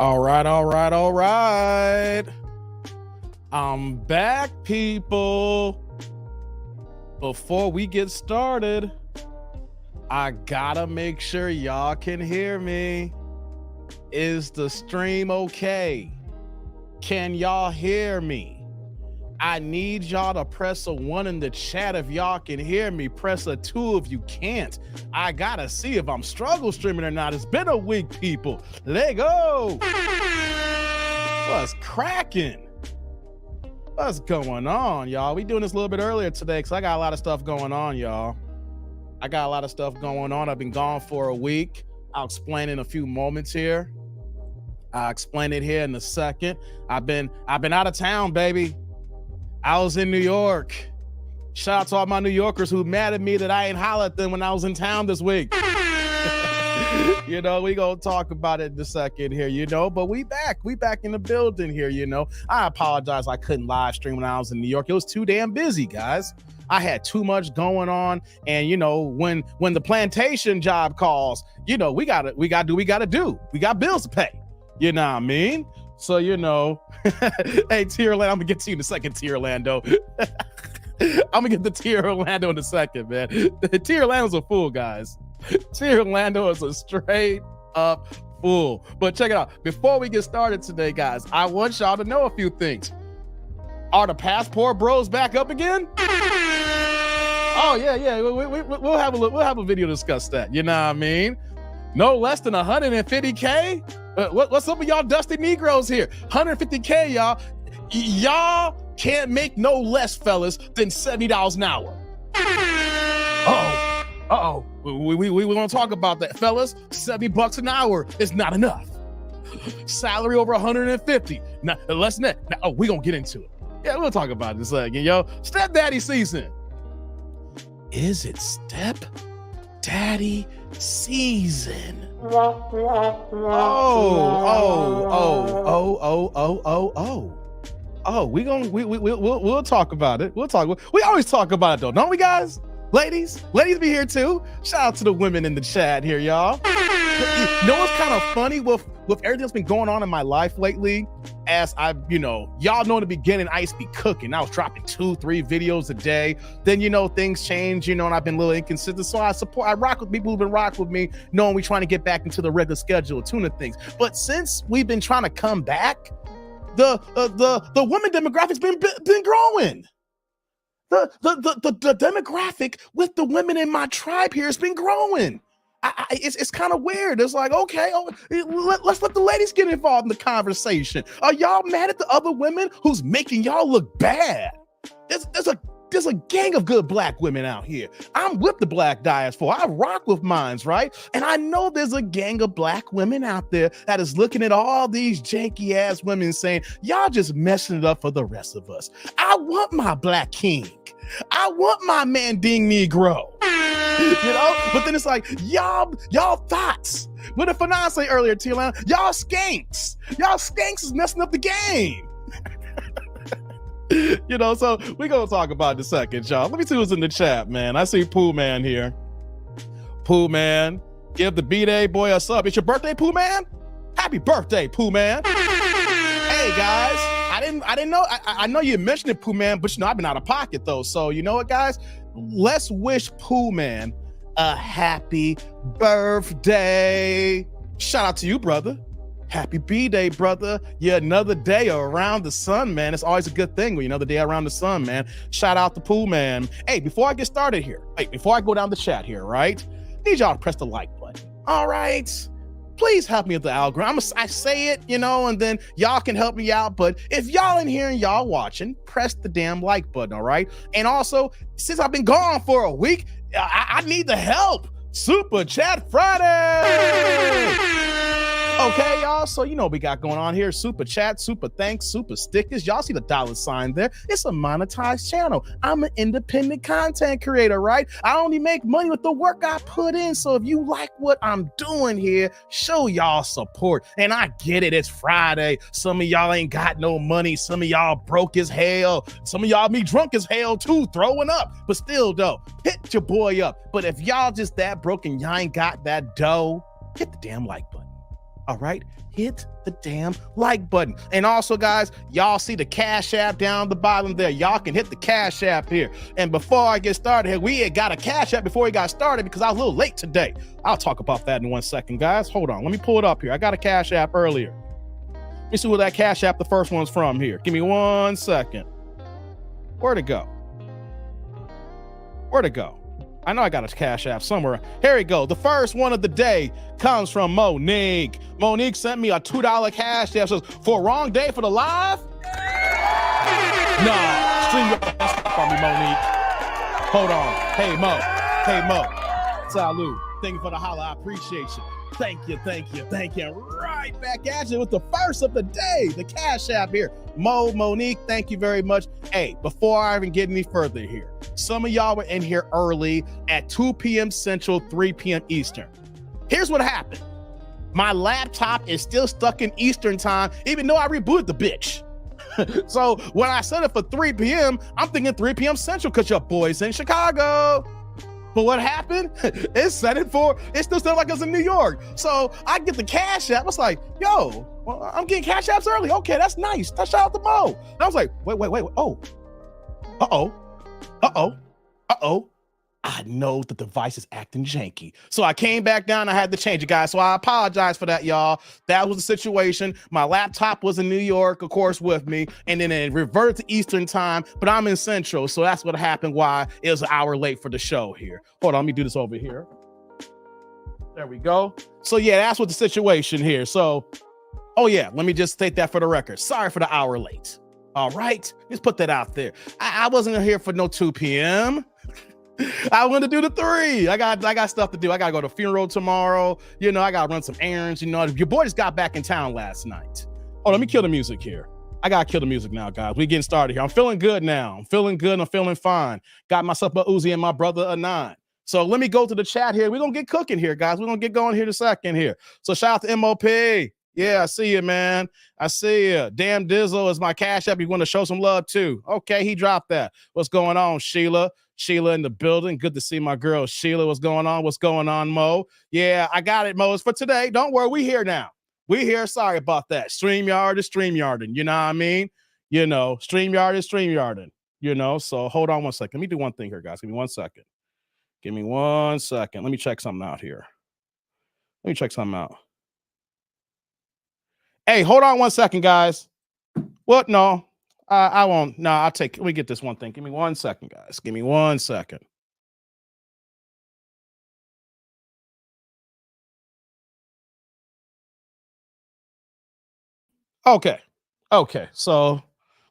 All right, all right, all right. I'm back, people. Before we get started, I gotta make sure y'all can hear me. Is the stream okay? Can y'all hear me? I need y'all to press a 1 in the chat if y'all can hear me. Press a 2 if you can't. I gotta see if I'm struggle streaming or not. It's been a week, people. Let go. What's cracking? What's going on, y'all? We doing this a little bit earlier today because I got a lot of stuff going on, y'all. I got a lot of stuff going on. I've been gone for a week. I'll explain in a few moments here. I'll explain it here in a second. I've been out of town, baby. I was in New York. Shout out to all my New Yorkers who mad at me that I ain't holler at them when I was in town this week. You know, we gonna talk about it in a second here, you know, but we back in the building here, you know. I apologize I couldn't live stream when I was in New York. It was too damn busy, guys. I had too much going on, and you know, when the plantation job calls, you know, we gotta do what we gotta do. We got bills to pay, you know what I mean? So, you know, hey, Tier Orlando, I'm gonna get to you in a second, Tier Orlando. I'm gonna get the Tier Orlando in a second, man. Tier Orlando's a fool, guys. Tier Orlando is a straight up fool. But check it out. Before we get started today, guys, I want y'all to know a few things. Are the passport bros back up again? Oh yeah. We'll have a video to discuss that. You know what I mean? No less than 150K. What's up with y'all dusty Negroes here? 150K, y'all. Y'all can't make no less, fellas, than $70 an hour. Uh-oh. We want to talk about that, fellas. $70 an hour is not enough. Salary over 150. Now, less than that. Now, we gonna get into it. Yeah, we'll talk about it in a second, yo. Step Daddy season. Is it Step Daddy season? We'll talk about it. We always talk about it though, don't we, guys? Ladies be here too. Shout out to the women in the chat here, y'all. You know what's kind of funny with everything that's been going on in my life lately? As y'all know in the beginning, I used to be cooking. I was dropping 2-3 videos a day. Then, you know, things change, you know, and I've been a little inconsistent. So I rock with people who've been rocking with me, knowing we're trying to get back into the regular schedule of tuning things. But since we've been trying to come back, the women demographic's been growing. The demographic with the women in my tribe here has been growing. It's kind of weird. It's like, okay, let's let the ladies get involved in the conversation. Are y'all mad at the other women who's making y'all look bad? There's a gang of good black women out here. I'm with the black diaspora. I rock with mines, right? And I know there's a gang of black women out there that is looking at all these janky ass women saying, y'all just messing it up for the rest of us. I want my black king. I want my Manding Negro. You know, but then it's like, y'all thoughts. What did Fanon say earlier, T-Line? Y'all skanks is messing up the game. You know, so we're gonna talk about it in a second, y'all. Let me see who's in the chat, man. I see Pooh Man here. Pooh Man, give the B-Day boy a sub. It's your birthday, Pooh Man? Happy birthday, Pooh Man. Hey guys, I didn't know. I know you mentioned it, Pooh Man, but you know I've been out of pocket though. So you know what, guys? Let's wish Pooh Man a happy birthday. Shout out to you, brother. Happy B-Day, brother. Yeah, another day around the sun, man. It's always a good thing when you know the day around the sun, man. Shout out to Pooh Man. Hey, before I get started here, before I go down the chat here, right? Need y'all to press the like button. All right. Please help me with the algorithm. I say it, you know, and then y'all can help me out. But if y'all in here and y'all watching, press the damn like button, all right? And also, since I've been gone for a week, I need the help. Super Chat Friday. Okay, y'all, so you know what we got going on here. Super chat, super thanks, super stickers. Y'all see the $sign there. It's a monetized channel. I'm an independent content creator, right? I only make money with the work I put in. So if you like what I'm doing here, show y'all support. And I get it, it's Friday. Some of y'all ain't got no money. Some of y'all broke as hell. Some of y'all be drunk as hell too, throwing up. But still, though, hit your boy up. But if y'all just that broke and y'all ain't got that dough, hit the damn like button. All right, hit the damn like button. And also, guys, y'all see the Cash App down the bottom there. Y'all can hit the Cash App here. And before I get started here, we had got a Cash App before we got started because I was a little late today. I'll talk about that in 1 second, guys. Hold on, let me pull it up here. I got a Cash App earlier. Let me see where that Cash App, the first one's from here. Give me 1 second. Where'd it go? Where'd it go? I know I got a Cash App somewhere. Here we go. The first one of the day comes from Monique. Monique sent me a $2 Cash App. Says, for a wrong day for the live? Nah, stream your for me, Monique. Hold on. Hey, Mo. Hey, Mo. Salute. Thank you for the holla. I appreciate you. Thank you, thank you, thank you. Right back at you with the first of the day, the Cash App here. Monique, thank you very much. Hey, before I even get any further here, some of y'all were in here early at 2 p.m. Central, 3 p.m. Eastern. Here's what happened. My laptop is still stuck in Eastern time, even though I rebooted the bitch. So when I set it for 3 p.m., I'm thinking 3 p.m. Central because your boy's in Chicago. But what happened? It set it for, it still sounded like it's in New York. So I get the Cash App. I was like, yo, well, I'm getting Cash Apps early. Okay, that's nice. Shout out to Mo. And I was like, wait. Oh, uh-oh. I know the device is acting janky. So I came back down. I had to change it, guys. So I apologize for that, y'all. That was the situation. My laptop was in New York, of course, with me. And then it reverted to Eastern time, but I'm in Central. So that's what happened, why it was an hour late for the show here. Hold on, let me do this over here. There we go. So yeah, that's what the situation here. So, oh yeah, let me just state that for the record. Sorry for the hour late. All right, let's put that out there. I wasn't here for no 2 p.m. I want to do the 3. I got stuff to do. I got to go to a funeral tomorrow. You know, I got to run some errands. You know, your boy just got back in town last night. Oh, let me kill the music here. I got to kill the music now, guys. We getting started here. I'm feeling good now. I'm feeling good. I'm feeling fine. Got myself a Uzi and my brother a 9. So let me go to the chat here. We're going to get cooking here, guys. We're going to get going here in a second here. So shout out to MOP. Yeah, I see you, man. I see you. Damn Dizzle is my Cash App. You want to show some love, too. Okay, he dropped that. What's going on, Sheila? Sheila in the building. Good to see my girl, Sheila. What's going on? What's going on, Mo? Yeah, I got it, Mo. It's for today. Don't worry. We here now. We here. Sorry about that. StreamYard is StreamYarding. You know what I mean? You know, StreamYard is StreamYarding. You know, so hold on 1 second. Let me do one thing here, guys. Give me 1 second. Give me 1 second. Let me check something out here. Let me check something out. Hey, hold on 1 second, guys. What? No, I won't. No, I'll take. Let me get this one thing. Give me 1 second, guys. Give me 1 second. Okay. So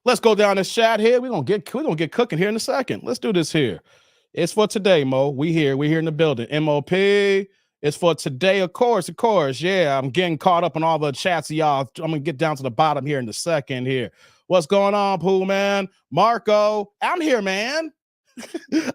let's go down this chat here. We're gonna get cooking here in a second. Let's do this here. It's for today, Mo. We here in the building. MOP. It's for today, of course. Yeah, I'm getting caught up on all the chats of y'all. I'm gonna get down to the bottom here in a second here. What's going on, Pooh, man? Marco, I'm here, man.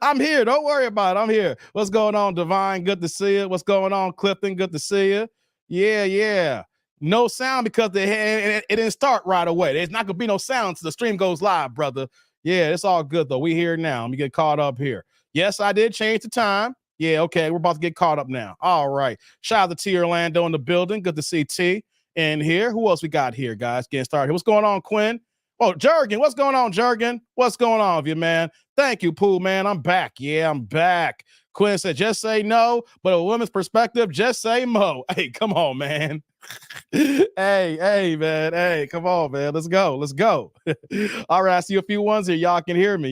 I'm here. Don't worry about it. I'm here. What's going on, Divine? Good to see you. What's going on, Clifton? Good to see you. Yeah. No sound because it didn't start right away. There's not gonna be no sound until the stream goes live, brother. Yeah, it's all good though. We here now. Let me get caught up here. Yes, I did change the time. Yeah, okay. We're about to get caught up now. All right. Shout out to T Orlando in the building. Good to see T in here. Who else we got here, guys? Getting started. What's going on, Quinn? Oh, Jurgen. What's going on, Jurgen? What's going on with you, man? Thank you, Pooh, man. I'm back. Yeah, I'm back. Quinn said, just say no, but a woman's perspective, just say mo. Hey, come on, man. hey, man. Hey, come on, man. Let's go. All right, I see a few ones here. Y'all can hear me.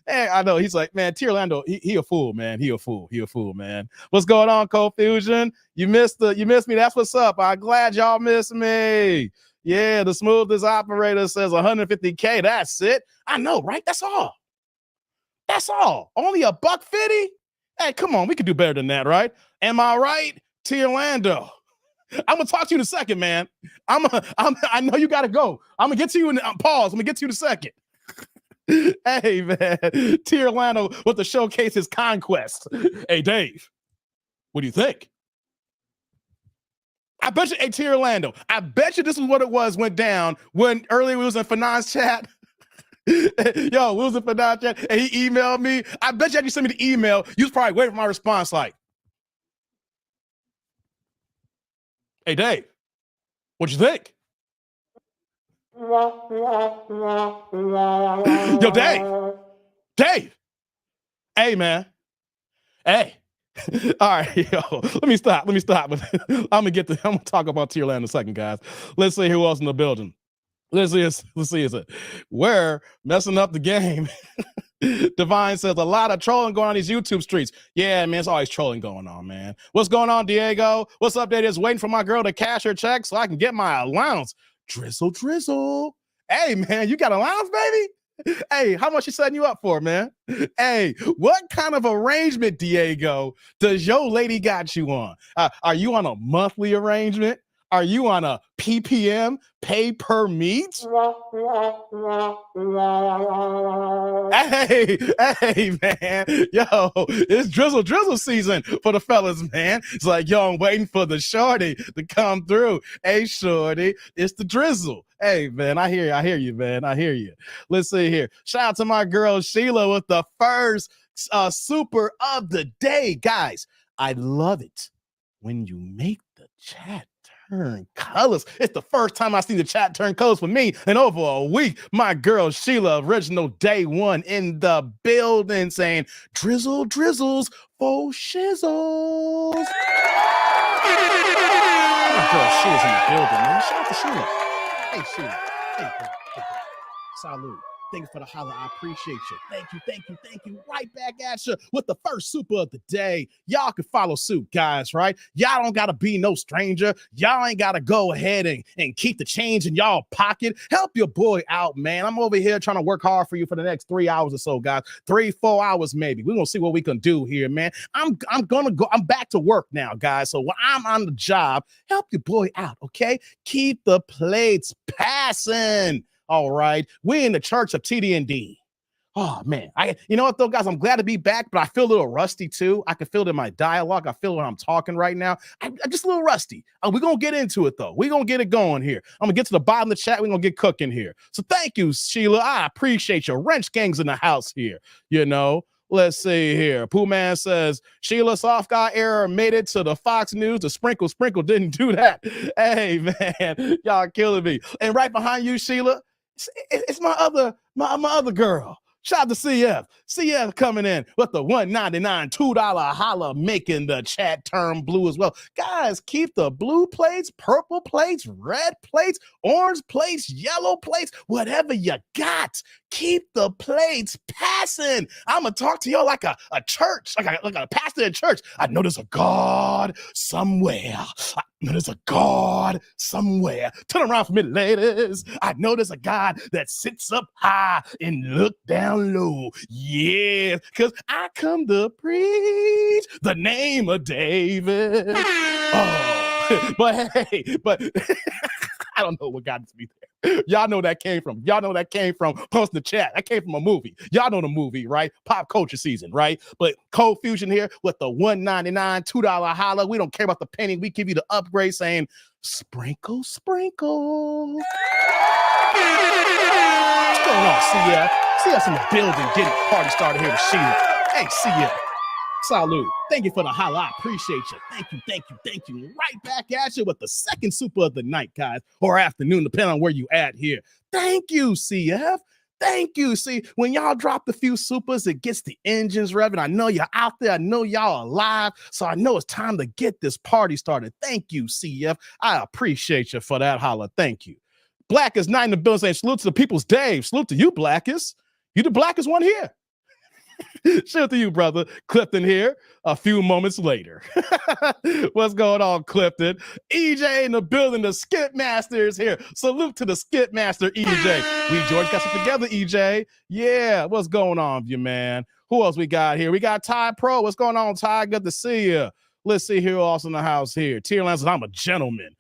Hey, I know. He's like, man, T Orlando, he a fool, man. He a fool, man. What's going on, Cold Fusion? You missed me. That's what's up. I'm glad y'all missed me. Yeah, the smoothest operator says 150K. That's it. I know, right? That's all. Only $150? Hey, come on. We can do better than that, right? Am I right? T Orlando. I'm gonna talk to you in a second, man. I know you gotta go. I'm gonna get to you in pause. I'm gonna get to you in a second. Hey, man. T Orlando with the showcase his conquest. Hey, Dave, what do you think? I bet you, hey, T Orlando, I bet you this is what it went down when earlier we was in Fanon's chat. Yo, we was in Fanon's chat and he emailed me. I bet you after you sent me the email, you was probably waiting for my response like, Hey, Dave, what you think? Yo, Dave. Dave. Hey, man. Hey. All right, yo. Let me stop. I'm gonna talk about Tier Land in a second, guys. Let's see who else in the building. Let's see. We're messing up the game. Divine says a lot of trolling going on these YouTube streets. Yeah, man, it's always trolling going on, man. What's going on, Diego? What's up, Dave? Just waiting for my girl to cash her check so I can get my allowance. Drizzle. Hey, man, you got allowance, baby? Hey, how much she setting you up for, man? Hey, what kind of arrangement, Diego, does your lady got you on? Are you on a monthly arrangement? Are you on a PPM, pay per meet? Hey, man. Yo, it's drizzle season for the fellas, man. It's like, yo, I'm waiting for the shorty to come through. Hey, shorty, it's the drizzle. Hey, man, I hear you, man. I hear you. Let's see here. Shout out to my girl Sheila with the first super of the day. Guys, I love it when you make the chat turn colors. It's the first time I've seen the chat turn colors for me in over a week. My girl Sheila, original day one in the building, saying drizzles, faux shizzles. My girl Sheila's in the building, man. Shout out to Sheila. Hey, Sheila. Hey, girl. Salute. Thank you for the holler. I appreciate you. Thank you. Right back at you with the first super of the day. Y'all can follow suit, guys, right? Y'all don't got to be no stranger. Y'all ain't got to go ahead and keep the change in y'all pocket. Help your boy out, man. I'm over here trying to work hard for you for the next 3 hours or so, guys. 3-4 hours maybe. We're going to see what we can do here, man. I'm going to go. I'm back to work now, guys. So when I'm on the job, help your boy out, okay? Keep the plates passing. All right, we in the church of TD&D. Oh man, you know what though, guys? I'm glad to be back, but I feel a little rusty too. I can feel it in my dialogue. I feel when I'm talking right now. I'm just a little rusty. We're gonna get into it though. We're gonna get it going here. I'm gonna get to the bottom of the chat. We're gonna get cooking here. So thank you, Sheila. I appreciate you. Wrench Gang's in the house here. You know. Let's see here. Pooh Man says, Sheila, soft guy error made it to the Fox News. The sprinkle didn't do that. Hey, man, y'all killing me. And right behind you, Sheila, it's my other girl. Shout out to CF. CF coming in with the $1.99 $2 holla, making the chat turn blue as well. Guys, keep the blue plates, purple plates, red plates, orange plates, yellow plates, whatever you got. Keep the plates passing. I'm going to talk to y'all like a church, like a pastor in church. I know there's a God somewhere. Turn around for me, ladies. I know there's a God that sits up high and look down low. Yeah, because I come to preach the name of David. Oh, but I don't know what got me there. Y'all know that came from. Post in the chat. That came from a movie. Y'all know the movie, right? Pop culture season, right? But Cold Fusion here with the $1.99 $2 holla. We don't care about the penny. We give you the upgrade saying sprinkle. What's going on, CF? CF's in the building. Get it. Party started here with Sheila. Hey, CF. Salute. Thank you for the holla. I appreciate you. Thank you. Right back at you with the second super of the night, guys, or afternoon, depending on where you at here. Thank you, CF. Thank you. See, when y'all drop the few supers, it gets the engines revving. I know you're out there. I know y'all alive. So I know it's time to get this party started. Thank you, CF. I appreciate you for that holla. Thank you. Blackest Night in the building saying salute to the people's Dave. Salute to you, Blackest. You the blackest one here. Shout out to you, brother. Clifton here a few moments later. What's going on, Clifton? EJ in the building. The Skip Master is here. Salute to the Skip Master, EJ. We George got some together, EJ. Yeah, what's going on with you, man? Who else we got here? We got Ty Pro. What's going on, Ty? Good to see you. Let's see who else in the house here. Tierland says, I'm a gentleman.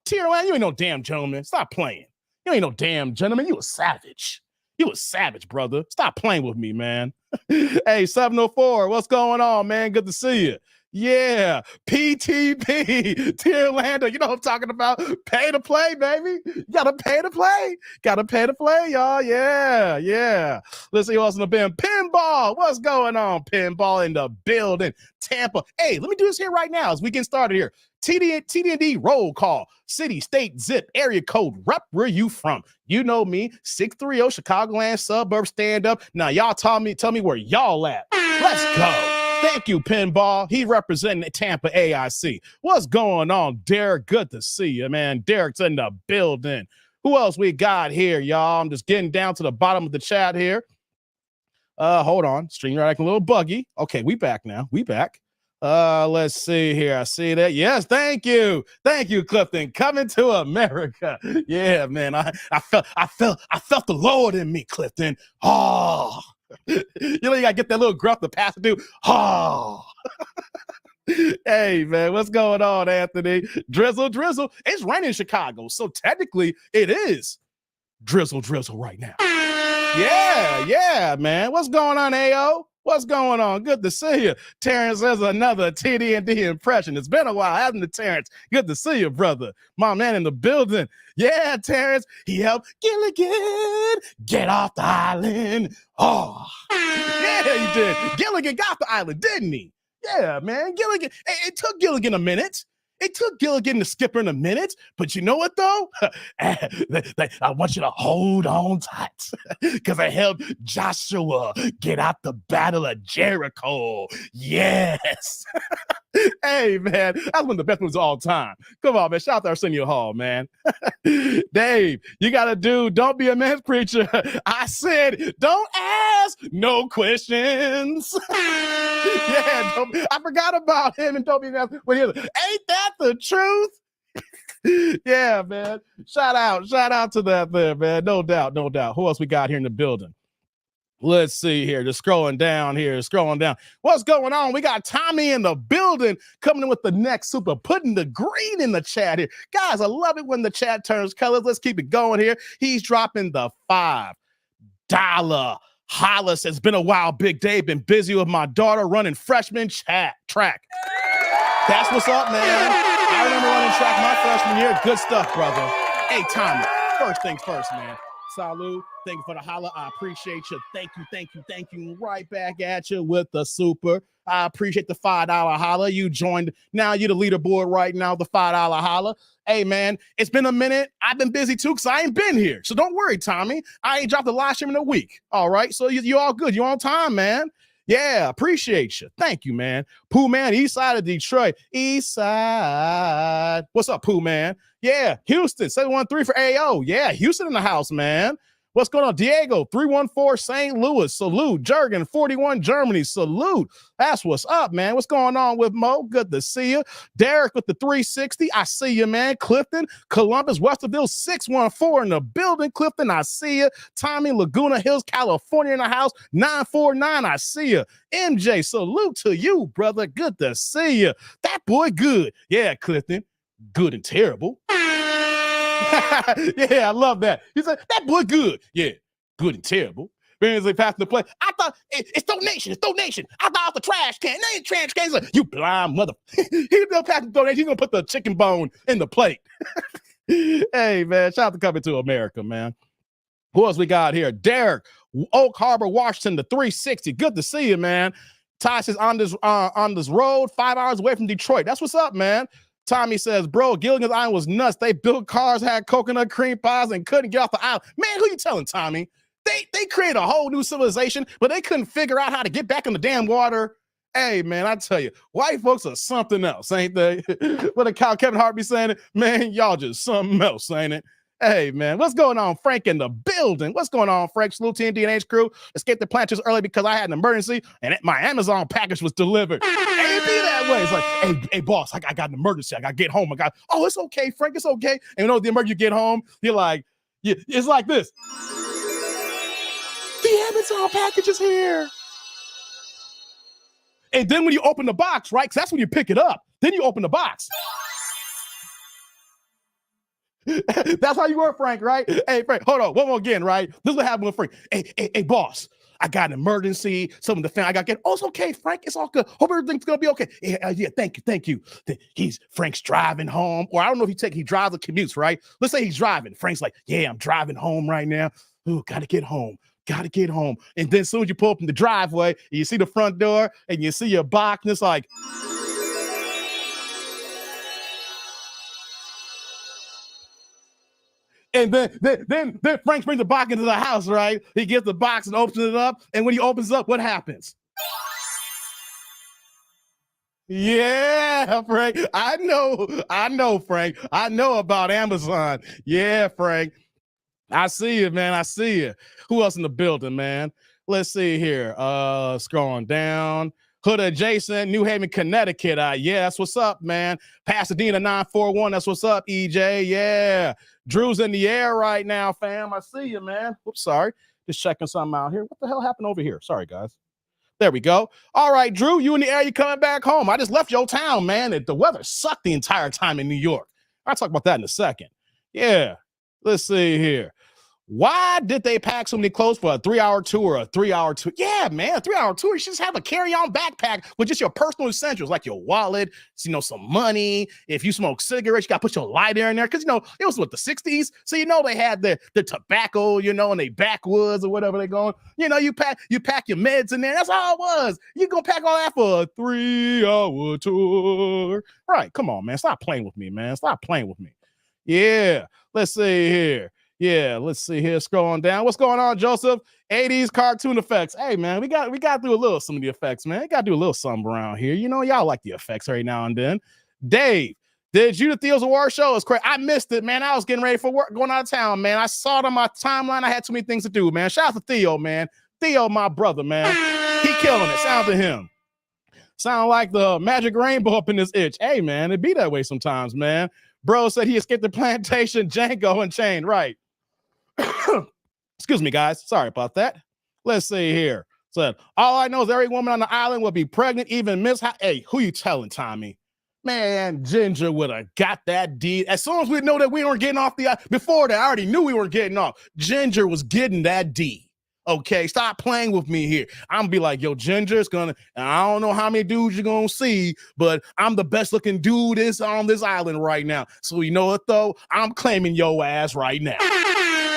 Tierland, you ain't no damn gentleman. Stop playing. You ain't no damn gentleman. You a savage. You a savage, brother. Stop playing with me, man. Hey, 704, what's going on, man? Good to see you. Yeah, PTP, Orlando. You know what I'm talking about? Pay to play, baby. You gotta pay to play. Gotta pay to play, y'all. Yeah, yeah. Let's see who else in the bin. Pinball. What's going on? Pinball in the building. Tampa. Hey, let me do this here right now as we get started here. TD&D roll call. City, state, zip, area code, rep where you from. You know me, 630 Chicagoland suburb stand up. Now y'all tell me where y'all at. Let's go. Thank you, Pinball. He representing Tampa AIC. What's going on, Derek? Good to see you, man. Derek's in the building. Who else we got here, y'all? I'm just getting down to the bottom of the chat here. Hold on. StreamYard acting a little buggy. Okay, we back now. We back. Let's see here. I see that. Yes, thank you. Thank you, Clifton. Coming to America. Yeah, man. I felt the Lord in me, Clifton. Oh. You know, you gotta get that little gruff to pass it through. Oh. Hey, man, what's going on, Anthony? Drizzle. It's raining in Chicago, so technically it is drizzle right now. Yeah, man. What's going on, AO? What's going on? Good to see you. Terrence says another TD&D impression. It's been a while, hasn't it, Terrence? Good to see you, brother. My man in the building. Yeah, Terrence. He helped Gilligan get off the island. Oh, yeah, he did. Gilligan got the island, didn't he? Yeah, man. Gilligan. It took Gilligan a minute. It took Gilligan the skipper in a minute, but you know what, though? I want you to hold on tight because I helped Joshua get out the Battle of Jericho. Yes. Hey, man, that's one of the best movies of all time. Come on, man. Shout out to Arsenio Hall, man. Dave, you got to do Don't Be a Men's Preacher. I said, don't ask no questions. Yeah, I forgot about him and Don't Be a Men's Preacher. Ain't that the truth? Yeah, man. Shout out to that there, man. No doubt. Who else we got here in the building? Let's see here. Just scrolling down. What's going on? We got Tommy in the building coming in with the next super, putting the green in the chat here. Guys, I love it when the chat turns colors. Let's keep it going here. He's dropping the $5 holla. Says, been a while, Big Dave. Been busy with my daughter running freshman track. That's what's up, man. I remember running track my freshman year. Good stuff, brother. Hey, Tommy, first things first, man. Salute. Thank you for the holla. I appreciate you. Thank you. Right back at you with the super. I appreciate the $5 holla. You joined. Now you're the leaderboard right now, the $5 holla. Hey, man, it's been a minute. I've been busy, too, because I ain't been here. So don't worry, Tommy. I ain't dropped a live stream in a week. All right? So you all good. You on time, man. Yeah, appreciate you. Thank you, man. Pooh Man, east side of Detroit. East side. What's up, Pooh Man? Yeah, Houston, 713 for AO. Yeah, Houston in the house, man. What's going on? Diego, 314 St. Louis. Salute. Jurgen, 41 Germany. Salute. That's what's up, man. What's going on with Mo? Good to see you. Derek with the 360. I see you, man. Clifton, Columbus, Westerville, 614 in the building. Clifton, I see you. Tommy, Laguna Hills, California in the house, 949. I see you. MJ, salute to you, brother. Good to see you. That boy good. Yeah, Clifton, good and terrible. Yeah, I love that. He said, that boy good. Yeah, good and terrible. As they passing the play, I thought it's donation. I thought it was the trash can. That ain't trash can. Like, you blind mother. He's gonna pass the donation. He's gonna put the chicken bone in the plate. Hey, man, shout out to Coming to America, man. Who else we got here? Derek, Oak Harbor, Washington, the 360. Good to see you, man. Ty says on this road, 5 hours away from Detroit. That's what's up, man. Tommy says, bro, Gilligan's Island was nuts. They built cars, had coconut cream pies, and couldn't get off the island. Man, who you telling, Tommy? They created a whole new civilization, but they couldn't figure out how to get back in the damn water. Hey, man, I tell you, white folks are something else, ain't they? What a cow Kevin Hart be saying it? Man, y'all just something else, ain't it? Hey, man, what's going on? Frank in the building. What's going on, Frank? Salute to DNH crew. Escaped the plant just early because I had an emergency and my Amazon package was delivered. It be that way. It's like, hey, boss, I got an emergency. I got to get home. Oh, it's okay, Frank. It's okay. And you know, the emergency you get home, you're like, yeah, it's like this. The Amazon package is here. And then when you open the box, right? Because that's when you pick it up. Then you open the box. That's how you work, Frank, right? Hey, Frank, hold on. One more again, right? This is what happened with Frank. Hey, boss, I got an emergency. Some of the family I got get. Oh, it's okay, Frank. It's all good. Hope everything's gonna be okay. Yeah, thank you. Frank's driving home, or I don't know if he drives or commutes, right? Let's say he's driving. Frank's like, yeah, I'm driving home right now. Ooh, gotta get home. And then as soon as you pull up in the driveway, you see the front door and you see your box, and it's like, and then Frank brings the box into the house, right? He gets the box and opens it up. And when he opens it up, what happens? Yeah, Frank. I know, Frank. I know about Amazon. Yeah, Frank. I see you, man. I see you. Who else in the building, man? Let's see here. Scrolling down. Hood adjacent, New Haven, Connecticut. Yeah, that's what's up, man. Pasadena 941. That's what's up, EJ. Yeah. Drew's in the air right now, fam. I see you, man. Oops, sorry. Just checking something out here. What the hell happened over here? Sorry, guys. There we go. All right, Drew, you in the air, you coming back home. I just left your town, man. The weather sucked the entire time in New York. I'll talk about that in a second. Yeah. Let's see here. Why did they pack so many clothes for a 3-hour tour? Yeah, man, a 3-hour tour. You should just have a carry-on backpack with just your personal essentials, like your wallet, some money. If you smoke cigarettes, you got to put your lighter in there. Because, it was the 60s. So, they had the tobacco, and they backwoods or whatever they're going. You pack your meds in there. That's all it was. You're going to pack all that for a 3-hour tour. Right. Come on, man. Stop playing with me, man. Stop playing with me. Yeah. Let's see here. Yeah, let's see here. Scrolling down. What's going on, Joseph? 80s cartoon effects. Hey, man, we got to do a little some of the effects, man. We got to do a little something around here. Y'all like the effects every now and then. Dave, did you the Theo's Award show? It's crazy. I missed it, man. I was getting ready for work, going out of town, man. I saw it on my timeline. I had too many things to do, man. Shout out to Theo, man. Theo, my brother, man. He killing it. Sound to him. Sound like the magic rainbow up in this itch. Hey, man, it be that way sometimes, man. Bro said he escaped the plantation, Django Unchained. Right. Excuse me, guys. Sorry about that. Let's see here. Said, all I know is every woman on the island will be pregnant, even Miss. Hey, who you telling, Tommy? Man, Ginger would have got that D. As soon as we know that we weren't getting off the before that, I already knew we weren't getting off. Ginger was getting that D. Okay, stop playing with me here. I'm gonna be like, yo, Ginger's gonna, I don't know how many dudes you're gonna see, but I'm the best looking dude on this island right now. So you know what though? I'm claiming your ass right now.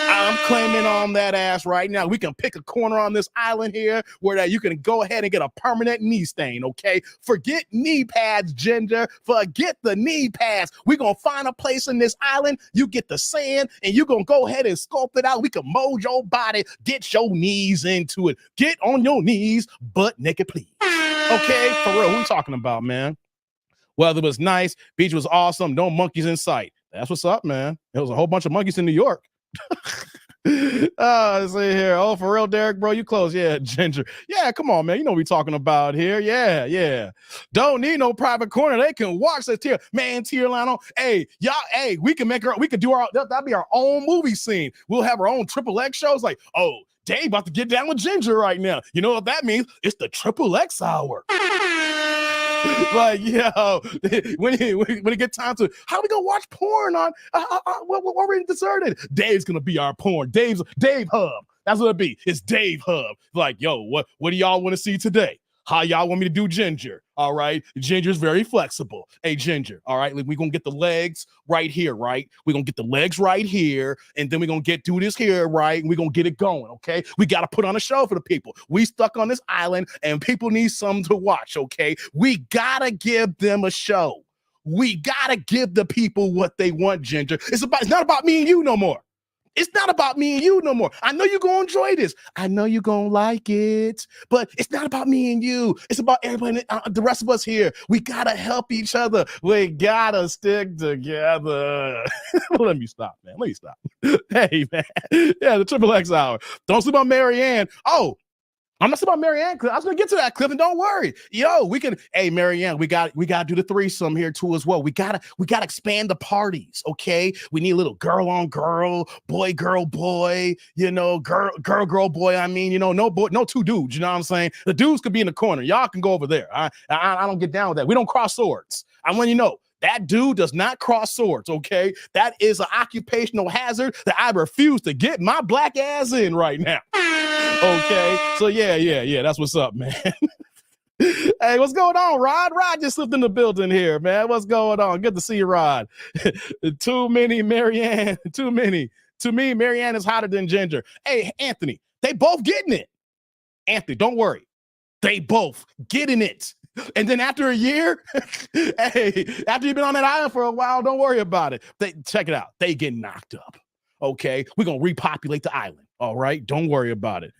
I'm claiming on that ass right now. We can pick a corner on this island here where that you can go ahead and get a permanent knee stain, okay? Forget knee pads, Ginger. Forget the knee pads. We're going to find a place in this island. You get the sand, and you're going to go ahead and sculpt it out. We can mold your body. Get your knees into it. Get on your knees, butt naked, please. Okay? For real, who we talking about, man? Weather was nice. Beach was awesome. No monkeys in sight. That's what's up, man. There was a whole bunch of monkeys in New York. Let's see here. Oh, for real, Derek, bro, you close. Yeah, Ginger. Yeah, come on, man. You know what we talking about here. Yeah. Don't need no private corner. They can watch this tier. Man, tier line on. Hey, y'all, we can do that'll be our own movie scene. We'll have our own triple X shows like, oh, Dave about to get down with Ginger right now. You know what that means? It's the triple X hour. Like, yo, when it get time to, how we gonna watch porn on what we're deserted? Dave's gonna be our porn. Dave Hub. That's what it'll be. It's Dave Hub. Like, yo, what do y'all want to see today? How y'all want me to do Ginger? All right. Ginger's very flexible. Hey, Ginger. All right. We're going to get the legs right here, right? We're going to get the legs right here. And then we're going to do this here, right? And we're going to get it going, okay? We got to put on a show for the people. We stuck on this island and people need something to watch, okay? We got to give them a show. We got to give the people what they want, Ginger. It's not about me and you no more. It's not about me and you no more. I know you're going to enjoy this. I know you're going to like it. But it's not about me and you. It's about everybody, the rest of us here. We got to help each other. We got to stick together. Let me stop, man. Let me stop. Hey, man. Yeah, the Triple X Hour. Don't sleep on Marianne. Oh, I'm not talking about Marianne. I was gonna get to that, Cliff, and don't worry. Yo, we can. Hey, Marianne, we got to do the threesome here too as well. We gotta expand the parties. Okay, we need a little girl on girl, boy, boy. You know, girl, boy. I mean, you know, no two dudes. You know what I'm saying? The dudes could be in the corner. Y'all can go over there. I don't get down with that. We don't cross swords. I'm letting you know. That dude does not cross swords, okay? That is an occupational hazard that I refuse to get my black ass in right now. Okay, so yeah, that's what's up, man. Hey, what's going on, Rod? Rod just slipped in the building here, man. What's going on? Good to see you, Rod. Too many, Marianne. Too many. To me, Marianne is hotter than Ginger. Hey, Anthony, they both getting it. Anthony, don't worry. They both getting it. And then after a year, hey, after you've been on that island for a while, don't worry about it. Check it out. They get knocked up. Okay, we're going to repopulate the island. All right, don't worry about it.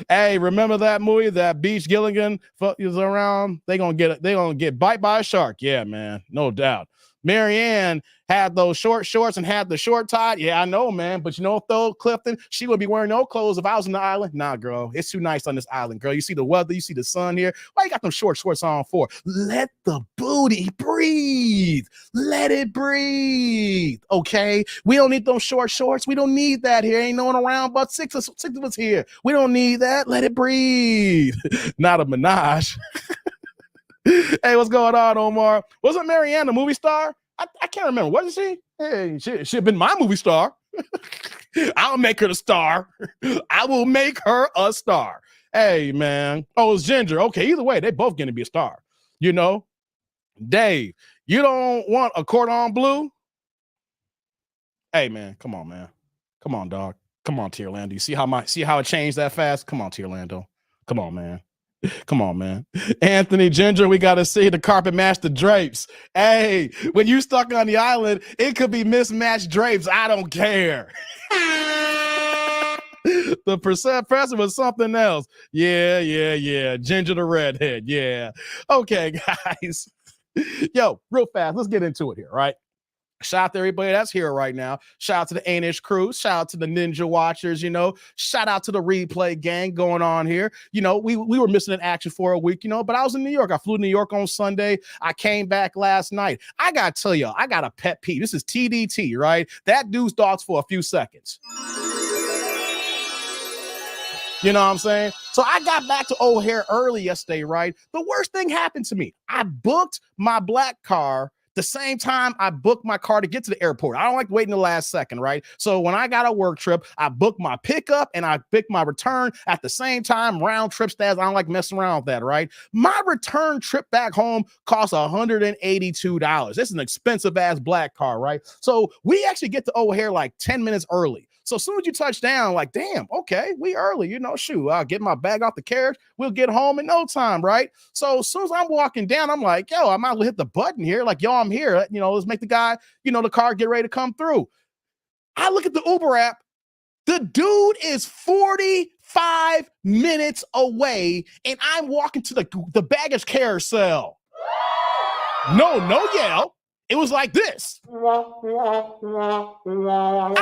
Hey, remember that movie, that Beach Gilligan is around? They're going to get bite by a shark. Yeah, man, no doubt. Marianne had those short shorts and had the short tie. Yeah, I know, man. But you know, though, Clifton, she would be wearing no clothes if I was on the island. Nah, girl, it's too nice on this island, girl. You see the weather, you see the sun here. Why you got them short shorts on for? Let the booty breathe. Let it breathe. Okay, we don't need those short shorts. We don't need that here. Ain't no one around but six of us here. We don't need that. Let it breathe. Not a menage. Hey, what's going on, Omar? Wasn't Marianne a movie star? I can't remember. Wasn't she? Hey, she'd been my movie star. I'll make her the star. I will make her a star. Hey, man. Oh, it's Ginger. Okay, either way, they both going to be a star. You know? Dave, you don't want a cordon bleu? Hey, man, come on, man. Come on, dog. Come on, Tierlando. You see how it changed that fast? Come on, Tierlando. Come on, man. Come on, man. Anthony, Ginger, we got to see the carpet match the drapes. Hey, when you stuck on the island, it could be mismatched drapes. I don't care. The person was something else. Yeah. Ginger the redhead. Yeah. Okay, guys. Yo, real fast. Let's get into it here, right? Shout out to everybody that's here right now. Shout out to the Anish crew. Shout out to the Ninja Watchers, you know. Shout out to the replay gang going on here. You know, we were missing in action for a week, you know, but I was in New York. I flew to New York on Sunday. I came back last night. I got to tell y'all, I got a pet peeve. This is TDT, right? That dude's dogs for a few seconds. You know what I'm saying? So I got back to O'Hare early yesterday, right? The worst thing happened to me. I booked my black car the same time I booked my car to get to the airport. I don't like waiting the last second, right? So when I got a work trip, I booked my pickup and I picked my return at the same time, round trip stats. I don't like messing around with that, right? My return trip back home cost $182. It's an expensive ass black car, right? So we actually get to O'Hare like 10 minutes early. So as soon as you touch down, like, damn, okay, we early, you know, shoot, I'll get my bag off the carriage. We'll get home in no time, right? So as soon as I'm walking down, I'm like, yo, I might as well hit the button here. Like, yo, I'm here. You know, let's make the guy, you know, the car get ready to come through. I look at the Uber app. The dude is 45 minutes away, and I'm walking to the baggage carousel. No yell. It was like this. I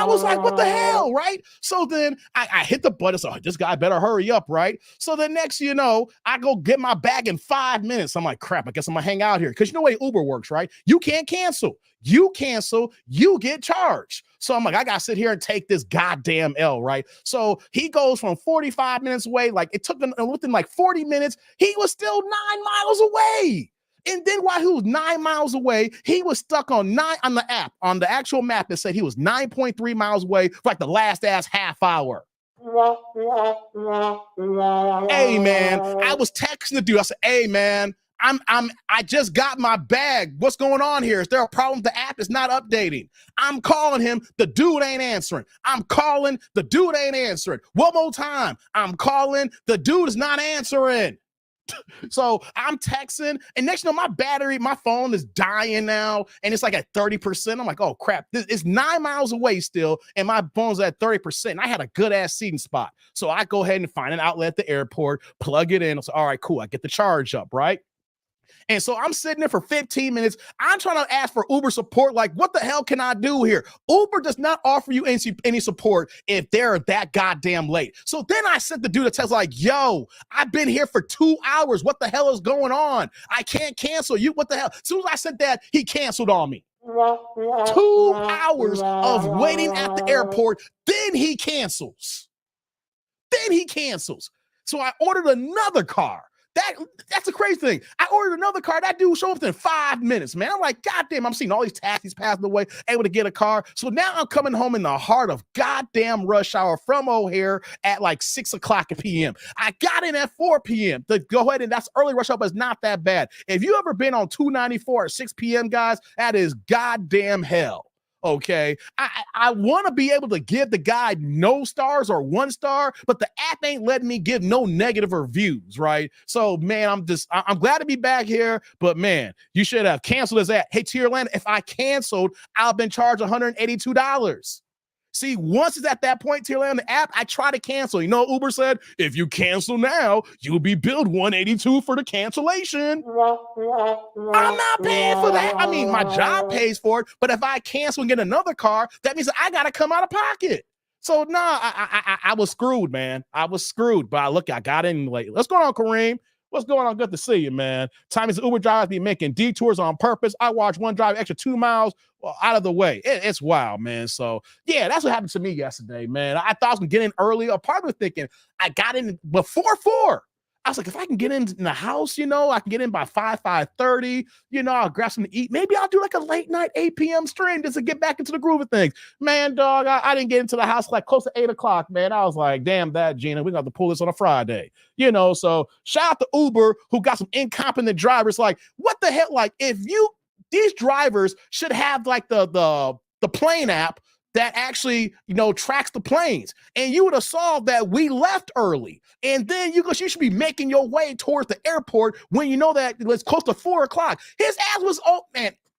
was like, what the hell, right? So then I hit the button. So this guy better hurry up, right? So the next, you know, I go get my bag in 5 minutes. I'm like, crap, I guess I'm going to hang out here. Because you know the way Uber works, right? You can't cancel. You cancel, you get charged. So I'm like, I got to sit here and take this goddamn L, right? So he goes from 45 minutes away. Like it took him within like 40 minutes. He was still 9 miles away. And then while he was 9 miles away, he was stuck on the app, on the actual map that said he was 9.3 miles away for like the last ass half hour. Hey man, I was texting the dude. I said, hey man, I just got my bag. What's going on here? Is there a problem? The app is not updating. I'm calling him. The dude ain't answering. I'm calling. The dude ain't answering. One more time. I'm calling. The dude is not answering. So I'm texting, and next, you know, my phone is dying now, and it's like at 30%. I'm like, oh crap, it's 9 miles away still, and my phone's at 30%. And I had a good ass seating spot, so I go ahead and find an outlet at the airport, plug it in. I say, all right, cool. I get the charge up, right? And so I'm sitting there for 15 minutes. I'm trying to ask for Uber support. Like, what the hell can I do here? Uber does not offer you any support if they're that goddamn late. So then I sent the dude a text like, yo, I've been here for 2 hours. What the hell is going on? I can't cancel you. What the hell? As soon as I said that, he canceled on me. 2 hours of waiting at the airport. Then he cancels. So I ordered another car. that's the crazy thing. I ordered another car. That dude showed up within 5 minutes, man. I'm like, goddamn, I'm seeing all these taxis passing away, able to get a car. So now I'm coming home in the heart of goddamn rush hour from O'Hare at like 6 o'clock p.m. I got in at 4 p.m. to go ahead, and that's early rush hour, but it's not that bad. If you ever been on 294 at 6 p.m., guys, that is goddamn hell. Okay, I want to be able to give the guy no stars or 1 star, but the app ain't letting me give no negative reviews, right? So, man, I'm glad to be back here, but man, you should have canceled his app. Hey, Tierland, if I canceled, I've been charged $182. See, once it's at that point, Tierland, on the app, I try to cancel. You know, Uber said, if you cancel now, you'll be billed $182 for the cancellation. I'm not paying for that. I mean, my job pays for it, but if I cancel and get another car, that means I got to come out of pocket. So, I was screwed, man. I was screwed, but I got in late. What's going on, Kareem? What's going on? Good to see you, man. Time is Uber drivers be making detours on purpose. I watched one drive extra 2 miles out of the way. It's wild, man. So, yeah, that's what happened to me yesterday, man. I thought I was going to get in early. A part of me thinking I got in before 4. I was like, if I can get in the house, you know, I can get in by 5:30, you know, I'll grab something to eat. Maybe I'll do like a late night 8 p.m. stream just to get back into the groove of things. Man, dog, I didn't get into the house like close to 8 o'clock, man. I was like, damn that, Gina, we're going to have to pull this on a Friday. You know, so shout out to Uber who got some incompetent drivers. Like, what the hell? Like, these drivers should have like the plane app that actually, you know, tracks the planes. And you would have saw that we left early. And then you should be making your way towards the airport when you know that it's close to 4 o'clock. His ass was,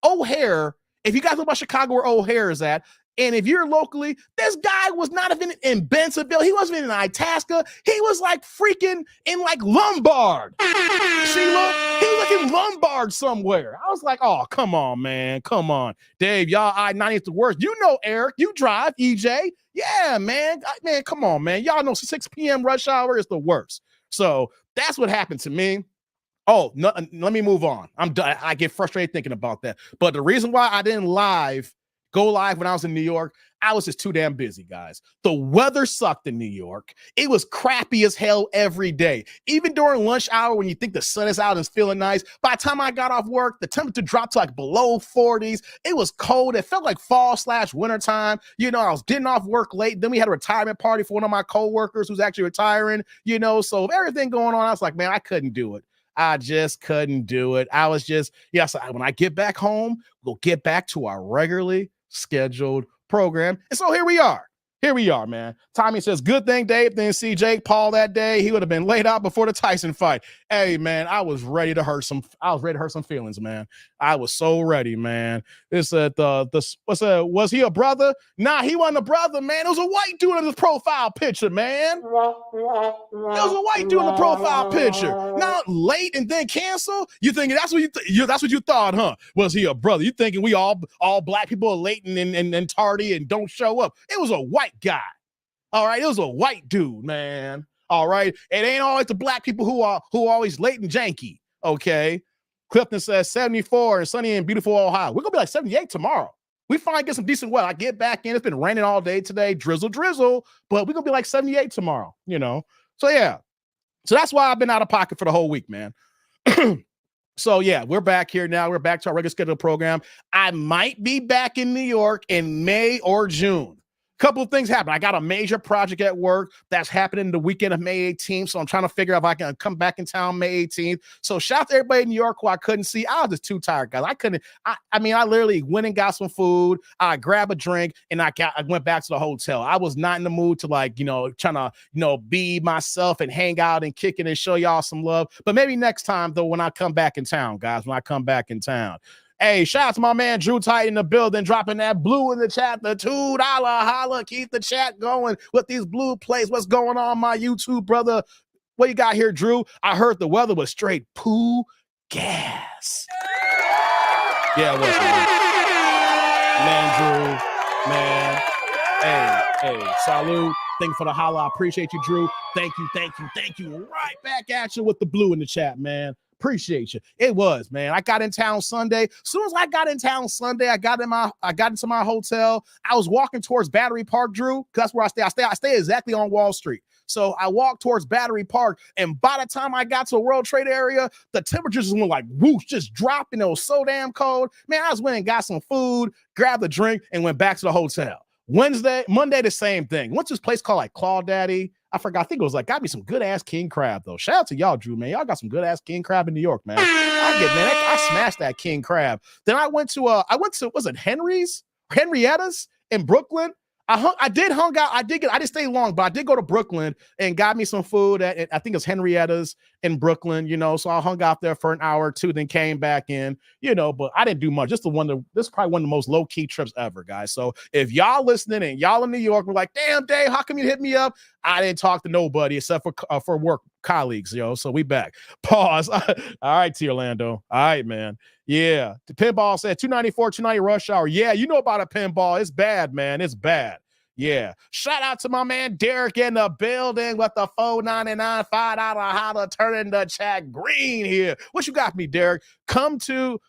O'Hare. If you guys know about Chicago where O'Hare is at, and if you're locally, this guy was not even in Bensenville. He wasn't even in Itasca. He was like freaking in like Lombard. See, look, he was like in Lombard somewhere. I was like, oh, come on, man. Come on. Dave, y'all, I-90 is the worst. You know, Eric, you drive, EJ. Yeah, man. Man, come on, man. Y'all know 6 p.m. rush hour is the worst. So that's what happened to me. Oh, no, let me move on. I'm done. I get frustrated thinking about that. But the reason why I didn't go live when I was in New York, I was just too damn busy, guys. The weather sucked in New York. It was crappy as hell every day. Even during lunch hour when you think the sun is out and it's feeling nice, by the time I got off work, the temperature dropped to like below 40s. It was cold. It felt like fall/winter time. You know, I was getting off work late. Then we had a retirement party for one of my coworkers who's actually retiring, you know, so everything going on, I was like, man, I couldn't do it. I just couldn't do it. I was just, so when I get back home, we'll get back to our regularly scheduled program. And so here we are. Here we are, man. Tommy says, good thing Dave didn't see Jake Paul that day. He would have been laid out before the Tyson fight. Hey, man, I was ready to hurt some feelings, man. I was so ready, man. Was he a brother? Nah, he wasn't a brother, man. It was a white dude in his profile picture, man. It was a white dude in the profile picture. Not late and then cancel? You thinking that's what you thought, huh? Was he a brother? You thinking we all black people are late and tardy and don't show up? It was a white guy. All right, it was a white dude, man. All right, it ain't always the black people who are always late and janky. Okay, Clifton says 74 and sunny and beautiful Ohio. We're gonna be like 78 tomorrow. We finally get some decent weather. I get back in. It's been raining all day today, drizzle, but we're gonna be like 78 tomorrow. You know, so yeah. So that's why I've been out of pocket for the whole week, man. So yeah, we're back here now. We're back to our regular scheduled program. I might be back in New York in May or June. Couple of things happen. I got a major project at work that's happening the weekend of May 18th. So I'm trying to figure out if I can come back in town May 18th. So shout out to everybody in New York who I couldn't see. I was just too tired, guys. I literally went and got some food. I grabbed a drink and I went back to the hotel. I was not in the mood to trying to, be myself and hang out and kick it and show y'all some love. But maybe next time though, when I come back in town, guys, when I come back in town. Hey, shout out to my man Drew Tight in the building, dropping that blue in the chat, the $2 holla. Keep the chat going with these blue plays. What's going on, my YouTube brother? What you got here, Drew? I heard the weather was straight poo gas. Yeah, it was, man. Drew, man. Hey, salute. Thank you for the holla. I appreciate you, Drew. Thank you. Right back at you with the blue in the chat, man. Appreciate you. It was, man. I got in town Sunday. As soon as I got in town Sunday, I got into my hotel. I was walking towards Battery Park, Drew, because that's where I stay. I stay exactly on Wall Street. So I walked towards Battery Park, and by the time I got to the World Trade area, the temperatures just went like whoosh, just dropping. It was so damn cold. Man, I just went and got some food, grabbed a drink, and went back to the hotel. Monday, the same thing. Went to this place called like Claw Daddy. I forgot. I think it was like, got me some good ass king crab though. Shout out to y'all, Drew, man. Y'all got some good ass king crab in New York, man. I smashed that king crab. Then I went to, was it Henrietta's in Brooklyn? I did stay long, but I did go to Brooklyn and got me some food at, I think it's Henrietta's in Brooklyn, so I hung out there for an hour or two, then came back in, but I didn't do much. This is probably one of the most low-key trips ever, guys. So if y'all listening and y'all in New York were like, damn, Dave, how come you hit me up? I didn't talk to nobody except for work colleagues, so we back. Pause. All right, T. Orlando. All right, man. Yeah. The pinball said 294, 290 rush hour. Yeah, you know about a pinball. It's bad, man. It's bad. Yeah. Shout out to my man Derek in the building with the $4.99 $5 how to turn in the chat green here. What you got me, Derek? Come to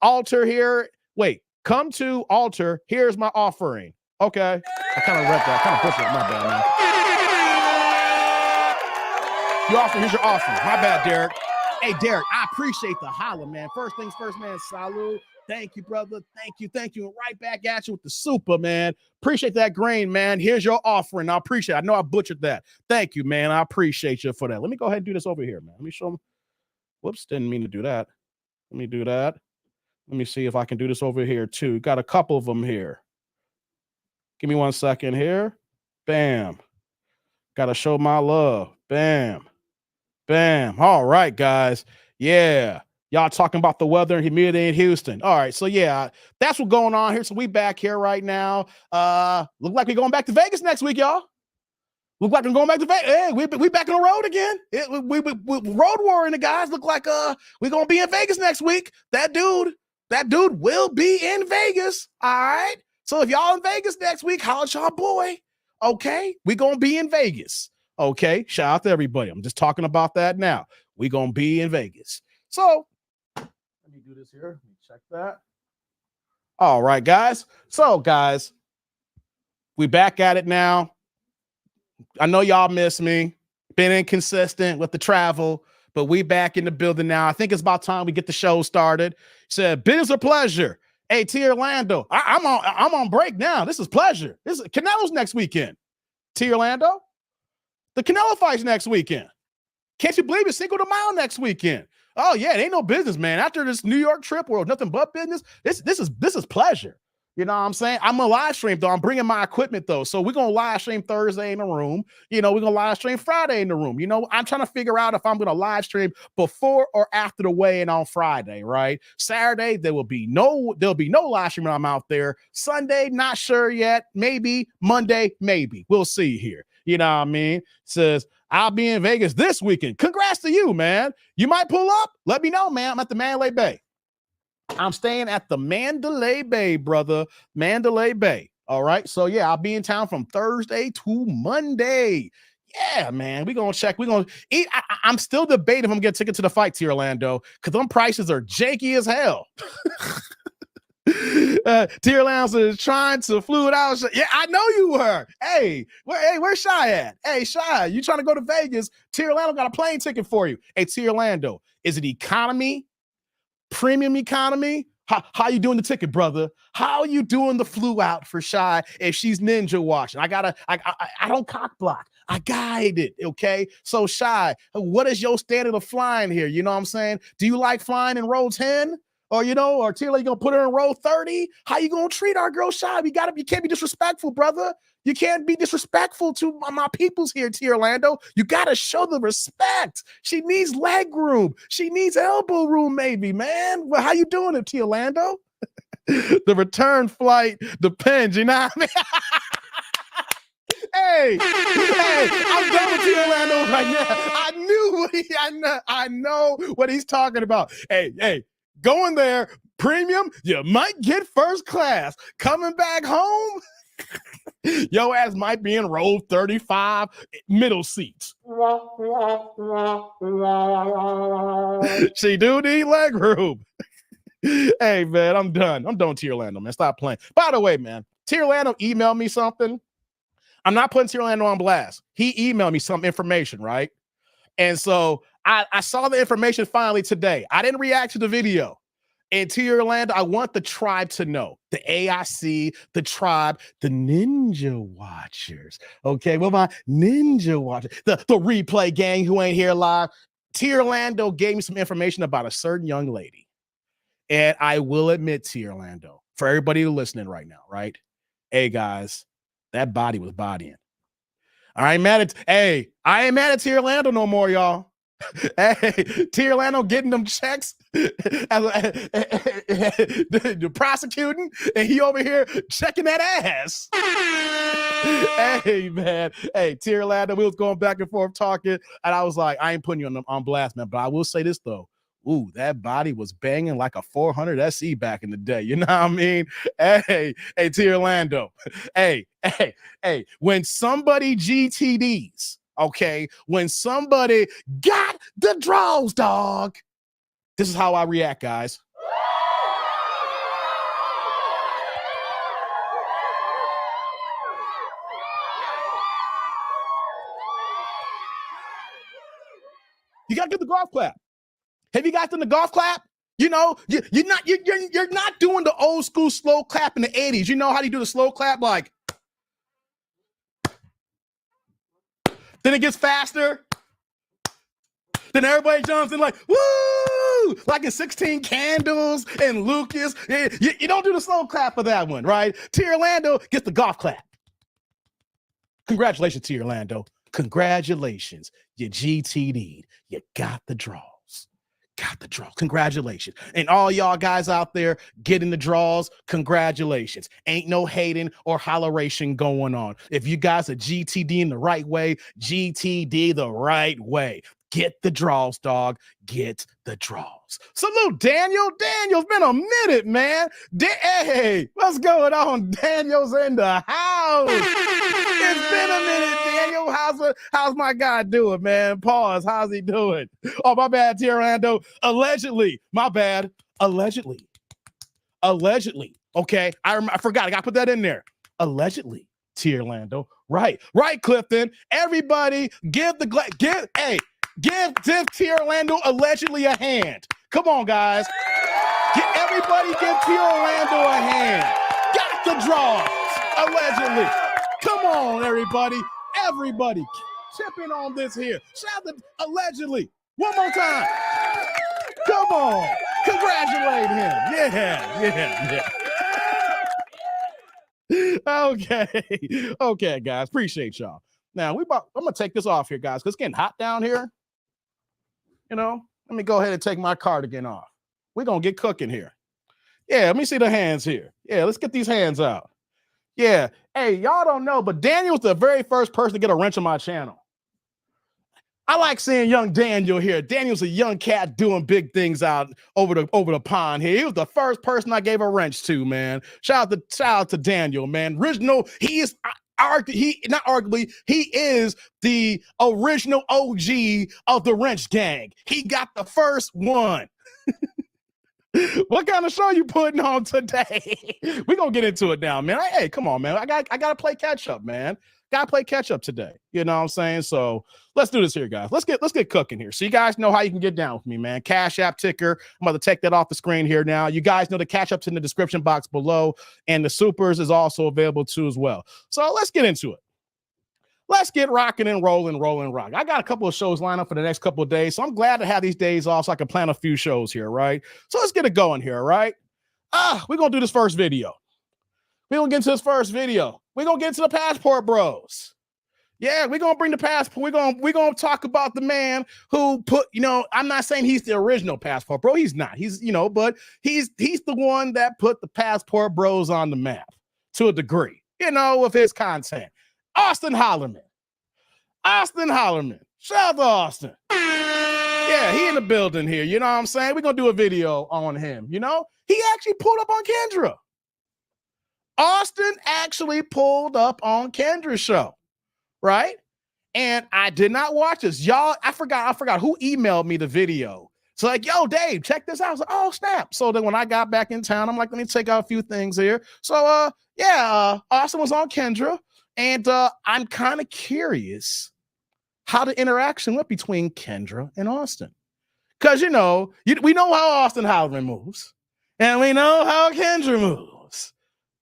altar here. Wait, come to altar. Here's my offering. Okay. I kind of read that. I kind of pushed it. My bad, man. Here's your offering. My bad, Derek. Hey, Derek, I appreciate the holla, man. First things first, man. Salute. Thank you, brother. Thank you. And right back at you with the super, man. Appreciate that grain, man. Here's your offering. I appreciate it. I know I butchered that. Thank you, man. I appreciate you for that. Let me go ahead and do this over here, man. Let me show them. Whoops, didn't mean to do that. Let me do that. Let me see if I can do this over here, too. Got a couple of them here. Give me 1 second here. Bam. Got to show my love. Bam. Bam. All right, guys. Yeah. Y'all talking about the weather and humidity in Houston. All right. So, yeah, that's what's going on here. So we back here right now. Look like we're going back to Vegas next week, y'all. Look like we're going back to Vegas. Hey, we back on the road again. We road warring the guys. Look like we're going to be in Vegas next week. That dude will be in Vegas. All right. So if y'all in Vegas next week, holla at y'all boy. Okay. We're going to be in Vegas. Okay. Shout out to everybody. I'm just talking about that now. We're going to be in Vegas. So let me do this here. Let me check that. All right, guys. So, guys, we back at it now. I know y'all miss me. Been inconsistent with the travel, but we back in the building now. I think it's about time we get the show started. Said, business or pleasure? Hey, T. Orlando, I'm on break now. This is pleasure. This is Canelo's next weekend. T. Orlando, the Canelo fight's next weekend. Can't you believe it's Cinco de Mayo next weekend? Oh yeah, it ain't no business, man. After this New York trip, where nothing but business. This is pleasure. You know what I'm saying? I'm a live stream though. I'm bringing my equipment though, so we're gonna live stream Thursday in the room. We're gonna live stream Friday in the room. I'm trying to figure out if I'm gonna live stream before or after the weigh-in on Friday. Right? Saturday there'll be no live stream when I'm out there. Sunday, not sure yet. Maybe Monday, maybe. We'll see here. You know what I mean? Says, I'll be in Vegas this weekend. Congrats to you, man. You might pull up. Let me know, man. I'm at the Mandalay Bay. I'm staying at the Mandalay Bay, brother. Mandalay Bay. All right. So, yeah, I'll be in town from Thursday to Monday. Yeah, man. We're going to check. We're going to eat. I'm still debating if I'm going to get a ticket to the fight to Orlando because them prices are janky as hell. Tier Lounge is trying to flew it out. Yeah, I know you were. Hey, where's Shy at? Hey, Shy, you trying to go to Vegas? Tier Orlando got a plane ticket for you. Hey, Tier Orlando, is it economy? Premium economy? How you doing the ticket, brother? How you doing the flew out for Shy if she's ninja watching? I don't cock block. I guide it, okay? So Shy, what is your standard of flying here? You know what I'm saying? Do you like flying in row 10? Or Tila, you gonna put her in row 30? How you gonna treat our girl Shy? You can't be disrespectful, brother. You can't be disrespectful to my peoples here, T. Orlando. You gotta show the respect. She needs leg room. She needs elbow room, maybe, man. Well, how you doing it, T. Orlando? The return flight depends, you know what I mean? Hey, I'm done with T. Orlando right now. I know what he's talking about. Hey. Going there, premium, you might get first class. Coming back home, your ass might be in row 35, middle seats. She do need leg room. Hey, man, I'm done. I'm done with T. Orlando, man. Stop playing. By the way, man, T. Orlando emailed me something. I'm not putting T. Orlando on blast. He emailed me some information, right? And so I saw the information finally today. I didn't react to the video. And T. Orlando, I want the tribe to know. The AIC, the tribe, the Ninja Watchers. Okay, well, my Ninja Watchers, the replay gang who ain't here live. T. Orlando gave me some information about a certain young lady. And I will admit, T. Orlando, for everybody who's listening right now, right? Hey, guys, that body was bodying. I ain't mad at T. Orlando no more, y'all. Hey, T. Orlando getting them checks, the prosecuting, and he over here checking that ass. Hey, man. Hey, T. Orlando, we was going back and forth talking, and I was like, I ain't putting you on blast, man, but I will say this, though. Ooh, that body was banging like a 400 SE back in the day. You know what I mean? Hey, T. Orlando. Hey, when somebody GTDs, okay, when somebody got the draws, dog, this is how I react, guys. You got to get the golf clap. Have you guys done the golf clap? You know, you're not doing the old school slow clap in the 80s. You know how you do the slow clap? Like, then it gets faster. Then everybody jumps in like, woo! Like in 16 Candles and Lucas. You don't do the slow clap for that one, right? T. Orlando gets the golf clap. Congratulations, T. Orlando. Congratulations. You GTD'd. You got the draws. Got the draw. Congratulations. And all y'all guys out there getting the draws, congratulations. Ain't no hating or holleration going on. If you guys are GTD in the right way, GTD the right way. Get the draws, dog. Get the draws. Salute, Daniel. Daniel's been a minute, man. Hey, what's going on? Daniel's in the house. It's been a minute, Daniel. How's my guy doing, man? Pause. How's he doing? Oh, my bad, T. Orlando. Allegedly. My bad. Allegedly. Okay. I forgot. I got to put that in there. Allegedly, T. Orlando. Right, Clifton. Everybody give T. Orlando allegedly a hand. Come on, guys. Everybody give T. Orlando a hand. Got the draws. Allegedly. Come on, everybody. Everybody chipping on this here. Shout out to allegedly. One more time. Come on. Congratulate him. Yeah. Okay, guys. Appreciate y'all. Now, I'm going to take this off here, guys, because it's getting hot down here. You know, let me go ahead and take my cardigan off. We're going to get cooking here. Yeah, let me see the hands here. Yeah, let's get these hands out. Yeah. Hey, y'all don't know, but Daniel's the very first person to get a wrench on my channel. I like seeing young Daniel here. Daniel's a young cat doing big things out over the pond here. He was the first person I gave a wrench to, man. Shout out to Daniel, man. Original, he is he is the original OG of the wrench gang. He got the first one. What kind of show you putting on today? We're gonna get into it now, man. Hey, come on, man. I gotta play catch up, man. Gotta play catch up today. You know what I'm saying? So let's do this here, guys. Let's get cooking here. So you guys know how you can get down with me, man. Cash App ticker. I'm going to take that off the screen here now. You guys know the Cash App's in the description box below, and the supers is also available too as well. So let's get into it. Let's get rocking and rolling, rock. I got a couple of shows lined up for the next couple of days, so I'm glad to have these days off so I can plan a few shows here, right? So let's get it going here, right? We're going to do this first video. We're going to get into this first video. We're going to get into the Passport Bros. Yeah, we're going to bring the passport. We're going to talk about the man who put, I'm not saying he's the original Passport Bro. He's not. He's, but he's the one that put the Passport Bros on the map to a degree, with his content. Austin Hollerman. Shout out to Austin. Yeah, he in the building here. You know what I'm saying? We're going to do a video on him. He actually pulled up on Kendra. Austin actually pulled up on Kendra's show. Right? And I did not watch this. Y'all, I forgot who emailed me the video. So like, yo, Dave, check this out. I was like, oh, snap. So then when I got back in town, I'm like, let me take out a few things here. So Austin was on Kendra. And I'm kind of curious how the interaction went between Kendra and Austin. Because, we know how Austin Howland moves, and we know how Kendra moves,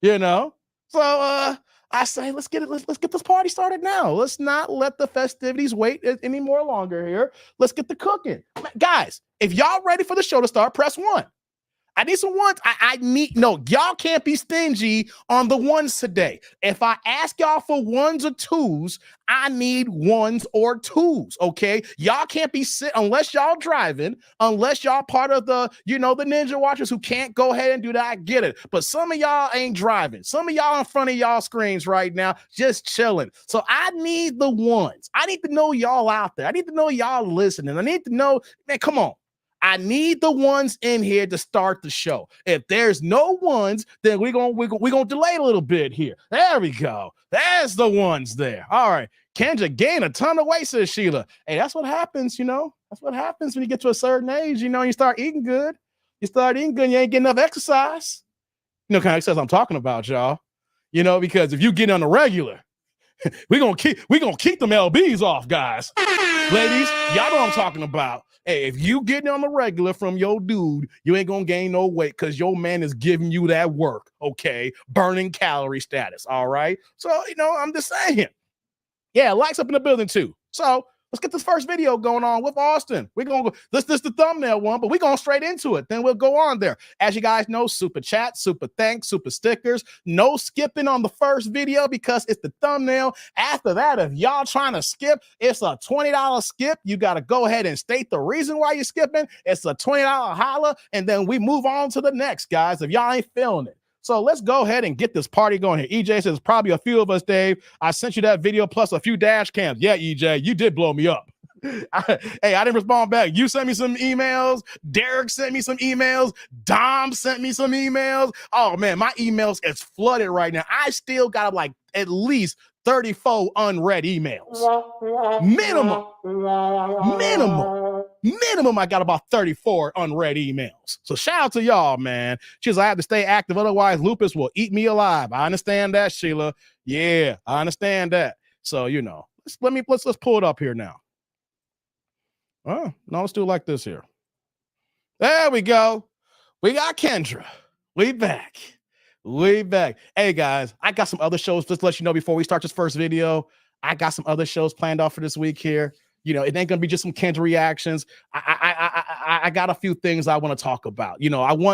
you know? So I say, let's get it. Let's get this party started now. Let's not let the festivities wait any more longer here. Let's get the cooking. Guys, if y'all ready for the show to start, press 1. I need some ones. I need, no, y'all can't be stingy on the ones today. If I ask y'all for ones or twos, I need ones or twos, okay? Y'all can't be unless y'all driving, unless y'all part of the, the Ninja Watchers who can't go ahead and do that. I get it. But some of y'all ain't driving. Some of y'all in front of y'all screens right now, just chilling. So I need the ones. I need to know y'all out there. I need to know y'all listening. I need to know, man, come on. I need the ones in here to start the show. If there's no ones, then we're gonna delay a little bit here. There we go. There's the ones there. All right. Kendra gained a ton of weight, says Sheila. Hey, that's what happens, That's what happens when you get to a certain age, you start eating good. You start eating good, you ain't getting enough exercise. Kind of exercise I'm talking about, y'all. Because if you get on the regular, we're gonna keep them LBs off, guys. Ladies, y'all know what I'm talking about. Hey, if you getting on the regular from your dude, you ain't gonna gain no weight because your man is giving you that work, okay? Burning calorie status, all right? So, I'm just saying. Yeah, likes up in the building too. So let's get this first video going on with Austin. We're going to go, this is the thumbnail one, but we're going straight into it. Then we'll go on there. As you guys know, super chat, super thanks, super stickers. No skipping on the first video because it's the thumbnail. After that, if y'all trying to skip, it's a $20 skip. You got to go ahead and state the reason why you're skipping. It's a $20 holla, and then we move on to the next, guys, if y'all ain't feeling it. So let's go ahead and get this party going here. EJ says, probably a few of us, Dave. I sent you that video plus a few dash cams. Yeah, EJ, you did blow me up. I didn't respond back. You sent me some emails. Derek sent me some emails. Dom sent me some emails. Oh, man, my emails is flooded right now. I still got like at least 34 unread emails. Minimum, I got about 34 unread emails. So shout out to y'all, man. She's like, I have to stay active, otherwise lupus will eat me alive. I understand that, Sheila. Yeah, I understand that. So, let's pull it up here now. Oh, no, let's do it like this here. There we go. We got Kendra. We back. Hey, guys, I got some other shows. Just to let you know before we start this first video, I got some other shows planned out for this week here. It ain't gonna be just some Kendra reactions. I got a few things I want to talk about.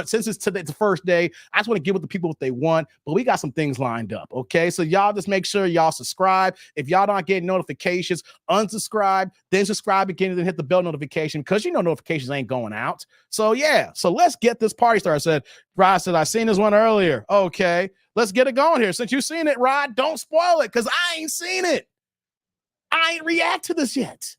Since it's today, the first day, I just want to give with the people what they want, but we got some things lined up. Okay, so y'all just make sure y'all subscribe. If y'all not getting notifications, unsubscribe, then subscribe again, and then hit the bell notification because notifications ain't going out. So yeah, so let's get this party started. Rod said, I seen this one earlier. Okay, let's get it going here. Since you've seen it, Rod, don't spoil it because I ain't seen it. I ain't react to this yet.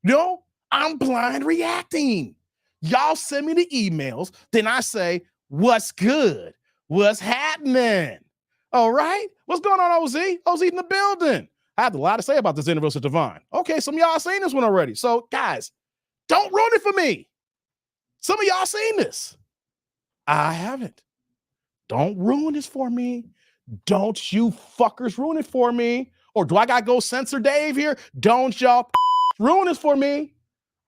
No, I'm blind reacting. Y'all send me the emails, then I say, what's good? What's happening? All right. What's going on, OZ? OZ in the building. I have a lot to say about this interview with Divine. Okay, some of y'all seen this one already. So, guys, don't ruin it for me. Some of y'all seen this. I haven't. Don't ruin this for me. Don't you fuckers ruin it for me. Or do I got to go censor Dave here? Don't y'all ruin this for me.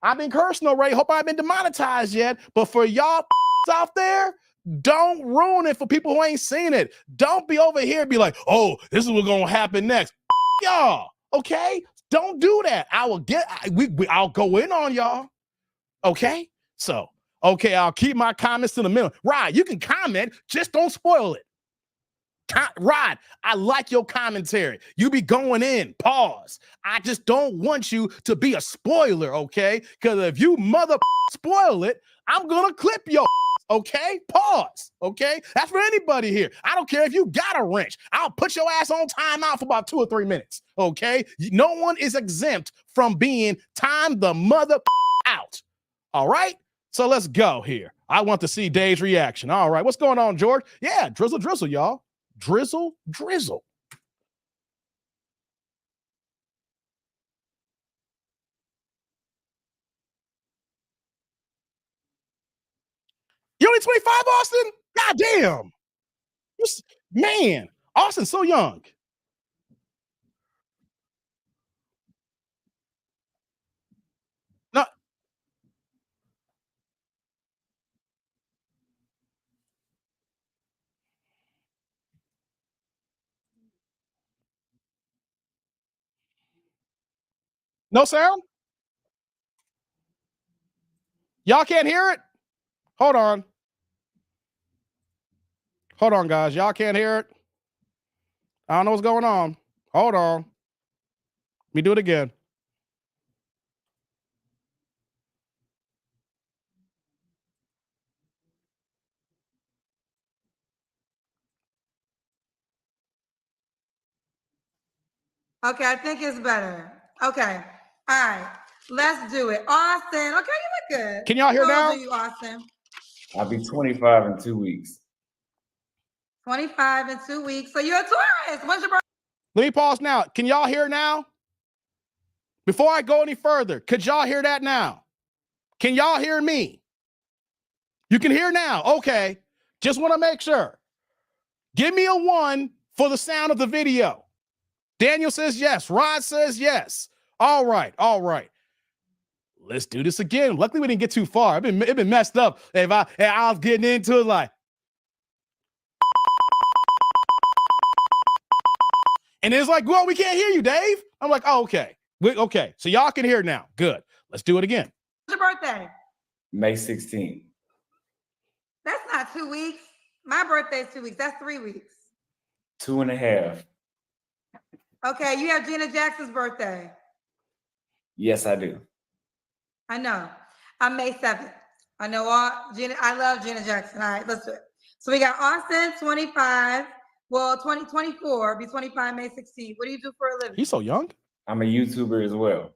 I've been cursing already. Hope I haven't been demonetized yet. But for y'all out there, don't ruin it for people who ain't seen it. Don't be over here and be like, oh, this is what's going to happen next. Y'all, okay? Don't do that. I'll go in on y'all. Okay? So, okay, I'll keep my comments to the minimum. Rod, you can comment. Just don't spoil it. Rod, I like your commentary. You be going in. Pause. I just don't want you to be a spoiler, okay? Because if you mother spoil it, I'm going to clip your okay? Pause, okay? That's for anybody here. I don't care if you got a wrench. I'll put your ass on timeout for about 2 or 3 minutes, okay? No one is exempt from being timed the mother out, all right? So let's go here. I want to see Dave's reaction. All right, what's going on, George? Yeah, drizzle, y'all. Drizzle. You only 25, Austin? God damn. Man, Austin's so young. No sound? Y'all can't hear it? Hold on. Hold on, guys. Y'all can't hear it? I don't know what's going on. Hold on. Let me do it again. Okay, I think it's better. Okay. All right. Let's do it. Austin. Okay, you look good. Can y'all hear now? How old are you, Austin? I'll be 25 in 2 weeks. 25 in 2 weeks. So you're a Taurus. When's your birthday? Let me pause now. Can y'all hear now? Before I go any further, could y'all hear that now? Can y'all hear me? You can hear now. Okay. Just want to make sure. Give me a 1 for the sound of the video. Daniel says yes. Rod says yes. All right. All right. Let's do this again. Luckily, we didn't get too far. It been messed up. If I was getting into it like. And it's like, well, we can't hear you, Dave. I'm like, oh, okay. Okay. So y'all can hear now. Good. Let's do it again. When's your birthday? May 16th. That's not 2 weeks. My birthday's 2 weeks. That's 3 weeks. 2.5. Okay, you have Gina Jackson's birthday. Yes, I do. I know. I'm May 7th. I know all Gina. I love Gina Jackson. All right, let's do it. So we got Austin, 25. Well, 2024, be 25 May 16th. What do you do for a living? He's so young. I'm a YouTuber as well.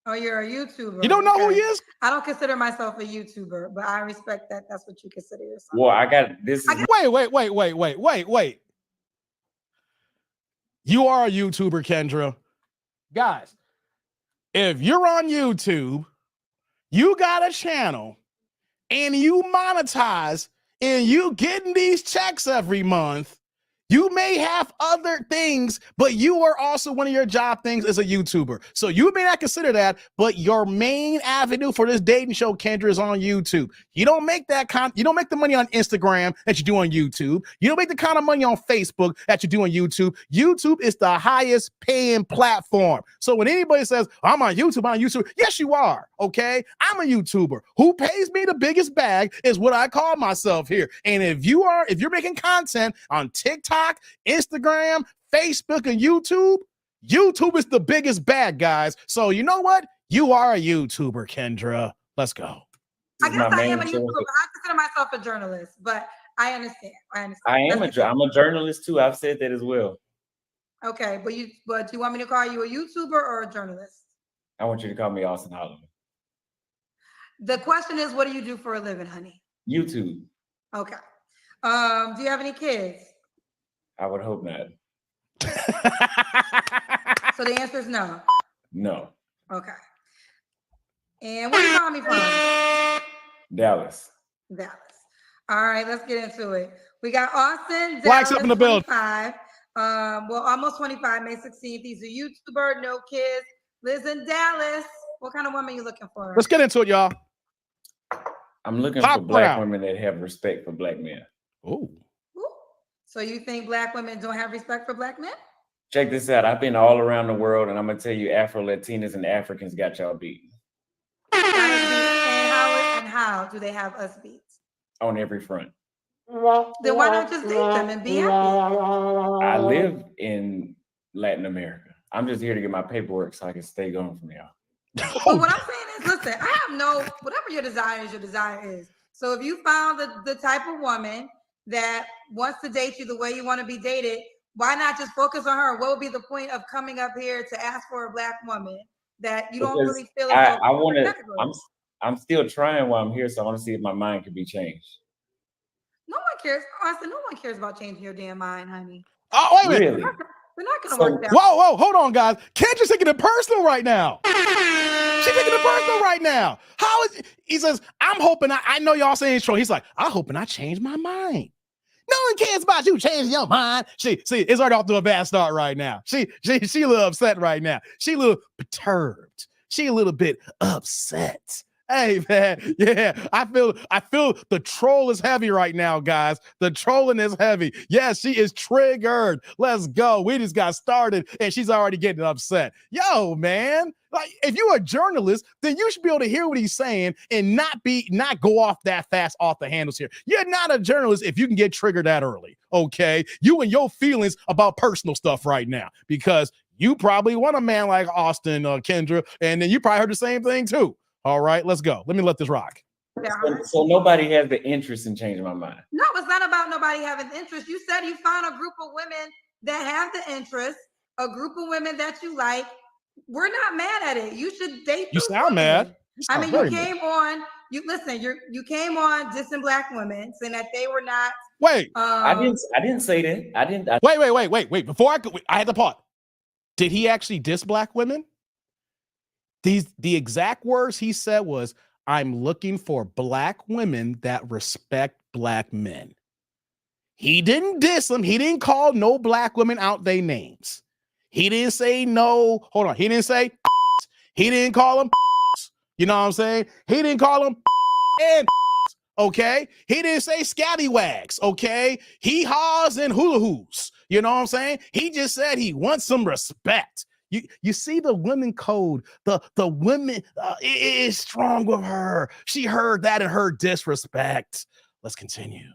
Oh, you're a YouTuber. You don't know who he is? I don't consider myself a YouTuber, but I respect that. That's what you consider yourself. Well, I got this. Wait. You are a YouTuber, Kendra. Guys, if you're on YouTube, you got a channel and you monetize and you getting these checks every month, you may have other things, but you are also one of your job things as a YouTuber. So you may not consider that, but your main avenue for this dating show, Kendra, is on YouTube. You don't make you don't make the money on Instagram that you do on YouTube. You don't make the kind of money on Facebook that you do on YouTube. YouTube is the highest paying platform. So when anybody says, I'm on YouTube, yes, you are. Okay. I'm a YouTuber. Who pays me the biggest bag is what I call myself here. And if you're making content on TikTok, Instagram, Facebook, and YouTube is the biggest bag, guys. So you know what? You are a YouTuber, Kendra. Let's go. I guess I am a YouTuber, but I consider myself a journalist, but I understand. I'm a journalist too. I've said that as well. Okay, but do you want me to call you a YouTuber or a journalist? I want you to call me Austin Holloman. The question is, what do you do for a living, honey? YouTube. Okay. Do you have any kids? I would hope not. So the answer is no. No. Okay. And where you calling me from? Dallas. Dallas. All right, let's get into it. We got Austin. Flags up in the building. Well, almost 25, May 16th. He's a YouTuber, no kids, lives in Dallas. What kind of woman are you looking for? Let's get into it, y'all. I'm looking for black women that have respect for black men. Oh. So you think black women don't have respect for black men? Check this out. I've been all around the world, and I'm going to tell you, Afro-Latinas and Africans got y'all beat. And how do they have us beat? On every front. Then why not just date them and be happy? I live in Latin America. I'm just here to get my paperwork so I can stay going from y'all. But what I'm saying is, listen, I have whatever your desire is. So if you found the type of woman that wants to date you the way you want to be dated, why not just focus on her? What would be the point of coming up here to ask for a black woman that you don't really feel as though I'm still trying while I'm here, so I want to see if my mind can be changed. No one cares. Austin, no one cares about changing your damn mind, honey. Oh, wait a minute. Really? We're not going to work that. Whoa, hold on, guys. Kendra's taking it personal right now. She's taking it personal right now. How is he says, I'm hoping I know y'all saying it's true. He's like, I'm hoping I change my mind. No one cares about you changing your mind. See, it's already off to a bad start right now. She a little upset right now. She a little perturbed. She a little bit upset. Hey man, yeah, I feel the troll is heavy right now, guys. The trolling is heavy. Yeah, she is triggered. Let's go. We just got started and she's already getting upset. Yo, man, like if you're a journalist, then you should be able to hear what he's saying and not go off that fast off the handles here. You're not a journalist if you can get triggered that early. Okay, you and your feelings about personal stuff right now because you probably want a man like Austin, Kendra, and then you probably heard the same thing too. All right, let's go. Let this rock. So nobody has the interest in changing my mind. No, it's not about nobody having interest. You said you found a group of women that have the interest, a group of women that you like. We're not mad at it. You should date. You sound mad. I mean, you came on. You listen. You came on dissing black women, saying that they were not. Wait, I didn't say that. I didn't. Wait. Before I had to pause. Did he actually diss black women? The exact words he said was, "I'm looking for black women that respect black men." He didn't diss them. He didn't call no black women out their names. He didn't say no. Hold on. He didn't say. He didn't call them. You know what I'm saying? He didn't call them and okay. He didn't say scallywags. Okay. He haws and hula hoos. You know what I'm saying? He just said he wants some respect. You see the women code, the women is strong with her. She heard that and her disrespect. Let's continue.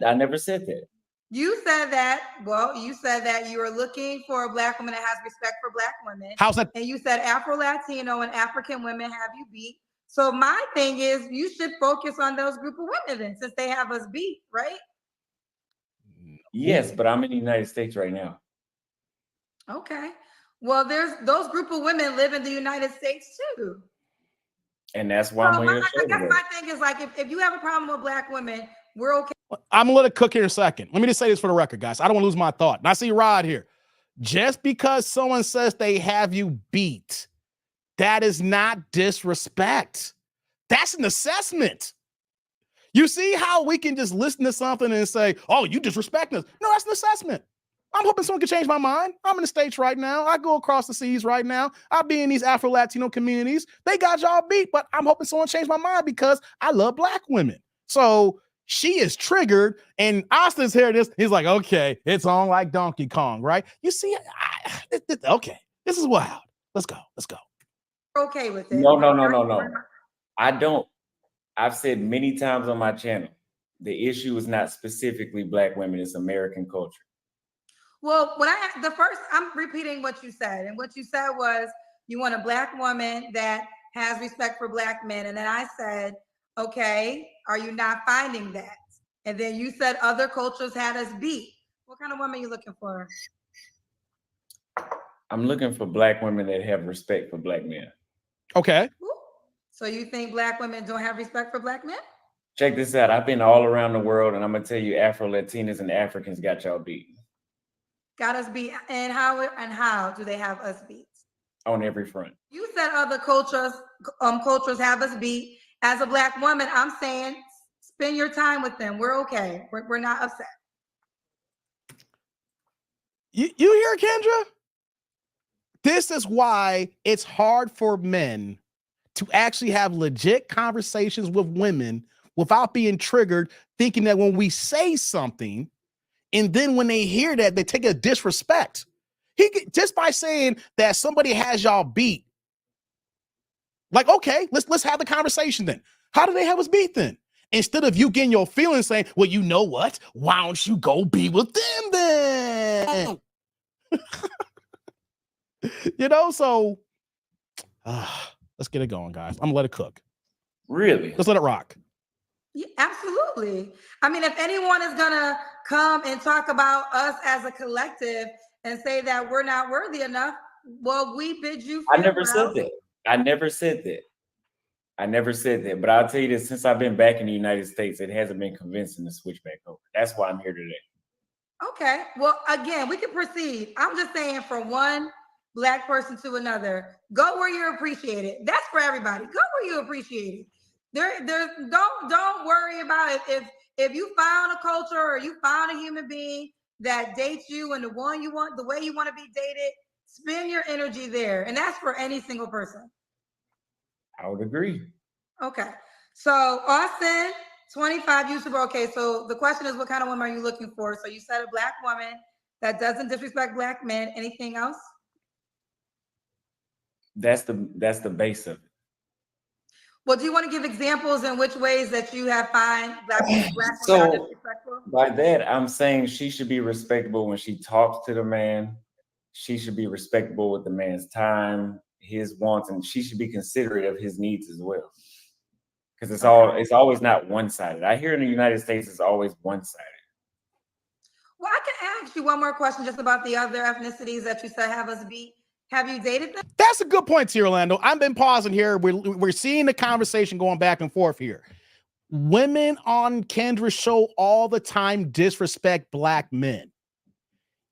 I never said that. You said that. Well, you said that you were looking for a black woman that has respect for black women. How's that? And you said Afro-Latino and African women have you beat. So my thing is, you should focus on those group of women then, since they have us beat, right? Yes, but I'm in the United States right now. Okay. Well, there's those group of women live in the United States too. And that's why I'm on your show. I guess my thing is like, if you have a problem with black women, we're okay. I'm gonna let it cook here in a second. Let me just say this for the record, guys. I don't want to lose my thought. And I see Rod here. Just because someone says they have you beat, that is not disrespect. That's an assessment. You see how we can just listen to something and say, "Oh, you disrespect us." No, that's an assessment. I'm hoping someone can change my mind. I'm in the States right now. I go across the seas right now. I be in these Afro-Latino communities. They got y'all beat, but I'm hoping someone change my mind because I love black women. So she is triggered, and Austin's here. He's like, okay, it's on like Donkey Kong, right? You see, okay, this is wild. Let's go. Okay with it. No. I don't. I've said many times on my channel, the issue is not specifically black women, it's American culture. Well, I'm repeating what you said. And what you said was you want a black woman that has respect for black men. And then I said, okay, are you not finding that? And then you said other cultures had us beat. What kind of woman are you looking for? I'm looking for black women that have respect for black men. Okay. So you think black women don't have respect for black men? Check this out. I've been all around the world, and I'm going to tell you, Afro-Latinas and Africans got y'all beat. Got us beat. And how do they have us beat? On every front. You said other cultures have us beat. As a black woman, I'm saying spend your time with them. We're okay. We're not upset. You hear, Kendra? This is why it's hard for men to actually have legit conversations with women without being triggered, thinking that when we say something, and then when they hear that, they take a disrespect. Just by saying that somebody has y'all beat. Like, okay, let's have the conversation then. How do they have us beat then? Instead of you getting your feelings saying, well, you know what? Why don't you go be with them then? You know, so let's get it going, guys. I'm gonna let it cook. Really? Let's let it rock. Yeah, absolutely. I mean, if anyone is gonna come and talk about us as a collective and say that we're not worthy enough, well, we bid you farewell. I never said that. But I'll tell you this, since I've been back in the United States, it hasn't been convincing to switch back over. That's why I'm here today. Okay. Well, again, we can proceed. I'm just saying, from one black person to another, go where you're appreciated. That's for everybody. Go where you're appreciated. Don't worry about it. If you found a culture or you found a human being that dates you and the way you want to be dated, spend your energy there. And that's for any single person. I would agree. Okay. So Austin, 25, you super okay. So the question is, what kind of woman are you looking for? So you said a black woman that doesn't disrespect black men. Anything else? That's the base of it. Well, do you want to give examples in which ways that you have find black women are So disrespectful? by that, I'm saying she should be respectable when she talks to the man. She should be respectable with the man's time, his wants, and she should be considerate of his needs as well. Because it's always not one-sided. I hear in the United States it's always one-sided. Well, I can ask you one more question just about the other ethnicities that you said have us beat. Have you dated them? That's a good point, here, Orlando. I've been pausing here. We're seeing the conversation going back and forth here. Women on Kendra's show all the time disrespect black men.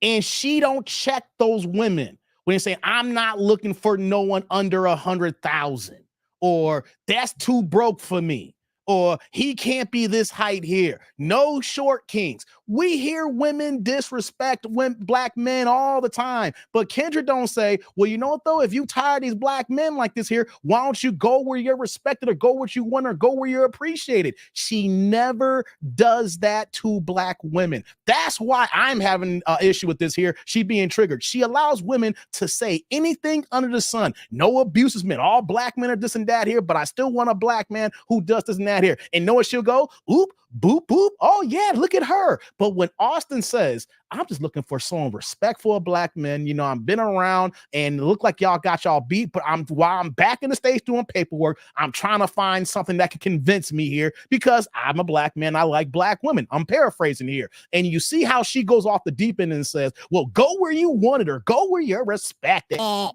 And she don't check those women when they say, I'm not looking for no one under 100,000, or that's too broke for me, or he can't be this height here. No short kings. We hear women disrespect black men all the time, but Kendra don't say, well, you know what though? If you tired of these black men like this here, why don't you go where you're respected, or go what you want, or go where you're appreciated? She never does that to black women. That's why I'm having an issue with this here. She being triggered. She allows women to say anything under the sun. No abuses men. All black men are this and that here, but I still want a black man who does this and that here. And know what she'll go? Oop, boop, boop. Oh yeah, look at her. But when Austin says, I'm just looking for someone respectful of black men, you know, I've been around and it look like y'all got y'all beat, but while I'm back in the States doing paperwork, I'm trying to find something that can convince me here because I'm a black man. I like black women. I'm paraphrasing here. And you see how she goes off the deep end and says, well, go where you wanted her. Go where you're respected. You know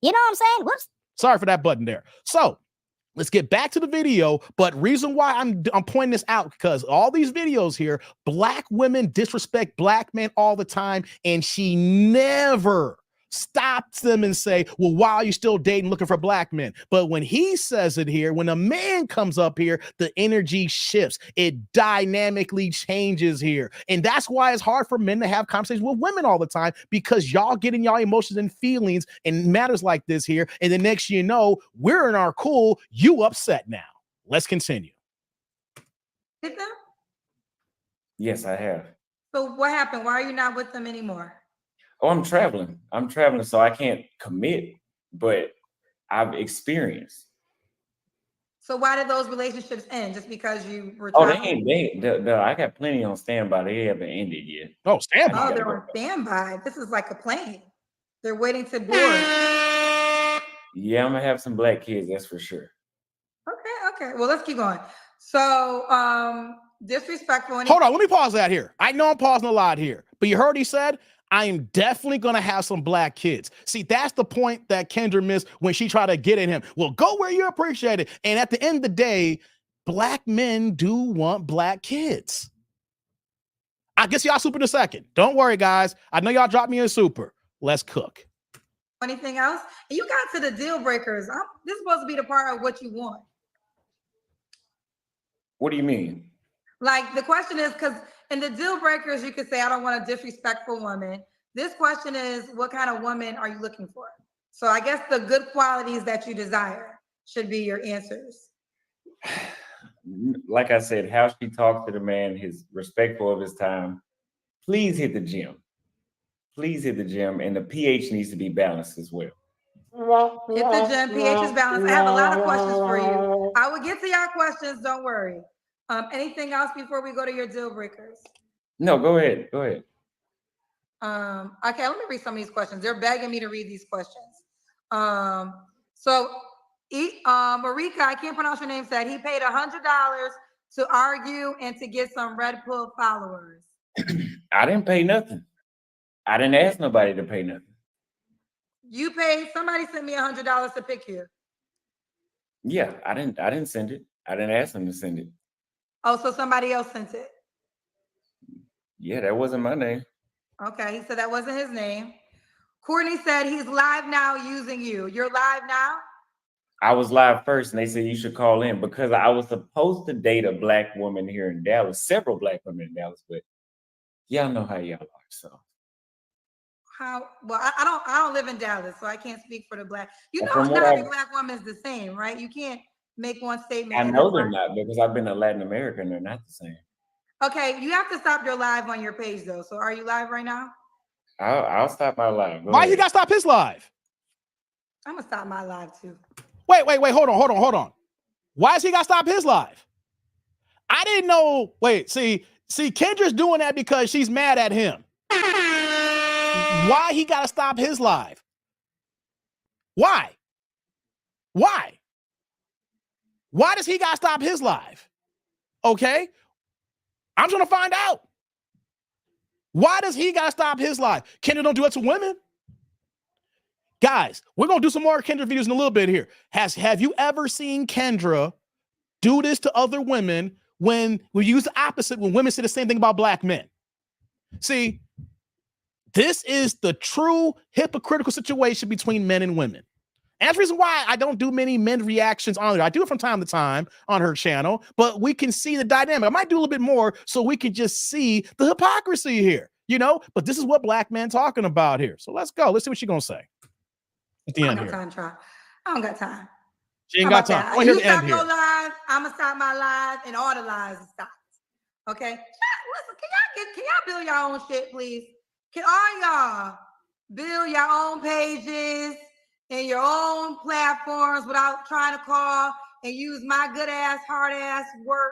what I'm saying? Whoops. Sorry for that button there. So let's get back to the video. But reason why I'm pointing this out, because all these videos here, black women disrespect black men all the time, and she never stops them and say, well, why are you still dating looking for black men? But when he says it here, when a man comes up here, the energy shifts. It dynamically changes here. And that's why it's hard for men to have conversations with women all the time, because y'all getting y'all emotions and feelings and matters like this here. And the next you know, we're in our cool, you upset now. Let's continue. Did them? Yes, I have. So what happened? Why are you not with them anymore? Oh, I'm traveling, so I can't commit, but I've experienced. So why did those relationships end? Just because you were traveling? I got plenty on standby. They haven't ended yet. Oh, standby. Oh, they're on standby. This is like a plane. They're waiting to board. Yeah, I'm gonna have some black kids, that's for sure. Okay. Well, let's keep going. So, disrespectful. Hold on, let me pause that here. I know I'm pausing a lot here, but you heard he said, I am definitely going to have some black kids. See, that's the point that Kendra missed when she tried to get at him. Well, go where you're appreciated. And at the end of the day, black men do want black kids. I guess y'all super in a second. Don't worry, guys. I know y'all dropped me in super. Let's cook. Anything else? And you got to the deal breakers. This is supposed to be the part of what you want. What do you mean? Like the question is, because in the deal breakers, you could say, I don't want a disrespectful woman. This question is, what kind of woman are you looking for? So I guess the good qualities that you desire should be your answers. Like I said, how she talks to the man, his respectful of his time. Please hit the gym. Please hit the gym, and the pH needs to be balanced as well. Hit the gym, pH is balanced. I have a lot of questions for you. I will get to your questions, don't worry. Anything else before we go to your deal breakers? No, go ahead. Okay, let me read some of these questions. They're begging me to read these questions. Marika, I can't pronounce your name, said he paid $100 to argue and to get some Red Pill followers. I didn't pay nothing. I didn't ask nobody to pay nothing. You paid, somebody sent me $100 to pick you. Yeah, I didn't send it. I didn't ask them to send it. Oh, so somebody else sent it? Yeah, that wasn't my name. Okay, he said that wasn't his name. Courtney said he's live now using you. You're live now? I was live first, and they said you should call in because I was supposed to date a black woman here in Dallas, several black women in Dallas, but y'all know how y'all are, so. How? Well, I don't live in Dallas, so I can't speak for the black. You know, From not every black woman is the same, right? You can't make one statement. I know they're not, because I've been to Latin America and they're not the same. Okay, you have to stop your live on your page though. So are you live right now? I'll stop my live. Why you gotta stop his live? I'm gonna stop my live too. Wait, hold on. Why is he gotta stop his live? I didn't know. Wait, see, Kendra's doing that because she's mad at him. Why he gotta stop his live? Why? Why does he gotta stop his live? Okay, I'm trying to find out. Why does he gotta stop his live? Kendra don't do it to women. Guys, we're gonna do some more Kendra videos in a little bit here. Have you ever seen Kendra do this to other women when we use the opposite when women say the same thing about black men? See, this is the true hypocritical situation between men and women. And that's the reason why I don't do many men reactions on her. I do it from time to time on her channel, but we can see the dynamic. I might do a little bit more so we can just see the hypocrisy here, you know? But this is what black men talking about here. So let's go. Let's see what she's going to say at the end here. I don't got time. She ain't got time. Oh, you stop your live, I'm going to stop my live, and all the lives stop. Okay? Listen, can y'all build your own shit, please? Can all y'all build your own pages and your own platforms without trying to call and use my good ass, hard ass work?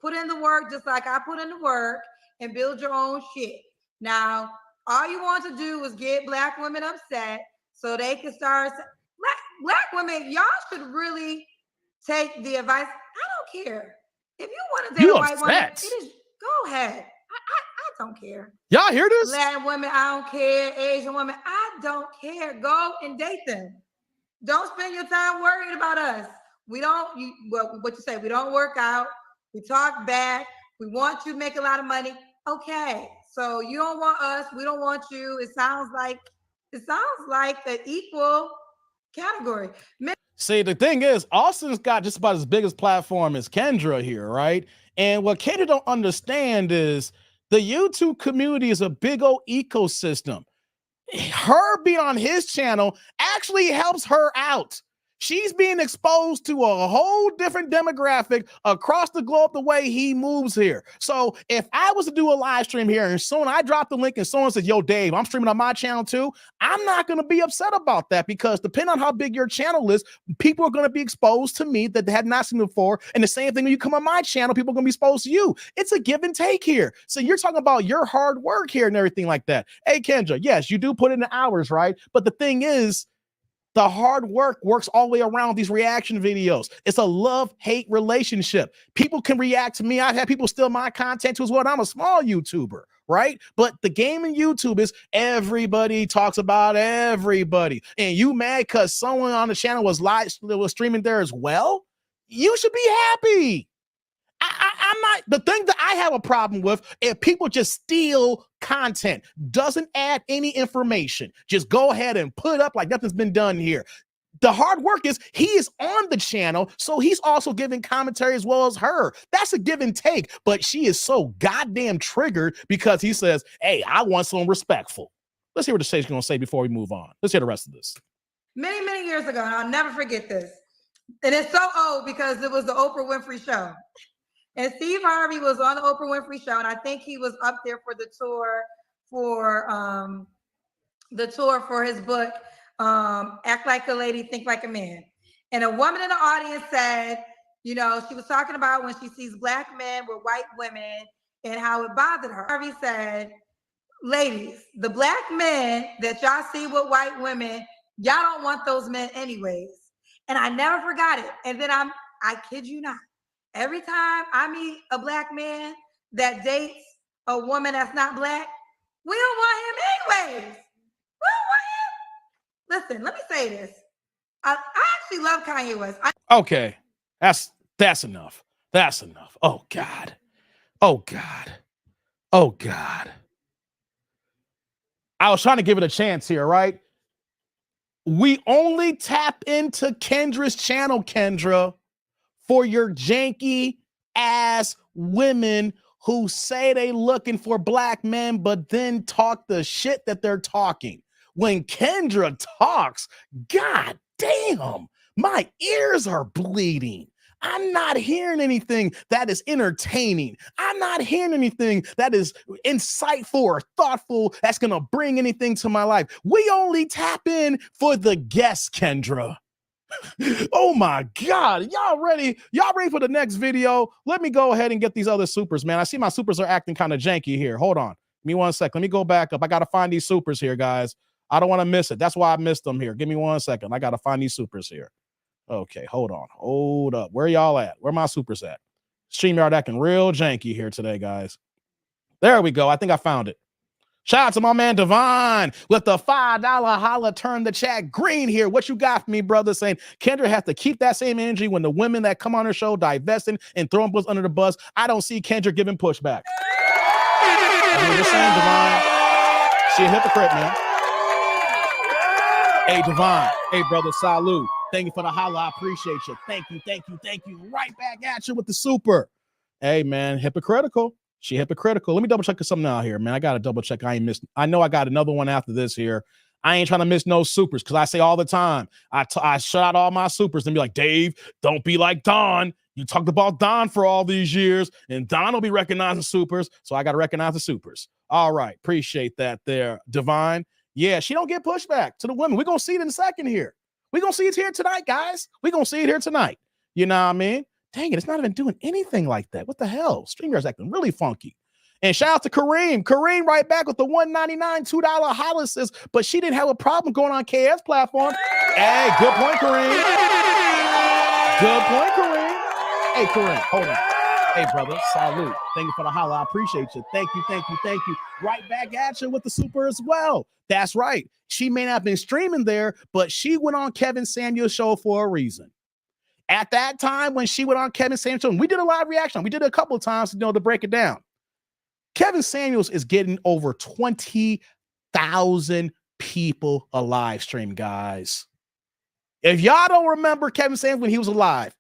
Put in the work just like I put in the work and build your own shit. Now, all you want to do is get black women upset so they can start. Black women, y'all should really take the advice. I don't care. If you want to date a white woman, go ahead. I don't care. Y'all hear this? Latin women, I don't care. Asian women, I don't care. Go and date them. Don't spend your time worrying about us. We don't, what you say, we don't work out. We talk back. We want you to make a lot of money. Okay. So you don't want us. We don't want you. It sounds like an equal category. See, the thing is, Austin's got just about as big a platform as Kendra here, right? And what Kendra don't understand is the YouTube community is a big old ecosystem. Her being on his channel actually helps her out. She's being exposed to a whole different demographic across the globe the way he moves here. So if I was to do a live stream here and someone I drop the link and someone says, yo, Dave, I'm streaming on my channel too, I'm not going to be upset about that because depending on how big your channel is, people are going to be exposed to me that they had not seen before. And the same thing when you come on my channel, people are going to be exposed to you. It's a give and take here. So you're talking about your hard work here and everything like that. Hey, Kendra, yes, you do put in the hours, right? But the thing is, the hard work works all the way around these reaction videos. It's a love-hate relationship. People can react to me. I've had people steal my content too as well. I'm a small YouTuber, right? But the game in YouTube is everybody talks about everybody. And you mad because someone on the channel was streaming there as well? You should be happy. I'm not, the thing that I have a problem with if people just steal content, doesn't add any information, just go ahead and put up like nothing's been done here. The hard work is he is on the channel, so he's also giving commentary as well as her. That's a give and take, but she is so goddamn triggered because he says, hey, I want someone respectful. Let's hear what the Shay's going to say before we move on. Let's hear the rest of this. Many, many years ago, and I'll never forget this. And it's so old because it was the Oprah Winfrey Show. And Steve Harvey was on the Oprah Winfrey Show, and I think he was up there for the tour for his book, Act Like a Lady, Think Like a Man. And a woman in the audience said, you know, she was talking about when she sees black men with white women and how it bothered her. Harvey said, ladies, the black men that y'all see with white women, y'all don't want those men anyways. And I never forgot it. And then I kid you not, every time I meet a black man that dates a woman that's not black, we don't want him anyways. We don't want him. Listen, let me say this. I actually love Kanye West. Okay, that's enough. That's enough. Oh God. Oh God. Oh God. I was trying to give it a chance here, right? We only tap into Kendra's channel, Kendra, for your janky ass women who say they looking for black men, but then talk the shit that they're talking. When Kendra talks, god damn, My ears are bleeding. I'm not hearing anything that is entertaining. I'm not hearing anything that is insightful or thoughtful that's going to bring anything to my life. We only tap in for the guests, Kendra. Oh my God. Y'all ready? Y'all ready for the next video? Let me go ahead and get these other supers, man. I see my supers are acting kind of janky here. Hold on. Give me 1 second. Let me go back up. I got to find these supers here, guys. I don't want to miss it. That's why I missed them here. Give me 1 second. I got to find these supers here. Okay, hold on. Hold up. Where y'all at? Where my supers at? StreamYard acting real janky here today, guys. There we go. I think I found it. Shout out to my man Devon with the $5 holla. Turn the chat green here. What you got for me, brother? Saying Kendra has to keep that same energy when the women that come on her show divesting and throwing us under the bus. I don't see Kendra giving pushback. I'm just saying, Devon. She a hypocrite, man. Hey, Devon. Hey, brother. Salute. Thank you for the holla. I appreciate you. Thank you, thank you, thank you. Right back at you with the super. Hey, man, hypocritical. She hypocritical. Let me double check something out here, man. I got to double check. I know I got another one after this here. I ain't trying to miss no supers because I say all the time, I shut out all my supers and be like, Dave, don't be like Don. You talked about Don for all these years, and Don will be recognizing supers, so I got to recognize the supers. All right. Appreciate that there, Divine. Yeah, she don't get pushback to the women. We're going to see it in a second here. We're going to see it here tonight, guys. We're going to see it here tonight. You know what I mean? Dang it, it's not even doing anything like that. What the hell? StreamYard's acting really funky. And shout out to Kareem. Kareem right back with the $1.99, $2 holla says, but she didn't have a problem going on KS platform. Hey, good point, Kareem. Good point, Kareem. Hey, Kareem, hold on. Hey, brother, salute. Thank you for the holla. I appreciate you. Thank you, thank you, thank you. Right back at you with the super as well. That's right. She may not have been streaming there, but she went on Kevin Samuel's show for a reason. At that time, when she went on Kevin Samuel's show, we did a live reaction. We did it a couple of times, to break it down. Kevin Samuels is getting over 20,000 people a live stream, guys. If y'all don't remember Kevin Samuels when he was alive,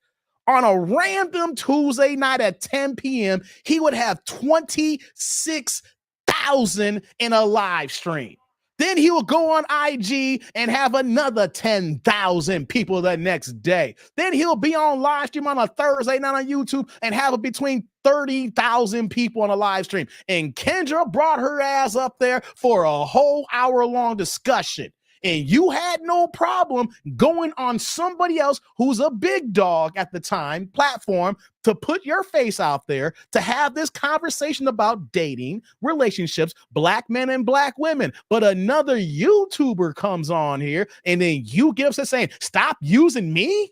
on a random Tuesday night at 10 p.m., he would have 26,000 in a live stream. Then he will go on IG and have another 10,000 people the next day. Then he'll be on live stream on a Thursday night on YouTube and have between 30,000 people on a live stream. And Kendra brought her ass up there for a whole hour-long discussion. And you had no problem going on somebody else who's a big dog at the time platform to put your face out there to have this conversation about dating, relationships, black men and black women. But another YouTuber comes on here and then you get upset saying, stop using me?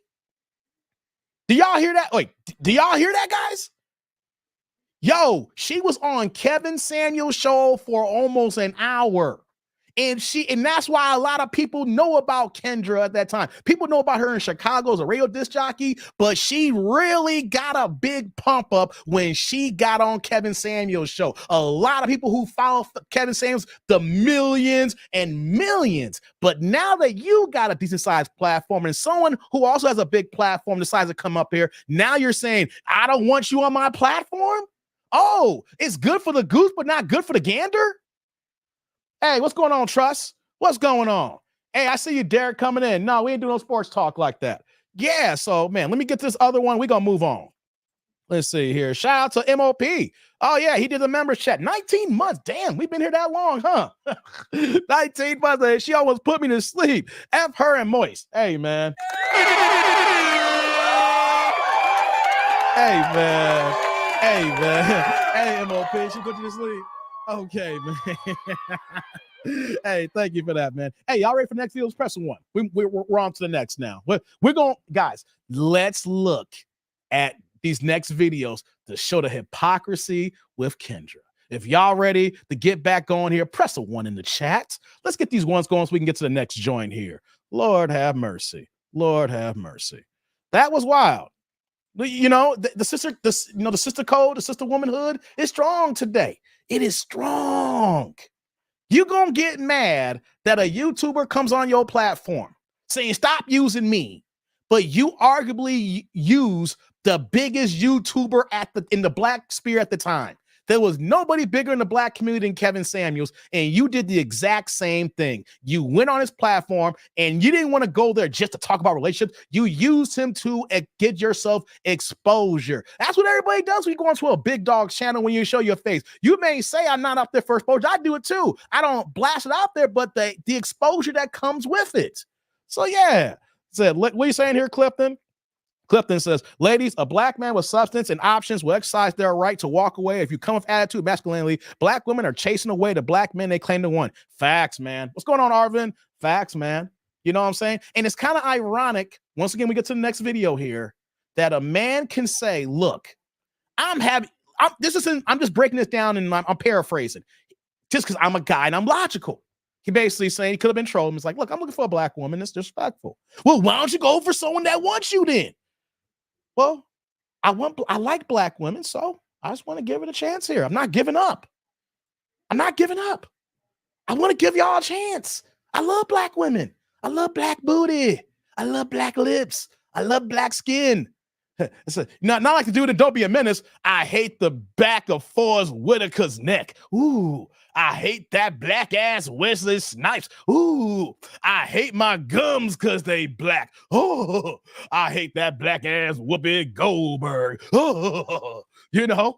Do y'all hear that? Wait, do y'all hear that, guys? Yo, she was on Kevin Samuel's show for almost an hour. And that's why a lot of people know about Kendra at that time. People know about her in Chicago as a radio disc jockey, but she really got a big pump up when she got on Kevin Samuel's show. A lot of people who follow Kevin Samuels, the millions and millions. But now that you got a decent sized platform and someone who also has a big platform decides to come up here, now you're saying, I don't want you on my platform? Oh, it's good for the goose, but not good for the gander? Hey, what's going on, Trust? What's going on? Hey, I see you, Derek, coming in. No, we ain't doing no sports talk like that. Yeah, so, man, let me get this other one. We're going to move on. Let's see here. Shout out to MOP. Oh, yeah, he did the members chat. 19 months. Damn, we've been here that long, huh? 19 months. She almost put me to sleep. F her and Moist. Hey, man. Hey, man. Hey, man. Hey, MOP. She put you to sleep. Okay, man. Hey, thank you for that, man. Hey, y'all ready for the next video? Let's press one. We're on to the next now. We're going, guys, let's look at these next videos to show the hypocrisy with Kendra. If y'all ready to get back on here, press a one in the chat. Let's get these ones going so we can get to the next joint here. Lord have mercy. Lord have mercy. That was wild. You know, the sister code, the sister womanhood is strong today. It is strong. You gonna get mad that a YouTuber comes on your platform saying, stop using me, but you arguably use the biggest YouTuber in the black sphere at the time. There was nobody bigger in the black community than Kevin Samuels, and you did the exact same thing. You went on his platform, and you didn't want to go there just to talk about relationships. You used him to get yourself exposure. That's what everybody does when you go onto a big dog channel when you show your face. You may say I'm not up there for exposure. I do it too. I don't blast it out there, but the exposure that comes with it. So yeah. So what are you saying here, Clifton? Clifton says, ladies, a black man with substance and options will exercise their right to walk away. If you come with attitude, masculinity, black women are chasing away the black men they claim to want. Facts, man. What's going on, Arvin? Facts, man. You know what I'm saying? And it's kind of ironic, once again, we get to the next video here, that a man can say, look, I'm just breaking this down and I'm paraphrasing. Just because I'm a guy and I'm logical. He basically saying he could have been trolling. He's like, look, I'm looking for a black woman. It's disrespectful. Well, why don't you go for someone that wants you then? Well, I like black women, so I just want to give it a chance here. I'm not giving up. I want to give y'all a chance. I love black women. I love black booty. I love black lips. I love black skin. Not like the dude in Don't Be a Menace. I hate the back of Forrest Whitaker's neck. Ooh, I hate that black ass Wesley Snipes. Ooh, I hate my gums because they black. Oh, I hate that black ass Whoopi Goldberg. Oh, you know,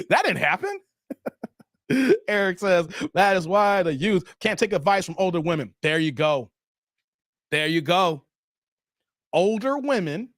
that didn't happen. Eric says, that is why the youth can't take advice from older women. There you go. There you go. Older women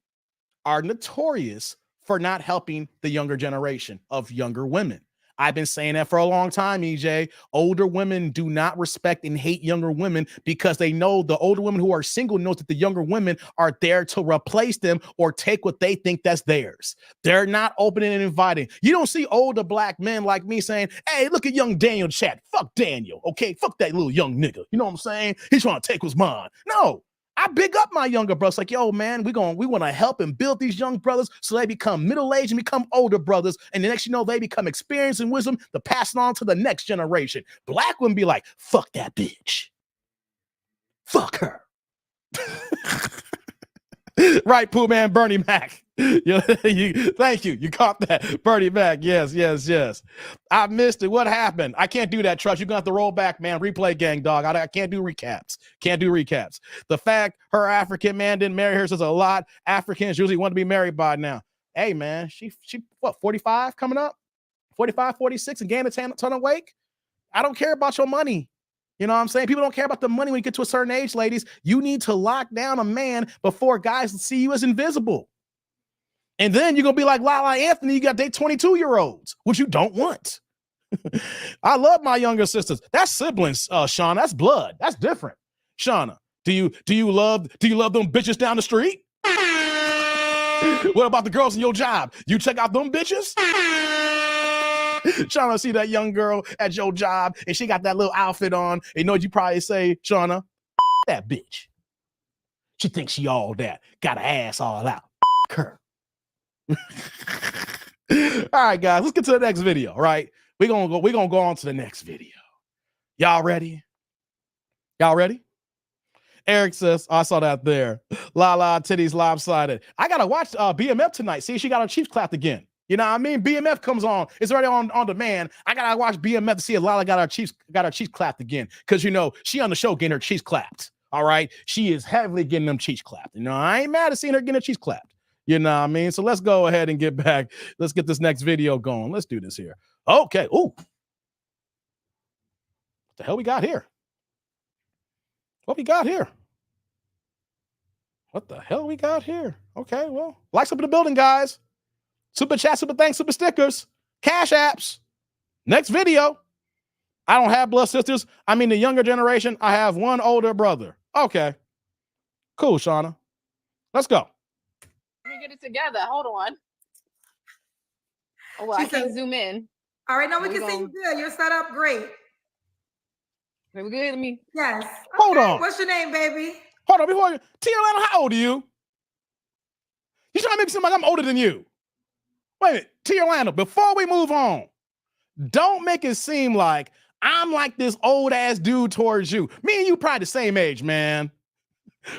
are notorious for not helping the younger generation of younger women. I've been saying that for a long time, EJ. Older women do not respect and hate younger women because they know the older women who are single knows that the younger women are there to replace them or take what they think that's theirs. They're not opening and inviting. You don't see older black men like me saying, hey, look at young Daniel chat. Fuck Daniel, okay? Fuck that little young nigga. You know what I'm saying? He's trying to take what's mine. No. I big up my younger brothers. Like, yo, man, we want to help and build these young brothers so they become middle-aged and become older brothers. And the next you know, they become experience and wisdom to pass it on to the next generation. Black women be like, fuck that bitch. Fuck her. Right, Pooh Man, Bernie Mac. Thank you. You caught that. Bernie Mac. Yes. I missed it. What happened? I can't do that, Trust. You're going to have to roll back, man. Replay gang, dog. I can't do recaps. The fact her African man didn't marry her says a lot. Africans usually want to be married by now. Hey, man, she what, 45 coming up? 45, 46 and gain a ton of weight? I don't care about your money. You know what I'm saying? People don't care about the money when you get to a certain age, ladies. You need to lock down a man before guys see you as invisible. And then you're going to be like Lala Anthony, you got to date 22-year-olds, which you don't want. I love my younger sisters. That's siblings, Shauna. That's blood. That's different. Shauna, do you love them bitches down the street? What about the girls in your job? You check out them bitches? Shauna, see that young girl at your job and she got that little outfit on. And you know what you probably say, Shauna? That bitch. She thinks she all that. Got her ass all out. Her. All right, guys, let's get to the next video. All right, we're gonna go on to the next video. Y'all ready? Eric says, I saw that there. La titties lopsided. I gotta watch BMF tonight. See, she got her cheeks clapped again. You know what I mean? BMF comes on. It's already on demand. I gotta watch BMF to see if Lala got her cheeks clapped again. Because you know, she on the show getting her cheeks clapped. All right. She is heavily getting them cheeks clapped. You know, I ain't mad at seeing her getting her cheeks clapped. You know what I mean? So let's go ahead and get back. Let's get this next video going. Let's do this here. Okay. Ooh. What the hell we got here? What the hell we got here? Okay, well, likes up in the building, guys. Super chat, super thanks, super stickers, cash apps. Next video. I don't have blood sisters. I mean, the younger generation, I have one older brother. Okay. Cool, Shauna. Let's go. Let me get it together. Hold on. Oh, well, I can't zoom in. All right, now we can see you good. You're set up great. Are we good? Yes. Okay. Hold on. What's your name, baby? Hold on. Before Tia Lana, how old are you? You trying to make me seem like I'm older than you? Wait a minute, Tia Lana, before we move on, don't make it seem like I'm like this old ass dude towards you. Me and you probably the same age, man.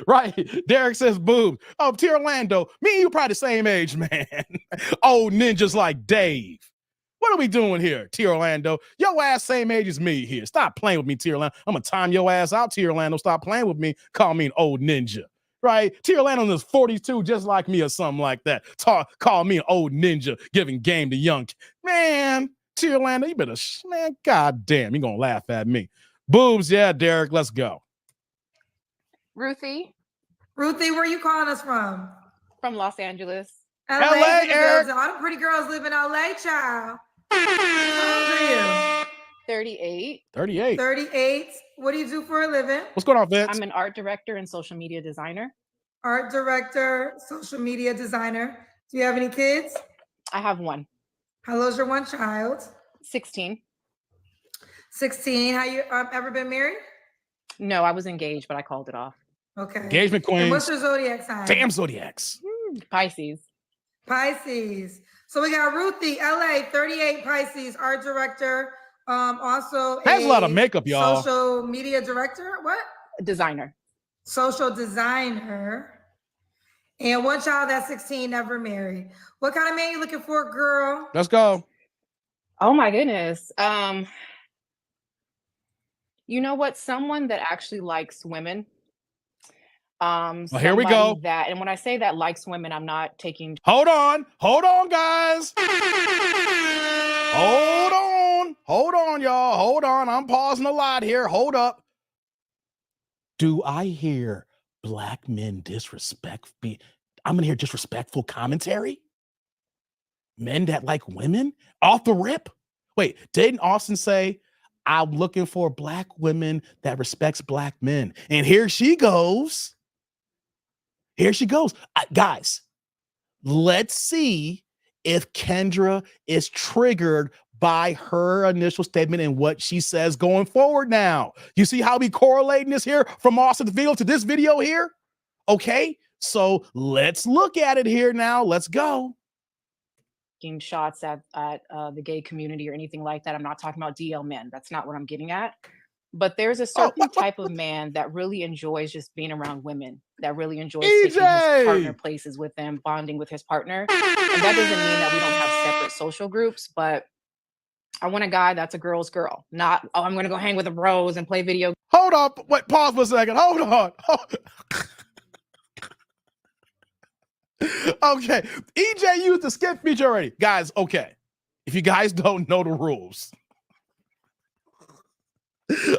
Right? Derek says boobs. Oh, Tia Orlando, me and you probably the same age, man. Old ninjas like Dave. What are we doing here, T. Orlando? Your ass same age as me here. Stop playing with me, T. Orlando. I'm going to time your ass out, T. Orlando. Stop playing with me. Call me an old ninja, right? T. Orlando is 42 just like me or something like that. Call me an old ninja giving game to young. Man, T. Orlando, you better, man, goddamn, you're going to laugh at me. Boobs, yeah, Derek, let's go. Ruthie Ruthie, where you calling us from? from Los Angeles. LA, Eric. All the pretty girls live in LA, child. How old are you? 38. 38. 38. What do you do for a living? What's going on, Vince? I'm an art director and social media designer. Art director, social media designer. Do you have any kids? I have one. How old's your one child? 16. 16. Have you ever been married? No, I was engaged, but I called it off. Okay. Engagement And queen. what's your zodiac sign? Damn Zodiacs. Pisces. Pisces. So we got Ruthie, LA, 38, Pisces, art director. Also That's a lot of makeup, y'all. Social media director. What? Designer. Social designer. And one child that's 16, never married. What kind of man you looking for, girl? Let's go. Oh my goodness. You know what? Someone that actually likes women. Well, here we go. Somebody That, and when I say that likes women, I'm not taking. Hold on, guys. Hold on, y'all. Hold on. I'm pausing a lot here. Hold up. Do I hear black men I'm gonna hear disrespectful commentary? Men that like women off the rip? Wait, didn't Austin say, I'm looking for black women that respects black men? And here she goes. Guys, let's see if Kendra is triggered by her initial statement and what she says going forward now. You see how we correlating this here from Austin's video to this video here? Okay, so let's look at it here now. Let's go. Taking shots at the gay community or anything like that. I'm not talking about DL men. That's not what I'm getting at. But there's a certain type of man that really enjoys just being around women, that really enjoys taking his partner places with them, bonding with his partner. And that doesn't mean that we don't have separate social groups, but I want a guy that's a girl's girl, not, oh, I'm going to go hang with the bros and play video. Hold up. Wait, pause for a second. Hold on. Okay. EJ used the skip feature already. Guys, okay. If you guys don't know the rules.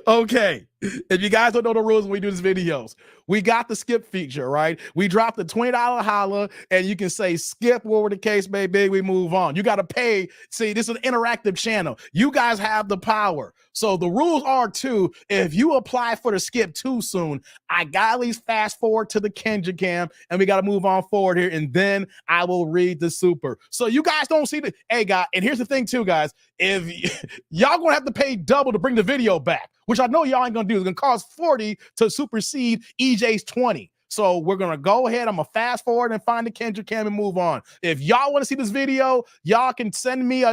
Okay, if you guys don't know the rules when we do these videos, we got the skip feature, right? We dropped the $20 holla, and you can say skip, whatever the case may be, we move on. You got to pay. See, this is an interactive channel. You guys have the power. So the rules are too, if you apply for the skip too soon, I got to at least fast forward to the Kendra cam, and we got to move on forward here, and then I will read the super. So you guys don't see the, hey, guys, and here's the thing too, guys, if y'all going to have to pay double to bring the video back, which I know y'all ain't going to do. It's going to cost 40 to supersede EJ's 20. So we're going to go ahead. I'm going to fast forward and find the Kendra cam and move on. If y'all want to see this video, y'all can send me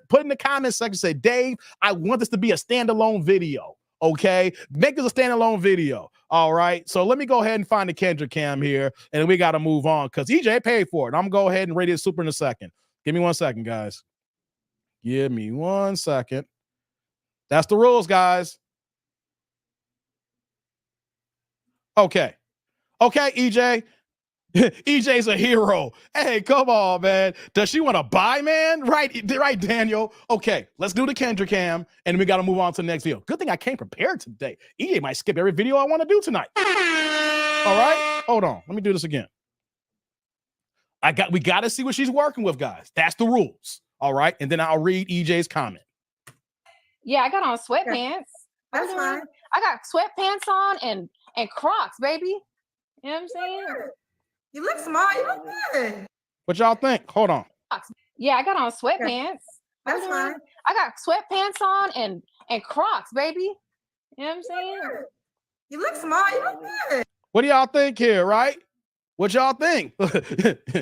put in the comment section, say, Dave, I want this to be a standalone video. Okay. Make this a standalone video. All right. So let me go ahead and find the Kendra cam here, and we got to move on because EJ paid for it. I'm going to go ahead and rate it super in a second. Give me 1 second, guys. Give me 1 second. That's the rules, guys. Okay, EJ. EJ's a hero. Hey, come on, man. Does she want to buy, man? Right, Daniel. Okay, let's do the Kendra cam, and we got to move on to the next video. Good thing I came prepared today. EJ might skip every video I want to do tonight. All right, hold on. Let me do this again. We got to see what she's working with, guys. That's the rules. All right, and then I'll read EJ's comment. Yeah, I got on sweatpants. That's fine. I got sweatpants on and Crocs, baby. You know what I'm saying? You look smart. You look good. What y'all think? Hold on. Yeah, I got on sweatpants. That's fine. I got sweatpants on and Crocs, baby. You know what I'm saying? You look smart. You look good. What do y'all think here, right? What y'all think?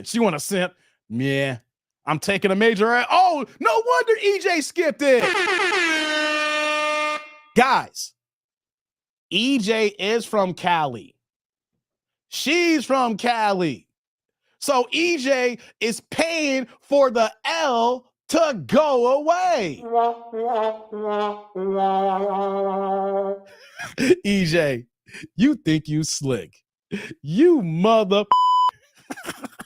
She want to simp? Yeah. I'm taking a major. Oh, no wonder EJ skipped it. Guys, EJ is from Cali. She's from Cali. So EJ is paying for the L to go away. EJ, you think you slick. You mother.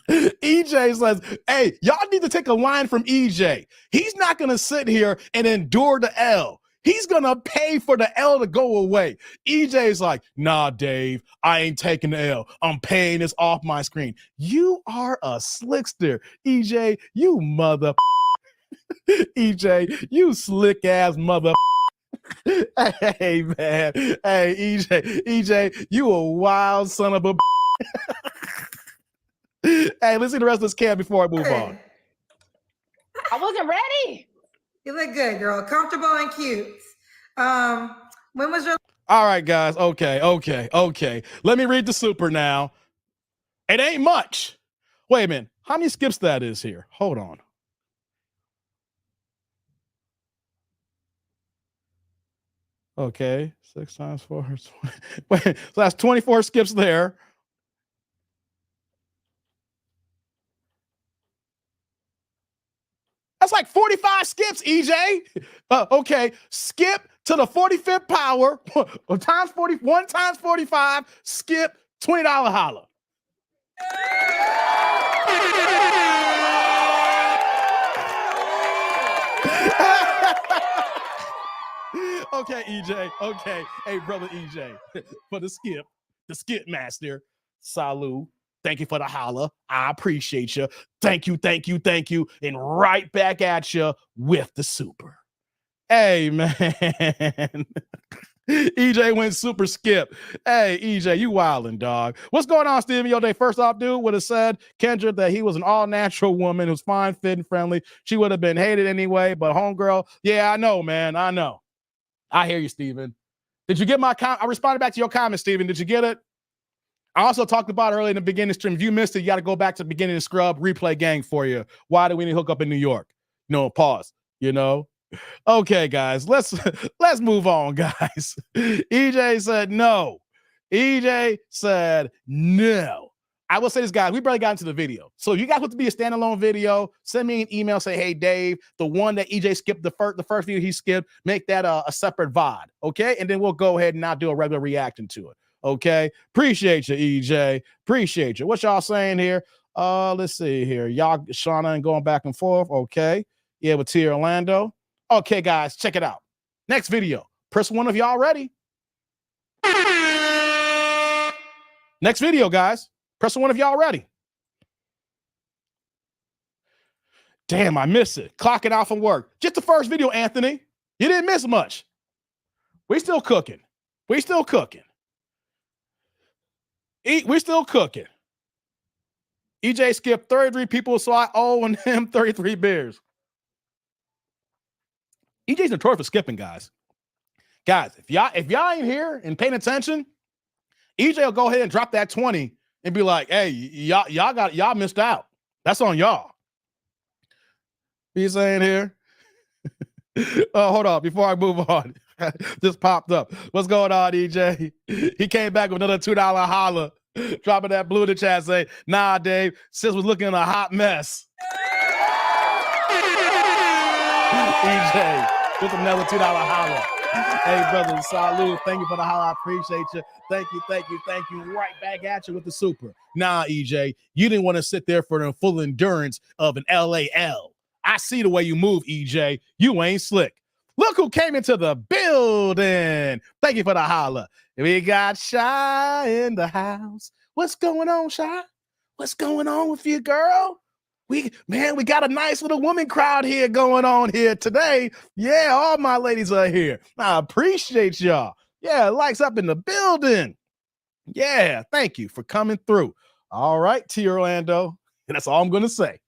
EJ says, hey, y'all need to take a line from EJ. He's not going to sit here and endure the L. He's going to pay for the L to go away. EJ's like, nah, Dave, I ain't taking the L. I'm paying this off my screen. You are a slickster. EJ, you mother. EJ, you slick ass mother. Hey, man. Hey, EJ, you a wild son of a. Hey, let's see the rest of this can before I move on. I wasn't ready. You look good, girl. Comfortable and cute. When was your All right, guys. Okay. Let me read the super now. It ain't much. Wait a minute. How many skips that is here? Hold on. Okay. 6 times 4. Wait, so that's 24 skips there. That's like 45 skips, EJ. Okay, skip to the 45th power times 41 times 45. Skip $20 holla. Okay, EJ. Okay, hey brother EJ, for the skip master. Salute. Thank you for the holla. I appreciate you. Thank you. And right back at you with the super. Hey, man. EJ went super skip. Hey, EJ, you wildin', dog. What's going on, Steven? Yo, day first off, dude would have said Kendra that he was an all-natural woman who's fine, fit, and friendly. She would have been hated anyway, but homegirl, yeah, I know, man. I know. I hear you, Steven. Did you get my comment? I responded back to your comment, Steven. Did you get it? I also talked about earlier in the beginning stream. If you missed it, you got to go back to the beginning and scrub replay gang for you. Why do we need to hook up in New York? No, pause. You know? Okay, guys, let's move on, guys. EJ said no. EJ said no. I will say this, guys, we barely got into the video. So if you guys want to be a standalone video, send me an email, say, hey, Dave, the one that EJ skipped, the first video he skipped, make that a separate VOD, okay? And then we'll go ahead and not do a regular reaction to it. Okay, appreciate you, EJ. Appreciate you. What y'all saying here? Let's see here. Y'all, Shauna, and going back and forth. Okay, yeah, with T Orlando. Okay, guys, check it out. Next video. Press one if y'all ready. Next video, guys. Press one if y'all ready. Damn, I missed it. Clocking out from work. Just the first video, Anthony. You didn't miss much. We still cooking. We still cooking. We're still cooking. EJ skipped 33 people, so I owe him 33 beers. EJ's notorious for skipping, guys. Guys, if y'all ain't here and paying attention, EJ will go ahead and drop that 20 and be like, hey, y'all missed out. That's on y'all. What you saying here? Hold on, before I move on. Just popped up. What's going on, EJ? He came back with another $2 holla, dropping that blue in the chat, say, nah, Dave, sis was looking a hot mess. EJ, with another $2 holla. Hey, brother, salute. Thank you for the holla. I appreciate you. Thank you. Right back at you with the super. Nah, EJ, you didn't want to sit there for the full endurance of an LAL. I see the way you move, EJ. You ain't slick. Look who came into the building. Thank you for the holla. We got Shay in the house. What's going on, Shay? What's going on with you, girl? We got a nice little woman crowd here going on here today. Yeah, all my ladies are here. I appreciate y'all. Yeah, likes up in the building. Yeah, thank you for coming through. All right, T Orlando. And that's all I'm going to say.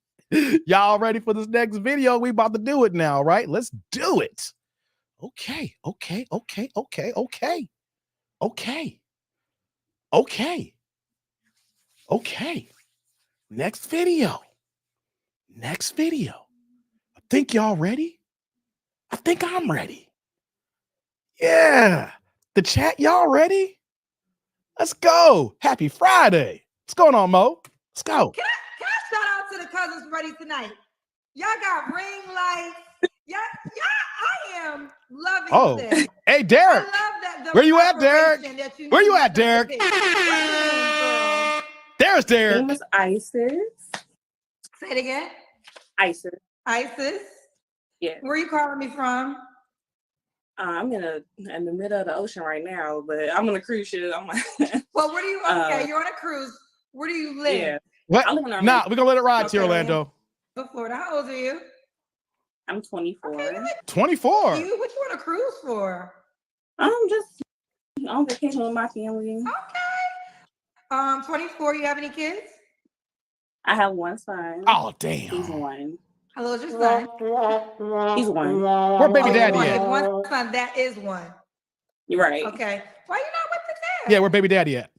Y'all ready for this next video? We about to do it now, right? Let's do it. Okay. Next video. I think y'all ready? I think I'm ready. Yeah. The chat, y'all ready? Let's go. Happy Friday. What's going on, Mo? Let's go. Can I shout out to the cousins ready tonight? Y'all got ring lights. Yeah, I am loving Oh, this. hey, I Derek. love that. The Where you at, Derek? preparation that you Where you knew at, was gonna Derek? pick. What's your name, girl? There's My Derek. name is Isis. Say it again. Isis. Isis. Yeah. Where are you calling me from? I'm in the middle of the ocean right now, but I'm on a cruise ship. I'm like, Well, where do you? Okay, you're on a cruise. Where do you live? yeah. What? I live in Nah, we're gonna let it ride to Okay, Orlando. Florida. How old are you? I'm 24. Okay, 24. what you on a cruise for? I'm just on vacation with my family. Okay. 24. You have any kids? I have one son. Oh, He's damn. one. How old is your son? He's one. Where baby Oh, daddy one. at? If one son, that is one. You're right. Okay. Why you not with the dad? Yeah, where baby daddy at?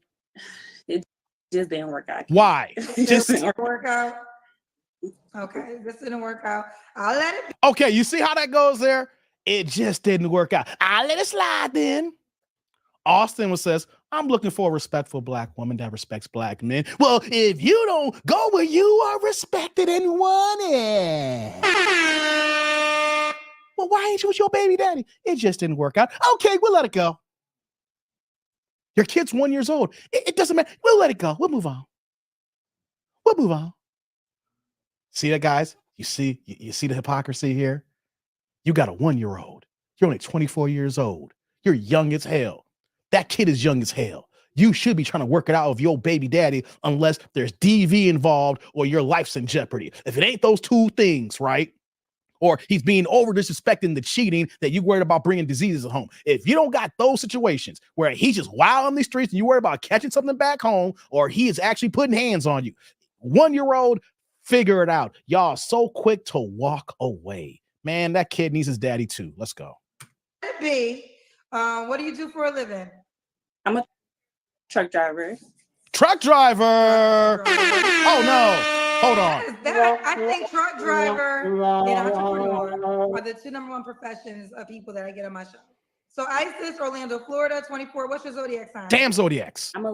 It just didn't work out. Why? It Just didn't work out. Okay, this didn't work out. I'll let it be. okay. You see how that goes there? It just didn't work out. I'll let it slide then. Austin says, I'm looking for a respectful black woman that respects black men. Well, if you don't go where you are respected and wanted. Well, why ain't you with your baby daddy? It just didn't work out. Okay, we'll let it go. Your kid's 1 year old. It doesn't matter. We'll let it go. We'll move on. We'll move on. See that, guys? You see the hypocrisy here? You got a 1 year old. You're only 24 years old. You're young as hell. That kid is young as hell. You should be trying to work it out with your baby daddy unless there's DV involved or your life's in jeopardy. If it ain't those two things, right? Or he's being over disrespecting the cheating that you worried about bringing diseases home. If you don't got those situations where he's just wild on the streets and you worry about catching something back home, or he is actually putting hands on you, 1 year old, figure it out. Y'all so quick to walk away. Man, that kid needs his daddy too. Let's go. B, what do you do for a living? I'm a truck driver. Truck driver. Oh no. Hold on. I think truck driver and entrepreneur are the two #1 professions of people that I get on my show. So Isis, Orlando, Florida, 24. What's your zodiac sign? Damn zodiacs. I'm a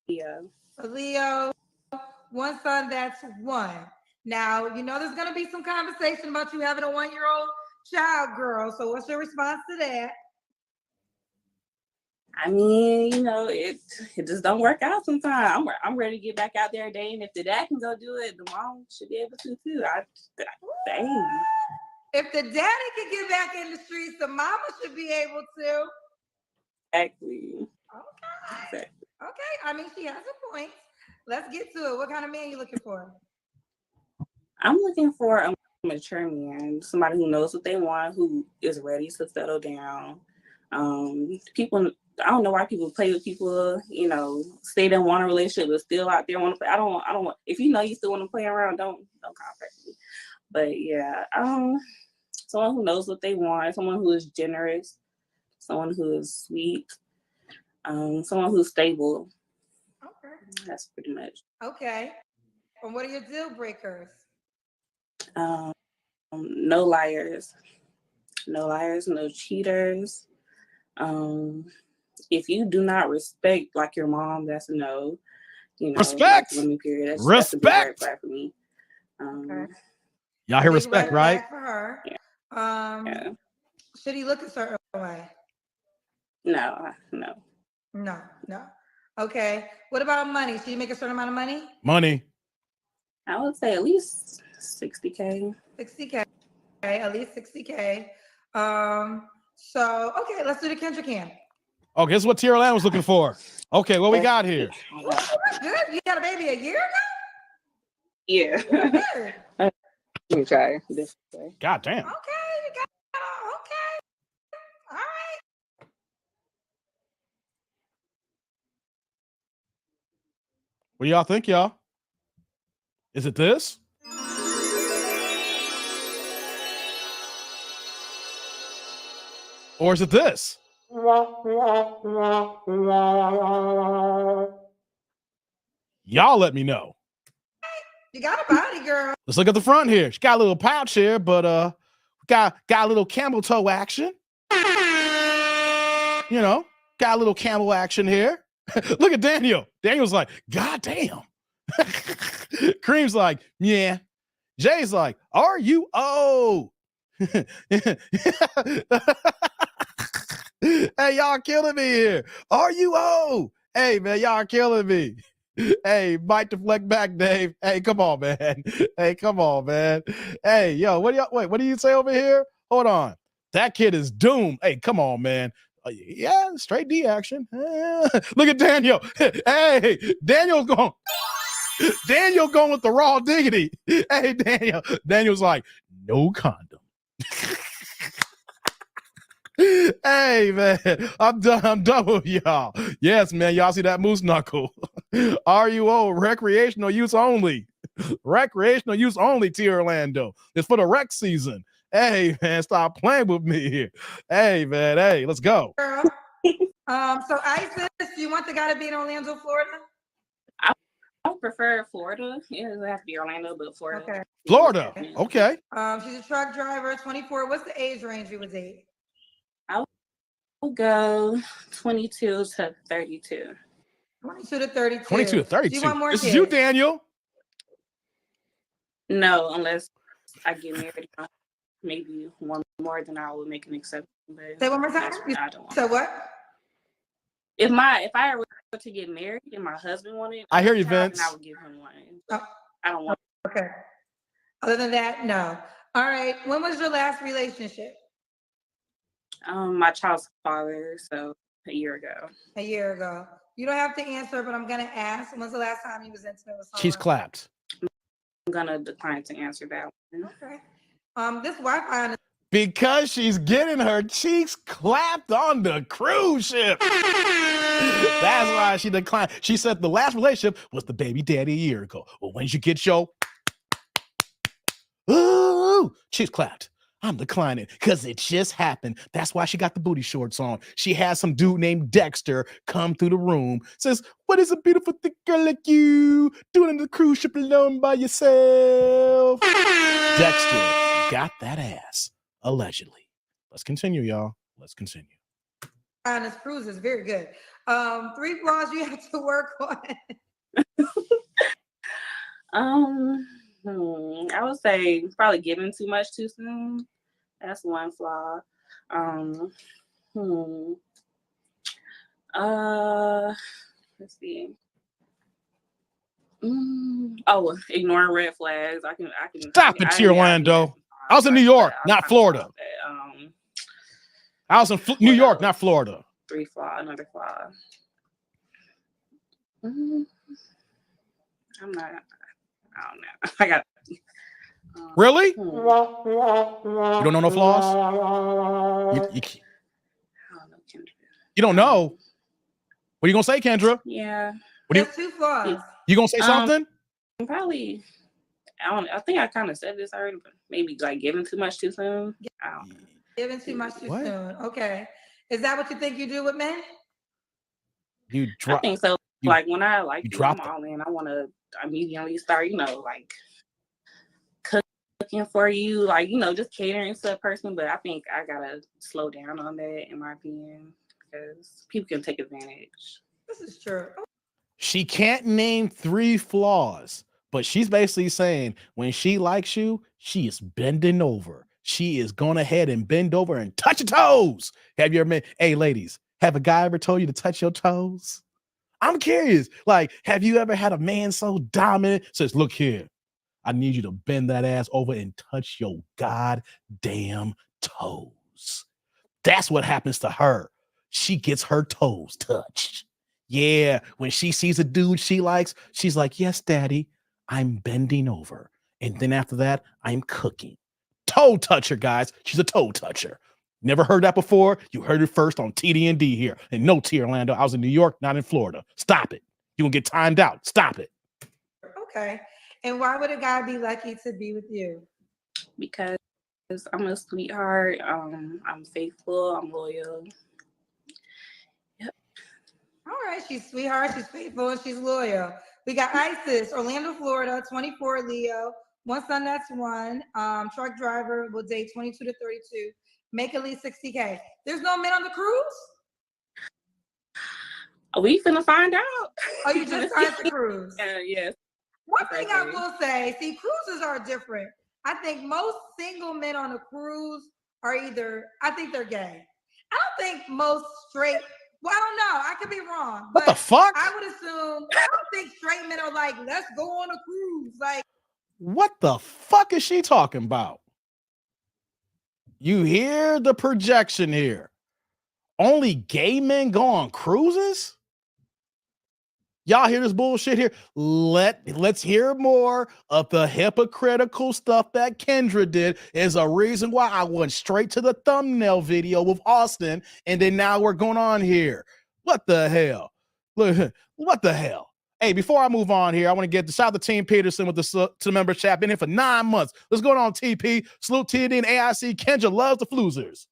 Leo. A Leo, one son, that's one. Now, you know there's going to be some conversation about you having a 1 year old child, girl. So what's your response to that? I mean, you know, it just don't work out sometimes. I'm ready to get back out there today, and if the dad can go do it, the mom should be able to too. Dang. If the daddy can get back in the streets, the mama should be able to. Exactly. Okay. Okay. I mean, she has a point. Let's get to it. What kind of man you looking for? I'm looking for a mature man, somebody who knows what they want, who is ready to settle down. People, I don't know why people play with people, you know, say they want a relationship but still out there want to play. I don't want, if you know you still want to play around, don't contact me. But yeah, someone who knows what they want, someone who is generous, someone who is sweet, someone who's stable. Okay. That's pretty much. Okay. And what are your deal breakers? No liars, no cheaters. If you do not respect like your mom, that's a no. You know, respect. Like women, period. That's respect. A big red flag for me. Okay. Y'all hear respect, right? For her. Yeah. Should he look a certain way? No. No. Okay. What about money? Should he make a certain amount of money? Money. I would say at least 60K. 60K. Okay, at least 60K. So okay, let's do the Kendra cam. Oh, guess what Tierra Land was looking for? Okay, what we got here? Good. You had a baby a year ago? Yeah. Good. Let me try this way. God damn. Okay, you got okay. All right. What do y'all think, y'all? Is it this? Or is it this? Y'all let me know. You got a body, girl. Let's look at the front here. She got a little pouch here, but got a little camel toe action. You know, got a little camel action here. Look at Daniel. Daniel's like, God damn. Cream's like, yeah, Jay's like, are you? Oh. Hey, y'all killing me here. Are you? Oh. Hey, man, y'all killing me. Hey, might deflect back, Dave. Hey, come on, man. Hey, come on, man. Hey, yo, what do you say over here? Hold on. That kid is doomed. Hey, come on, man. Yeah, straight D action. Look at Daniel. Hey, Daniel going with the raw diggity. Hey, Daniel's like, no condom. Hey, man, I'm done with y'all. Yes, man, y'all see that moose knuckle. RUO, recreational use only. Recreational use only, T. Orlando. It's for the rec season. Hey, man, stop playing with me here. Hey, man, hey, let's go. Girl. So Isis, you want the guy to be in Orlando, Florida? I would prefer Florida. It doesn't have to be Orlando, but Florida. Okay. Florida, okay. She's a truck driver, 24. What's the age range you would date? We'll go 22 to 32. 22 to 32. 22 to 32. Do you want more This kids? is you, Daniel. No, unless I get married, maybe one more, then I will make an exception. But Say one more time. I don't want. So what? If I were to get married and my husband wanted, I hear you, child, Vince. then I would give him one. Oh. I don't want. Okay. Other than that, no. All right. When was your last relationship? My child's father, so a year ago. A year ago. You don't have to answer, but I'm gonna ask. When's the last time you was intimate with someone? She's clapped. I'm gonna decline to answer that one. Okay. This Wi-Fi on Because she's getting her cheeks clapped on the cruise ship. That's why she declined. She said the last relationship was the baby daddy a year ago. Well, when you get your ooh, cheeks clapped, I'm declining because it just happened. That's why she got the booty shorts on. She had some dude named Dexter come through the room. Says, what is a beautiful thick girl like you doing in the cruise ship alone by yourself? Dexter got that ass, allegedly. Let's continue, y'all. Let's continue. on this cruise is very good. 3 flaws you have to work on. I would say probably giving too much too soon. That's one flaw. Let's see. Ignoring red flags. I can. Stop it, T. Orlando. I was in New York, not Florida. I was in New York, not Florida. 3 flaw, another flaw. I'm not. I don't know. I got. Really? You don't know no flaws? I don't know, Kendra. You don't know? What are you gonna say, Kendra? Yeah. There's 2 flaws. You gonna say something? Probably. I think I kind of said this already, but maybe like giving too much too soon. I don't know. Giving too much too What? soon. Okay. Is that what you think you do with men? I think so. Like when I like you, I'm dropped it. all in. I want to immediately start, like cooking for you, like, just catering to a person. But I think I gotta slow down on that, in my opinion, because people can take advantage. This is true. She can't name 3 flaws, but she's basically saying when she likes you, she is bending over. She is going ahead and bend over and touch your toes. Have you ever met? Hey, ladies, have a guy ever told you to touch your toes? I'm curious. Like, have you ever had a man so dominant says, look here, I need you to bend that ass over and touch your goddamn toes. That's what happens to her. She gets her toes touched. Yeah, when she sees a dude she likes, she's like, yes, daddy, I'm bending over. And then after that, I'm cooking. Toe toucher, guys. She's a toe toucher. Never heard that before? You heard it first on TD&D here. And no, T. Orlando, I was in New York, not in Florida. Stop it. You're going to get timed out. Stop it. Okay. And why would a guy be lucky to be with you? Because I'm a sweetheart. I'm faithful. I'm loyal. Yep. All right. She's sweetheart. She's faithful. And she's loyal. We got Isis, Orlando, Florida, 24, Leo. 1 son, that's 1. Truck driver will date 22 to 32. Make at least 60K. There's no men on the cruise? We finna find out. Oh, you just started the cruise? Yes. One thing I will say, see, cruises are different. I think most single men on a cruise are either, I think they're gay. I don't think most straight, well, I don't know. I could be wrong. What the fuck? I would assume, I don't think straight men are like, let's go on a cruise. Like, what the fuck is she talking about? You hear the projection here. Only gay men go on cruises? Y'all hear this bullshit here? Let's hear more of the hypocritical stuff that Kendra did. Is a reason why I went straight to the thumbnail video with Austin, and then now we're going on here. What the hell? Look, what the hell? Hey, before I move on here, I want to get the shout out to Team Peterson with the to the member chat. Been here for 9 months. What's going on, TP? Salute TD and AIC. Kendra loves the floozers.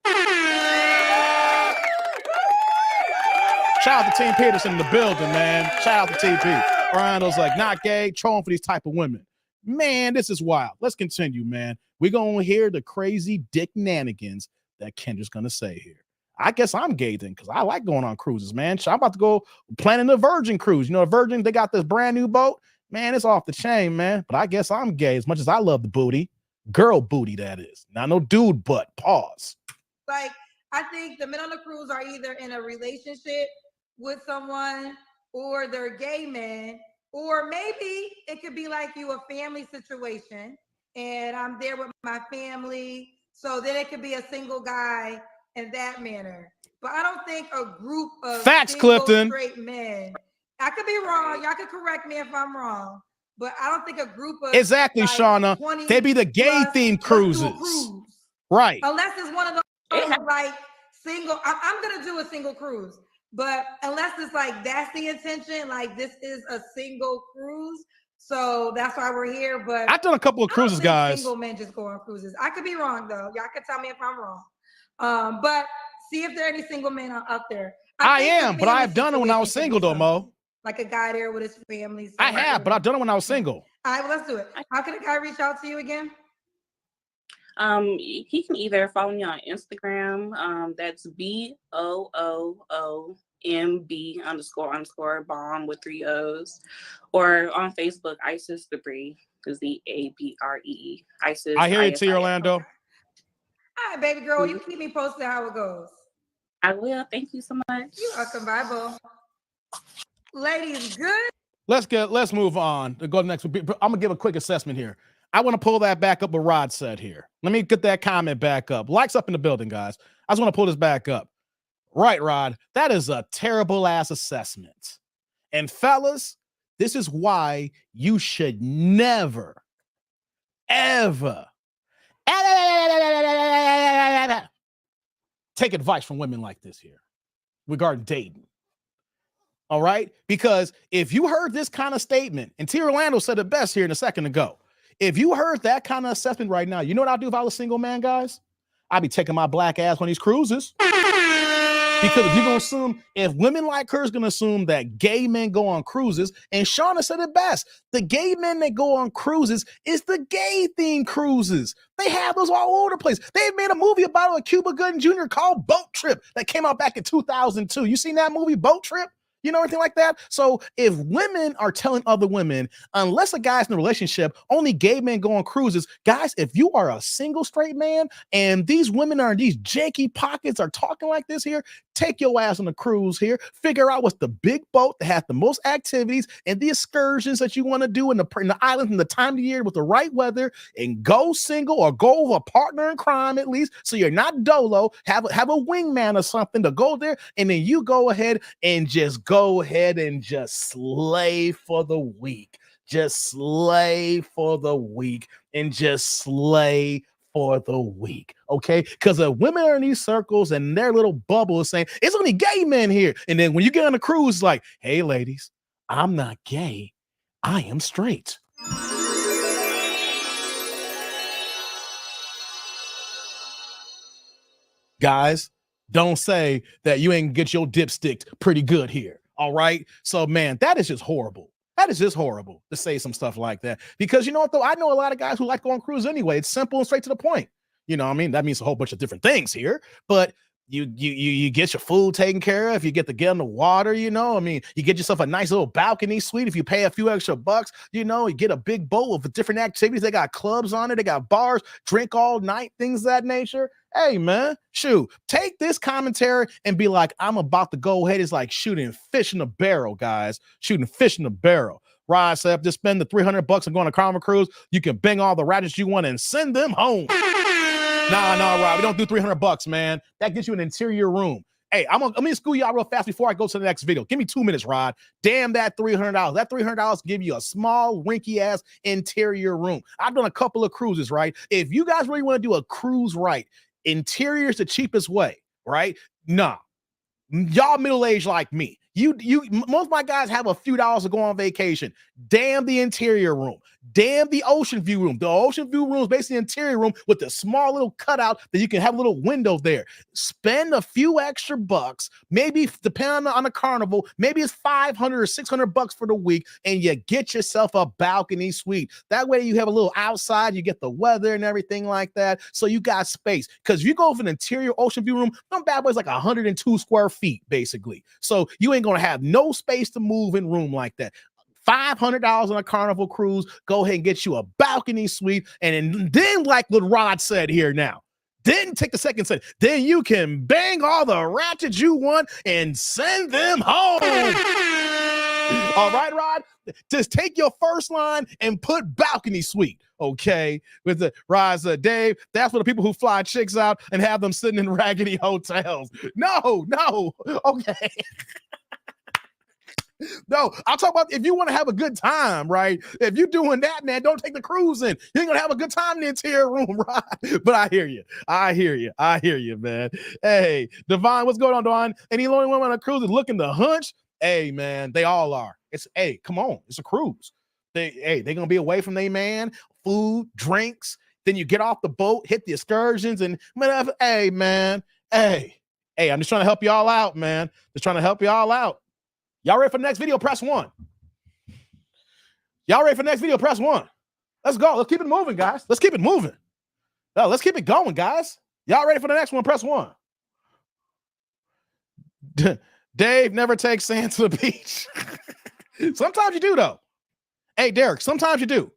Shout out to Team Peterson in the building, man. Shout out to TP. Orlando's like, not gay, trolling for these type of women. Man, this is wild. Let's continue, man. We're going to hear the crazy dick nanigans that Kendra's going to say here. I guess I'm gay then, because I like going on cruises, man. I'm about to go planning the Virgin cruise. You know, Virgin, they got this brand new boat. Man, it's off the chain, man. But I guess I'm gay as much as I love the booty. Girl booty, that is. Not no dude butt. Pause. Like, I think the men on the cruise are either in a relationship with someone, or they're gay men, or maybe it could be like you, a family situation, and I'm there with my family. So then it could be a single guy in that manner. But I don't think a group of facts, Clifton, straight men. I could be wrong. Y'all could correct me if I'm wrong. But I don't think a group of exactly, like, Shauna. They be the gay themed cruises, right? Unless it's one of those like single. I'm gonna do a single cruise. But unless it's like that's the intention, like this is a single cruise, so that's why we're here. But I've done a couple of cruises, guys. Single men just go on cruises. I could be wrong though. Y'all can tell me if I'm wrong. But see if there are any single men out there. I am, but I've done it when I was single though, Mo. Like a guy there with his family. I have, but I've done it when I was single. All right, well, let's do it. How can a guy reach out to you again? He can either follow me on Instagram. That's BOOOMB__bomb with 3 O's, or on Facebook, Isis Debris is the ABRE. Isis. I hear you, T. Orlando. All right, baby girl, you keep me posted how it goes. I will. Thank you so much. You're welcome. Bye, boo. Ladies, good. Let's move on. Go to the next. I'm gonna give a quick assessment here. I want to pull that back up what Rod said here. Let me get that comment back up. Likes up in the building, guys. I just want to pull this back up. Right, Rod. That is a terrible ass assessment. And fellas, this is why you should never, ever take advice from women like this here regarding dating. All right? Because if you heard this kind of statement, and T. Orlando said it best here in a second ago, if you heard that kind of assessment right now, you know what I'll do if I was a single man, guys? I'd be taking my black ass on these cruises. Because if you're going to assume, if women like her is going to assume that gay men go on cruises, and Shauna said it best, the gay men that go on cruises is the gay themed cruises. They have those all over the place. They made a movie about it with Cuba Gooding Jr. called Boat Trip that came out back in 2002. You seen that movie, Boat Trip? You know, anything like that? So if women are telling other women, unless a guy's in a relationship, only gay men go on cruises, guys, if you are a single straight man and these women are in these janky pockets are talking like this here, take your ass on a cruise here, figure out what's the big boat that has the most activities and the excursions that you want to do in the islands and the time of the year with the right weather, and go single or go with a partner in crime at least, so you're not dolo, have a wingman or something to go there, and then you go ahead and just slay for the week. Just slay for the week and just slay for the week. Okay? Because the women are in these circles and their little bubble is saying, it's only gay men here. And then when you get on a cruise, it's like, hey, ladies, I'm not gay. I am straight. Guys, don't say that you ain't get your dipstick pretty good here. All right. So, man, that is just horrible. That is just horrible to say some stuff like that. Because you know what, though? I know a lot of guys who like going cruise anyway. It's simple and straight to the point. You know what I mean? That means a whole bunch of different things here. But You get your food taken care of. You get to get in the water, you know. I mean, you get yourself a nice little balcony suite. If you pay a few extra bucks, you know, you get a big bowl of different activities. They got clubs on it. They got bars, drink all night, things of that nature. Hey, man, shoot, take this commentary and be like, I'm about to go ahead. It's like shooting fish in a barrel, guys. Shooting fish in a barrel. Rod said, just spend the $300 and go on a Carnival cruise. You can bang all the ratchets you want and send them home. Nah, Rod, we don't do $300, man. That gets you an interior room. Hey, I'm gonna school y'all real fast before I go to the next video. Give me 2 minutes, Rod. Damn that $300. That $300 give you a small, rinky-ass interior room. I've done a couple of cruises, right? If you guys really want to do a cruise right, interior is the cheapest way, right? Nah. Y'all middle-aged like me. Most of my guys have a few dollars to go on vacation. Damn the interior room. Damn the ocean view room. The ocean view room is basically an interior room with a small little cutout that you can have a little window there. Spend a few extra bucks, maybe depending on the Carnival, maybe it's $500 or $600 for the week, and you get yourself a balcony suite. That way you have a little outside, you get the weather and everything like that, so you got space. Because if you go for an interior ocean view room, some bad boy's like 102 square feet, basically. So you ain't gonna have no space to move in room like that. $500 on a Carnival cruise, go ahead and get you a balcony suite. And then like what Rod said here now, then take the second set. Then you can bang all the ratchets you want and send them home. All right, Rod? Just take your first line and put balcony suite, okay? With the Rod's Dave, that's for the people who fly chicks out and have them sitting in raggedy hotels. No, okay. No, I'll talk about if you want to have a good time, right? If you're doing that, man, don't take the cruise in. You ain't gonna have a good time in the interior room, right? But I hear you, man. Hey, Devon, what's going on, Devon? Any lonely women on a cruise is looking to hunch? Hey, man, they all are. Come on, it's a cruise. They're gonna be away from their man, food, drinks. Then you get off the boat, hit the excursions, and whatever. Hey, man, hey, I'm just trying to help y'all out, man. Just trying to help y'all out. Y'all ready for the next video? Press 1. Y'all ready for the next video? Press 1. Let's go. Let's keep it moving, guys. Let's keep it moving. No, let's keep it going, guys. Y'all ready for the next one? Press 1. Dave never takes sand to the beach. Sometimes you do, though. Hey, Derek, sometimes you do.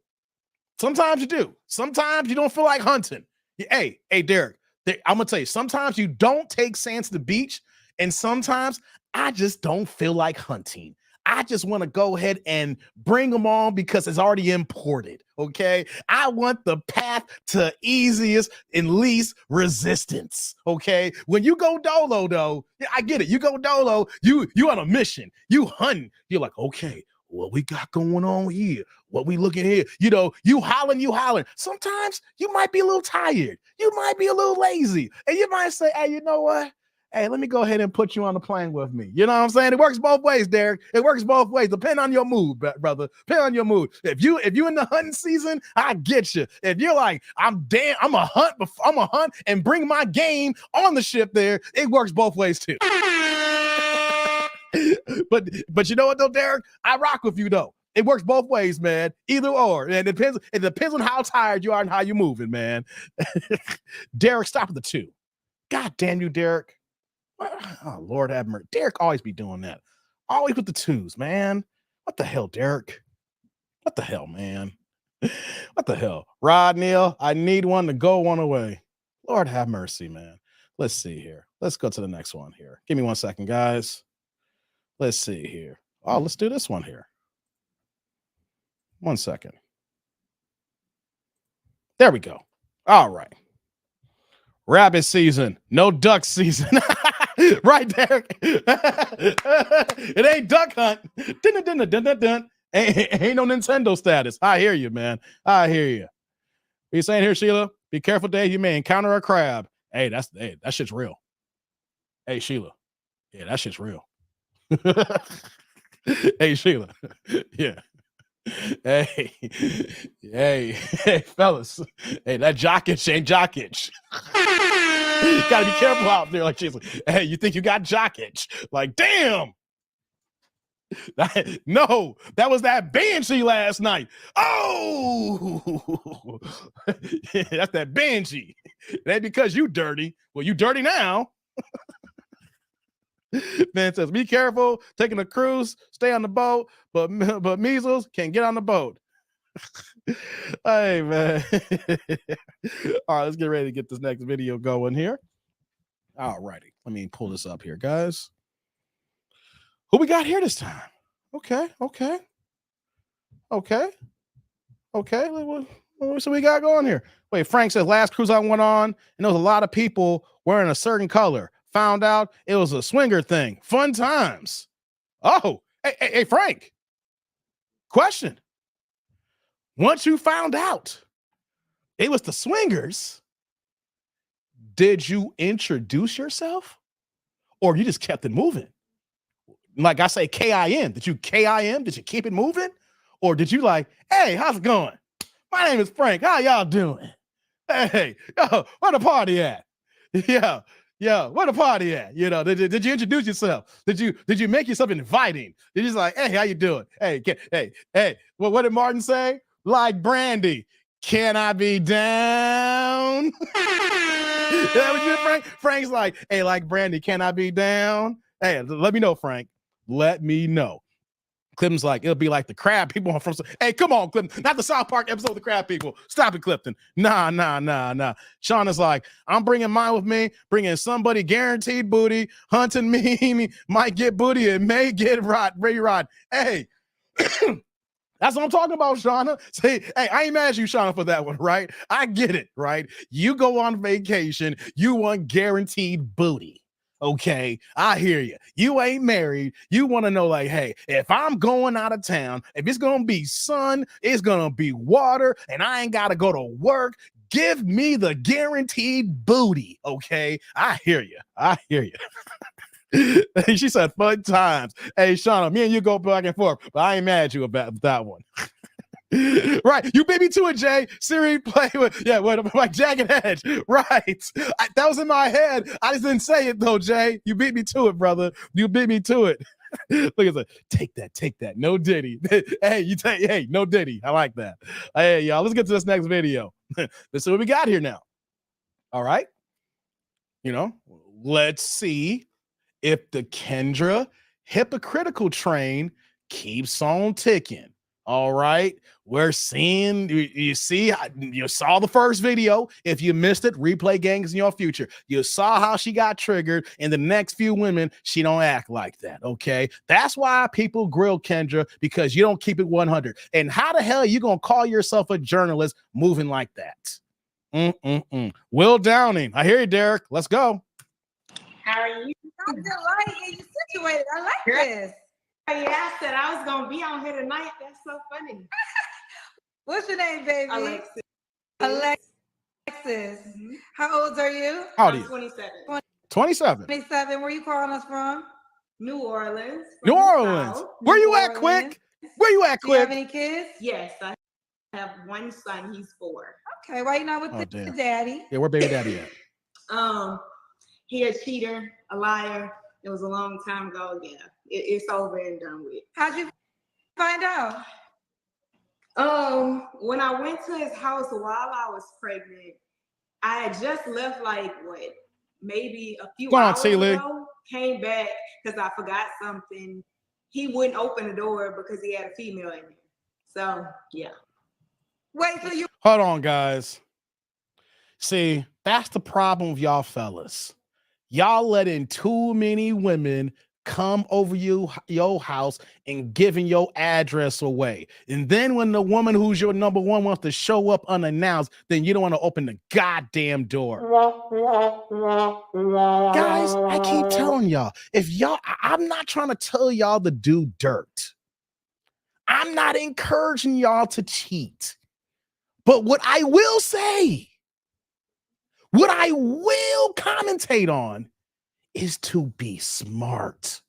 Sometimes you do. Sometimes you don't feel like hunting. Hey, Derek, I'm going to tell you, sometimes you don't take sand to the beach, and sometimes I just don't feel like hunting. I just want to go ahead and bring them on because it's already imported, okay? I want the path to easiest and least resistance, okay? When you go dolo, though, I get it. You go dolo, you on a mission. You hunting. You're like, okay, what we got going on here? What we looking here? You know, you hollering. Sometimes you might be a little tired. You might be a little lazy. And you might say, hey, you know what? Hey, let me go ahead and put you on the plane with me. You know what I'm saying? It works both ways, Derek. It works both ways. Depend on your mood, brother. Depend on your mood. If you in the hunting season, I get you. If you're like, I'm a hunt and bring my game on the ship there, it works both ways too. But you know what though, Derek? I rock with you though. It works both ways, man. Either or. And it depends on how tired you are and how you're moving, man. Derek, stop at the 2. God damn you, Derek. Oh, Lord have mercy. Derek always be doing that. Always with the 2s, man. What the hell, Derek? What the hell, man? What the hell? Rod, Neil, I need one to go one away. Lord have mercy, man. Let's see here. Let's go to the next one here. Give me 1 second, guys. Let's see here. Oh, let's do this one here. 1 second. There we go. All right. Rabbit season, no duck season. Right, Derek? It ain't duck hunt. Dun. Ain't no Nintendo status. I hear you, man. I hear you. What you saying here, Sheila? Be careful, Dave. You may encounter a crab. Hey, that shit's real. Hey, Sheila. Yeah, that shit's real. Hey, Sheila. Yeah. Hey, fellas. Hey, that jock itch ain't jock itch. You gotta be careful out there. Like she's like, hey, you think you got jock itch? Like, damn. No, that was that banshee last night. Oh, yeah, that's that banshee. That because you dirty. Well, you dirty now. Man says, be careful taking a cruise, stay on the boat, but measles can't get on the boat. Hey, man. All right, let's get ready to get this next video going here. All righty. Let me pull this up here, guys. Who we got here this time? Okay. So we got going here. Wait, Frank says, last cruise I went on, and there was a lot of people wearing a certain color. Found out it was a swinger thing. Fun times. Oh, hey, Frank. Question. Once you found out it was the swingers, did you introduce yourself? Or you just kept it moving? Like I say, K-I-M. Did you K-I-M? Did you keep it moving? Or did you like, hey, how's it going? My name is Frank. How y'all doing? Hey, yo, where the party at? Yeah, where the party at? You know, did you introduce yourself? Did you make yourself inviting? Did you just like, hey, how you doing? Hey, well, what did Martin say? Like Brandy, can I be down? That was you, Frank? Frank's like, hey, like Brandy, can I be down? Hey, let me know, Frank. Let me know. Clifton's like, it'll be like the crab people from. Hey, come on, Clifton. Not the South Park episode of the crab people. Stop it, Clifton. Nah. Sean is like, I'm bringing mine with me, bringing somebody guaranteed booty, hunting me, might get booty and may get rod. Hey, that's what I'm talking about, Shauna. Say, hey, I ain't mad at you, Shauna, for that one, right? I get it, right? You go on vacation, you want guaranteed booty. Okay, I hear you. You ain't married. You want to know, like, hey, if I'm going out of town, if it's going to be sun, it's going to be water, and I ain't got to go to work, give me the guaranteed booty. Okay, I hear you. She said, fun times. Hey, Shauna, me and you go back and forth, but I ain't mad at you about that one. Right, you beat me to it, Jay. Siri play with like Jagged Edge. Right, that was in my head. I just didn't say it though, Jay. You beat me to it, brother. You beat me to it. Look at that. Take that. No Diddy. Hey, no Diddy. I like that. Hey, y'all, let's get to this next video. This is what we got here now. All right. You know, let's see if the Kendra hypocritical train keeps on ticking. All right, we're seeing, you saw the first video. If you missed it, replay gangs in your future. You saw how she got triggered, and the next few women, she don't act like that, okay? That's why people grill Kendra, because you don't keep it 100. And how the hell are you going to call yourself a journalist moving like that? Will Downing, I hear you, Derek. Let's go. How are you? I'm delighted you situated. I like this. Yeah, I said I was gonna be on here tonight. That's so funny. What's your name, baby? Alexis. Mm-hmm. How old are you? How old are you? 27. 27. 27. Where you calling us from? New Orleans. New Orleans. Where you at, Quick? Where you at, Do you have Quick? any kids? Yes, I have one son. He's 4. Okay, why you not with the daddy? Yeah, where baby daddy at? He a cheater, a liar. It was a long time ago. Yeah, it's over and done with. How'd you find out? When I went to his house while I was pregnant, I had just left maybe a few hours ago. Came back because I forgot something. He wouldn't open the door because he had a female in there. So yeah. Wait, so you Hold on, guys. See, that's the problem with y'all fellas. Y'all letting too many women come over your house and giving your address away. And then when the woman who's your number one wants to show up unannounced, then you don't want to open the goddamn door. Guys, I keep telling y'all, I'm not trying to tell y'all to do dirt. I'm not encouraging y'all to cheat. But what I will say, what I will commentate on is to be smart.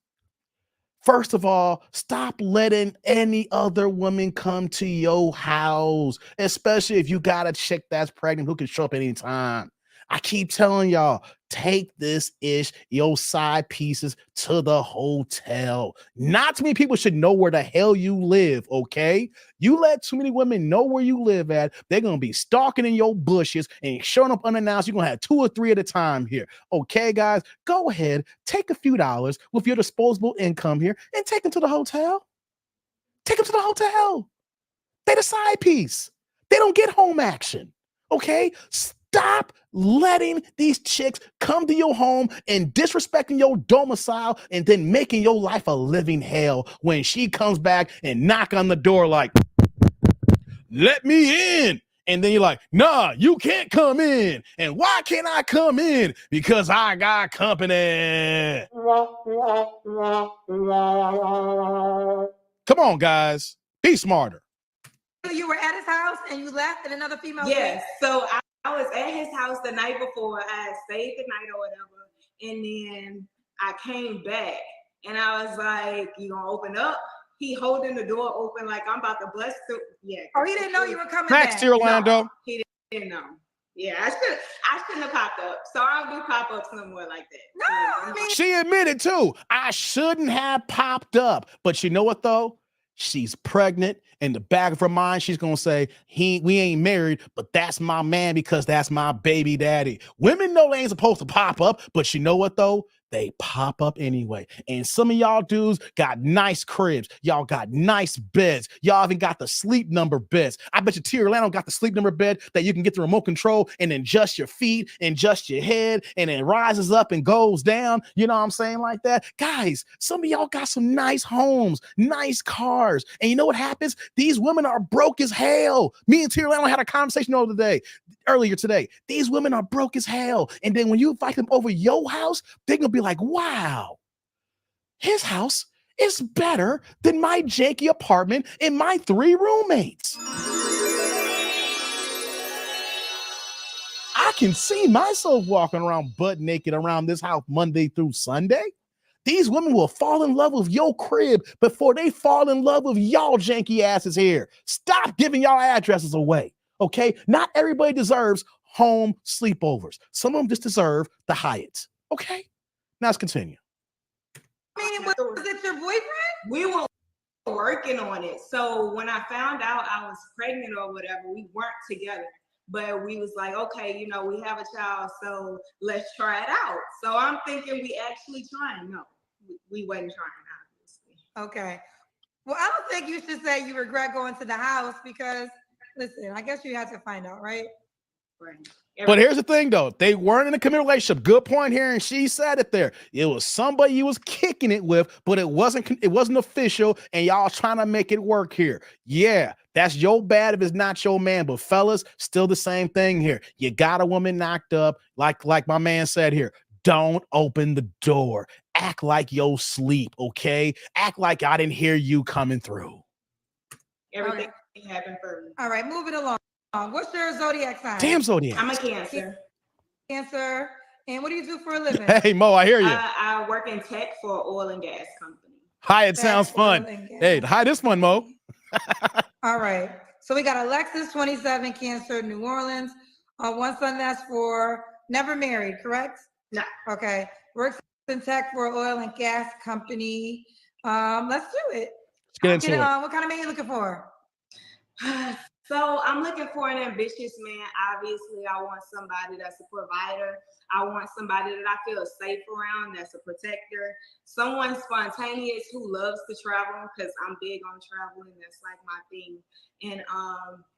First of all, stop letting any other woman come to your house, especially if you got a chick that's pregnant who can show up anytime. I keep telling y'all, take this your side pieces to the hotel. Not too many people should know where the hell you live, okay? You let too many women know where you live at, they're going to be stalking in your bushes and showing up unannounced. You're going to have 2 or 3 at a time here, okay, guys? Go ahead, take a few dollars with your disposable income here and take them to the hotel. Take them to the hotel. They the side piece. They don't get home action, okay? Stop letting these chicks come to your home and disrespecting your domicile and then making your life a living hell when she comes back and knock on the door like, let me in. And then you're like, nah, you can't come in. And why can't I come in? Because I got company. Come on, guys. Be smarter. You were at his house and you left and another female. Yes. So I was at his house the night before. I had stayed the night or whatever. And then I came back and I was like, you gonna open up? He holding the door open like I'm about to bust through. Yeah. Oh, he didn't know you were coming Thanks back. to Orlando. No, he didn't know. Yeah, I shouldn't have popped up. So I don't do pop-ups no more like that. No, I mean, she admitted too, I shouldn't have popped up. But you know what though? She's pregnant. In the back of her mind, she's gonna say, we ain't married, but that's my man because that's my baby daddy. Women know they ain't supposed to pop up, but you know what though? They pop up anyway. And some of y'all dudes got nice cribs. Y'all got nice beds. Y'all even got the sleep number beds. I bet you T. Orlando got the sleep number bed that you can get the remote control and then adjust your feet and adjust your head and it rises up and goes down. You know what I'm saying? Like that. Guys, some of y'all got some nice homes, nice cars. And you know what happens? These women are broke as hell. Me and T. Orlando had a conversation earlier today. These women are broke as hell. And then when you invite them over your house, they're going to be like, wow, his house is better than my janky apartment and my 3 roommates. I can see myself walking around butt naked around this house Monday through Sunday. These women will fall in love with your crib before they fall in love with y'all janky asses here. Stop giving y'all addresses away, okay? Not everybody deserves home sleepovers. Some of them just deserve the Hyatts, okay? Now let's continue. I mean, was it your boyfriend? We were working on it. So when I found out I was pregnant or whatever, we weren't together. But we was like, okay, you know, we have a child, so let's try it out. So I'm thinking we actually trying. No, we wasn't trying, obviously. Okay. Well, I don't think you should say you regret going to the house because, listen, I guess you had to find out, right? Right. But here's the thing, though. They weren't in a committed relationship. Good point here, and she said it there. It was somebody you was kicking it with, but it wasn't official, and y'all trying to make it work here. Yeah, that's your bad if it's not your man. But fellas, still the same thing here. You got a woman knocked up, like my man said here. Don't open the door. Act like you'll sleep, okay? Act like I didn't hear you coming through. Everything happened for me. All right, moving along. What's your zodiac sign? Damn zodiac. I'm a Cancer. Cancer. And what do you do for a living? Hey, Mo, I hear you. I work in tech for an oil and gas company. Hi, it sounds fun. Hey, hi, this one, Mo. All right. So we got Alexis, 27, Cancer, New Orleans. One son that's for never married, correct? No. Okay. Works in tech for an oil and gas company. Let's do it. Let's get into it. What kind of man are you looking for? So I'm looking for an ambitious man. Obviously, I want somebody that's a provider. I want somebody that I feel safe around, that's a protector. Someone spontaneous who loves to travel, because I'm big on traveling. That's like my thing. And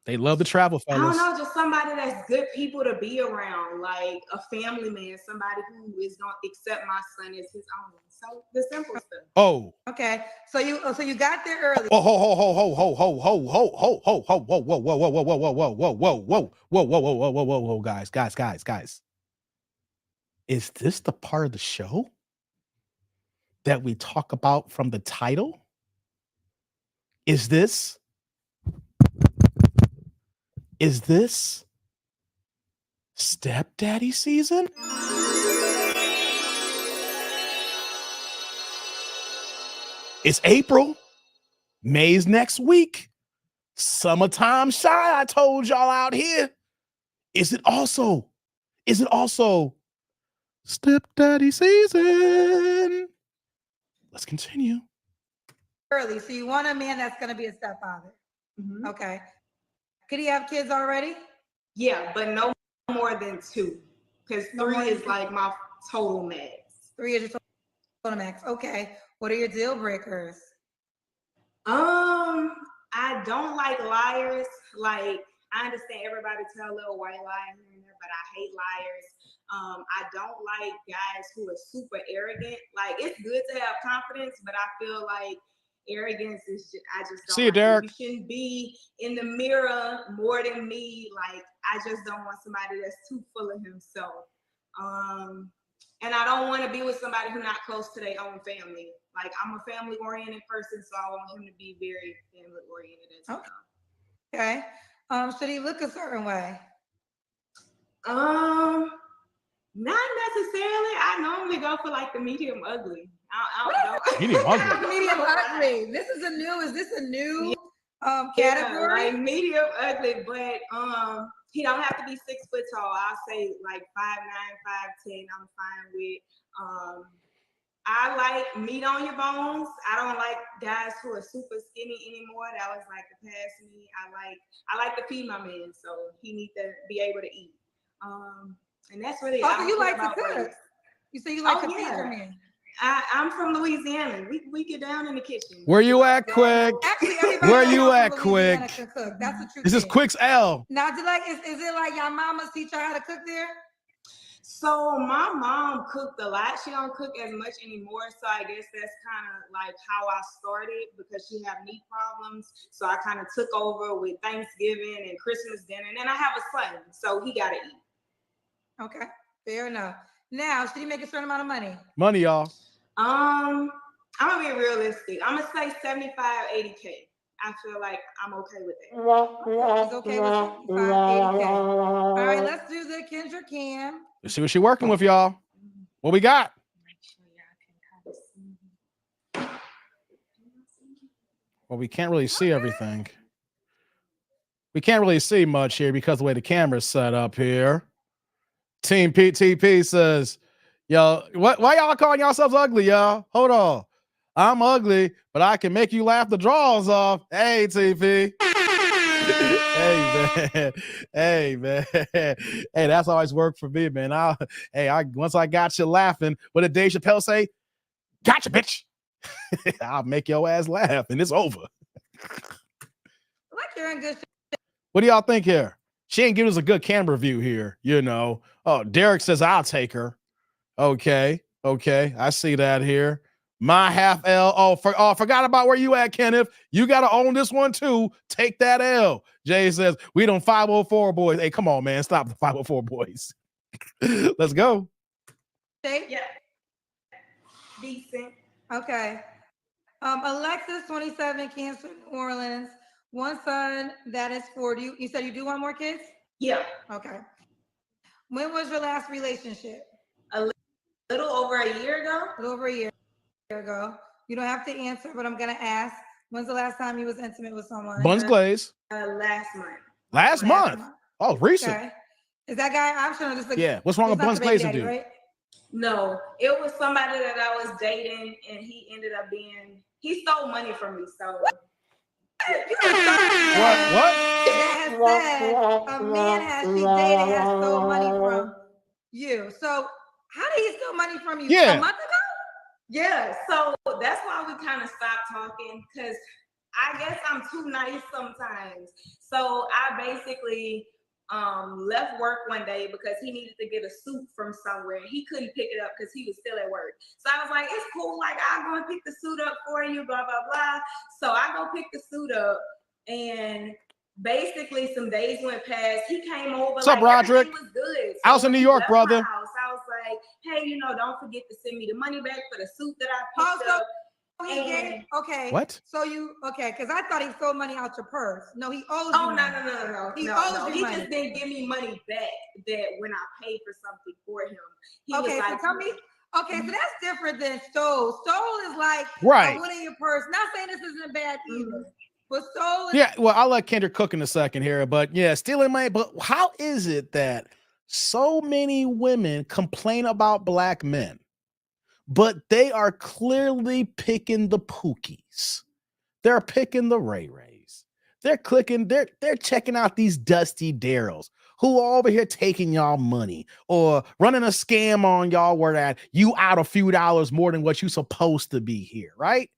they love to travel, fellas. I don't know, just somebody that's good people to be around, like a family man, somebody who is gonna accept my son as his own. So the simple stuff. Oh. Okay. So you got there early. Oh, ho, ho, ho, ho, ho, ho, ho, ho, ho, ho, ho, whoa, whoa, whoa, whoa, whoa, whoa, whoa, whoa, whoa, whoa, whoa, whoa, whoa, whoa, whoa, whoa, guys. Is this the part of the show that we talk about from the title? Is this stepdaddy season? It's April. May's next week. Summertime shy, I told y'all out here. Is it also is it also stepdaddy season? Let's continue. Early. So you want a man that's going to be a stepfather. Mhm. Okay. Could he have kids already? Yeah, but no more than 2. Because 3 is like my total max. 3 is your total max. Okay. What are your deal breakers? I don't like liars. Like, I understand everybody tell a little white lie here and there, but I hate liars. I don't like guys who are super arrogant. Like, it's good to have confidence, but I feel like arrogance is just, I just don't See you, like it. Derek. You shouldn't be in the mirror more than me. Like, I just don't want somebody that's too full of himself. And I don't want to be with somebody who's not close to their own family. Like, I'm a family-oriented person, so I want him to be very family-oriented as well. Okay. Should he look a certain way? Not necessarily. I normally go for like the medium ugly. I don't know. Medium ugly. Medium ugly. Is this a new category? Yeah, like medium ugly, but he don't have to be 6 foot tall. I'll say like 5'9", 5'10". I'm fine with. I like meat on your bones. I don't like guys who are super skinny anymore. That was like the past me. I like to feed my man, so he needs to be able to eat. And that's really. Oh, so you like to cook? You say you like to feed your man? I'm from Louisiana. We get down in the kitchen. Where you at, Quick? Actually, everybody Where you at, from Quick? Louisiana can cook. That's the truth. This is Quick's L. Now, is it like your mamas teach her how to cook there? So my mom cooked a lot. She don't cook as much anymore. So I guess that's kind of like how I started, because she had knee problems. So I kind of took over with Thanksgiving and Christmas dinner. And then I have a son, so he got to eat. Okay, fair enough. Now, should he make a certain amount of money? Money, y'all. I'm gonna be realistic. I'm gonna say 75, 80K. I feel like I'm okay with that. He's okay with 75, 80K. All right, let's do the Kendra Cam. Let's see what she's working with, y'all. What we got? Well, we can't really see everything. We can't really see much here because of the way the camera's set up here. Team PTP says, yo, why y'all calling yourselves ugly, y'all? Hold on. I'm ugly, but I can make you laugh the draws off. Hey, TP. Hey, man. Hey, that's always worked for me, man. Once I got you laughing, what did Dave Chappelle say? Gotcha, bitch. I'll make your ass laugh, and it's over. Like you're in good shape. What do y'all think here? She ain't giving us a good camera view here, you know. Oh, Derek says I'll take her. Okay. I see that here. My half L. Forgot about where you at, Kenneth. You got to own this one too. Take that L. Jay says we don't 504 boys. Hey, come on, man. Stop the 504 boys. Let's go. Yeah. Decent. Okay. Alexis, 27, Cancer, New Orleans. One son that is 40. You said you do want more kids? Yeah. Okay. When was your last relationship? A little over a year ago. A little over a year ago. You don't have to answer, but I'm gonna ask. When's the last time you was intimate with someone? Buns Glaze. Last month. Last month. Oh, recent. Okay. Is that guy? I'm sure this. Yeah. What's wrong with Buns Glaze, dude? Right? No, it was somebody that I was dating, and he ended up he stole money from me. So. What? That has said a man she dated has stole money from you. So how did he steal money from you? Yeah. A month ago? Yeah. So that's why we kind of stopped talking, because I guess I'm too nice sometimes. So I basically left work one day because he needed to get a suit from somewhere. He couldn't pick it up because he was still at work. So I was like, it's cool. Like, I'll go and pick the suit up for you, blah, blah, blah. So I go pick the suit up, and basically some days went past. He came over. What's up, Rodri? Was good. So I was in New York, brother. I was like, hey, don't forget to send me the money back for the suit that I picked up. Okay. What? So because I thought he stole money out your purse. No, he owes you. Oh, money. No. He owes you He money. just didn't give me money back that when I paid for something for him. He was like, so tell me. Okay, so that's different than stole. Stole is like right. One in your purse. Not saying this isn't bad either. But stole is yeah, well, I'll let Kendra cook in a second here, but yeah, stealing money. But how is it that So many women complain about black men, but they are clearly picking the Pookies. They're picking the Ray Rays. They're checking out these Dusty Darryls who are over here taking y'all money or running a scam on y'all where that you out a few dollars more than what you supposed to be here, right?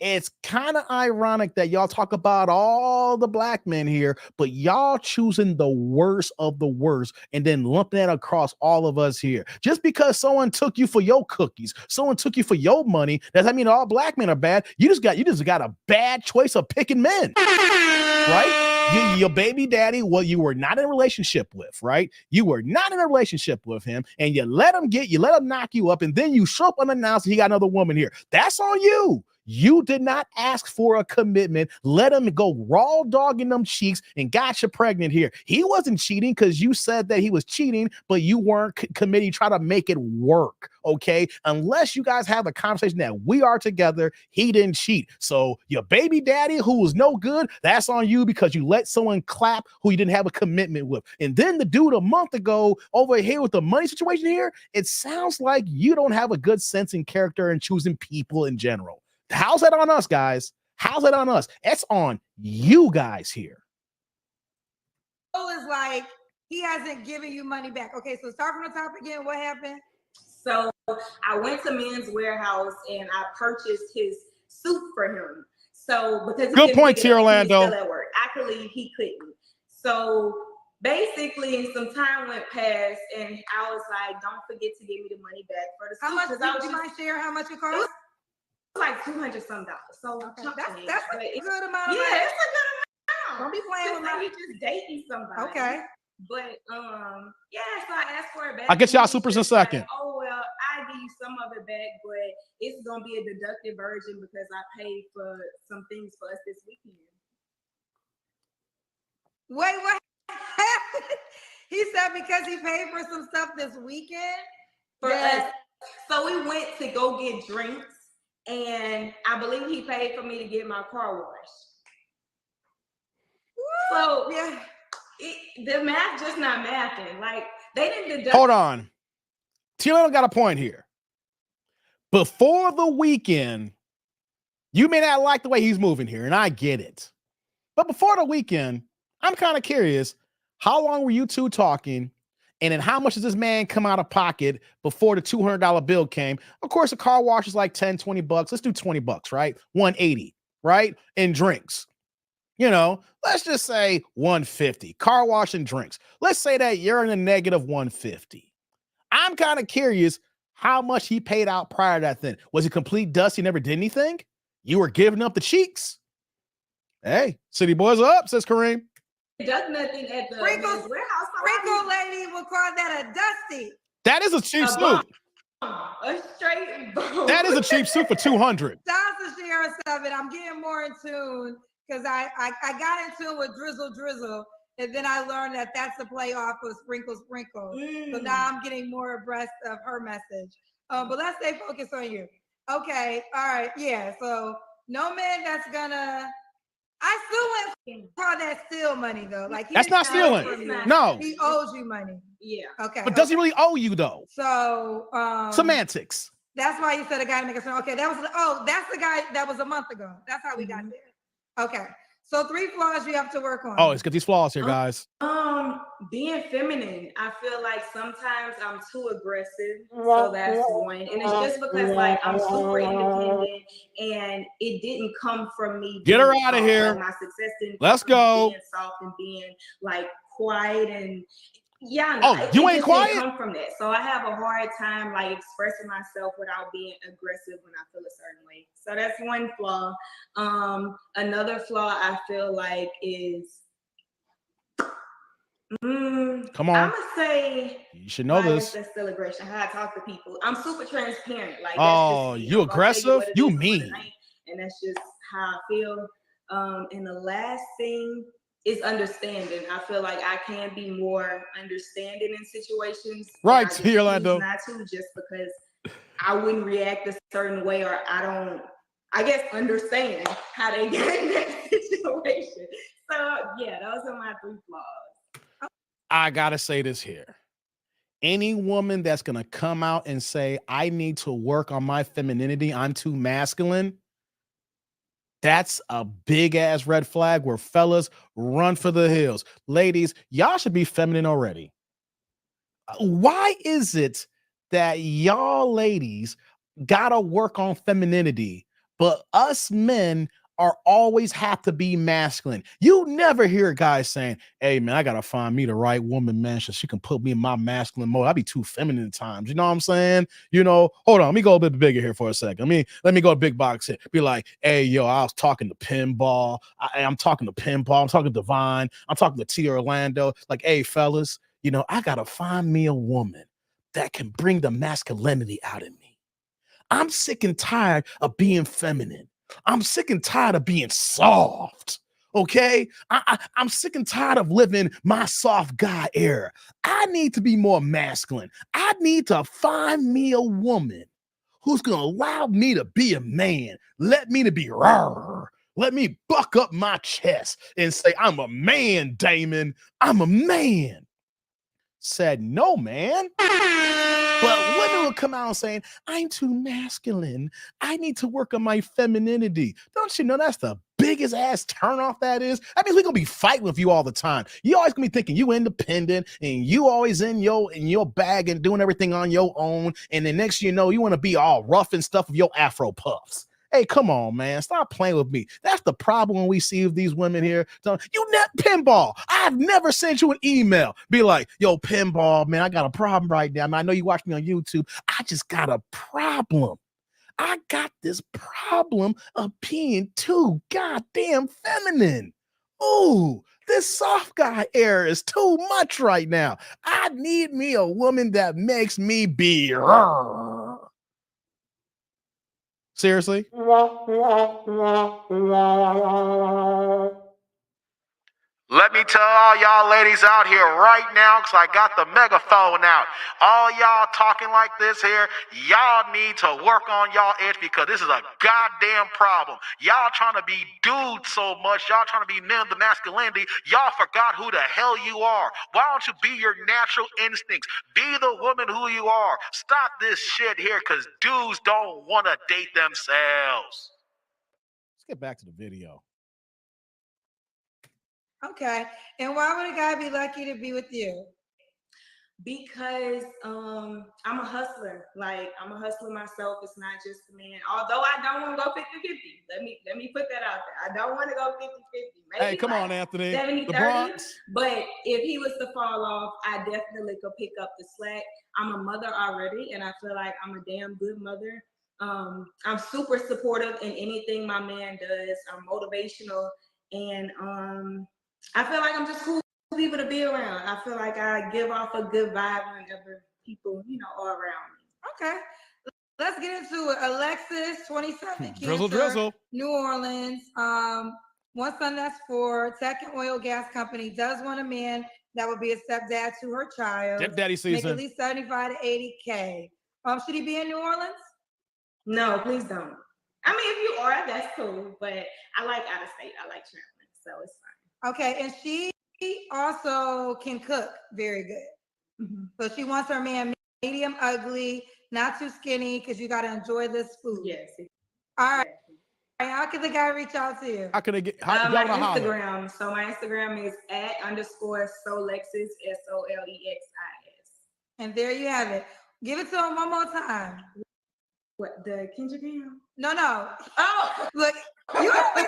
It's kind of ironic that y'all talk about all the black men here, but y'all choosing the worst of the worst and then lumping that across all of us here. Just because someone took you for your cookies, someone took you for your money, does that mean all black men are bad? You just got a bad choice of picking men, right? Your baby daddy, well, you were not in a relationship with, right? You were not in a relationship with him, and you let him knock you up, and then you show up unannounced and he got another woman here. That's on you. You did not ask for a commitment. Let him go raw dogging them cheeks and got you pregnant here. He wasn't cheating because you said that he was cheating, but you weren't committing. Try to make it work, okay? Unless you guys have a conversation that we are together, he didn't cheat. So your baby daddy, who was no good, that's on you because you let someone clap who you didn't have a commitment with. And then the dude a month ago over here with the money situation here, it sounds like you don't have a good sense in character and choosing people in general. How's that on us, guys? How's that on us? It's on you guys here. Is like he hasn't given you money back. Okay, so start from the top again. What happened? So I went to Men's Warehouse and I purchased his suit for him. So because good point here, Orlando. He was still at work. I could leave, he couldn't. So basically, some time went past, and I was like, "Don't forget to give me the money back for the suit." How much? Do you mind share how much it cost? Like $200 some. So okay. That's a good amount. Yeah, it's a good amount. Don't be playing with me. You just dating somebody. Okay. But yeah, so I asked for it back. I'll get y'all supers in a second. Like, oh well, I'll give you some of it back, but it's gonna be a deducted version because I paid for some things for us this weekend. Wait, what happened? He said because he paid for some stuff this weekend for us. So we went to go get drinks. And I believe he paid for me to get my car washed. So yeah, the math just not mathing. Like they didn't deduct. Hold on, Tilo got a point here. Before the weekend, you may not like the way he's moving here, and I get it. But before the weekend, I'm kind of curious. How long were you two talking? And then how much does this man come out of pocket before the $200 bill came? Of course, a car wash is like 10, 20 bucks. Let's do 20 bucks, right? 180, right? And drinks. You know, let's just say 150. Car wash and drinks. Let's say that you're in a negative 150. I'm kind of curious how much he paid out prior to that then. Was it complete dust? He never did anything? You were giving up the cheeks? Hey, city boys are up, says Kareem. Does nothing at the warehouse. Sprinkle lady will call that a dusty. That is a cheap suit. A straight bone. That is a cheap suit for $200. That's a share of it. I'm getting more in tune because I got in tune with drizzle, and then I learned that that's a play off of sprinkle. So now I'm getting more abreast of her message. But let's stay focused on you. Okay, all right, yeah. So no man that's gonna. I still wouldn't call that steal money though. Like that's not stealing. No, he owes you money. Yeah. Okay. But does he really owe you though? So semantics. That's why you said a guy to make a friend. Okay, that's the guy that was a month ago. That's how we got there. Okay. So 3 flaws you have to work on. Oh, let's get these flaws here, guys. Being feminine. I feel like sometimes I'm too aggressive. So that's one. And it's just because like I'm super independent and it didn't come from me. Get her out of here. Like, my success didn't Let's go. Being soft and being like quiet and yeah. Oh, you ain't quiet? Didn't come from that. So I have a hard time like expressing myself without being aggressive when I feel a certain way. So that's one flaw. Another flaw I feel like is come on. I'm gonna say you should know this. That's still aggression. How I talk to people. I'm super transparent. Like that's just, you aggressive? You mean? And that's just how I feel. And the last thing is understanding. I feel like I can be more understanding in situations. Right, Orlando. Not to just because I wouldn't react a certain way or I don't. I guess understand how they get in that situation. So yeah, those are my 3 flaws. I gotta say this here. any woman that's going to come out and say, I need to work on my femininity, I'm too masculine, that's a big ass red flag where fellas run for the hills. Ladies, y'all should be feminine already. Why is it that y'all ladies gotta work on femininity, but us men are always have to be masculine? You never hear guys saying, hey man, I gotta find me the right woman, man, so she can put me in my masculine mode. I be too feminine at times. You know what I'm saying? Hold on, let me go a bit bigger here for a second. Let me go a big box here. Be like, hey, yo, I was talking to Pinball. I'm talking to Pinball. I'm talking to Divine. I'm talking to T Orlando. Like, hey, fellas, I gotta find me a woman that can bring the masculinity out of me. I'm sick and tired of being feminine. I'm sick and tired of being soft. Okay? I'm sick and tired of living my soft guy era. I need to be more masculine. I need to find me a woman who's going to allow me to be a man. Let me to be rawr. Let me buck up my chest and say, I'm a man, Damon. I'm a man. Said, no, man. But women will come out saying, I'm too masculine. I need to work on my femininity. Don't you know that's the biggest ass turnoff that is? That means we're gonna be fighting with you all the time. You always gonna be thinking you independent and you always in your bag and doing everything on your own. And the next you know, you want to be all rough and stuff with your Afro puffs. Hey, come on, man. Stop playing with me. That's the problem when we see with these women here. So, Pinball, I've never sent you an email. Be like, yo, Pinball, man, I got a problem right now. I know you watch me on YouTube. I just got a problem. I got this problem of being too goddamn feminine. Ooh, this soft guy era is too much right now. I need me a woman that makes me be. Seriously? Let me tell all y'all ladies out here right now, because I got the megaphone out. All y'all talking like this here, y'all need to work on y'all edge, because this is a goddamn problem. Y'all trying to be dudes so much, y'all trying to be men of the masculinity, y'all forgot who the hell you are. Why don't you be your natural instincts? Be the woman who you are. Stop this shit here, because dudes don't want to date themselves. Let's get back to the video. Okay. And why would a guy be lucky to be with you? Because I'm a hustler. Like, I'm a hustler myself. It's not just a man. Although I don't want to go 50-50. Let me put that out there. I don't want to go 50-50. Maybe hey, come on, Anthony. 70-30. But if he was to fall off, I definitely could pick up the slack. I'm a mother already, and I feel like I'm a damn good mother. I'm super supportive in anything my man does. I'm motivational, and I feel like I'm just cool people to be around. I feel like I give off a good vibe whenever people, are around me. Okay. Let's get into it. Alexis, 27, Drizzle. New Orleans. One son that's 4, tech and oil gas company, does want a man that would be a stepdad to her child. Stepdaddy season. Make at least 75 to 80K. Should he be in New Orleans? No, please don't. I mean, if you are, that's cool. But I like out of state. I like traveling, so it's fine. Okay, and she also can cook very good. Mm-hmm. So she wants her man medium ugly, not too skinny, because you got to enjoy this food. Yes. All right. How can the guy reach out to you? How can they get my Instagram? So my Instagram is @_Solexis, SOLEXIS. And there you have it. Give it to him one more time. What, the Kendra Cam? No. Oh, look, you always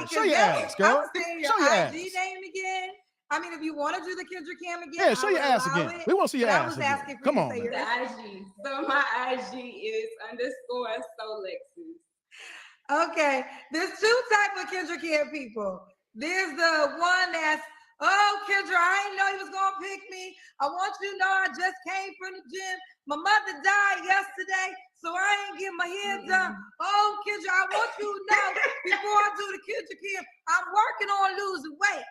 show your ass, girl. Show your IG name again. I mean, if you want to do the Kendra Cam again, yeah, show your ass again. We want to see your ass again. Come on, the IG. So my IG is _Solexis. Okay, there's two types of Kendra Cam people. There's the one that's, oh, Kendra, I didn't know he was going to pick me. I want you to know I just came from the gym. My mother died yesterday, so I ain't get my hair done. Oh, Kendra, I want you to know before I do the Kendra Cam, I'm working on losing weight.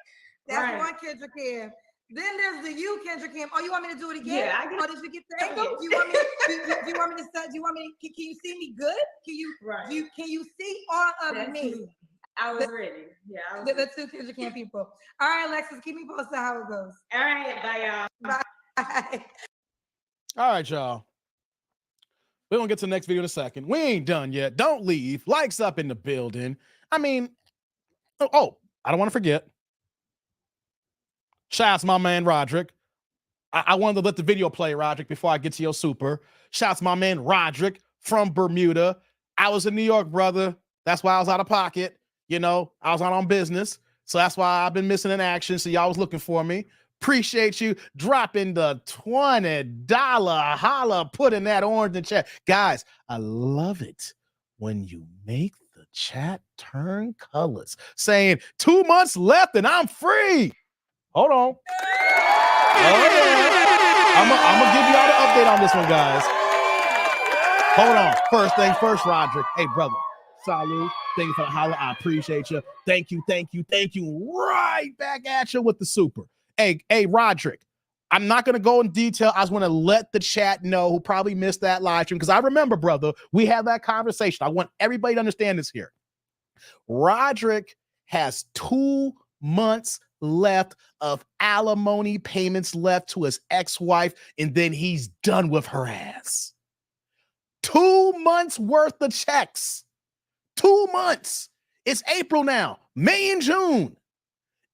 That's one Kendra Cam. Then there's the you Kendra Cam. Oh, you want me to do it again? Yeah, I got. Oh, did you get the angle? Do you want me? Do you want me to? Do you want me? Can you see me good? Can you? Right. Can you see all of me? I was ready. Yeah. The two Kendra Cam people. All right, Alexis, keep me posted how it goes. All right, bye y'all. Bye. All right, y'all. We're going to get to the next video in a second. We ain't done yet. Don't leave. Likes up in the building. I mean, I don't want to forget. Shouts my man, Rodrick. I wanted to let the video play, Rodrick, before I get to your super. Shouts my man, Rodrick from Bermuda. I was in New York, brother. That's why I was out of pocket. You know, I was out on business. So that's why I've been missing in action. So y'all was looking for me. Appreciate you dropping the $20 holla, putting that orange in the chat. Guys, I love it when you make the chat turn colors, saying 2 months left and I'm free. Hold on. Oh, yeah. I'm going to give y'all the update on this one, guys. Hold on. First thing first, Rodrick. Hey, brother. Salud. Thank you for the holla. I appreciate you. Thank you. Right back at you with the super. Hey, Rodrick. I'm not going to go in detail. I just want to let the chat know who probably missed that live stream because I remember, brother, we had that conversation. I want everybody to understand this here. Rodrick has 2 months left of alimony payments left to his ex-wife, and then he's done with her ass. 2 months worth of checks. 2 months. It's April now, May and June.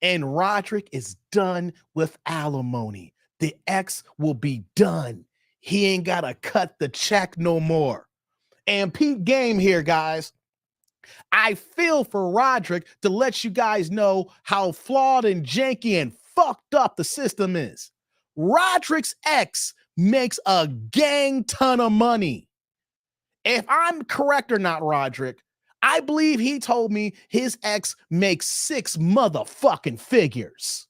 And Rodrick is done with alimony. The ex will be done. He ain't got to cut the check no more. And peep game here, guys. I feel for Rodrick to let you guys know how flawed and janky and fucked up the system is. Rodrick's ex makes a gang ton of money. If I'm correct or not, Rodrick, I believe he told me his ex makes 6 motherfucking figures.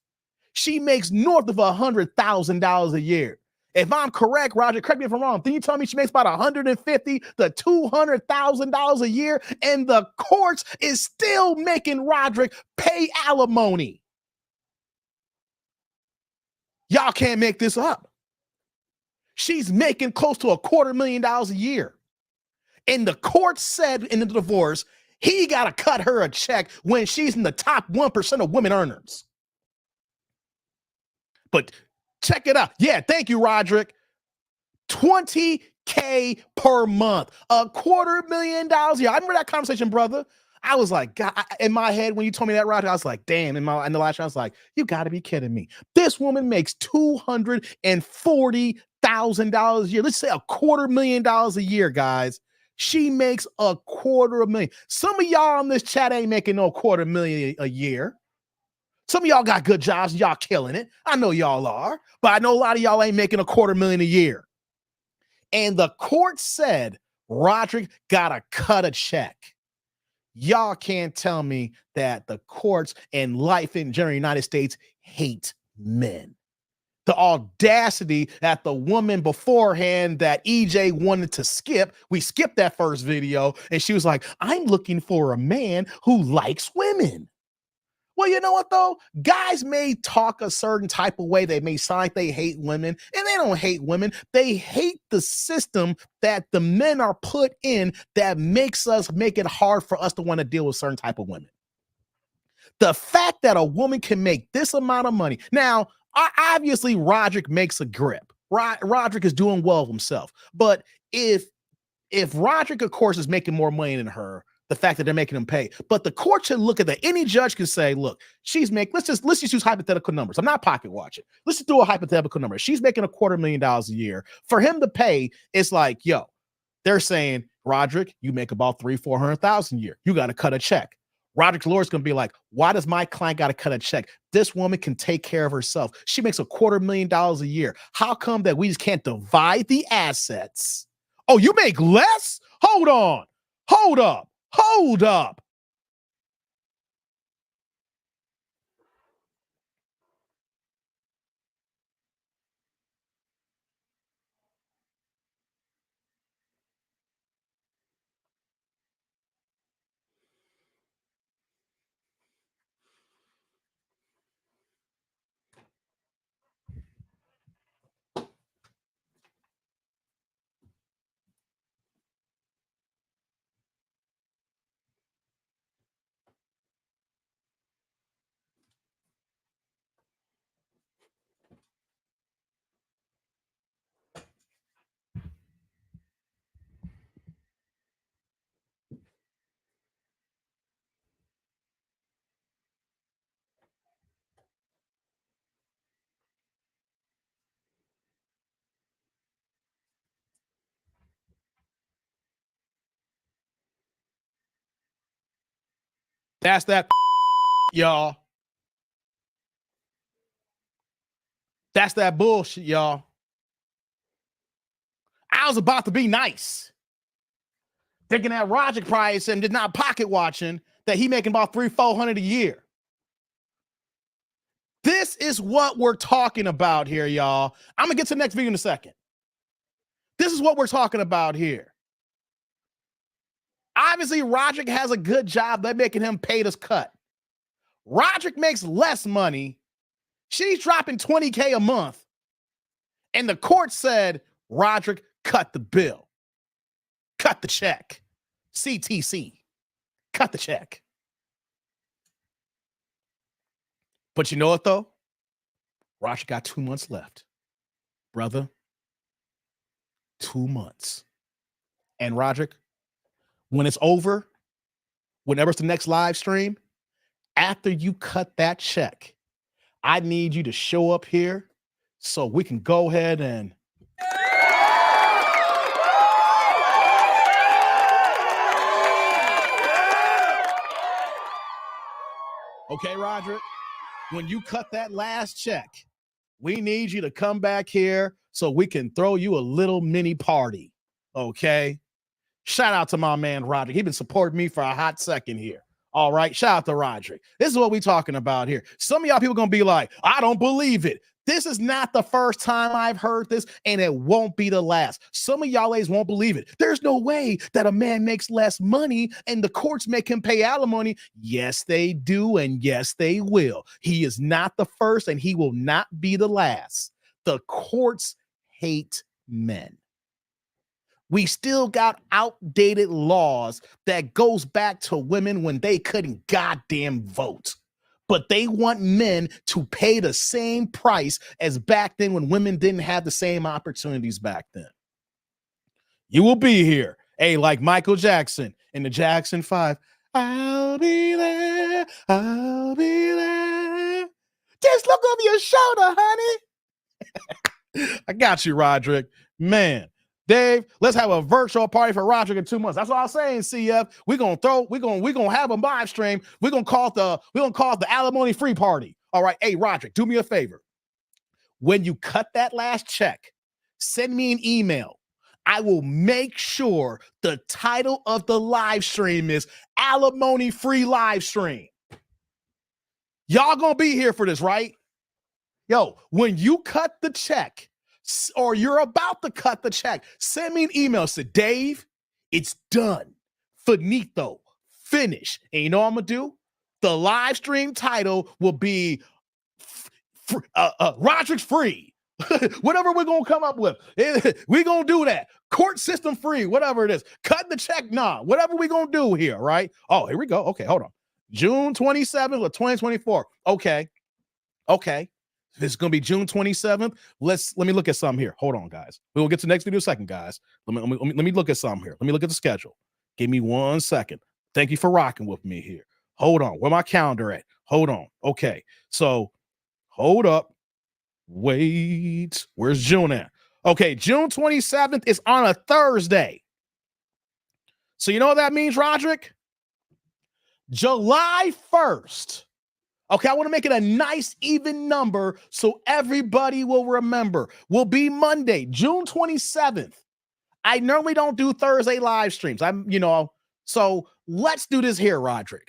She makes north of $100,000 a year. If I'm correct, Roger, correct me if I'm wrong. Then you tell me she makes about $150,000 to $200,000 a year, and the courts is still making Rodrick pay alimony. Y'all can't make this up. She's making close to $250,000 a year. And the court said in the divorce, he got to cut her a check when she's in the top 1% of women earners. But check it out. Yeah, thank you, Rodrick. $20K per month, $250,000 a year. I remember that conversation, brother. I was like, God, in my head, when you told me that, Rodrick, I was like, damn. In the last round, I was like, you got to be kidding me. This woman makes $240,000 a year. Let's say $250,000 a year, guys. She makes $250,000. Some of y'all on this chat ain't making no $250,000 a year. Some of y'all got good jobs and y'all killing it. I know y'all are, but I know a lot of y'all ain't making $250,000 a year. And the court said Rodrick got to cut a check. Y'all can't tell me that the courts and life in general United States hate men. The audacity that the woman beforehand that EJ wanted to skip, we skipped that first video, and she was like, I'm looking for a man who likes women. Well, you know what, though? Guys may talk a certain type of way. They may sound like they hate women, and they don't hate women. They hate the system that the men are put in that make it hard for us to want to deal with certain type of women. The fact that a woman can make this amount of money. Now, obviously, Rodrick makes a grip. Rodrick is doing well himself. But if Rodrick, of course, is making more money than her, the fact that they're making him pay. But the court should look at that. Any judge can say, look, let's just use hypothetical numbers. I'm not pocket watching. Let's just do a hypothetical number. She's making $250,000 a year. For him to pay, it's like, yo, they're saying, Rodrick, you make about $300,000-$400,000 a year. You got to cut a check. Rodrick's lawyer's going to be like, why does my client got to cut a check? This woman can take care of herself. She makes $250,000 a year. How come that we just can't divide the assets? Oh, you make less? Hold on. Hold up. That's that, y'all. That's that bullshit, y'all. I was about to be nice, thinking that Rodri price and did not pocket watching that he making about $300-400 a year. This is what we're talking about here, y'all. I'm gonna get to the next video in a second. This is what we're talking about here. Obviously, Rodri has a good job. They're making him pay this cut. Rodri makes less money. She's dropping $20K a month. And the court said, Rodri, cut the bill. Cut the check. CTC. Cut the check. But you know what, though? Rodri got 2 months left. Brother, 2 months. And Rodri, when it's over, whenever it's the next live stream, after you cut that check, I need you to show up here so we can go ahead and okay, Rodri, when you cut that last check, we need you to come back here so we can throw you a little mini party. Okay. Shout out to my man, Rodri. He's been supporting me for a hot second here. All right. Shout out to Rodri. This is what we're talking about here. Some of y'all people going to be like, I don't believe it. This is not the first time I've heard this, and it won't be the last. Some of y'all ladies won't believe it. There's no way that a man makes less money and the courts make him pay alimony. Yes, they do, and yes, they will. He is not the first, and he will not be the last. The courts hate men. We still got outdated laws that goes back to women when they couldn't goddamn vote. But they want men to pay the same price as back then when women didn't have the same opportunities back then. You will be here. Hey, like Michael Jackson in the Jackson 5. I'll be there. I'll be there. Just look over your shoulder, honey. I got you, Rodri. Man. Dave, let's have a virtual party for Rodri in 2 months. That's what I was saying, CF. We're gonna have a live stream. We're gonna call it the Alimony free party. All right. Hey, Rodri, do me a favor. When you cut that last check, send me an email. I will make sure the title of the live stream is Alimony free live stream. Y'all gonna be here for this, right? Yo, when you cut the check, or you're about to cut the check, send me an email. Say, Dave, it's done. Finito. Finish. And you know what I'm going to do? The live stream title will be Rodri's free. Whatever we're going to come up with. We're going to do that. Court system free, whatever it is. Cut the check, nah. Whatever we're going to do here, right? Oh, here we go. Okay, hold on. June 27th of 2024. Okay. This is going to be June 27th. Let me look at something here. Hold on, guys. We will get to the next video in a second, guys. Let me look at something here. Let me look at the schedule. Give me 1 second. Thank you for rocking with me here. Hold on. Where my calendar at? Hold on. Okay. So hold up. Wait. Where's June at? Okay. June 27th is on a Thursday. So you know what that means, Rodri? July 1st. Okay, I want to make it a nice even number so everybody will remember. Will be Monday, June 27th. I normally don't do Thursday live streams. So let's do this here, Rodri.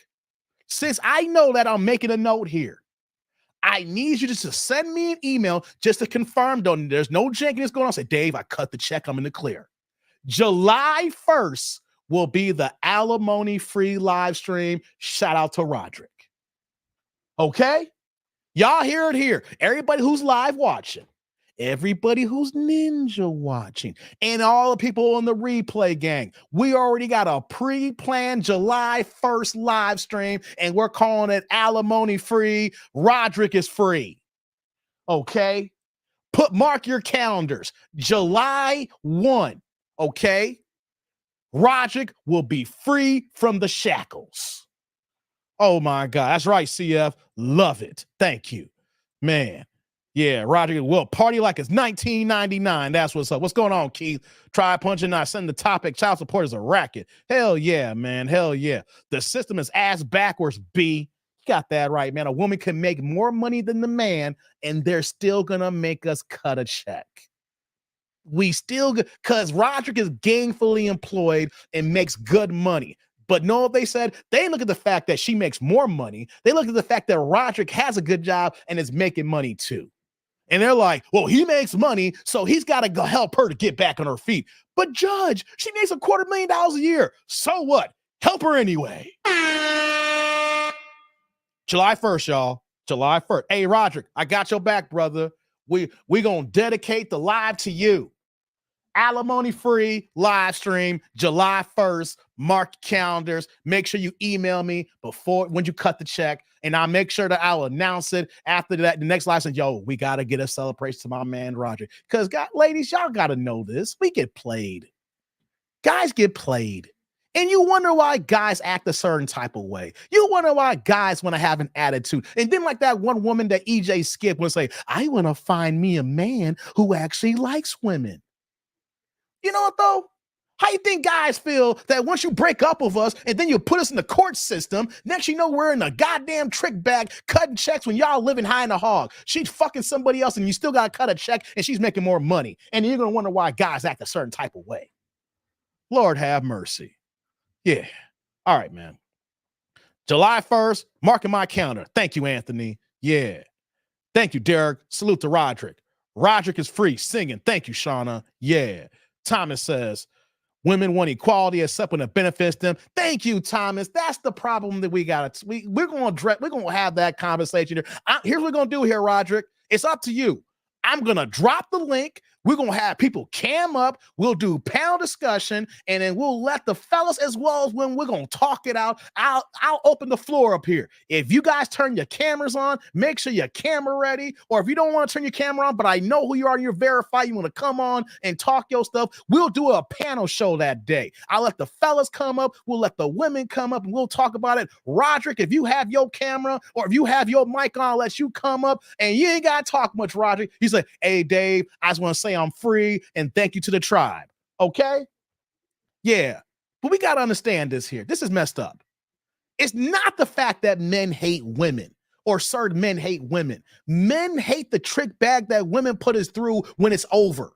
Since I know that I'm making a note here, I need you just to send me an email just to confirm. There's no jankiness going on. Say, Dave, I cut the check. I'm in the clear. July 1st will be the Alimony free live stream. Shout out to Rodri. Okay? Y'all hear it here. Everybody who's live watching, everybody who's ninja watching, and all the people on the replay gang, we already got a pre-planned July 1st live stream, and we're calling it Alimony free. Rodri is free. Okay? Mark your calendars. July 1. Okay? Rodri will be free from the shackles. Oh my God. That's right, CF. Love it. Thank you. Man. Yeah, Rodri will party like it's 1999. That's what's up. What's going on, Keith? Try punching, not send the topic. Child support is a racket. Hell yeah, man. Hell yeah. The system is ass backwards, B. You got that right, man. A woman can make more money than the man, and they're still going to make us cut a check. We still, because Roderick is gainfully employed and makes good money. But know what they said? They look at the fact that she makes more money. They look at the fact that Roderick has a good job and is making money too. And they're like, well, he makes money, so he's got to go help her to get back on her feet. But Judge, she makes $250,000 a year. So what? Help her anyway. July 1st, y'all. July 1st. Hey, Roderick, I got your back, brother. We going to dedicate the live to you. Alimony free live stream, July 1st. Mark your calendars. Make sure you email me when you cut the check, and I'll make sure that I'll announce it after that. The next live stream, yo, we got to get a celebration to my man Rodri. Because, ladies, y'all got to know this. We get played. Guys get played. And you wonder why guys act a certain type of way. You wonder why guys want to have an attitude. And then like that one woman that EJ skipped would say, I want to find me a man who actually likes women. You know what, though? How you think guys feel that once you break up with us and then you put us in the court system, next you know we're in a goddamn trick bag cutting checks when y'all living high in the hog. She's fucking somebody else and you still got to cut a check and she's making more money. And you're going to wonder why guys act a certain type of way. Lord have mercy. Yeah. All right, man. July 1st, marking my calendar. Thank you, Anthony. Yeah. Thank you, Derek. Salute to Roderick. Roderick is free singing. Thank you, Shauna. Yeah. Thomas says, women want equality except when it benefits them. Thank you, Thomas. That's the problem that we got. We're going to have that conversation here. Here's what we're going to do here, Roderick. It's up to you. I'm going to drop the link. We're going to have people cam up. We'll do panel discussion, and then we'll let the fellas as well as when we're going to talk it out. I'll open the floor up here. If you guys turn your cameras on, make sure your camera ready. Or if you don't want to turn your camera on, but I know who you are and you're verified, you want to come on and talk your stuff, we'll do a panel show that day. I'll let the fellas come up. We'll let the women come up, and we'll talk about it. Roderick, if you have your camera or if you have your mic on, I'll let you come up, and you ain't got to talk much, Roderick. He's like, hey, Dave, I just want to say I'm free and thank you to the tribe. Okay? Yeah. But we got to understand this here. This is messed up. It's not the fact that men hate women or certain men hate women. Men hate the trick bag that women put us through when it's over.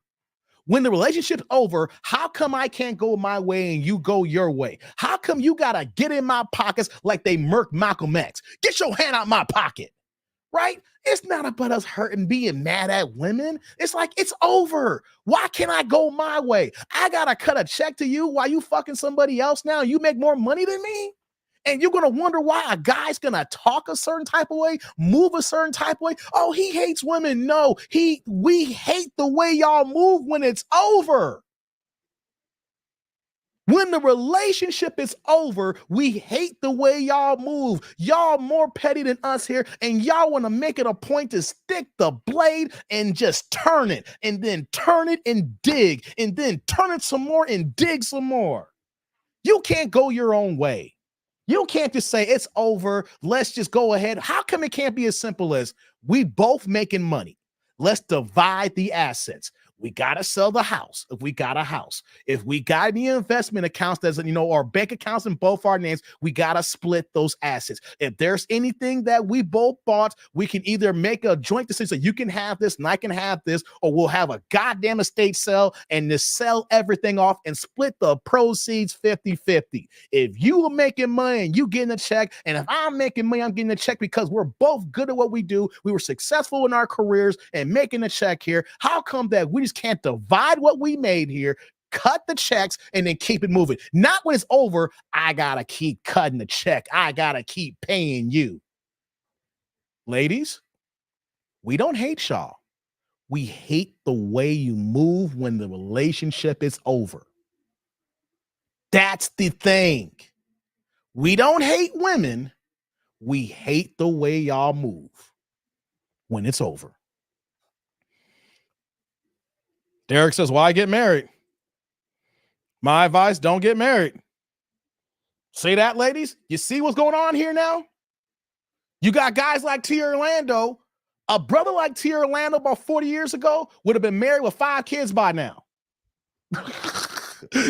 When the relationship's over, how come I can't go my way and you go your way? How come you got to get in my pockets like they murked Malcolm X? Get your hand out my pocket. Right? It's not about us hurting, being mad at women. It's like, it's over. Why can't I go my way? I got to cut a check to you while you fucking somebody else now. You make more money than me? And you're going to wonder why a guy's going to talk a certain type of way, move a certain type of way. Oh, he hates women. No, we hate the way y'all move when it's over. When the relationship is over, we hate the way y'all move. Y'all more petty than us here, and y'all want to make it a point to stick the blade and just turn it, and then turn it and dig, and then turn it some more and dig some more. You can't go your own way. You can't just say it's over. Let's just go ahead. How come it can't be as simple as we both making money? Let's divide the assets. We got to sell the house if we got a house. If we got any investment accounts that's, or bank accounts in both our names, we got to split those assets. If there's anything that we both bought, we can either make a joint decision. So you can have this and I can have this, or we'll have a goddamn estate sale and just sell everything off and split the proceeds 50-50. If you are making money and you getting a check, and if I'm making money, I'm getting a check because we're both good at what we do. We were successful in our careers and making a check here. How come that we can't divide what we made here, cut the checks, and then keep it moving? Not when it's over, I gotta keep cutting the check. I gotta keep paying you. Ladies, we don't hate y'all. We hate the way you move when the relationship is over. That's the thing. We don't hate women. We hate the way y'all move when it's over. Derek says, why get married? My advice, don't get married. See that, ladies? You see what's going on here now? You got guys like T. Orlando A brother like T. Orlando about 40 years ago would have been married with 5 kids by now.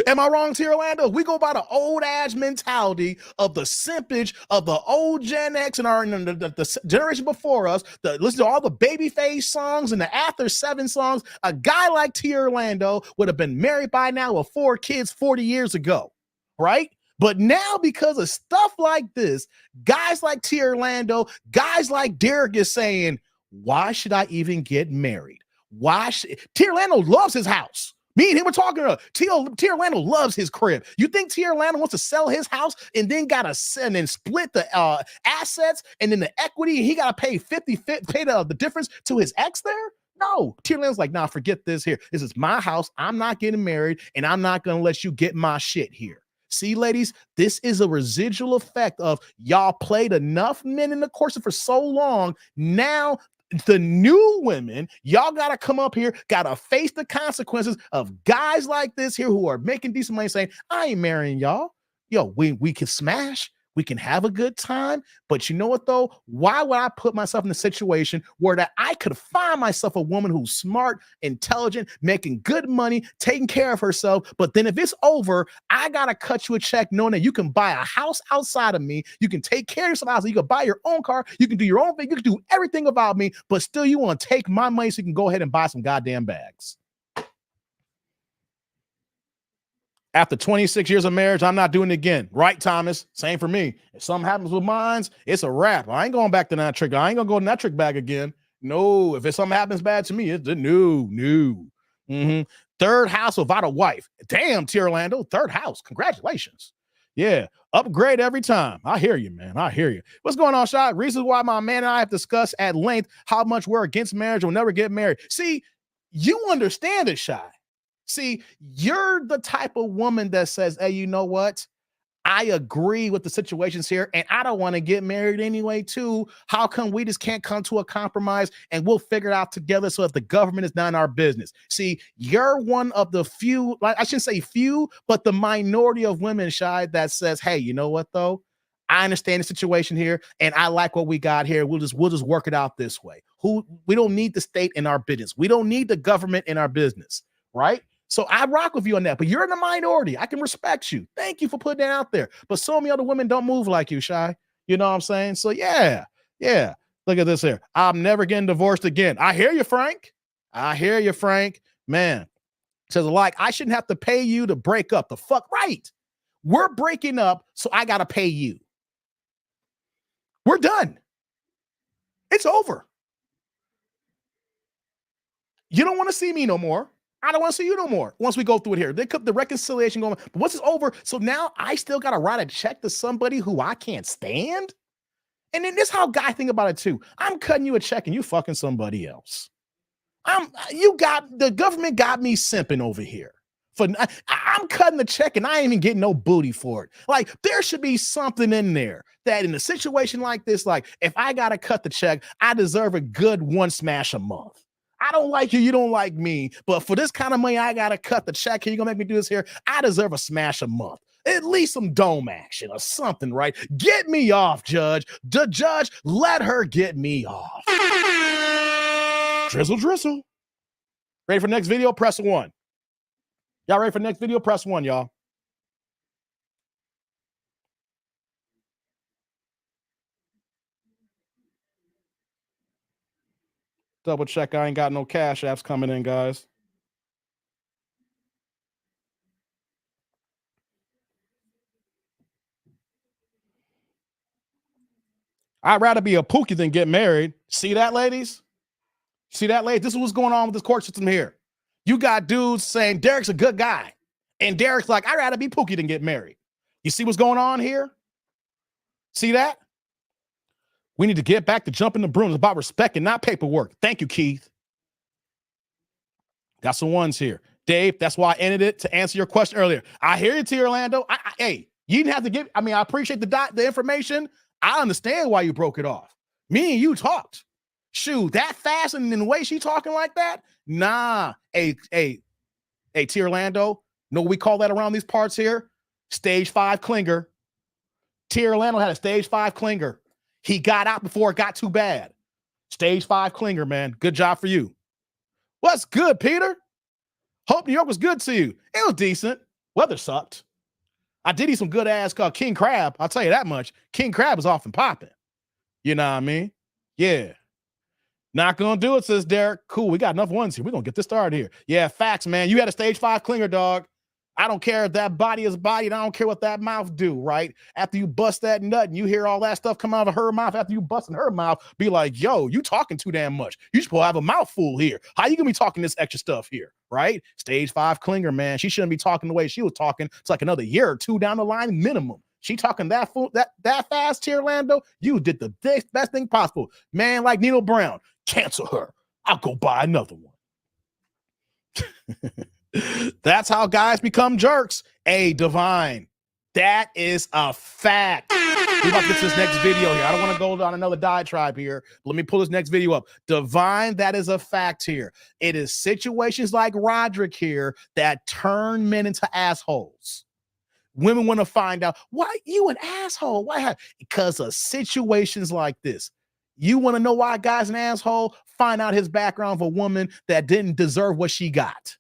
Am I wrong, T. Orlando? We go by the old ass mentality of the simpage of the old Gen X and the generation before us. Listen to all the Babyface songs and the After 7 songs. A guy like T. Orlando would have been married by now with 4 kids 40 years ago, right? But now, because of stuff like this, guys like T. Orlando, guys like Derek is saying, why should I even get married? T. Orlando loves his house. Me and him were talking to T. Orlando loves his crib. You think T. Orlando wants to sell his house and then split the assets and then the equity? And he got to pay the difference to his ex there? No. T. Orlando's like, nah, forget this here. This is my house. I'm not getting married, and I'm not going to let you get my shit here. See, ladies, this is a residual effect of y'all played enough men in the course for so long. Now, the new women, y'all got to come up here, got to face the consequences of guys like this here who are making decent money saying, I ain't marrying y'all. Yo, we can smash. We can have a good time. But you know what, though? Why would I put myself in a situation where that I could find myself a woman who's smart, intelligent, making good money, taking care of herself. But then if it's over, I got to cut you a check knowing that you can buy a house outside of me. You can take care of yourself. You can buy your own car. You can do your own thing. You can do everything about me. But still, you want to take my money so you can go ahead and buy some goddamn bags. After 26 years of marriage, I'm not doing it again. Right, Thomas? Same for me. If something happens with mine, it's a wrap. I ain't going back to that trick. I ain't going to go to that trick bag again. No, if something happens bad to me, it's a no. Mm-hmm. Third house without a wife. Damn, T. Orlando, third house. Congratulations. Yeah, upgrade every time. I hear you, man. I hear you. What's going on, Shay? Reasons why my man and I have discussed at length how much we're against marriage and will never get married. See, you understand it, Shay. See, you're the type of woman that says, hey, you know what? I agree with the situations here, and I don't want to get married anyway, too. How come we just can't come to a compromise and we'll figure it out together so if the government is not in our business? See, you're one of the few, like I shouldn't say few, but the minority of women, Shy, that says, hey, you know what, though? I understand the situation here, and I like what we got here. We'll just work it out this way. We don't need the state in our business. We don't need the government in our business, right? So I rock with you on that, but you're in the minority. I can respect you. Thank you for putting that out there. But so many other women don't move like you, Shy. You know what I'm saying? So yeah. Look at this here. I'm never getting divorced again. I hear you, Frank. Man, says like, I shouldn't have to pay you to break up. The fuck right. We're breaking up, so I got to pay you. We're done. It's over. You don't want to see me no more. I don't want to see you no more once we go through it here. They kept the reconciliation going. But once it's over, so now I still got to write a check to somebody who I can't stand? And then this is how guys think about it too. I'm cutting you a check and you fucking somebody else. The government got me simping over here. I'm cutting the check and I ain't even getting no booty for it. Like, there should be something in there that in a situation like this, like if I got to cut the check, I deserve a good one smash a month. I don't like you don't like me, but for this kind of money, I got to cut the check here. You're going to make me do this here. I deserve a smash a month. At least some dome action or something, right? Get me off, Judge. The judge, let her get me off. Drizzle. Ready for the next video? Press 1. Y'all ready for the next video? Press 1, y'all. Double check. I ain't got no cash apps coming in, guys. I'd rather be a pookie than get married. See that, ladies? This is what's going on with this court system here. You got dudes saying Derek's a good guy. And Derek's like, I'd rather be pookie than get married. You see what's going on here? See that? We need to get back to jumping the broom. It's about respect and not paperwork. Thank you, Keith. Got some ones here. Dave, that's why I ended it to answer your question earlier. I hear you, T. Orlando. Hey, you didn't have to give. I mean, I appreciate the information. I understand why you broke it off. Me and you talked. Shoot, that fast and in the way she talking like that? Nah. Hey, T. Orlando, know what we call that around these parts here? Stage 5 clinger. T. Orlando had a stage 5 clinger. He got out before it got too bad. Stage 5 clinger, man. Good job for you. What's good, Peter? Hope New York was good to you. It was decent. Weather sucked. I did eat some good ass king crab. I'll tell you that much. King crab is often popping. You know what I mean? Yeah. Not gonna do it, says Derek. Cool. We got enough ones here. We're gonna get this started here. Yeah, facts, man. You had a stage 5 clinger, dog. I don't care if that body is body, and I don't care what that mouth do, right? After you bust that nut and you hear all that stuff come out of her mouth, after you busting her mouth, be like, yo, you talking too damn much. You supposed to have a mouthful here. How you gonna be talking this extra stuff here, right? Stage 5 clinger, man. She shouldn't be talking the way she was talking. It's like another year or two down the line minimum. She talking that fast here, Lando. You did the best thing possible. Man, like Nino Brown, cancel her. I'll go buy another one. That's how guys become jerks. Hey, Divine, that is a fact. We're about to get to this next video here. I don't want to go on another diatribe here. Let me pull this next video up. Divine, that is a fact here. It is situations like Rodri here that turn men into assholes. Women want to find out, why you an asshole? Why? Because of situations like this. You want to know why a guy's an asshole? Find out his background of a woman that didn't deserve what she got.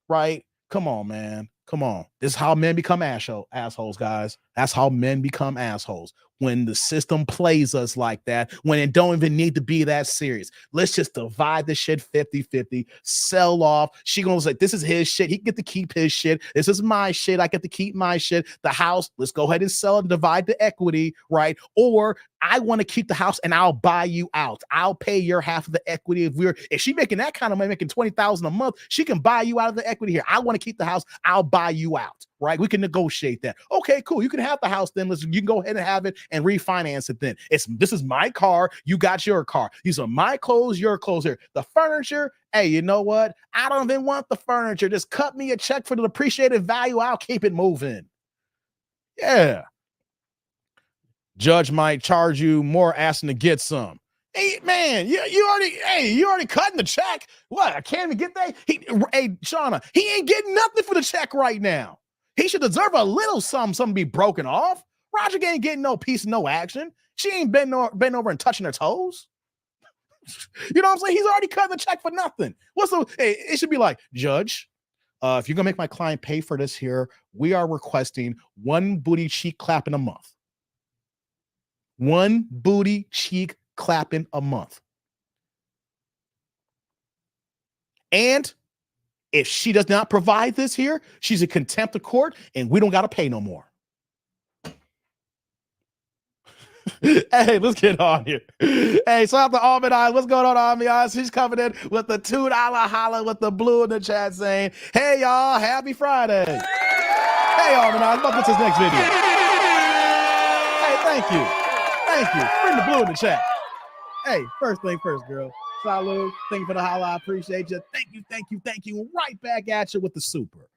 Right? Come on, man. Come on. This is how men become assholes, guys. That's how men become assholes. When the system plays us like that, when it don't even need to be that serious. Let's just divide the shit 50-50, sell off. She gonna say, this is his shit. He get to keep his shit. This is my shit. I get to keep my shit. The house, let's go ahead and sell and divide the equity, right? Or I want to keep the house and I'll buy you out. I'll pay your half of the equity. If she making that kind of money, making $20,000 a month, she can buy you out of the equity here. I want to keep the house. I'll buy you out, right? We can negotiate that. Okay, cool. You can have the house then. You can go ahead and have it and refinance it then. This is my car. You got your car. These are my clothes, your clothes here. The furniture, hey, you know what? I don't even want the furniture. Just cut me a check for the depreciated value. I'll keep it moving. Yeah. Judge might charge you more asking to get some. Hey, man, you already cutting the check. What? I can't even get that. Hey, Shauna, he ain't getting nothing for the check right now. He should deserve a little something be broken off. Rodri ain't getting no peace, no action. She ain't been over and touching her toes. You know what I'm saying? He's already cutting the check for nothing. It should be like, Judge, if you're gonna make my client pay for this here, we are requesting one booty cheek clapping a month. One booty cheek clapping a month. And if she does not provide this here, she's in contempt of court and we don't got to pay no more. Hey, let's get on here. Hey, shout out to Almond Eyes. What's going on, Almond Eyes? She's coming in with the $2 holla with the blue in the chat saying, hey, y'all, happy Friday. Hey, Almond Eyes, welcome to this next video. Hey, thank you. Thank you. Bring the blue in the chat. Hey, first thing first, girl. Salud. Thank you for the holla. I appreciate you. Thank you. Right back at you with the super.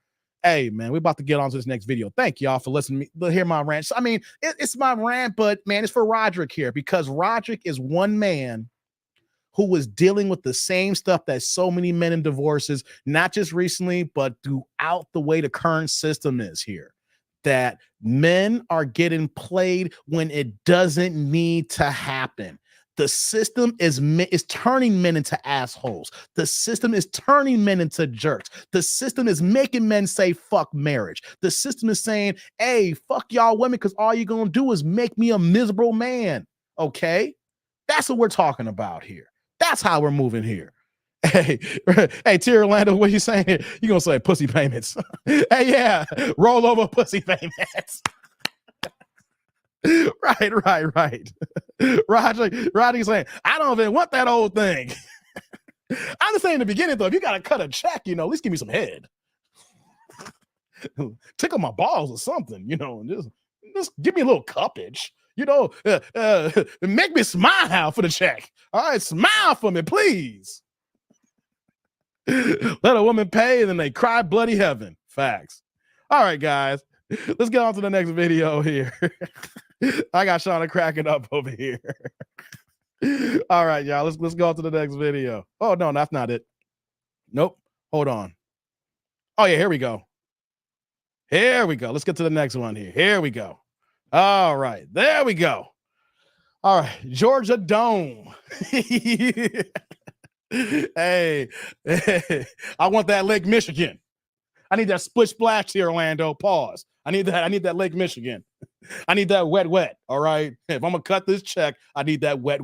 Hey, man, we're about to get on to this next video. Thank y'all for listening to hear my rant. I mean, it's my rant, but, man, it's for Rodri here because Rodri is one man who was dealing with the same stuff that so many men in divorces, not just recently, but throughout the way the current system is here. That men are getting played when it doesn't need to happen. The system is turning men into assholes. The system is turning men into jerks. The system is making men say, fuck marriage. The system is saying, hey, fuck y'all women because all you're going to do is make me a miserable man. Okay? That's what we're talking about here. That's how we're moving here. Hey, T. Orlando, what are you saying here? You're going to say pussy payments. Hey, yeah, roll over pussy payments. Right. Rodri's saying, I don't even want that old thing. I'm just saying in the beginning, though, if you got to cut a check, at least give me some head. Tickle my balls or something, just give me a little cuppage. Make me smile for the check. All right, smile for me, please. Let a woman pay and then they cry bloody heaven. Facts. All right, guys, let's get on to the next video here. I got Shauna cracking up over here. All right, y'all, let's go on to the next video. Oh, no, that's not it. Nope. Hold on. Oh, yeah, here we go. Let's get to the next one here. Here we go. All right, there we go. All right, Georgia Dome. Hey, I want that Lake Michigan. I need that split splash here, Orlando. Pause. I need that Lake Michigan. I need that wet. All right. If I'm gonna cut this check, I need that wet.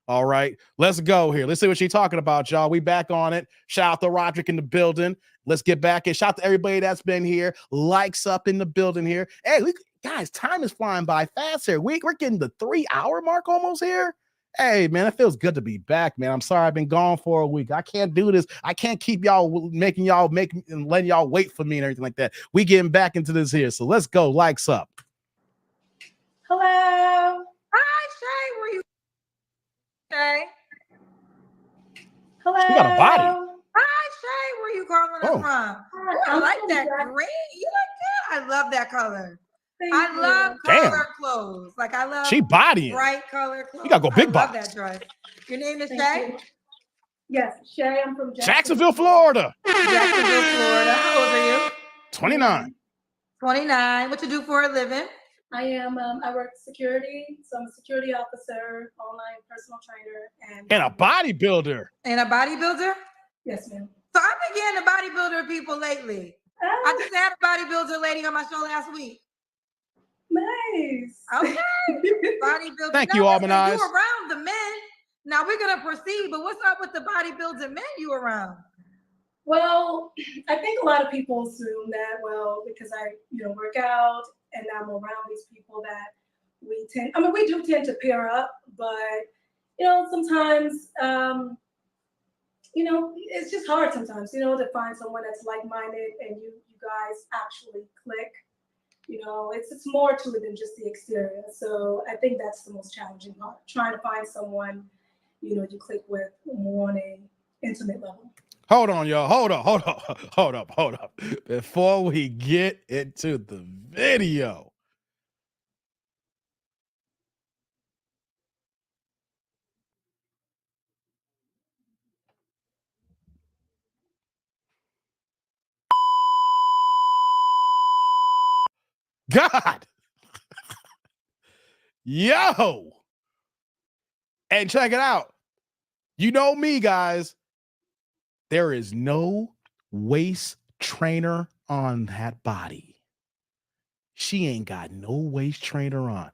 All right. Let's go here. Let's see what she's talking about, y'all. We back on it. Shout out to Rodri in the building. Let's get back in. Shout out to everybody that's been here. Likes up in the building here. Hey, guys, time is flying by fast here. We're getting the 3-hour mark almost here. Hey, man, it feels good to be back, man. I'm sorry I've been gone for a week. I can't do this. I can't keep letting y'all wait for me and everything like that. We getting back into this here. So let's go. Likes up. Hello. Hi, Shay. Where you? Shay. Hello. She got a body. Hi, Shay. Where you calling us from? Ooh, I like that green. You like that? I love that color. I love color clothes. Like I love she bodying bright color clothes. You gotta go big box. I love that dress. Your name is Shay? Yes, Shay. I'm from Jacksonville, Florida. Jacksonville, Florida. How old are you? 29. 29. What you do for a living? I am. I work security, so I'm a security officer, online personal trainer, and a bodybuilder. And a bodybuilder? Yes, ma'am. So I've been getting the bodybuilder people lately. I just had a bodybuilder lady on my show last week. Nice. Okay. Bodybuilder. Thank you, Alimony. You around the men. Now we're gonna proceed, but what's up with the bodybuilder men you around? Well, I think a lot of people assume that, because I, work out and I'm around these people that we do tend to pair up, but, sometimes, it's just hard sometimes, to find someone that's like-minded and you guys actually click. It's more to it than just the exterior. So I think that's the most challenging part, trying to find someone, you click with more on an intimate level. Hold on, y'all. Hold up. Before we get into the video. God. Yo. And check it out. You know me, guys. There is no waist trainer on that body. She ain't got no waist trainer on.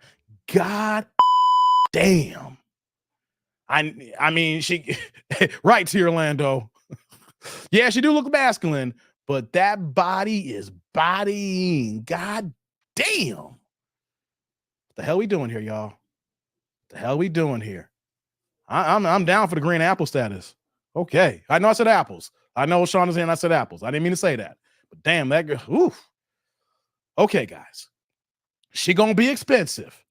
God damn. I mean, she right to Orlando. Yeah, she do look masculine, but that body is bodying. God damn. What the hell we doing here, y'all? What the hell we doing here? I'm down for the green apple status. Okay. I know I said apples. I know Sean is saying I said apples. I didn't mean to say that. But damn, that girl. Oof. Okay, guys. She gonna be expensive.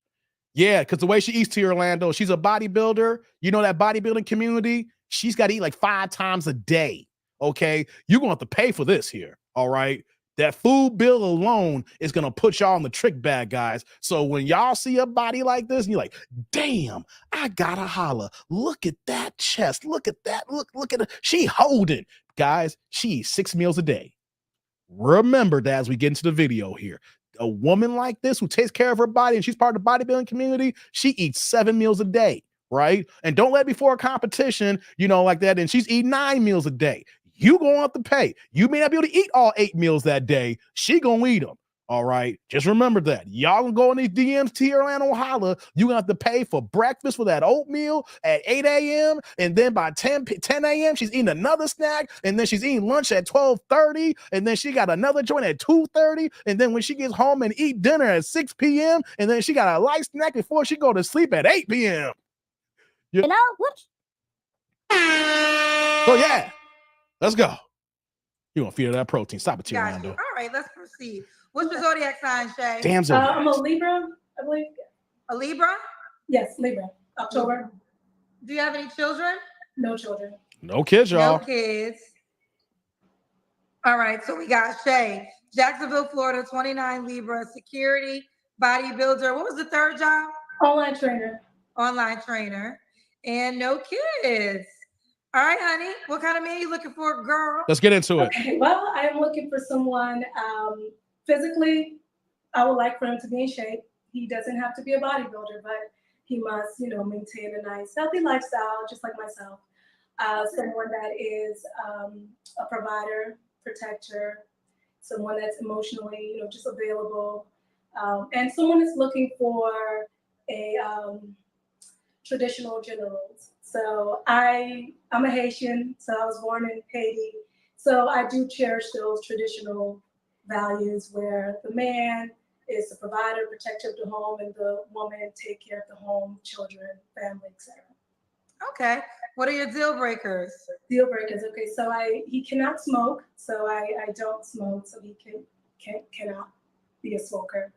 Yeah, because the way she eats to Orlando, she's a bodybuilder. You know that bodybuilding community? She's got to eat like 5 times a day. Okay. You're gonna have to pay for this here. All right. That food bill alone is going to put y'all in the trick bag, guys. So when y'all see a body like this, and you're like, damn, I got to holler. Look at that chest. Look at that. Look at it. She holding. Guys, she eats 6 meals a day. Remember that as we get into the video here. A woman like this who takes care of her body and she's part of the bodybuilding community, she eats 7 meals a day, right? And don't let before a competition, like that, and she's eating 9 meals a day. You gonna have to pay. You may not be able to eat all 8 meals that day. She gonna eat them. All right. Just remember that. Y'all gonna go in these DMs to Orlando holla. You gonna have to pay for breakfast for that oatmeal at 8 a.m. And then by 10 a.m. she's eating another snack. And then she's eating lunch at 12:30. And then she got another joint at 2:30. And then when she gets home and eat dinner at 6 p.m. And then she got a light snack before she go to sleep at 8 p.m. Whoops. So yeah. Let's go. You want to feed her that protein. Stop it, Orlando. All right, let's proceed. What's your zodiac sign, Shay? Damn zodiac. I'm a Libra, I believe. A Libra? Yes, Libra. October. Do you have any children? No children. No kids, y'all. No kids. All right, so we got Shay, Jacksonville, Florida, 29, Libra, security, bodybuilder. What was the third job? Online trainer. Online trainer. And no kids. All right, honey. What kind of man are you looking for, girl? Let's get into it. Okay, well, I am looking for someone physically. I would like for him to be in shape. He doesn't have to be a bodybuilder, but he must, maintain a nice, healthy lifestyle, just like myself. Someone that is a provider, protector, someone that's emotionally, just available, and someone that's looking for a traditional gender roles. So I'm a Haitian, so I was born in Haiti. So I do cherish those traditional values where the man is the provider, protector of the home, and the woman take care of the home, children, family, etc. Okay. What are your deal breakers? Deal breakers. Okay, so he cannot smoke, so I don't smoke, so he cannot be a smoker.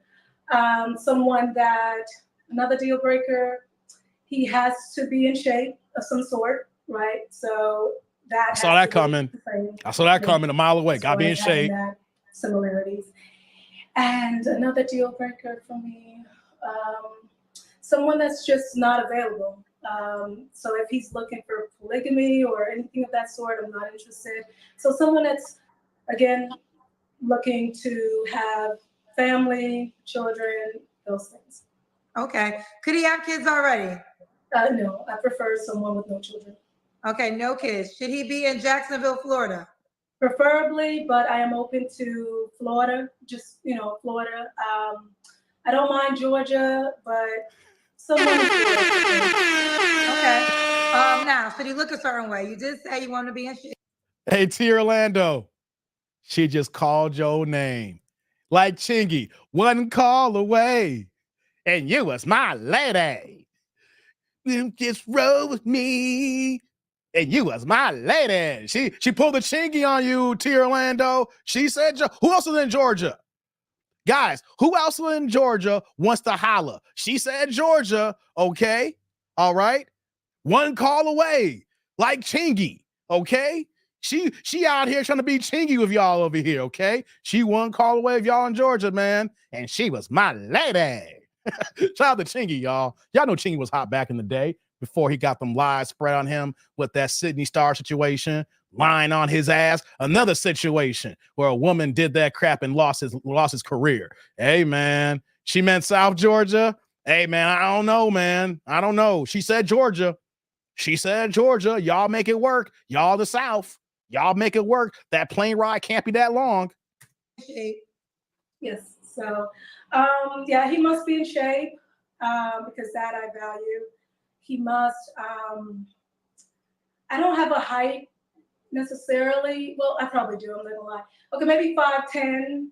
Another deal breaker, he has to be in shape of some sort, right? So that I saw that coming. I saw that coming a mile away. Got to be in shape. Similarities. And another deal breaker for me, someone that's just not available. So if he's looking for polygamy or anything of that sort, I'm not interested. So someone that's, again, looking to have family, children, those things. Okay. Could he have kids already? No, I prefer someone with no children. Okay, no kids. Should he be in Jacksonville, Florida? Preferably, but I am open to Florida, just, Florida. I don't mind Georgia, but someone in Florida. Okay. Now, should he look a certain way? You did say you want to be in shape. Hey, T. Orlando, she just called your name. Like Chingy, one call away, and you was my lady. You just roll with me, and you was my lady. She pulled the Chingy on you, T. Orlando. She said, who else is in Georgia? Guys, who else in Georgia wants to holler? She said Georgia, okay? All right? One call away, like Chingy, okay? She out here trying to be Chingy with y'all over here, okay? She one call away of y'all in Georgia, man, and she was my lady. Shout out to Chingy, y'all. Y'all know Chingy was hot back in the day before he got them lies spread on him with that Sydney Star situation, lying on his ass. Another situation where a woman did that crap and lost his career. Hey, man, she meant South Georgia. Hey, man, I don't know, man. I don't know. She said Georgia. She said Georgia. Y'all make it work. Y'all the South. Y'all make it work. That plane ride can't be that long. Yes. So, yeah, he must be in shape because that I value. He must, I don't have a height necessarily. Well, I probably do. I'm not gonna lie. Okay, maybe 5'10"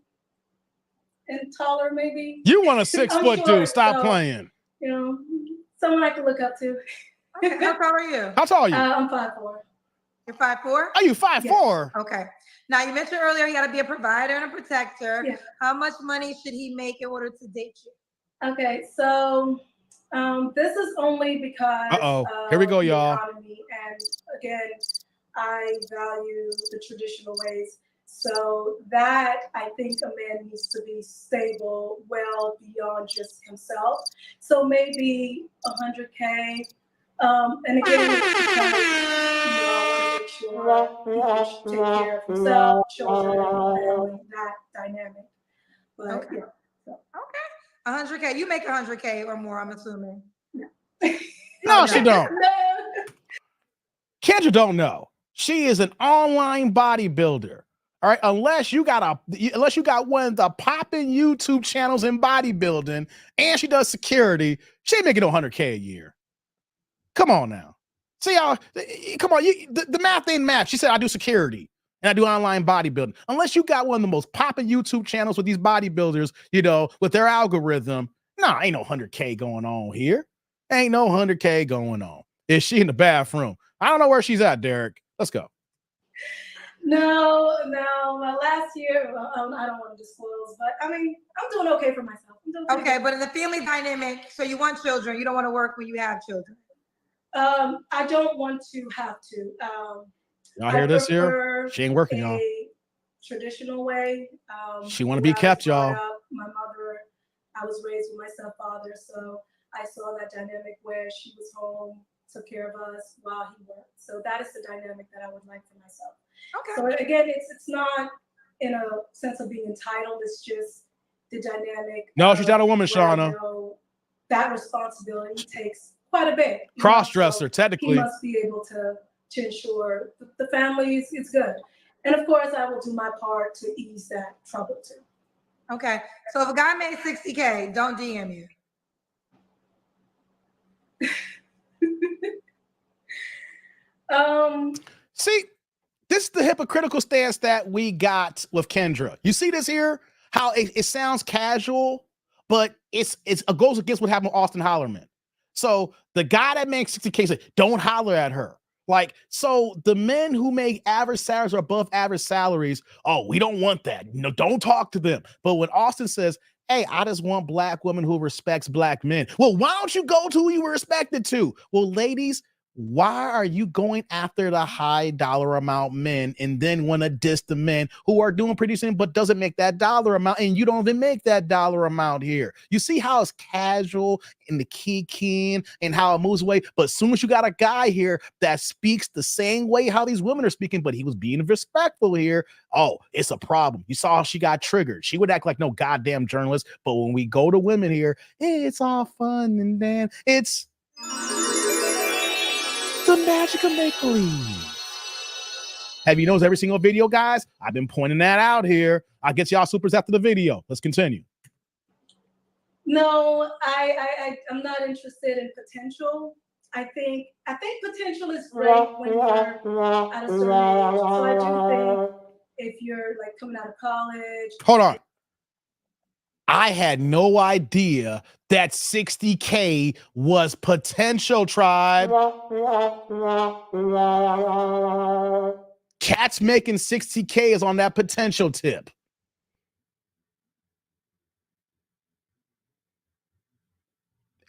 and taller, maybe. You want a 6 foot dude. Stop playing. Someone I can look up to. Okay, how tall are you? How tall are you? I'm 5'4". You're 5'4"? Are you 5'4"? Yes. Okay. Now, you mentioned earlier you got to be a provider and a protector. Yeah. How much money should he make in order to date you? Okay, so this is only because Here we go, y'all. Economy, and again, I value the traditional ways. So that I think a man needs to be stable well beyond just himself. So maybe 100K. And again, it's because, I want to make sure he can take care of himself, children, family, that dynamic. But okay. Yeah. So. Okay. 100K. You make 100K or more, I'm assuming. No, she don't. No. Kendra don't know. She is an online bodybuilder. All right, unless you got one of the popping YouTube channels in bodybuilding, and she does security, she ain't making no 100K a year. Come on now. See y'all. Come on. The math ain't math. She said I do security and I do online bodybuilding. Unless you got one of the most popping YouTube channels with these bodybuilders, with their algorithm. Nah, ain't no 100K going on here. Ain't no 100K going on. Is she in the bathroom? I don't know where she's at, Derek. Let's go. No. Last year, I don't want to disclose, but I mean, I'm doing okay for myself. Okay, but in the family dynamic, so you want children, you don't want to work when you have children. I don't want to have to. Y'all hear this here? She ain't working, y'all. Traditional way. She want to be kept, y'all. My mother, I was raised with my stepfather, so I saw that dynamic where she was home, took care of us while he worked. So that is the dynamic that I would like for myself. Okay. So again, it's not in a sense of being entitled. It's just the dynamic. No, she's not a woman, Shauna. that responsibility takes quite a bit. Cross-dresser, So technically. he must be able to ensure the family is good. And of course, I will do my part to ease that trouble too. Okay. So if a guy made 60K, don't DM you. See, this is the hypocritical stance that we got with Kendra. You see this here? How it sounds casual, but it goes against what happened with Austin Hollerman. So the guy that makes 60K said, don't holler at her. Like, so the men who make average salaries or above average salaries, oh, we don't want that. No, don't talk to them. But when Austin says, hey, I just want black women who respects black men. Well, why don't you go to who you were respected to? Well, ladies, why are you going after the high dollar amount men and then want to diss the men who are doing pretty soon but doesn't make that dollar amount, and you don't even make that dollar amount here? You see how it's casual in the keen and how it moves away, but as soon as you got a guy here that speaks the same way how these women are speaking, but he was being respectful here, oh, it's a problem. You saw how she got triggered. She would act like no goddamn journalist, but when we go to women here, hey, it's all fun and then it's the magic of make-believe. Have you noticed every single video, guys? I've been pointing that out here. I'll get y'all supers after the video. Let's continue. No, I'm not interested in potential. I think potential is great when you're at a certain age. So I do think if you're like coming out of college. Hold on. I had no idea that 60K was potential, tribe. Cats making 60K is on that potential tip.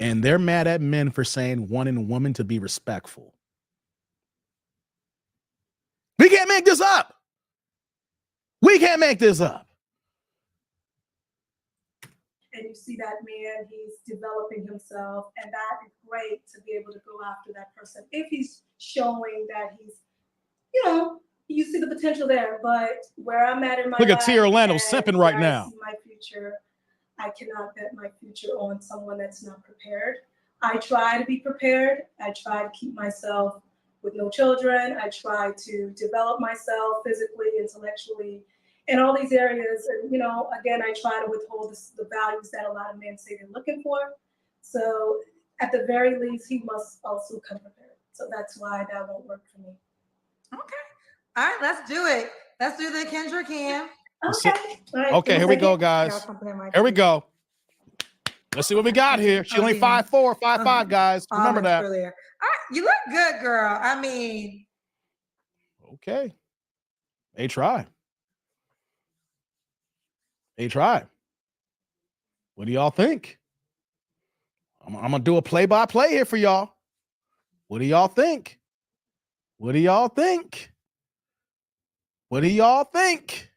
And they're mad at men for saying wanting a woman to be respectful. We can't make this up. We can't make this up. And you see that man, he's developing himself, and that is great to be able to go after that person if he's showing that he's, you see the potential there. But where I'm at in my life, look at Tia Orlando simping right now. I see my future, I cannot bet my future on someone that's not prepared. I try to be prepared. I try to keep myself with no children. I try to develop myself physically, intellectually, in all these areas. And, again, I try to withhold the values that a lot of men say they're looking for. So at the very least, he must also come prepared. So that's why that won't work for me. Okay. All right, let's do it. Let's do the Kendra Cam. Okay. Right. Okay, here we go, guys. Here we go. Let's see what we got here. She only 5'4", 5'5", guys. Remember that. All right, you look good, girl. I mean. Okay. They try. They try. What do y'all think? I'm gonna do a play-by-play here for y'all. What do y'all think? What do y'all think? What do y'all think?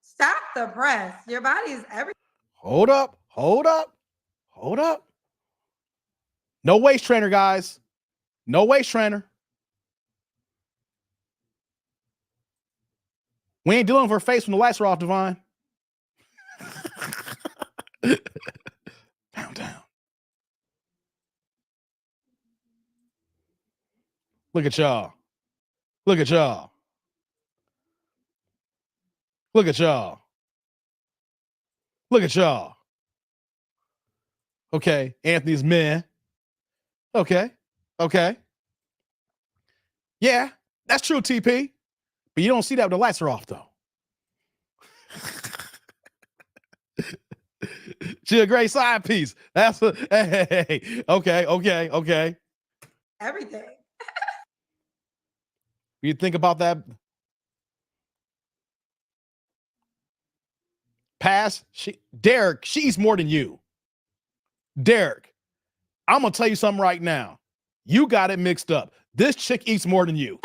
Stop the press. Your body is everything. Hold up. Hold up. Hold up. No waist trainer, guys. No waist trainer. We ain't dealing with her face when the lights are off, Divine. Down. Look at y'all. Look at y'all. Look at y'all. Look at y'all. Okay, Anthony's men. Okay. Yeah, that's true, TP. But you don't see that when the lights are off, though. She a great side piece. That's hey. Okay. Everything. You think about that. Pass. Derek, she eats more than you. Derek, I'm gonna tell you something right now. You got it mixed up. This chick eats more than you.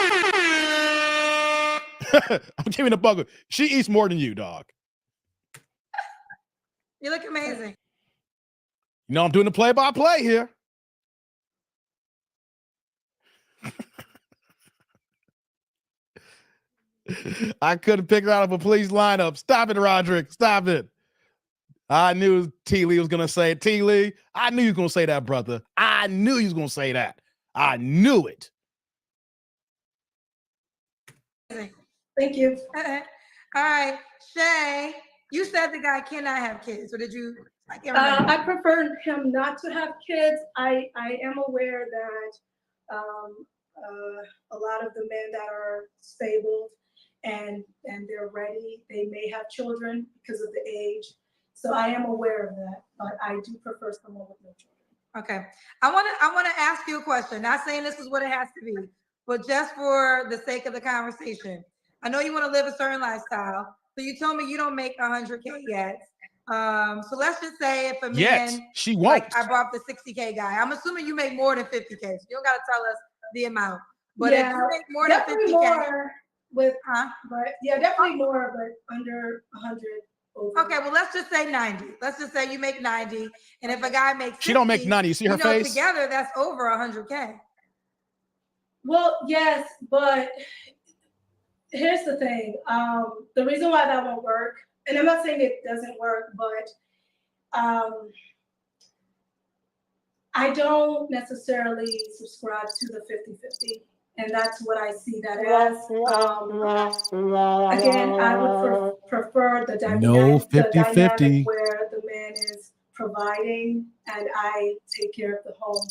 I'm giving a bugger. She eats more than you, dog. You look amazing. I'm doing the play-by-play here. I couldn't pick it out of a police lineup. Stop it, Roderick. Stop it. I knew T. Lee was going to say it. T. Lee, I knew you were going to say that, brother. I knew you was going to say that. I knew it. Thank you. All right, Shay, you said the guy cannot have kids, or did you? I can't remember. I prefer him not to have kids. I am aware that a lot of the men that are stable and they're ready, they may have children because of the age. So I am aware of that, but I do prefer someone with no children. Okay, I want to ask you a question. Not saying this is what it has to be, but just for the sake of the conversation, I know you want to live a certain lifestyle. So you told me you don't make 100K yet. So let's just say if a man, she won't. Like I brought up the 60K guy. I'm assuming you make more than 50K. So you don't got to tell us the amount. But yeah, if you make more than 50K, more with, but yeah, definitely more, but under 100. Over. Okay, well, let's just say 90. Let's just say you make 90, and if a guy makes 60, she don't make 90. You see her face? Together, that's over 100K. Well, yes, but here's the thing. The reason why that won't work, and I'm not saying it doesn't work, but I don't necessarily subscribe to the 50-50. And that's what I see that as. Again, I would prefer the dynamic, the dynamic where the man is providing and I take care of the home.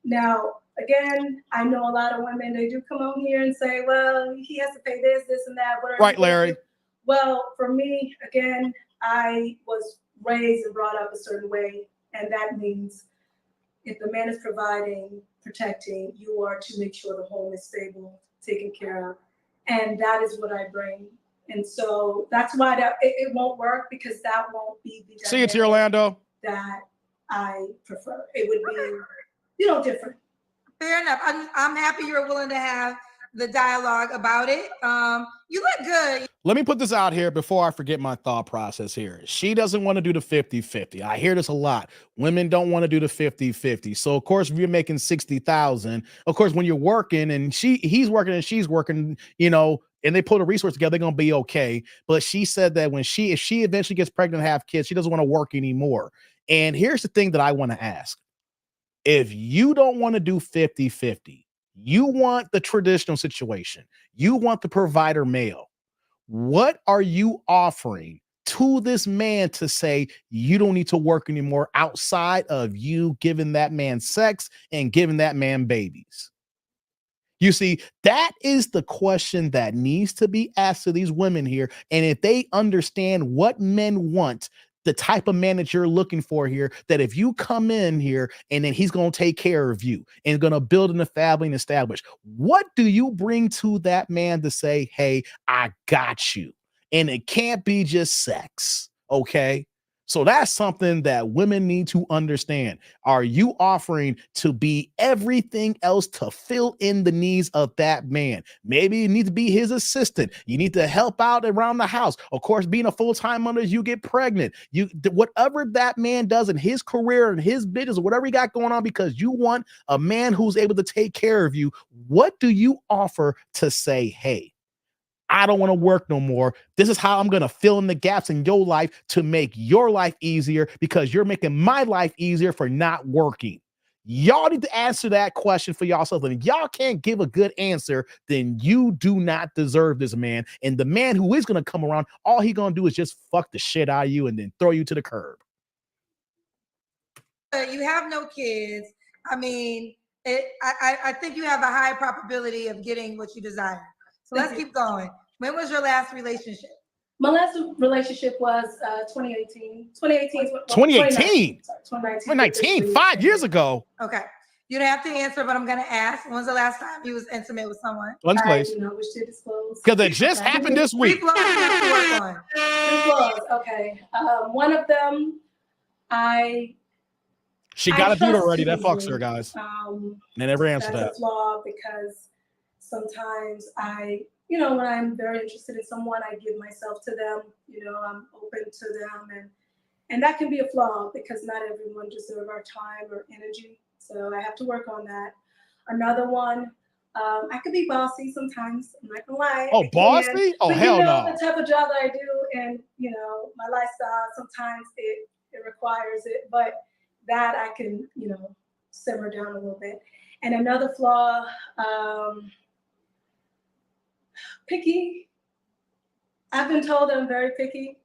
Now, again, I know a lot of women, they do come on here and say, well, he has to pay this, this, and that. Right, Larry. Well, for me, again, I was raised and brought up a certain way. And that means if the man is providing, protecting, you are to make sure the home is stable, taken care of. And that is what I bring. And so that's why it won't work, because that won't be the see it to Orlando that I prefer. It would be, different. Fair enough. I'm happy you're willing to have the dialogue about it. You look good. Let me put this out here before I forget my thought process here. She doesn't want to do the 50-50. I hear this a lot. Women don't want to do the 50-50. So of course, if you're making 60,000, of course, when you're working and he's working and she's working, and they put a resource together, they're gonna be okay. But she said that if she eventually gets pregnant and have kids, she doesn't want to work anymore. And here's the thing that I want to ask. If you don't want to do 50-50, you want the traditional situation, you want the provider male, what are you offering to this man to say you don't need to work anymore outside of you giving that man sex and giving that man babies? You see, that is the question that needs to be asked to these women here. And if they understand what men want, the type of man that you're looking for here, that if you come in here and then he's going to take care of you and going to build a family and establish, what do you bring to that man to say, hey, I got you? And it can't be just sex. Okay. So that's something that women need to understand. Are you offering to be everything else to fill in the needs of that man? Maybe you need to be his assistant. You need to help out around the house. Of course, being a full-time mother, you get pregnant. Whatever that man does in his career and his business, or whatever he got going on, because you want a man who's able to take care of you, what do you offer to say, hey, I don't want to work no more. This is how I'm going to fill in the gaps in your life to make your life easier, because you're making my life easier for not working. Y'all need to answer that question for yourself. And if y'all can't give a good answer, then you do not deserve this man. And the man who is going to come around, all he's going to do is just fuck the shit out of you and then throw you to the curb. You have no kids. I mean, I think you have a high probability of getting what you desire. So let's keep going. When was your last relationship? My last relationship was 2018. 2019, 5 years ago. Okay. You don't have to answer, but I'm going to ask. When's the last time you was intimate with someone? When's place? Wish to disclose. Because it just happened this week. Three flaws you have to work on. 3 flaws. Okay. One of them, she got a dude already. That fucks her, guys. They never answered that. That's a flaw, because sometimes when I'm very interested in someone, I give myself to them. I'm open to them, and that can be a flaw, because not everyone deserves our time or energy. So I have to work on that. Another one, I could be bossy sometimes. I'm not gonna lie. Oh, bossy? Oh, hell no. The type of job that I do, and my lifestyle, sometimes it requires it, but that I can, simmer down a little bit. And another flaw, picky. I've been told I'm very picky.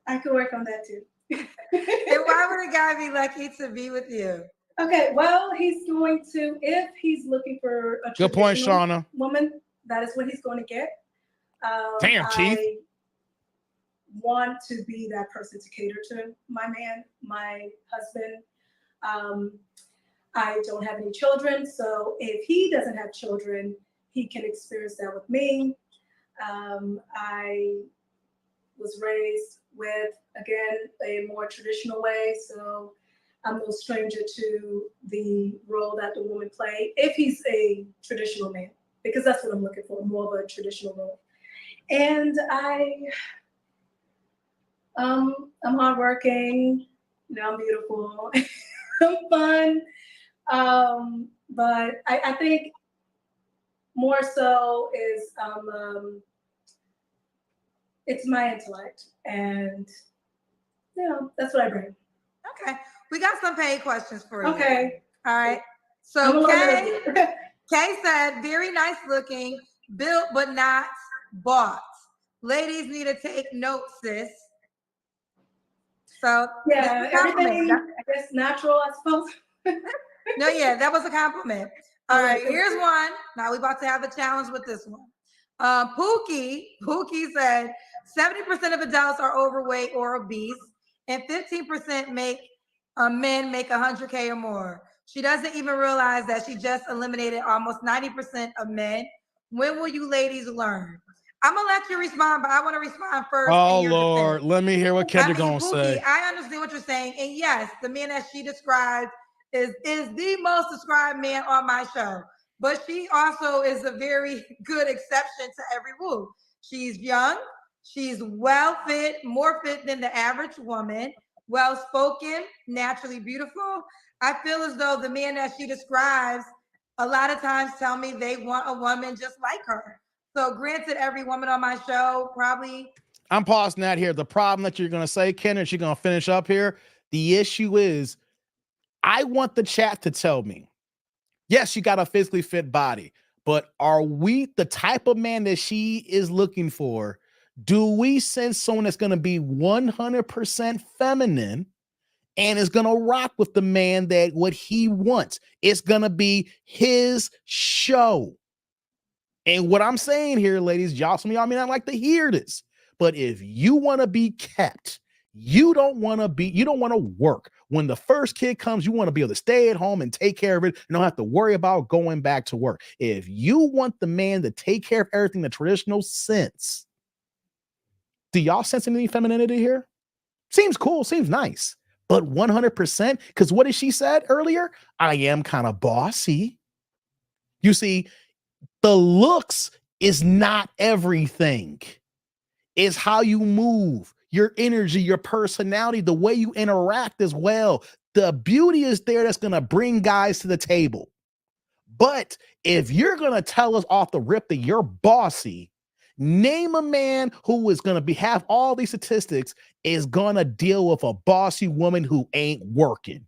I could work on that too. And why would a guy be lucky to be with you? Okay, well, he's going to, if he's looking for a Good point, traditional Shauna. woman, that is what he's going to get. Damn, Chief. I want to be that person to cater to my man, my husband. I don't have any children, so if he doesn't have children, he can experience that with me. I was raised with, again, a more traditional way, so I'm no stranger to the role that the woman played, if he's a traditional man, because that's what I'm looking for, more of a traditional role. And I'm hardworking, I'm beautiful, I'm fun, but I think more so is it's my intellect, and that's what I bring. Okay, we got some paid questions for you. Okay, all right. So Kay said, very nice looking, built but not bought. Ladies need to take notes, sis. So yeah, everything I guess natural, I suppose. No, yeah, that was a compliment. All right, here's one. Now we about to have a challenge with this one. Pookie said 70% of adults are overweight or obese, and 15% make men make 100K or more. She doesn't even realize that she just eliminated almost 90% of men. When will you ladies learn? I'm gonna let you respond, but I want to respond first. Oh Lord, let me hear what Kendra gonna say. I understand what you're saying, and yes, the man that she described is the most described man on my show. But she also is a very good exception to every rule. She's young, she's well fit, more fit than the average woman, well spoken, naturally beautiful. I feel as though the man that she describes a lot of times tell me they want a woman just like her. So granted, every woman on my show probably. I'm pausing that here. The problem that you're going to say, Kendra, she's going to finish up here. The issue is, I want the chat to tell me, yes, you got a physically fit body, but are we the type of man that she is looking for? Do we sense someone that's going to be 100% feminine and is going to rock with the man that what he wants? It's going to be his show. And what I'm saying here, ladies, some of y'all may not like to hear this, but if you want to be kept, you don't want to work. When the first kid comes, you want to be able to stay at home and take care of it and don't have to worry about going back to work. If you want the man to take care of everything in the traditional sense, do y'all sense any femininity here? Seems cool, seems nice, but 100%, because what did she said earlier? I am kind of bossy. You see, the looks is not everything. It's how you move, your energy, your personality, the way you interact as well. The beauty is there that's going to bring guys to the table. But if you're going to tell us off the rip that you're bossy, name a man who is going to have all these statistics is going to deal with a bossy woman who ain't working.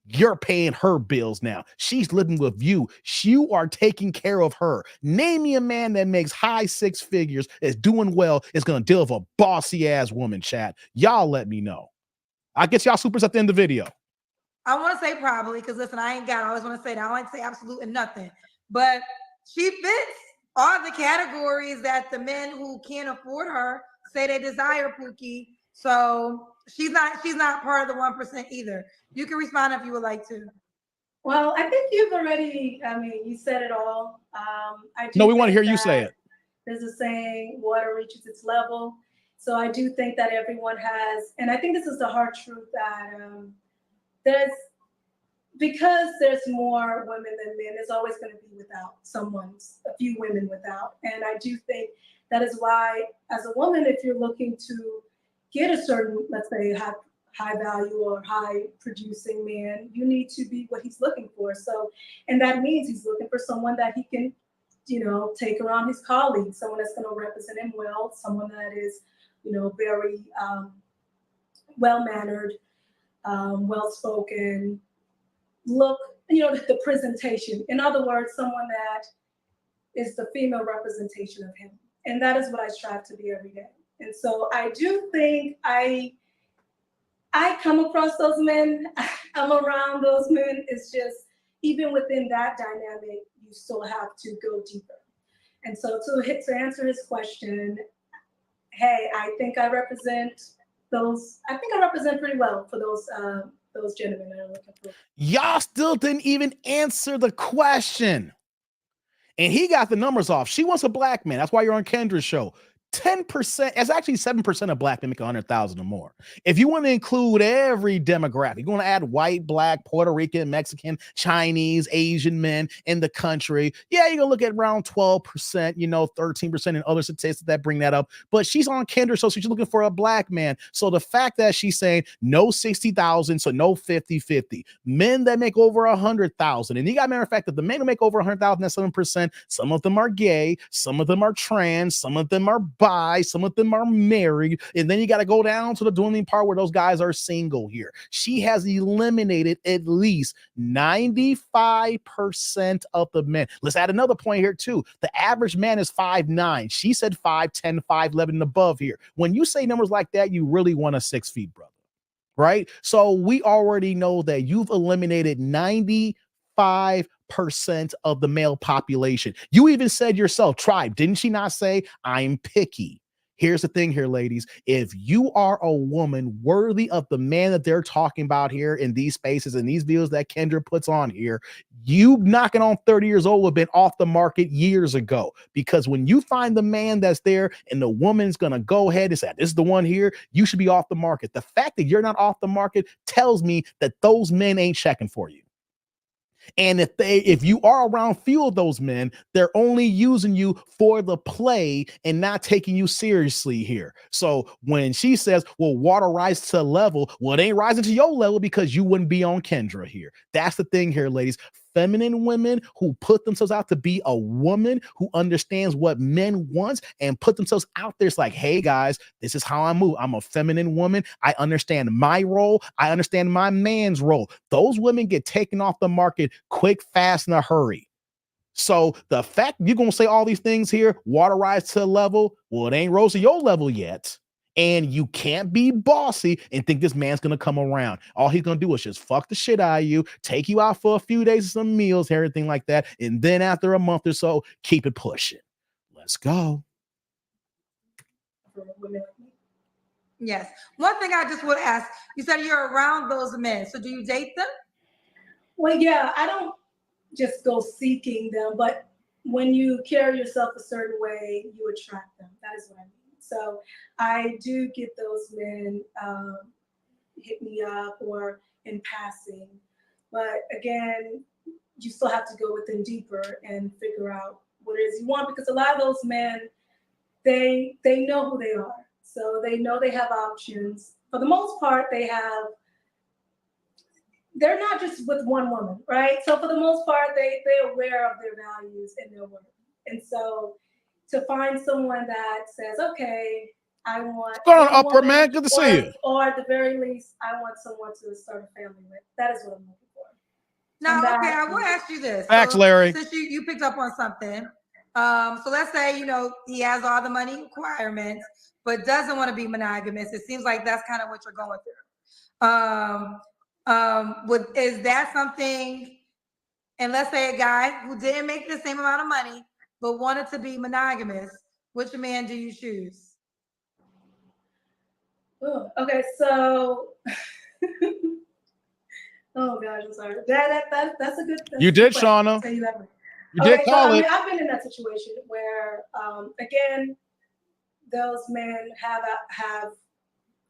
You're paying her bills now. She's living with you. You are taking care of her. Name me a man that makes high six figures, is doing well, is going to deal with a bossy ass woman, chat. Y'all let me know. I get y'all supers at the end of the video. I want to say probably, because listen, I always want to say that. I don't like to say absolute and nothing. But she fits all the categories that the men who can't afford her say they desire, Pookie. So she's not part of the 1% either. You can respond if you would like to. Well, I think you've already, you said it all. We want to hear you say it. There's a saying, water reaches its level. So I do think that everyone has, and I think this is the hard truth, that because there's more women than men, there's always going to be a few women without. And I do think that is why, as a woman, if you're looking to get a certain, let's say, high value or high producing man, you need to be what he's looking for. So, and that means he's looking for someone that he can take around his colleagues, someone that's going to represent him well, someone that is, very well-mannered, well-spoken, look, the presentation. In other words, someone that is the female representation of him. And that is what I strive to be every day. And so I do think I come across those men. I'm around those men. It's just, even within that dynamic, you still have to go deeper. And so to answer his question, hey, I think I represent pretty well for those gentlemen that are looking for. Y'all still didn't even answer the question. And he got the numbers off. She wants a black man. That's why you're on Kendra's show. 10%, it's actually 7% of black men make 100,000 or more. If you want to include every demographic, you want to add white, black, Puerto Rican, Mexican, Chinese, Asian men in the country, yeah, you're gonna look at around 12%, 13% in other statistics that bring that up. But she's on Kendra, so she's looking for a black man. So the fact that she's saying no 60,000, so no 50-50. Men that make over 100,000, and you got, matter of fact, that the men who make over 100,000, that's 7%. Some of them are gay, some of them are trans, some of them are bi, some of them are married, and then you got to go down to the dwindling part where those guys are single here. She has eliminated at least 95% of the men. Let's add another point here too. The average man is 5'9". She said 5'10", 5'11", and above here. When you say numbers like that, you really want a 6 feet, brother, right? So we already know that you've eliminated 95% of the male population. You even said yourself, tribe, didn't she not say, I'm picky? Here's the thing here, ladies. If you are a woman worthy of the man that they're talking about here in these spaces and these videos that Kendra puts on here, you knocking on 30 years old have been off the market years ago. Because when you find the man that's there and the woman's going to go ahead and say, this is the one here, you should be off the market. The fact that you're not off the market tells me that those men ain't checking for you. And if you are around few of those men, they're only using you for the play and not taking you seriously here. So when she says, well, water rises to a level, well, it ain't rising to your level because you wouldn't be on Kendra here. That's the thing here, ladies. Feminine women who put themselves out to be a woman who understands what men want and put themselves out there. It's like, hey guys, this is how I move. I'm a feminine woman. I understand my role. I understand my man's role. Those women get taken off the market quick, fast, in a hurry. So the fact you're going to say all these things here, water rise to a level, well, it ain't rose to your level yet. And you can't be bossy and think this man's going to come around. All he's going to do is just fuck the shit out of you, take you out for a few days of some meals, everything like that. And then after a month or so, keep it pushing. Let's go. Yes. One thing I just would ask, you said you're around those men. So do you date them? Well, yeah, I don't just go seeking them, but when you carry yourself a certain way, you attract them. That is what I mean. So I do get those men hit me up or in passing. But again, you still have to go with them deeper and figure out what it is you want, because a lot of those men, they know who they are. So they know they have options. For the most part, they're not just with one woman, right? So for the most part, they're aware of their values and their work. And so to find someone that says, okay, I want going on, upward man, good to see you. Or at the very least, I want someone to start a family with. That is what I'm looking for. Now, okay, I will ask you this. Thanks, Larry. Since you picked up on something. So let's say, he has all the money requirements, but doesn't want to be monogamous. It seems like that's kind of what you're going through. Is that something, and let's say a guy who didn't make the same amount of money, but wanted to be monogamous, which man do you choose? Oh, okay, so oh gosh, I'm sorry. That's a good. You did, Shauna. You did call it. I've been in that situation where, again, those men have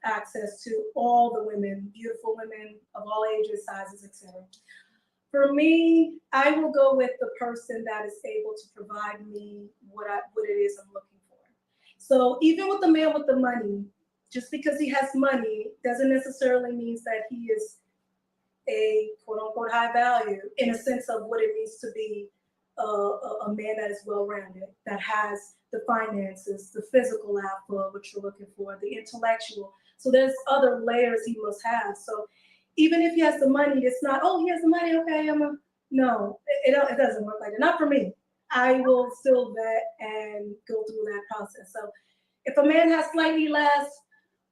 access to all the women, beautiful women of all ages, sizes, etc. For me, I will go with the person that is able to provide me what it is I'm looking for. So even with the man with the money, just because he has money doesn't necessarily mean that he is a quote unquote high value in a sense of what it means to be a man that is well-rounded, that has the finances, the physical output, what you're looking for, the intellectual. So there's other layers he must have. So even if he has the money, it's not, oh, he has the money, okay, no, it doesn't work like that. Not for me. I will still vet and go through that process. So if a man has slightly less,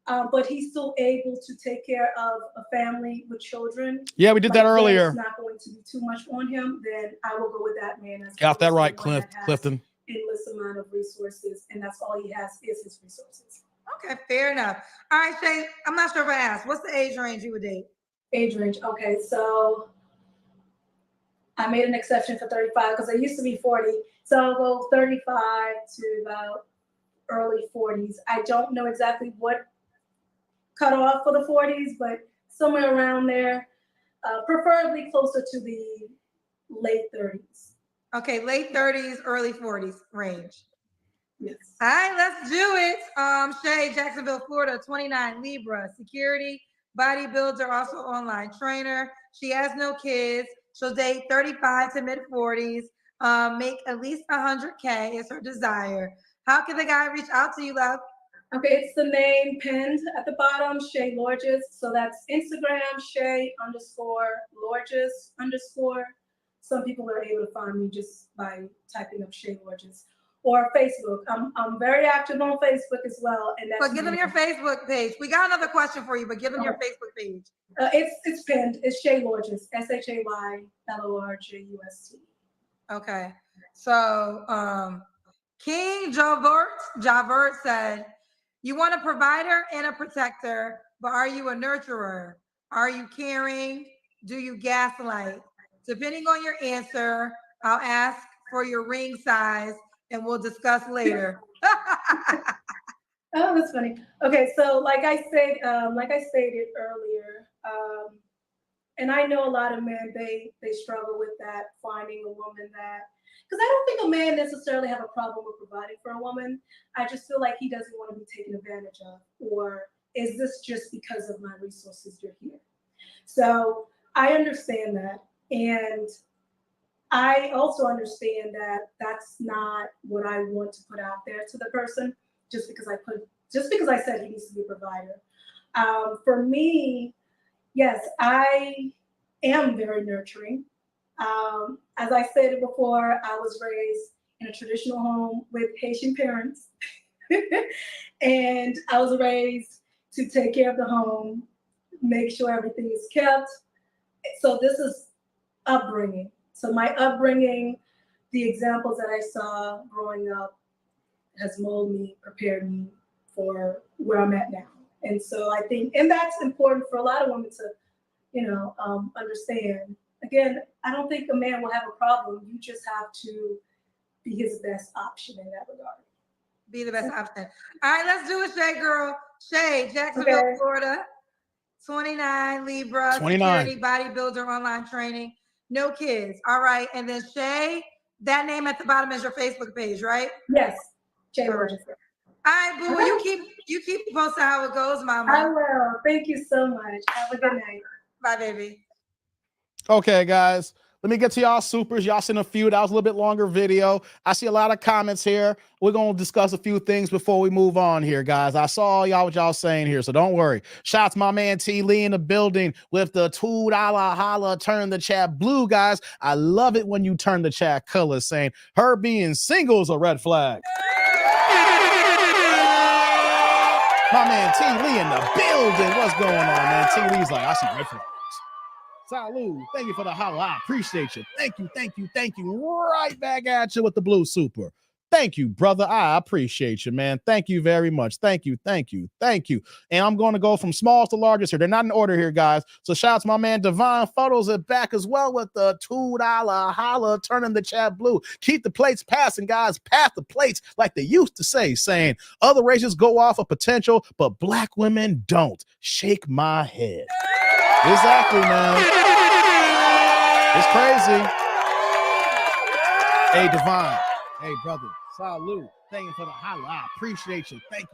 but he's still able to take care of a family with children. Yeah, we did that earlier. It's not going to be too much on him, then I will go with that man. Got that right, Clifton. Endless amount of resources, and that's all he has is his resources. Okay, fair enough. All right, Shay, I'm not sure if I asked. What's the age range you would date? Age range, okay, so I made an exception for 35 because I used to be 40. So I'll go 35 to about early 40s. I don't know exactly what cut off for the 40s, but somewhere around there, preferably closer to the late 30s. Okay, late 30s, early 40s range. Yes. All right, let's do it. Shay, Jacksonville, Florida, 29, Libra, security, bodybuilder, also online trainer. She has no kids. She'll date 35 to mid 40s. Make at least 100K is her desire. How can the guy reach out to you, love? Okay, it's the name pinned at the bottom, Shay Lorges. So that's Instagram, Shay_Lorges_. Some people are able to find me just by typing up Shay Lorges. Or Facebook. I'm very active on Facebook as well. And that's so give them your Facebook page. We got another question for you, but give them your Facebook page. It's pinned. It's Shay Lorges, SHAYLORGUST. Okay. So King Javert said, you want a provider and a protector, but are you a nurturer? Are you caring? Do you gaslight? Depending on your answer, I'll ask for your ring size and we'll discuss later. Oh, that's funny. Okay, so like I stated earlier, and I know a lot of men, they struggle with that, finding a woman that, because I don't think a man necessarily have a problem with providing for a woman. I just feel like he doesn't want to be taken advantage of, or is this just because of my resources you're here? So I understand that, and I also understand that that's not what I want to put out there to the person, just because I said he needs to be a provider. For me, yes, I am very nurturing. As I stated before, I was raised in a traditional home with Haitian parents, and I was raised to take care of the home, make sure everything is kept. So this is upbringing. So my upbringing, the examples that I saw growing up has molded me, prepared me for where I'm at now. And so I think, and that's important for a lot of women to, understand. Again, I don't think a man will have a problem. You just have to be his best option in that regard. Be the best option. All right, let's do it, Shay girl. Shay, Jacksonville, okay. Florida, 29, Libra, 29. Security, bodybuilder, online training. No kids. All right. And then Shay, that name at the bottom is your Facebook page, right? Yes. Shay Lorges. All right, boo. Okay. You keep posting how it goes, mama. I will. Thank you so much. Have a good night. Bye, baby. Okay, guys. Let me get to y'all supers. Y'all seen a few. That was a little bit longer video. I see a lot of comments here. We're going to discuss a few things before we move on here, guys. I saw y'all what y'all saying here, so don't worry. Shout out to my man T. Lee in the building with the $2 holla. Turn the chat blue, guys. I love it when you turn the chat color, saying her being single is a red flag. My man T. Lee in the building. What's going on, man? T. Lee's like, I see red flags. Salud. Thank you for the holla. I appreciate you. Thank you. Right back at you with the blue super. Thank you, brother. I appreciate you, man. Thank you very much. Thank you. And I'm going to go from smallest to largest here. They're not in order here, guys. So shout out to my man Divine Photos at back as well with the $2 holla, turning the chat blue. Keep the plates passing, guys. Pass the plates like they used to say, saying other races go off of potential, but black women don't. Shake my head. Exactly, man. It's crazy. Hey, Divine. Hey, brother. Salute. Thank you for the holla. I appreciate you. Thank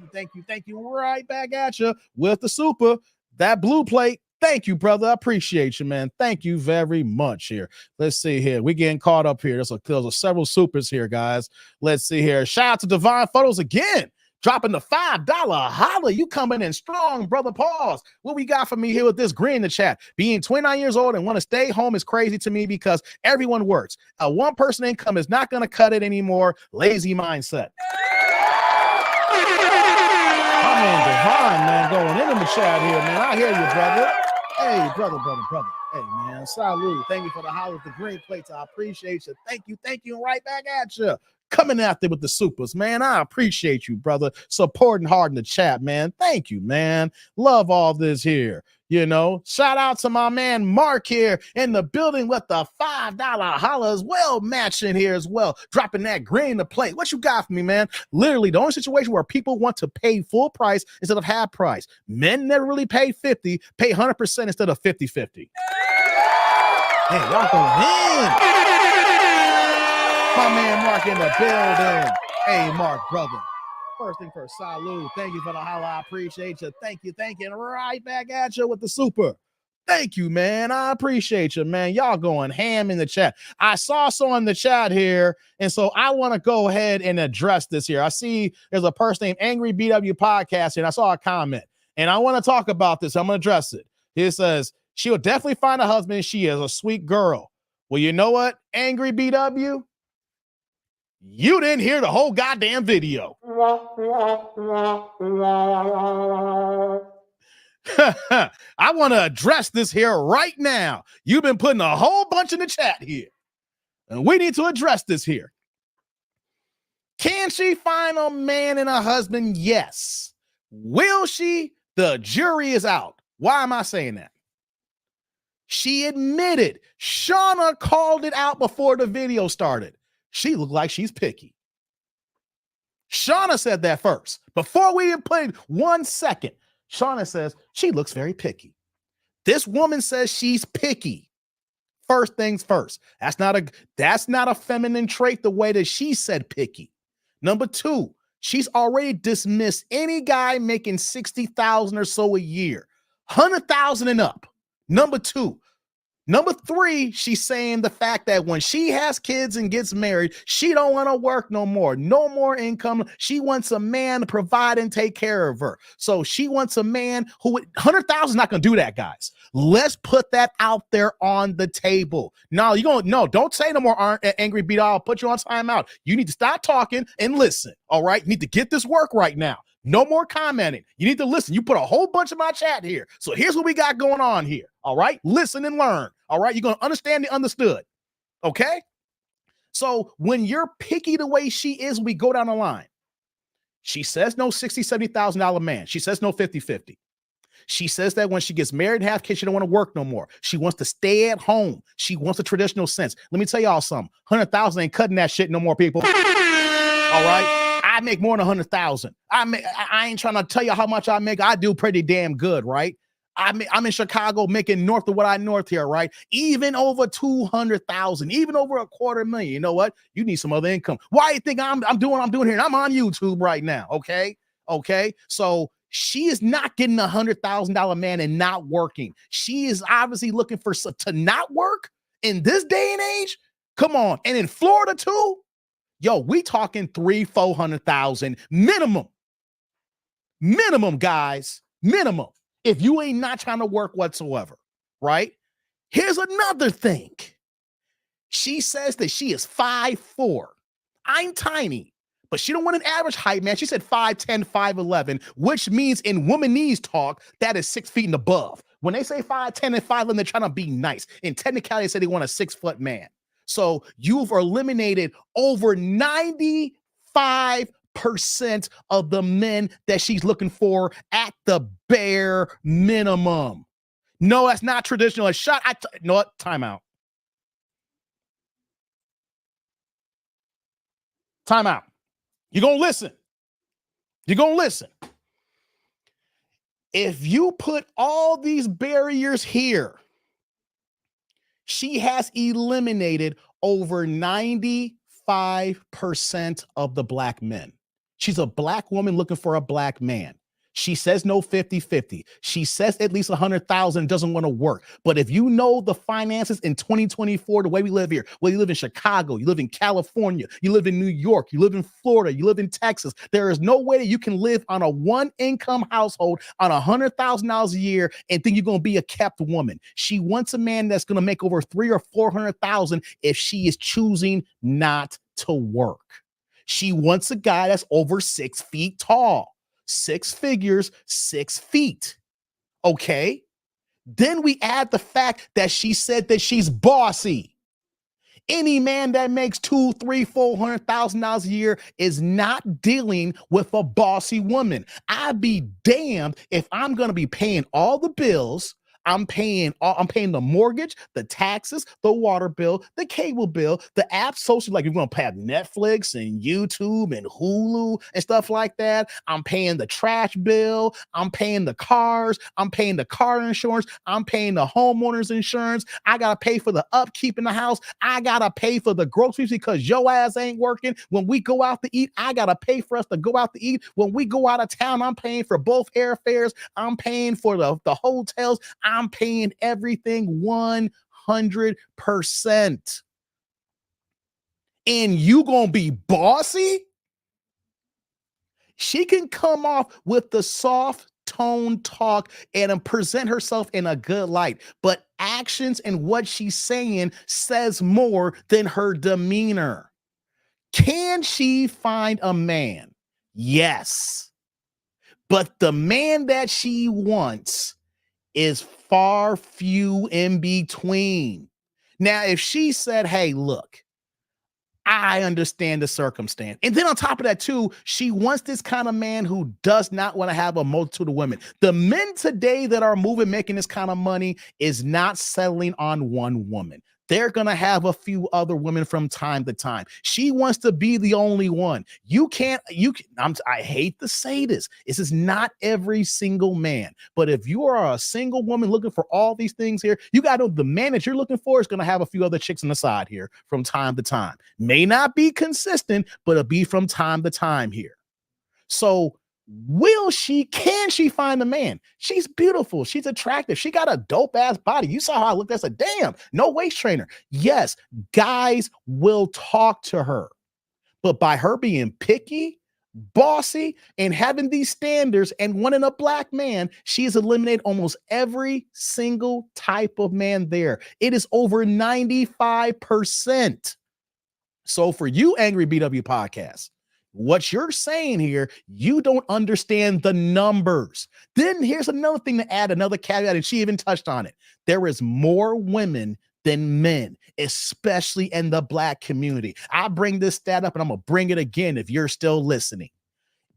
you. Right back at you with the super. That blue plate. Thank you, brother. I appreciate you, man. Thank you very much here. Let's see here. We're getting caught up here. There's several supers here, guys. Let's see here. Shout out to Divine Photos again. Dropping the $5 holla. You coming in strong, brother. Pause. What we got for me here with this green in the chat? Being 29 years old and want to stay home is crazy to me because everyone works. A one-person income is not going to cut it anymore. Lazy mindset. My man Divine, man, going in the chat here, man. I hear you, brother. Hey, brother. Hey, man, salute. Thank you for the holler with the green plates. I appreciate you. Thank you. And right back at you. Coming out there with the supers, man. I appreciate you, brother. Supporting hard in the chat, man. Thank you, man. Love all this here. You know, shout out to my man Mark here in the building with the $5 holla as well, matching here as well. Dropping that green to plate. What you got for me, man? Literally, the only situation where people want to pay full price instead of half price. Men never really pay 50, pay 100% instead of 50-50. Hey, y'all going in. My man Mark in the building. Hey, Mark, brother. First thing first, salute. Thank you for the holla. I appreciate you. Thank you. And right back at you with the super. Thank you, man. I appreciate you, man. Y'all going ham in the chat. I saw someone in the chat here, and so I want to go ahead and address this here. I see there's a person named Angry BW Podcast, and I saw a comment, and I want to talk about this. I'm going to address it. It says, she will definitely find a husband. She is a sweet girl. Well, you know what, Angry BW? You didn't hear the whole goddamn video. I want to address this here right now. You've been putting a whole bunch in the chat here, and we need to address this here. Can she find a man and a husband? Yes. Will she? The jury is out. Why am I saying that? She admitted. Shauna called it out before the video started. She looked like she's picky. Shauna said that first. Before we even played 1 second, Shauna says she looks very picky. This woman says she's picky. First things first. That's not a feminine trait the way that she said picky. Number two, she's already dismissed any guy making $60,000 or so a year. $100,000 and up. Number two. Number three, she's saying the fact that when she has kids and gets married, she don't want to work no more. No more income. She wants a man to provide and take care of her. So she wants a man who would, 100,000 is not going to do that, guys. Let's put that out there on the table. No, don't say no more, Angry Beat. I'll put you on timeout. You need to stop talking and listen. All right. You need to get this work right now. No more commenting. You need to listen. You put a whole bunch of my chat here. So here's what we got going on here. All right. Listen and learn. All right. You're going to understand the understood. Okay. So when you're picky the way she is, we go down the line. She says no $60,000, $70,000 man. She says no 50-50. She says that when she gets married and have kids, she don't want to work no more. She wants to stay at home. She wants a traditional sense. Let me tell y'all something. 100,000 ain't cutting that shit no more, people. All right. I make more than 100,000. I ain't trying to tell you how much I make. I do pretty damn good, right? I'm in Chicago making north of what I north here, right? Even over 200,000, even over $250,000. You know what? You need some other income. Why you think I'm doing what I'm doing here? And I'm on YouTube right now. Okay. So she is not getting $100,000 man and not working. She is obviously looking for to not work in this day and age. Come on. And in Florida too. Yo, we talking 300,000-400,000 minimum, guys, minimum. If you ain't not trying to work whatsoever, right? Here's another thing. She says that she is 5'4". I'm tiny, but she don't want an average height, man. She said 5'10", 5'11", which means in womanese talk, that is 6 feet and above. When they say 5'10" and 5'11", they're trying to be nice. In technicality, they say they want a 6-foot man. So you've eliminated over 95% of the men that she's looking for at the bare minimum. No, that's not traditional. A shot. No, what? Timeout. Timeout. You're going to listen. You're going to listen. If you put all these barriers here, she has eliminated over 95% of the black men. She's a black woman looking for a black man. She says no 50-50. She says at least 100,000 doesn't want to work. But if you know the finances in 2024, the way we live here, whether you live in Chicago, you live in California, you live in New York, you live in Florida, you live in Texas, there is no way that you can live on a one-income household on $100,000 a year and think you're going to be a kept woman. She wants a man that's going to make over $300,000 or $400,000 if she is choosing not to work. She wants a guy that's over 6 feet tall. 6 figures, 6 feet. Okay. Then we add the fact that she said that she's bossy. Any man that makes $200,000, $300,000, $400,000 a year is not dealing with a bossy woman. I'd be damned if I'm going to be paying all the bills. I'm paying the mortgage, the taxes, the water bill, the cable bill, the apps, social, like you're going to have Netflix and YouTube and Hulu and stuff like that. I'm paying the trash bill. I'm paying the cars. I'm paying the car insurance. I'm paying the homeowner's insurance. I got to pay for the upkeep in the house. I got to pay for the groceries because your ass ain't working. When we go out to eat, I got to pay for us to go out to eat. When we go out of town, I'm paying for both airfares. I'm paying for the hotels. I'm paying everything 100%. And you gonna be bossy? She can come off with the soft tone talk and present herself in a good light, but actions and what she's saying says more than her demeanor. Can she find a man? Yes. But the man that she wants is far few in between. Now, if she said, hey, look, I understand the circumstance. And then on top of that, too, she wants this kind of man who does not want to have a multitude of women. The men today that are moving, making this kind of money is not settling on one woman. They're going to have a few other women from time to time. She wants to be the only one. I hate to say this. This is not every single man. But if you are a single woman looking for all these things here, you got to know the man that you're looking for is going to have a few other chicks on the side here from time to time. May not be consistent, but it'll be from time to time here. So can she find a man? She's beautiful. She's attractive. She got a dope ass body. You saw how I looked. That's a damn no waist trainer. Yes, guys will talk to her, but by her being picky, bossy, and having these standards and wanting a black man, she's eliminated almost every single type of man there. It is over 95%. So for you, Angry BW Podcast, what you're saying here, you don't understand the numbers. Then here's another thing to add, another caveat, and she even touched on it. There is more women than men, especially in the black community. I bring this stat up and I'm going to bring it again if you're still listening.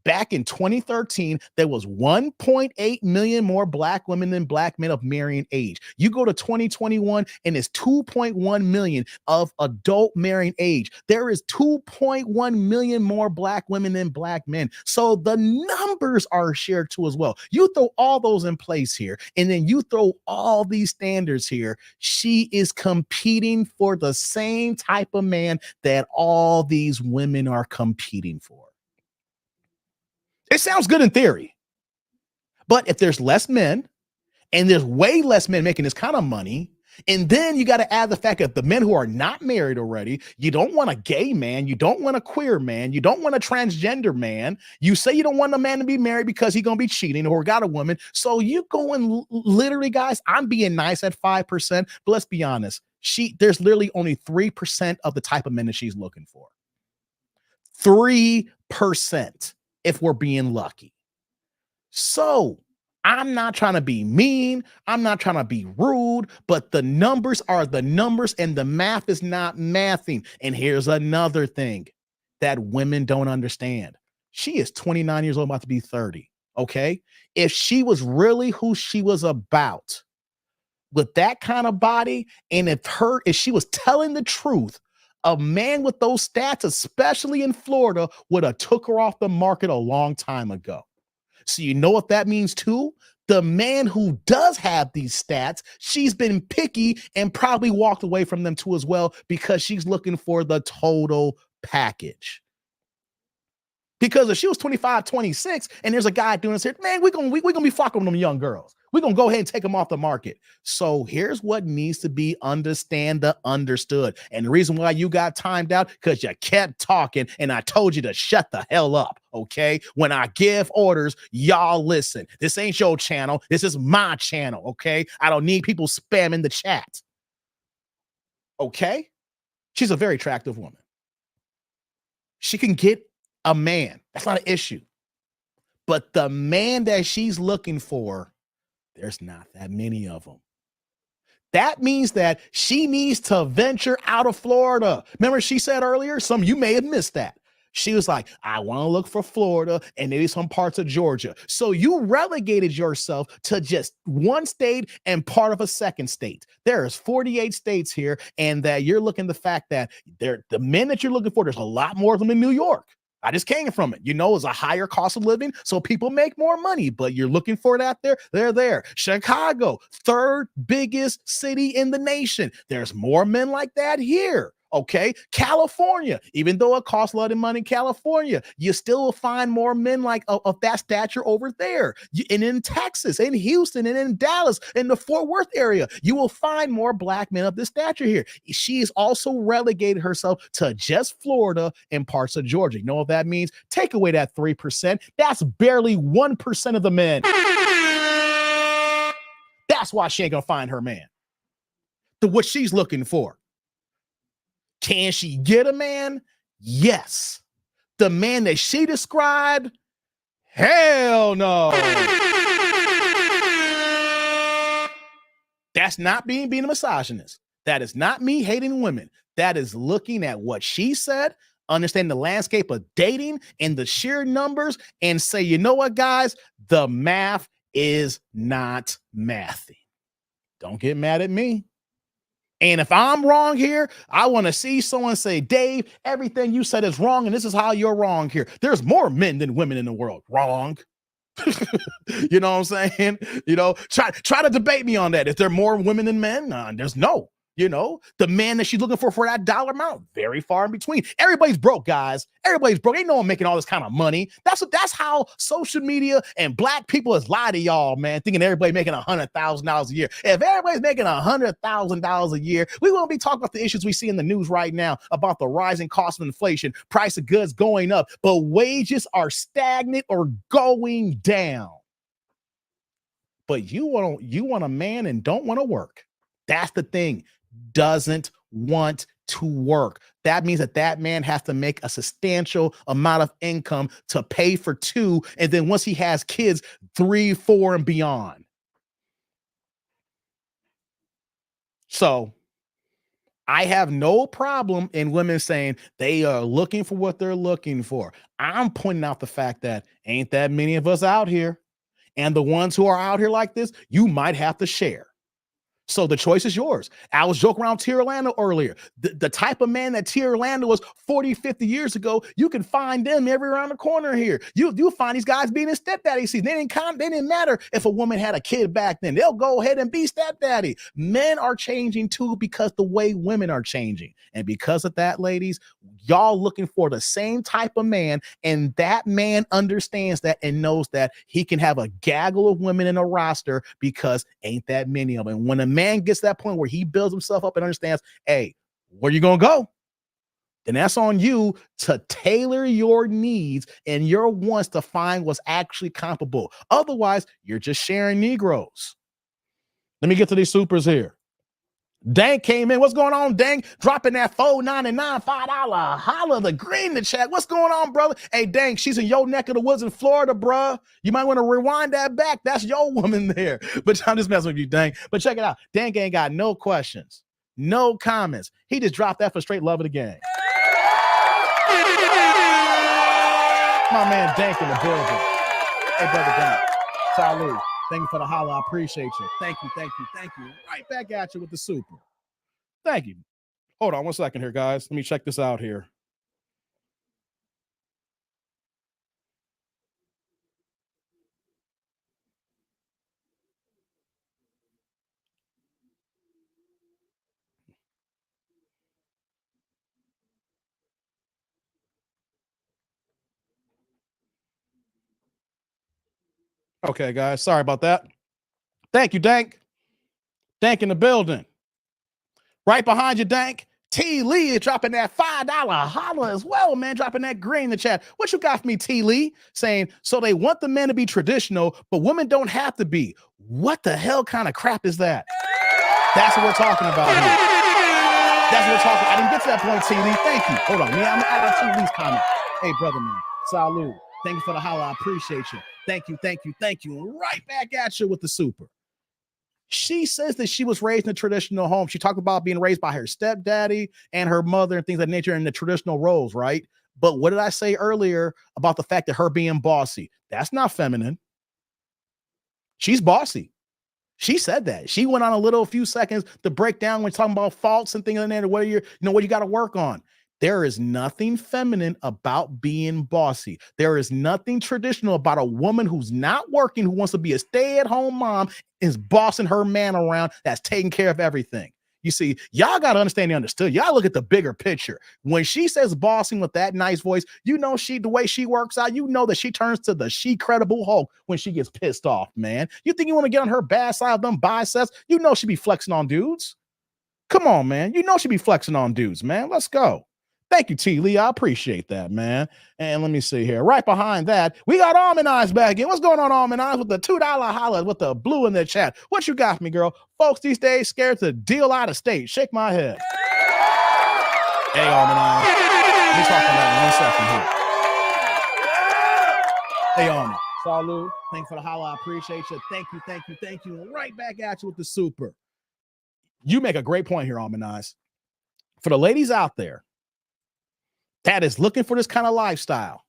Back in 2013, there was 1.8 million more black women than black men of marrying age. You go to 2021 and it's 2.1 million of adult marrying age. There is 2.1 million more black women than black men. So the numbers are shared too as well. You throw all those in place here, and then you throw all these standards here. She is competing for the same type of man that all these women are competing for. It sounds good in theory, but if there's less men and there's way less men making this kind of money, and then you got to add the fact that the men who are not married already, you don't want a gay man, you don't want a queer man, you don't want a transgender man. You say you don't want a man to be married because he's going to be cheating or got a woman. So you going literally, guys, I'm being nice at 5%, but let's be honest. There's literally only 3% of the type of men that she's looking for. 3%. If we're being lucky. So I'm not trying to be mean. I'm not trying to be rude, but the numbers are the numbers and the math is not mathing. And here's another thing that women don't understand. She is 29 years old, about to be 30. Okay. If she was really who she was about with that kind of body, and if she was telling the truth, a man with those stats, especially in Florida, would have took her off the market a long time ago. So you know what that means too? The man who does have these stats, she's been picky and probably walked away from them too as well because she's looking for the total package. Because if she was 25, 26, and there's a guy doing this here, man, we're gonna be fucking with them young girls. We're gonna go ahead and take them off the market. So here's what needs to be understood. And the reason why you got timed out, because you kept talking and I told you to shut the hell up. Okay. When I give orders, y'all listen. This ain't your channel. This is my channel. Okay. I don't need people spamming the chat. Okay. She's a very attractive woman. She can get a man. That's not an issue. But the man that she's looking for, there's not that many of them. That means that she needs to venture out of Florida. Remember, she said earlier, you may have missed that. She was like, I want to look for Florida and maybe some parts of Georgia. So you relegated yourself to just one state and part of a second state. There's 48 states here, and that you're looking the fact that the men that you're looking for, there's a lot more of them in New York. I just came from it. It's a higher cost of living, so people make more money, but you're looking for it out there. They're there. Chicago, third biggest city in the nation. There's more men like that here. Okay. California, even though it costs a lot of money in California, you still will find more men like of that stature over there. And in Texas, in Houston, and in Dallas, in the Fort Worth area, you will find more black men of this stature here. She has also relegated herself to just Florida and parts of Georgia. You know what that means? Take away that 3%. That's barely 1% of the men. That's why she ain't gonna find her man. What she's looking for. Can she get a man? Yes. The man that she described? Hell no. That's not being a misogynist. That is not me hating women. That is looking at what she said, understand the landscape of dating and the sheer numbers, and say, you know what, guys? The math is not mathing. Don't get mad at me. And if I'm wrong here, I want to see someone say, Dave, everything you said is wrong, and this is how you're wrong here. There's more men than women in the world. Wrong. You know what I'm saying? Try to debate me on that. Is there more women than men? There's no. The man that she's looking for that dollar amount, very far in between. Everybody's broke, guys. Everybody's broke. Ain't no one making all this kind of money. That's how social media and black people has lied to y'all, man, thinking everybody making $100,000 a year. If everybody's making $100,000 a year, we won't be talking about the issues we see in the news right now about the rising cost of inflation, price of goods going up, but wages are stagnant or going down. But you want a man and don't want to work. That's the thing. Doesn't want to work. That means that man has to make a substantial amount of income to pay for 2, and then once he has kids, 3, 4, and beyond. So I have no problem in women saying they are looking for what they're looking for. I'm pointing out the fact that ain't that many of us out here, and the ones who are out here like this, you might have to share. So the choice is yours. I was joking around Tier Orlando earlier. The type of man that Tier Orlando was 40, 50 years ago, you can find them every around the corner here. You'll find these guys being in stepdaddy season. They didn't matter if a woman had a kid back then. They'll go ahead and be stepdaddy. Men are changing too because the way women are changing. And because of that, ladies, y'all looking for the same type of man, and that man understands that and knows that he can have a gaggle of women in a roster because ain't that many of them. And when a man gets to that point where he builds himself up and understands, hey, where you gonna go? Then that's on you to tailor your needs and your wants to find what's actually comparable. Otherwise, you're just sharing Negroes. Let me get to these supers here. Dank came in. What's going on, Dank? Dropping that $4.99, $5 holla the green in the chat. What's going on, brother? Hey, Dank, she's in your neck of the woods in Florida, bruh. You might want to rewind that back. That's your woman there. But I'm just messing with you, Dank. But check it out. Dank ain't got no questions, no comments. He just dropped that for straight love of the game. My man Dank in the building. Hey, brother Dank. Salud. Thank you for the holla. I appreciate you. Thank you. Right back at you with the super. Thank you. Hold on 1 second here, guys. Let me check this out here. Okay, guys. Sorry about that. Thank you, Dank. Dank in the building. Right behind you, Dank. T. Lee is dropping that $5 holla as well, man. Dropping that green in the chat. What you got for me, T. Lee? Saying, so they want the men to be traditional, but women don't have to be. What the hell kind of crap is that? That's what we're talking about here. That's what we're talking about. I didn't get to that point, T. Lee. Thank you. Hold on. Yeah, I'm going to add out T. Lee's comment. Hey, brother, man. Salud. Thank you for the holla. I appreciate you. Thank you, thank you, thank you. Right back at you with the super. She says that she was raised in a traditional home. She talked about being raised by her stepdaddy and her mother and things of that nature in the traditional roles, right? But what did I say earlier about the fact that her being bossy? That's not feminine. She's bossy. She said that. She went on a few seconds to break down when talking about faults and things like that, what you got to work on. There is nothing feminine about being bossy. There is nothing traditional about a woman who's not working, who wants to be a stay-at-home mom, is bossing her man around, that's taking care of everything. You see, y'all got to understand the understood. Y'all look at the bigger picture. When she says bossing with that nice voice, you know the way she works out, you know that she turns to the she credible Hulk when she gets pissed off, man. You think you want to get on her bad side of them biceps? You know she be flexing on dudes. Come on, man. You know she be flexing on dudes, man. Let's go. Thank you, T. Lee. I appreciate that, man. And let me see here. Right behind that, we got Almond Eyes back again. What's going on, Almond Eyes, with the $2 holla with the blue in the chat? What you got for me, girl? Folks these days scared to deal out of state. Shake my head. Hey, Almond Eyes. Let me talk on that in 1 second here. Hey, Almond. Salud. Thanks for the holla. I appreciate you. Thank you, thank you, thank you. Right back at you with the super. You make a great point here, Almond Eyes. For the ladies out there that is looking for this kind of lifestyle.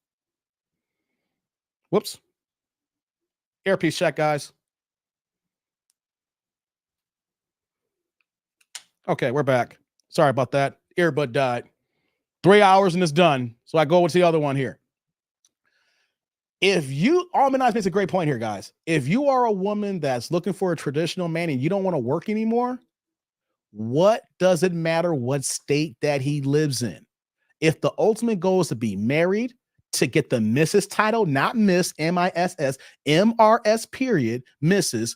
Whoops. Earpiece check, guys. Okay, we're back. Sorry about that. Earbud died. 3 hours and it's done. So I go with the other one here. Almond Eyes makes a great point here, guys. If you are a woman that's looking for a traditional man and you don't want to work anymore, what does it matter what state that he lives in? If the ultimate goal is to be married, to get the Mrs. title, not Miss, M-I-S-S, M-R-S period, Mrs.,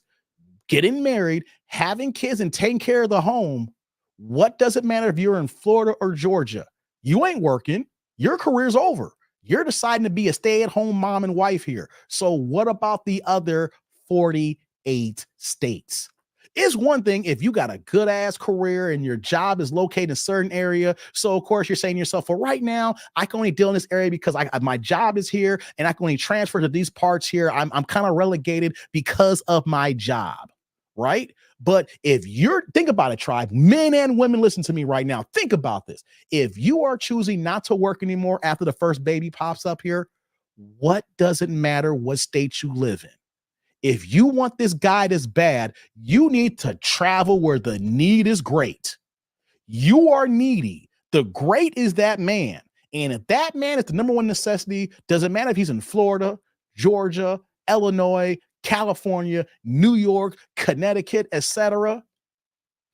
getting married, having kids, and taking care of the home, what does it matter if you're in Florida or Georgia? You ain't working. Your career's over. You're deciding to be a stay-at-home mom and wife here. So what about the other 48 states? It's one thing if you got a good ass career and your job is located in a certain area. So of course you're saying to yourself, well, right now I can only deal in this area because my job is here and I can only transfer to these parts here. I'm kind of relegated because of my job, right? But if think about it, tribe, men and women, listen to me right now. Think about this. If you are choosing not to work anymore after the first baby pops up here, what does it matter what state you live in? If you want this guy that's bad, you need to travel where the need is great. You are needy. The great is that man. And if that man is the number one necessity, doesn't matter if he's in Florida, Georgia, Illinois, California, New York, Connecticut, etc.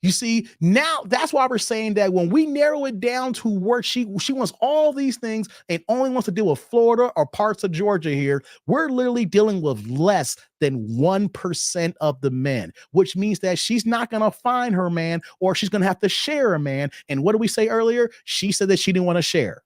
You see, now that's why we're saying that when we narrow it down to where she wants all these things and only wants to deal with Florida or parts of Georgia here, we're literally dealing with less than 1% of the men, which means that she's not going to find her man or she's going to have to share a man. And what did we say earlier? She said that she didn't want to share.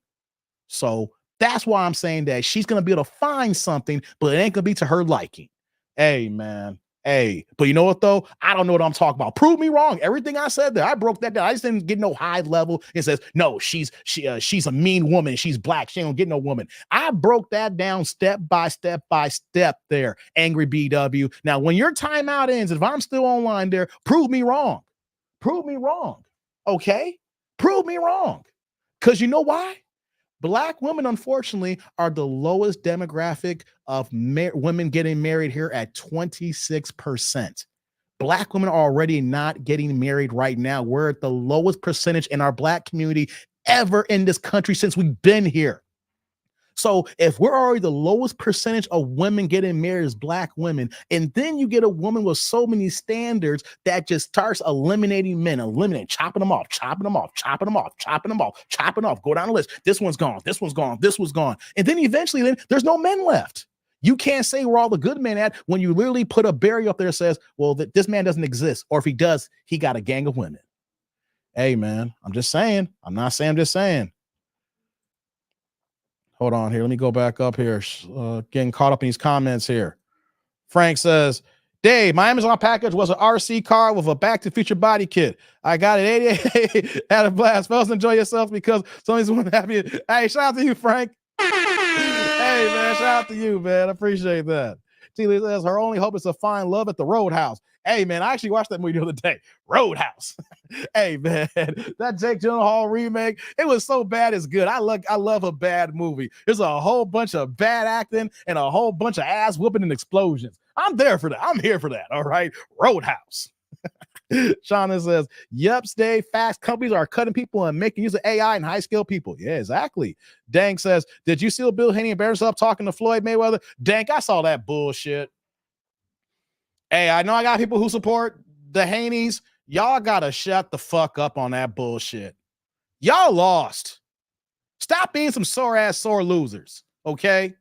So that's why I'm saying that she's going to be able to find something, but it ain't going to be to her liking. Hey, man. Hey, but you know what though? I don't know what I'm talking about. Prove me wrong. Everything I said there, I broke that down. I just didn't get no high level. It says, no, she's a mean woman. She's black. She don't get no woman. I broke that down step by step there. Angry BW. Now, when your timeout ends, if I'm still online there, prove me wrong. Prove me wrong. Okay? Prove me wrong. Because you know why? Black women, unfortunately, are the lowest demographic of women getting married here at 26%. Black women are already not getting married right now. We're at the lowest percentage in our Black community ever in this country since we've been here. So if we're already the lowest percentage of women getting married as Black women, and then you get a woman with so many standards that just starts eliminating men, chopping them off, go down the list. This one's gone. And then eventually there's no men left. You can't say where all the good men at when you literally put a barrier up there that says, well, this man doesn't exist. Or if he does, he got a gang of women. Hey, man, I'm just saying. I'm not saying, I'm just saying. Hold on here. Let me go back up here. Getting caught up in these comments here. Frank says, Dave, my Amazon package was an RC car with a Back to the Future body kit. I got it 88. Had a blast. Fellas, enjoy yourself because somebody's one happy. Hey, shout out to you, Frank. Hey, man, shout out to you, man. I appreciate that. T. Lee says her only hope is to find love at the Roadhouse. Hey, man, I actually watched that movie the other day. Roadhouse. Hey, man, that Jake Gyllenhaal remake, it was so bad it's good. I love a bad movie. There's a whole bunch of bad acting and a whole bunch of ass whooping and explosions. I'm there for that. I'm here for that. All right. Roadhouse. Shauna says, yep, stay fast. Companies are cutting people and making use of AI and high-skilled people. Yeah, exactly. Dank says, did you see Bill Haney embarrass himself talking to Floyd Mayweather? Dank, I saw that bullshit. Hey, I know I got people who support the Haneys. Y'all gotta shut the fuck up on that bullshit. Y'all lost. Stop being some sore losers, okay?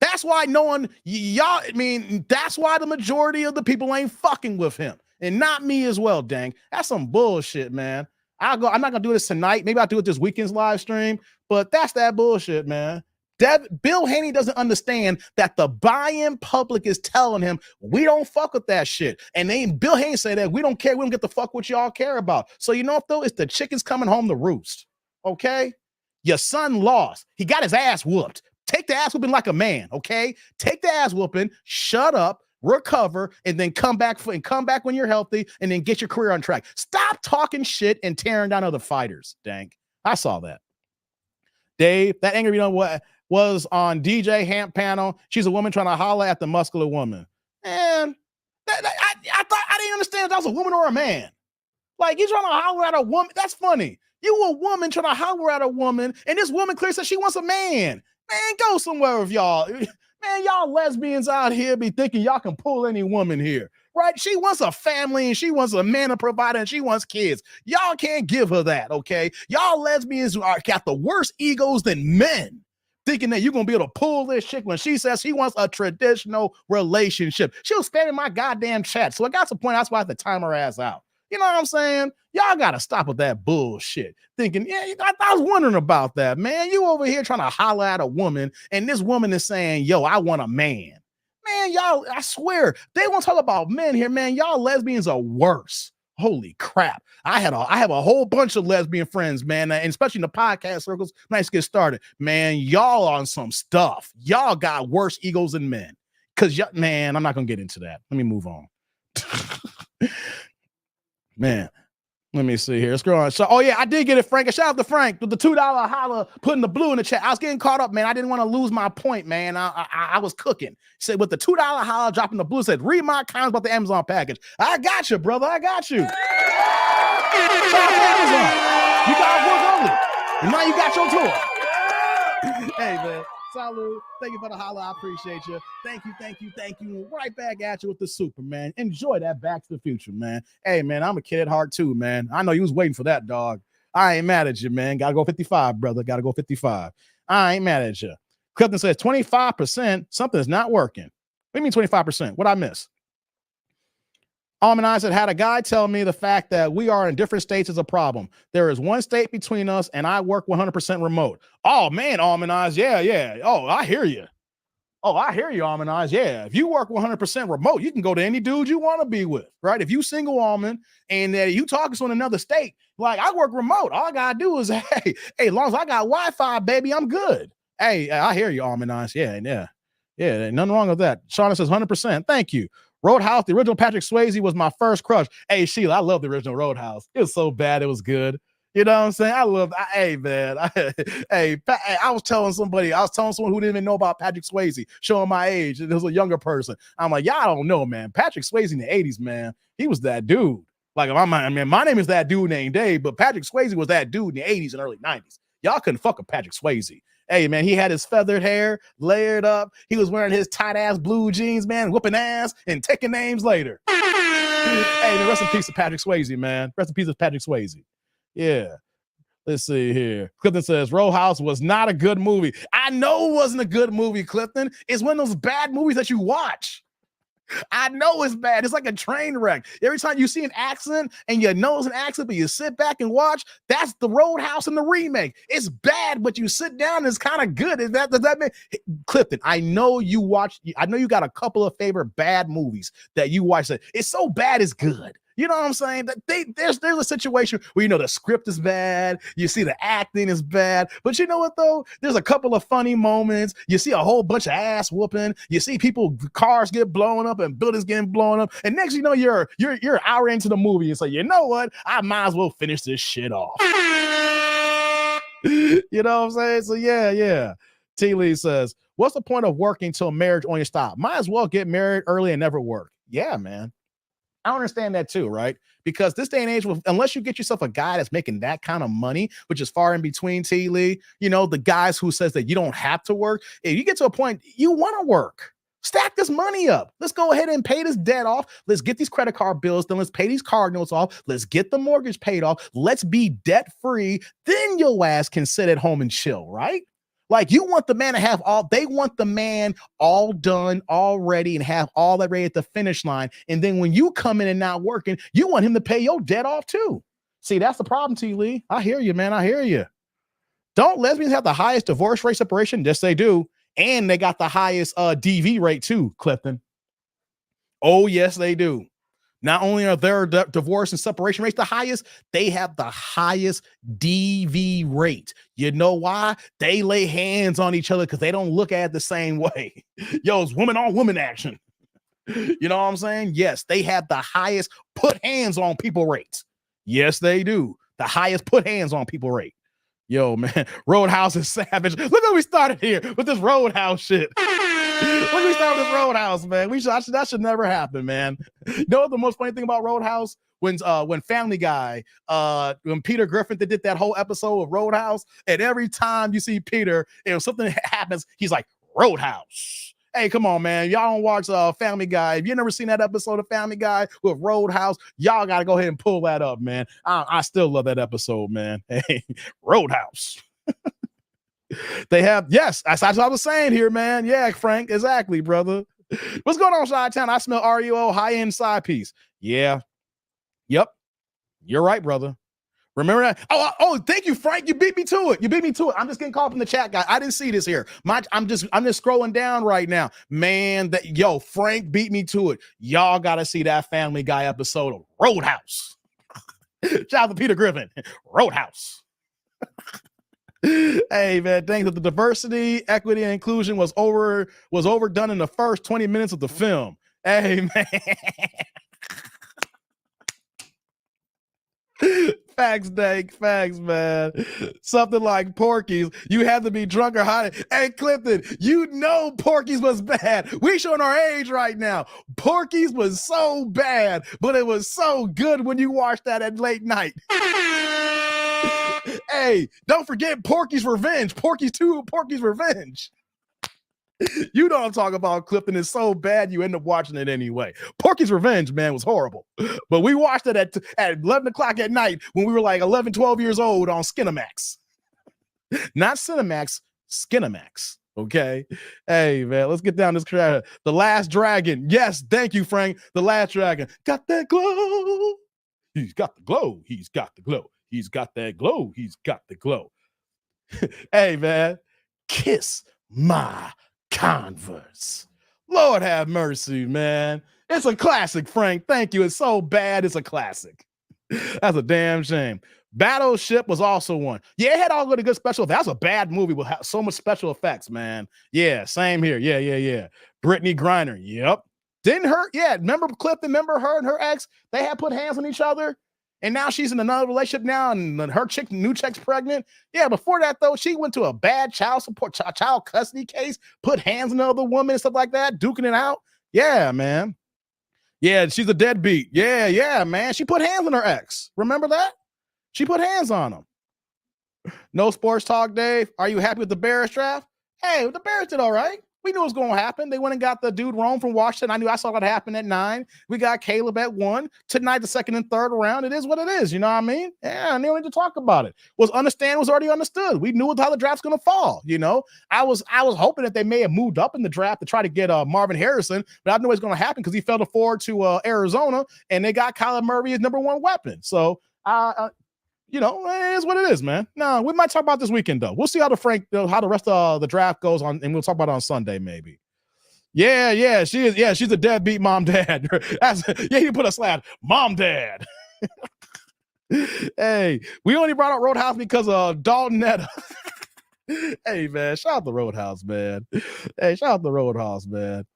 That's why that's why the majority of the people ain't fucking with him. And not me as well, dang. That's some bullshit, man. I'm not gonna do this tonight. Maybe I'll do it this weekend's live stream, but that's that bullshit, man. Bill Haney doesn't understand that the buy-in public is telling him we don't fuck with that shit. And Bill Haney say that we don't care, we don't get the fuck what y'all care about. So you know what though? It's the chickens coming home to roost. Okay? Your son lost. He got his ass whooped. Take the ass whooping like a man, okay? Take the ass whooping, shut up, recover, and then come back when you're healthy, and then get your career on track. Stop talking shit and tearing down other fighters, dang. I saw that. Dave, that angry what was on DJ Hamp panel. She's a woman trying to holler at the muscular woman. Man, I thought I didn't understand if that was a woman or a man. Like, you're trying to holler at a woman. That's funny. You a woman trying to holler at a woman, and this woman clearly says she wants a man. Man, go somewhere with y'all. Man, y'all lesbians out here be thinking y'all can pull any woman here, right? She wants a family, and she wants a man to provide, and she wants kids. Y'all can't give her that, okay? Y'all lesbians got the worst egos than men, thinking that you're going to be able to pull this chick when she says she wants a traditional relationship. She was spamming my goddamn chat, so I got to the point, that's why I have to time her ass out. You know what I'm saying? Y'all got to stop with that bullshit. Thinking, yeah, I was wondering about that, man. You over here trying to holler at a woman, and this woman is saying, yo, I want a man. Man, y'all, I swear, they won't talk about men here, man. Y'all lesbians are worse. Holy crap. I have a whole bunch of lesbian friends, man, and especially in the podcast circles. Nice to get started. Man, y'all on some stuff. Y'all got worse egos than men. Because, man, I'm not going to get into that. Let me move on. Man, let me see here. Let's go on. So, oh yeah, I did get it, Frank. Shout out to Frank with the $2 holla, putting the blue in the chat. I was getting caught up, man. I didn't want to lose my point, man. I was cooking. Said with the $2 holla, dropping the blue, said read my comments about the Amazon package. I got you, brother. I got you. Shout out to Amazon. You guys work early, and now you got your tour. Hey, man. Salud. Thank you for the holla. I appreciate you. Thank you. Right back at you with the super, man. Enjoy that Back to the Future, man. Hey, man, I'm a kid at heart too, man. I know you was waiting for that, dog. I ain't mad at you, man. Gotta go 55, brother. Gotta go 55. I ain't mad at you. Clifton says 25%. Something's not working. What do you mean 25%? What I miss? Alimony said, had a guy tell me the fact that we are in different states is a problem. There is one state between us, and I work 100% remote. Oh, man, Alimony, yeah. Oh, I hear you. Alimony. Yeah, if you work 100% remote, you can go to any dude you want to be with, right? If you single woman and you talking to someone in another state, like, I work remote. All I got to do is, hey, as long as I got Wi-Fi, baby, I'm good. Hey, I hear you, Alimony. Yeah, nothing wrong with that. Shauna says 100%. Thank you. Roadhouse, the original Patrick Swayze was my first crush. Hey, Sheila, I love the original Roadhouse. It was so bad, it was good. You know what I'm saying? Hey, man. I was telling someone who didn't even know about Patrick Swayze, showing my age. It was a younger person. I'm like, y'all don't know, man. Patrick Swayze in the 80s, man, he was that dude. Like, my name is that dude named Dave, but Patrick Swayze was that dude in the 80s and early 90s. Y'all couldn't fuck with Patrick Swayze. Hey, man, he had his feathered hair layered up. He was wearing his tight-ass blue jeans, man, whooping ass and taking names later. Hey, man, rest in peace to Patrick Swayze, man. Rest in peace to Patrick Swayze. Yeah. Let's see here. Clifton says Roadhouse was not a good movie. I know it wasn't a good movie, Clifton. It's one of those bad movies that you watch. I know it's bad. It's like a train wreck. Every time you see an accident and you know it's an accident, but you sit back and watch, that's the Roadhouse in the remake. It's bad, but you sit down and it's kind of good. Does that make Clifton? I know you got a couple of favorite bad movies that you watch that it's so bad it's good. You know what I'm saying? There's a situation where the script is bad, you see the acting is bad, but you know what though? There's a couple of funny moments. You see a whole bunch of ass whooping. You see cars get blown up and buildings getting blown up, and next you know you're an hour into the movie and say, you know what? I might as well finish this shit off. You know what I'm saying? So yeah. T. Lee says, "What's the point of working till marriage on your stop? Might as well get married early and never work." Yeah, man. I understand that too, right? Because this day and age, unless you get yourself a guy that's making that kind of money, which is far in between, T. Lee, the guys who says that you don't have to work, if you get to a point, you want to work. Stack this money up. Let's go ahead and pay this debt off. Let's get these credit card bills. Then let's pay these card notes off. Let's get the mortgage paid off. Let's be debt free. Then your ass can sit at home and chill, right? Like you want the man to they want the man all done, all ready, and have all that ready at the finish line. And then when you come in and not working, you want him to pay your debt off too. See, that's the problem, T. Lee. I hear you, man. I hear you. Don't lesbians have the highest divorce rate separation? Yes, they do. And they got the highest DV rate too, Clifton. Oh, yes, they do. Not only are their divorce and separation rates the highest, they have the highest DV rate. You know why? They lay hands on each other because they don't look at it the same way. Yo, it's woman on woman action. You know what I'm saying? Yes, they have the highest put hands on people rates. Yes, they do. The highest put hands on people rate. Yo, man, Roadhouse is savage. Look how we started here with this Roadhouse shit. When we start with this Roadhouse, man, that should never happen, man. You know what the most funny thing about Roadhouse? When Family Guy, when Peter Griffin did that whole episode of Roadhouse, and every time you see Peter, and something happens, he's like, Roadhouse. Hey, come on, man. Y'all don't watch Family Guy. If you never seen that episode of Family Guy with Roadhouse, y'all got to go ahead and pull that up, man. I still love that episode, man. Hey, Roadhouse. They have, yes, that's what I was saying here, man. Yeah, Frank, exactly, brother. What's going on, Chi-Town? I smell RUO high-end side piece. Yeah. Yep. You're right, brother. Remember that? Oh, thank you, Frank. You beat me to it. I'm just getting caught up in the chat, guy. I didn't see this here. I'm just scrolling down right now. Man, Frank beat me to it. Y'all gotta see that Family Guy episode of Roadhouse. Shout out to Peter Griffin. Roadhouse. Hey, man, thanks. That the diversity, equity, and inclusion was overdone in the first 20 minutes of the film. Hey, man. Facts, Dank. Facts, man. Something like Porky's. You have to be drunk or high. Hey, Clifton, you know Porky's was bad. We showing our age right now. Porky's was so bad, but it was so good when you watched that at late night. Hey, don't forget Porky's Revenge. Porky's 2, Porky's Revenge. You know what I'm talking about, Clifton. It's so bad you end up watching it anyway. Porky's Revenge, man, was horrible. But we watched it at 11 o'clock at night when we were like 11, 12 years old on Skinamax. Not Cinemax, Skinamax. Okay? Hey, man, let's get down this track. The Last Dragon. Yes, thank you, Frank. The Last Dragon. Got that glow. He's got the glow. He's got the glow. He's got that glow. He's got the glow. Hey, man, kiss my Converse. Lord have mercy, man. It's a classic, Frank. Thank you. It's so bad. It's a classic. That's a damn shame. Battleship was also one. Yeah, it had all really good special effects. That was a bad movie with so much special effects, man. Yeah, same here. Yeah. Brittany Griner. Yep. Didn't hurt. Yeah, remember Clifton? Remember her and her ex? They had put hands on each other. And now she's in another relationship now, and her new chick's pregnant. Yeah, before that, though, she went to a bad child custody case, put hands on another woman and stuff like that, duking it out. Yeah, man. Yeah, she's a deadbeat. Yeah, man. She put hands on her ex. Remember that? She put hands on him. No sports talk, Dave. Are you happy with the Bears draft? Hey, the Bears did all right. We knew it was going to happen. They went and got the dude Rome from Washington. I saw that happen at 9. We got Caleb at 1. Tonight, the second and third round. It is what it is. You know what I mean? Yeah, and they don't need to talk about it. Was already understood. We knew how the draft's going to fall. You know, I was hoping that they may have moved up in the draft to try to get Marvin Harrison, but I knew it was going to happen because he fell to 4 to Arizona, and they got Kyler Murray as number 1 weapon. So, you know, it is what it is, man. No, we might talk about this weekend though. We'll see how the rest of the draft goes on, and we'll talk about it on Sunday maybe. Yeah, she is. Yeah, she's a deadbeat mom dad. You put a slap, mom dad. Hey, we only brought up Roadhouse because of Dalton Netta. Hey man, shout out the Roadhouse, man. Hey, shout out the Roadhouse, man.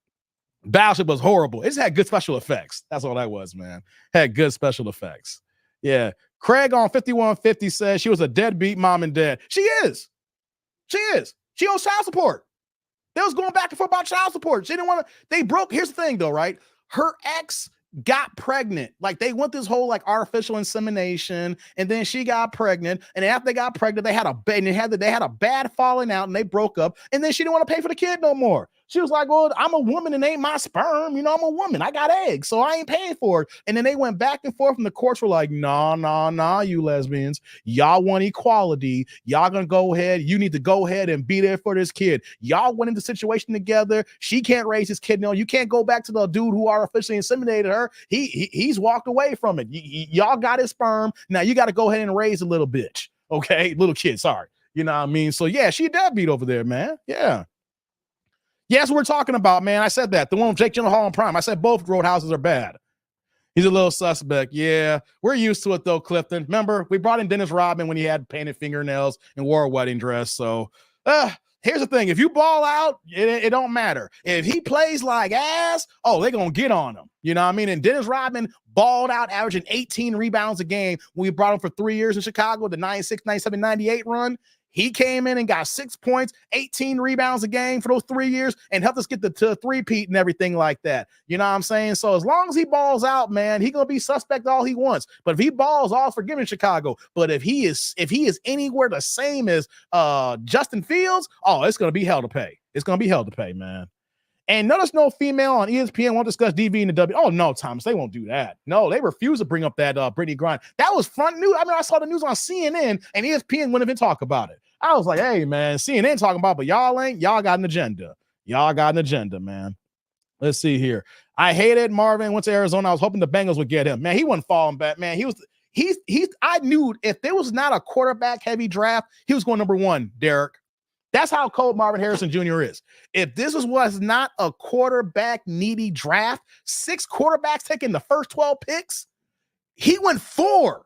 Battleship was horrible. It just had good special effects. That's all that was, man. Had good special effects. Yeah. Craig on 5150 says she was a deadbeat mom and dad. She is. She owes child support. They was going back and forth about child support. She didn't want to. They broke. Here's the thing, though, right? Her ex got pregnant. Like they went this whole like artificial insemination, and then she got pregnant. And after they got pregnant, they had a bad falling out, and they broke up. And then she didn't want to pay for the kid no more. She was like, well, I'm a woman and ain't my sperm. You know, I'm a woman. I got eggs, so I ain't paying for it. And then they went back and forth, and the courts were like, nah, you lesbians. Y'all want equality. Y'all gonna go ahead. You need to go ahead and be there for this kid. Y'all went into the situation together. She can't raise his kid. No, you can't go back to the dude who artificially inseminated her. He's walked away from it. Y'all got his sperm. Now you got to go ahead and raise a little bitch. Okay, little kid, sorry. You know what I mean? So yeah, she a deadbeat over there, man. Yeah. Yeah, that's what we're talking about, man. I said that. The one with Jake Gyllenhaal and Prime. I said both Roadhouses are bad. He's a little suspect. Yeah, we're used to it, though, Clifton. Remember, we brought in Dennis Rodman when he had painted fingernails and wore a wedding dress. So here's the thing. If you ball out, it don't matter. If he plays like ass, they're going to get on him. You know what I mean? And Dennis Rodman balled out, averaging 18 rebounds a game when we brought him for 3 years in Chicago, the 96, 97, 98 run. He came in and got 6 points, 18 rebounds a game for those 3 years and helped us get the three-peat and everything like that. You know what I'm saying? So as long as he balls out, man, he's going to be suspect all he wants. But if he balls, all forgiven Chicago. But if he is anywhere the same as Justin Fields, it's going to be hell to pay. It's going to be hell to pay, man. And notice no female on ESPN won't discuss DV and the W. Oh, no, Thomas, they won't do that. No, they refuse to bring up that Brittany Griner. That was front news. I mean, I saw the news on CNN, and ESPN wouldn't even talk about it. I was like, hey, man, CNN talking about, but y'all ain't. Y'all got an agenda. Y'all got an agenda, man. Let's see here. I hated Marvin. Went to Arizona. I was hoping the Bengals would get him. Man, he wasn't falling back, man. I knew if there was not a quarterback-heavy draft, he was going number 1, Derek. That's how cold Marvin Harrison Jr. is. If this was not a quarterback-needy draft, 6 quarterbacks taking the first 12 picks, he went 4.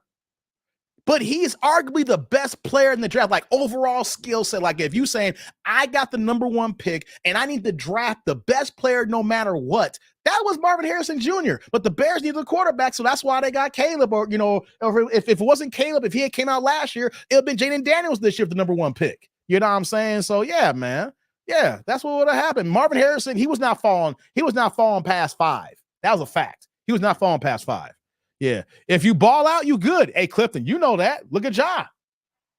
But he's arguably the best player in the draft, like overall skill set. Like if you saying, I got the number 1 pick and I need to draft the best player no matter what, that was Marvin Harrison Jr. But the Bears needed a quarterback, so that's why they got Caleb. Or, if it wasn't Caleb, if he had came out last year, it would have been Jaden Daniels this year for the number 1 pick. You know what I'm saying? So yeah, man. Yeah, that's what would have happened. Marvin Harrison, he was not falling past 5. That was a fact. He was not falling past 5. Yeah. If you ball out, you good. Hey, Clifton, you know that. Look at Ja.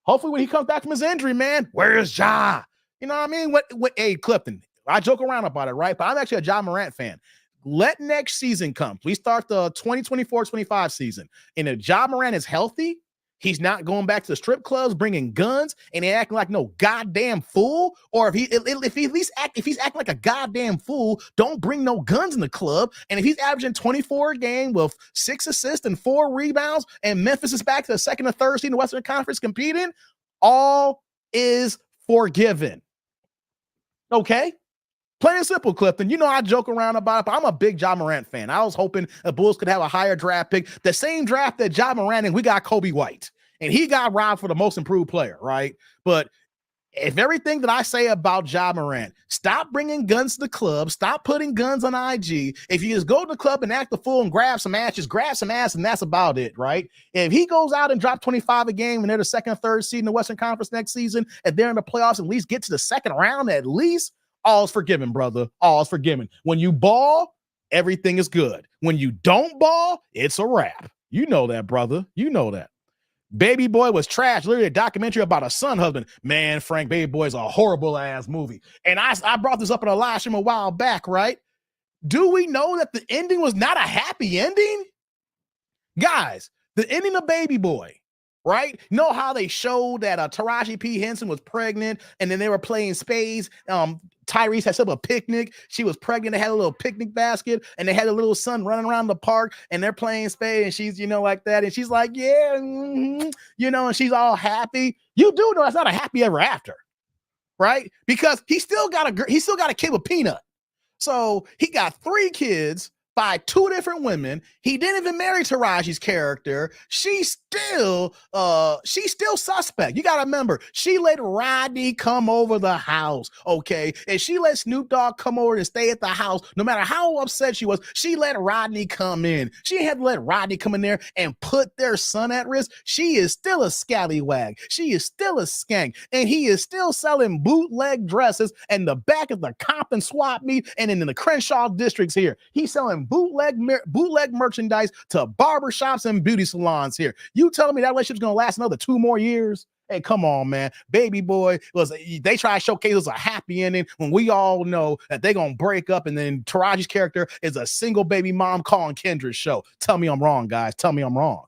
Hopefully when he comes back from his injury, man, where's Ja? You know what I mean? Hey, Clifton, I joke around about it, right? But I'm actually a Ja Morant fan. Let next season come. We start the 2024-25 season. And if Ja Morant is healthy, he's not going back to the strip clubs, bringing guns, and he acting like no goddamn fool. Or if he's acting like a goddamn fool, don't bring no guns in the club. And if he's averaging 24 a game with 6 assists and 4 rebounds, and Memphis is back to the 2nd or 3rd seed in the Western Conference competing, all is forgiven. Okay? Plain and simple, Clifton. You know I joke around about it, but I'm a big Ja Morant fan. I was hoping the Bulls could have a higher draft pick. The same draft that Ja Morant and we got Kobe White. And he got robbed for the most improved player, right? But if everything that I say about Ja Morant, stop bringing guns to the club, stop putting guns on IG. If you just go to the club and act the fool and grab some ass, just grab some ass, and that's about it, right? If he goes out and drop 25 a game and they're the 2nd or 3rd seed in the Western Conference next season, and they're in the playoffs, at least get to the 2nd round at least, all's forgiven, brother. All's forgiven. When you ball, everything is good. When you don't ball, it's a wrap. You know that, brother. You know that. Baby Boy was trash. Literally a documentary about a son husband. Man, Frank, Baby Boy is a horrible ass movie. And I brought this up in a live stream a while back, right? Do we know that the ending was not a happy ending? Guys, the ending of Baby Boy, right? Know how they showed that Taraji P. Henson was pregnant and then they were playing spades. Tyrese had set up a picnic. She was pregnant. They had a little picnic basket and they had a little son running around the park and they're playing spades and she's, like that. And she's like, yeah, and she's all happy. You do know that's not a happy ever after, right? Because he still got a kid with Peanut. So he got 3 kids by 2 different women. He didn't even marry Taraji's character. She's still suspect. You gotta remember, she let Rodney come over the house, okay? And she let Snoop Dogg come over and stay at the house. No matter how upset she was, she let Rodney come in. She had to let Rodney come in there and put their son at risk. She is still a scallywag. She is still a skank. And he is still selling bootleg dresses in the back of the Compton swap meet and in the Crenshaw districts here. He's selling bootleg merchandise to barbershops and beauty salons here. You telling me that relationship's gonna last another 2 more years? Hey, come on, man. Baby Boy they try to showcase us a happy ending when we all know that they're gonna break up and then Taraji's character is a single baby mom calling Kendra's show. Tell me I'm wrong, guys. Tell me I'm wrong.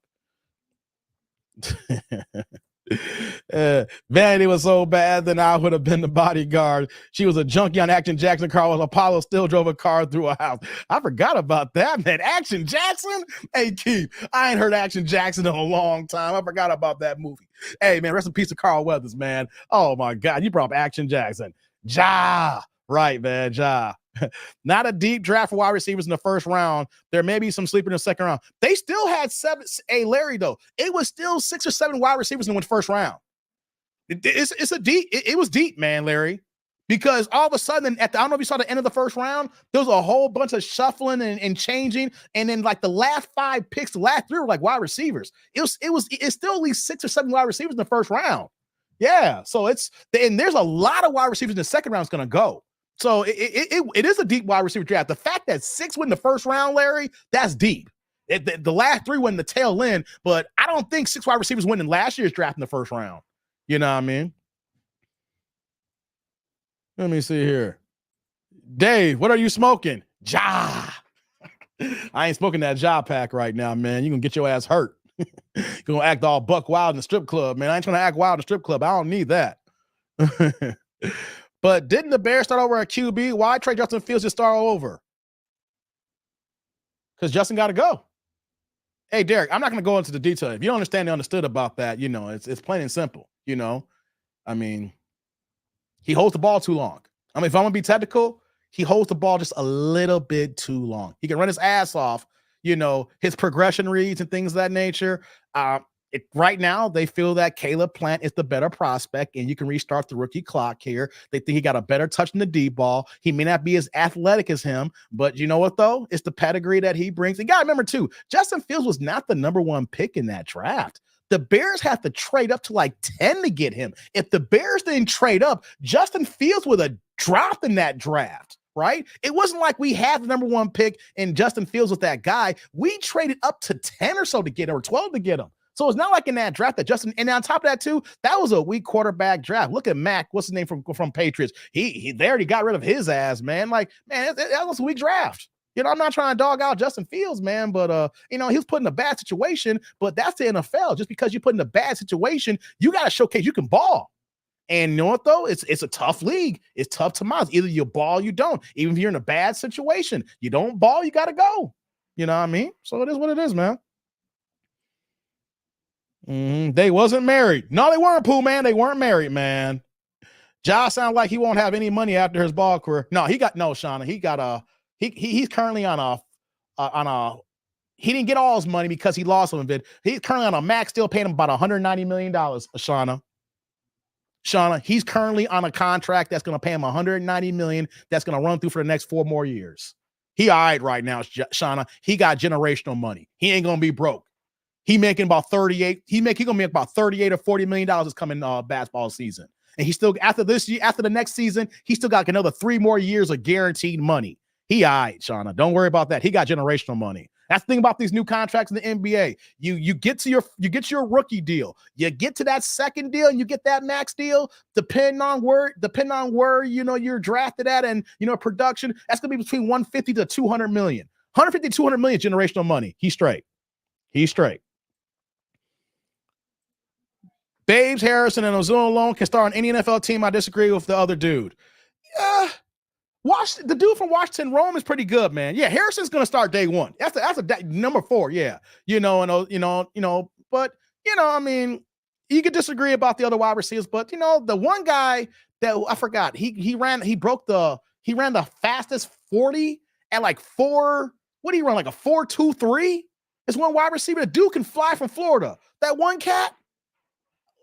Vanity was so bad that I would have been the bodyguard. She was a junkie on Action Jackson car while Apollo still drove a car through a house. I forgot about that, man. Action Jackson? Hey, Keith, I ain't heard Action Jackson in a long time. I forgot about that movie. Hey, man, rest in peace to Carl Weathers, man. Oh, my God. You brought up Action Jackson. Ja. Right, man. Ja. Not a deep draft for wide receivers in the first round. There may be some sleeper in the second round. They still had 7. Hey, Larry, though, it was still 6 or 7 wide receivers in the first round. It was deep, man, Larry, because all of a sudden, I don't know if you saw the end of the first round, there was a whole bunch of shuffling and changing, and then like the last 5 picks, the last 3 were like wide receivers. It's still at least 6 or 7 wide receivers in the first round. Yeah, so there's a lot of wide receivers in the second round is going to go. So it is a deep wide receiver draft. The fact that 6 went in the first round, Larry, that's deep. The last 3 went in the tail end, but I don't think 6 wide receivers went in last year's draft in the first round. You know what I mean? Let me see here. Dave, what are you smoking? Ja. I ain't smoking that Ja pack right now, man. You're going to get your ass hurt. You're going to act all buck wild in the strip club, man. I ain't trying to act wild in the strip club. I don't need that. But didn't the Bears start over at QB? Why trade Justin Fields to start all over? Because Justin got to go. Hey, Derek, I'm not going to go into the detail. If you don't understand the understood about that, it's plain and simple. I mean, he holds the ball too long. I mean, if I'm going to be technical, he holds the ball just a little bit too long. He can run his ass off, his progression reads and things of that nature. Right now, they feel that Caleb Plant is the better prospect, and you can restart the rookie clock here. They think he got a better touch in the deep ball. He may not be as athletic as him, but you know what, though? It's the pedigree that he brings. And you got to remember, too, Justin Fields was not the number 1 pick in that draft. The Bears have to trade up to like 10 to get him. If the Bears didn't trade up, Justin Fields would have dropped in that draft, right? It wasn't like we had the number 1 pick and Justin Fields was that guy. We traded up to 10 or so to get him, or 12 to get him. So it's not like in that draft that Justin, and on top of that too, that was a weak quarterback draft. Look at Mac, what's his name from Patriots? They already got rid of his ass, man. Like, man, that was a weak draft. I'm not trying to dog out Justin Fields, man, but he was put in a bad situation, but that's the NFL. Just because you put in a bad situation, you got to showcase you can ball. And you know what, though? It's a tough league. It's tough to miles. Either you ball, you don't. Even if you're in a bad situation, you don't ball, you got to go. You know what I mean? So it is what it is, man. They wasn't married. No, they weren't, Pooh, man. They weren't married, man. Josh sounds like he won't have any money after his ball career. No, Shauna. He got he's currently on a he didn't get all his money because he lost some of it. He's currently on a max, still paying him about $190 million, Shauna. He's currently on a contract that's going to pay him $190 million that's going to run through for the next 4 more years. He all right now, Shauna. He got generational money. He ain't going to be broke. He making about 38. He gonna make about $38 or $40 million this coming basketball season. And he still, after the next season, he still got another 3 more years of guaranteed money. He all right, Shauna. Don't worry about that. He got generational money. That's the thing about these new contracts in the NBA. You get to your rookie deal. You get to that second deal and you get that max deal, depending on where you're drafted at and production. That's gonna be between 150 to 200 million. 150 to 200 million generational money. He's straight. Babes, Harrison, and Ozuna alone can start on any NFL team. I disagree with the other dude. Yeah. The dude from Washington, Rome is pretty good, man. Yeah, Harrison's gonna start day one. That's a number 4. Yeah, but I mean, you could disagree about the other wide receivers, but the one guy that I forgot, he ran the fastest 40 at like 4. What do you run, like a 4.23? It's one wide receiver. The dude can fly from Florida. That one cat.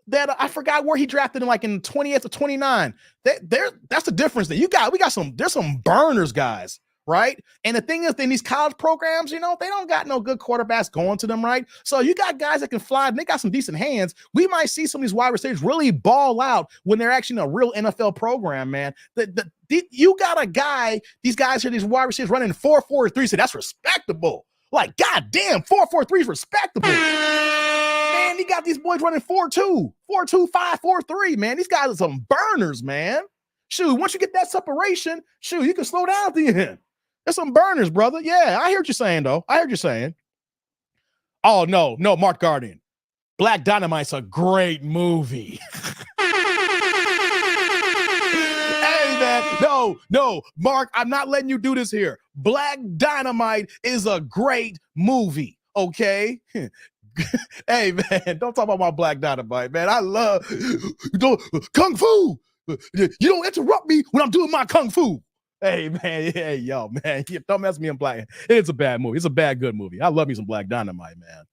That I forgot where he drafted in, like in 28th or 29. That's the difference. There's some burners, guys, right? And the thing is, in these college programs, they don't got no good quarterbacks going to them, right? So you got guys that can fly, and they got some decent hands. We might see some of these wide receivers really ball out when they're actually in a real NFL program, man. You got a guy, these guys here, these wide receivers running 4.43, so that's respectable. Like, goddamn, 4.43 is respectable. Man, he got these boys running 4.2, 4.25, 4.3, man. These guys are some burners, man. Shoot, once you get that separation, you can slow down at the end. There's some burners, brother. Yeah, I hear what you're saying, though. Oh, no, Mark Guardian. Black Dynamite's a great movie. Hey, man, no, Mark, I'm not letting you do this here. Black Dynamite is a great movie, okay? Hey, man, don't talk about my Black Dynamite, man. I love Kung Fu. You don't interrupt me when I'm doing my Kung Fu. Hey, man, man, don't mess me in Black. It's a bad movie. It's a bad, good movie. I love me some Black Dynamite, man.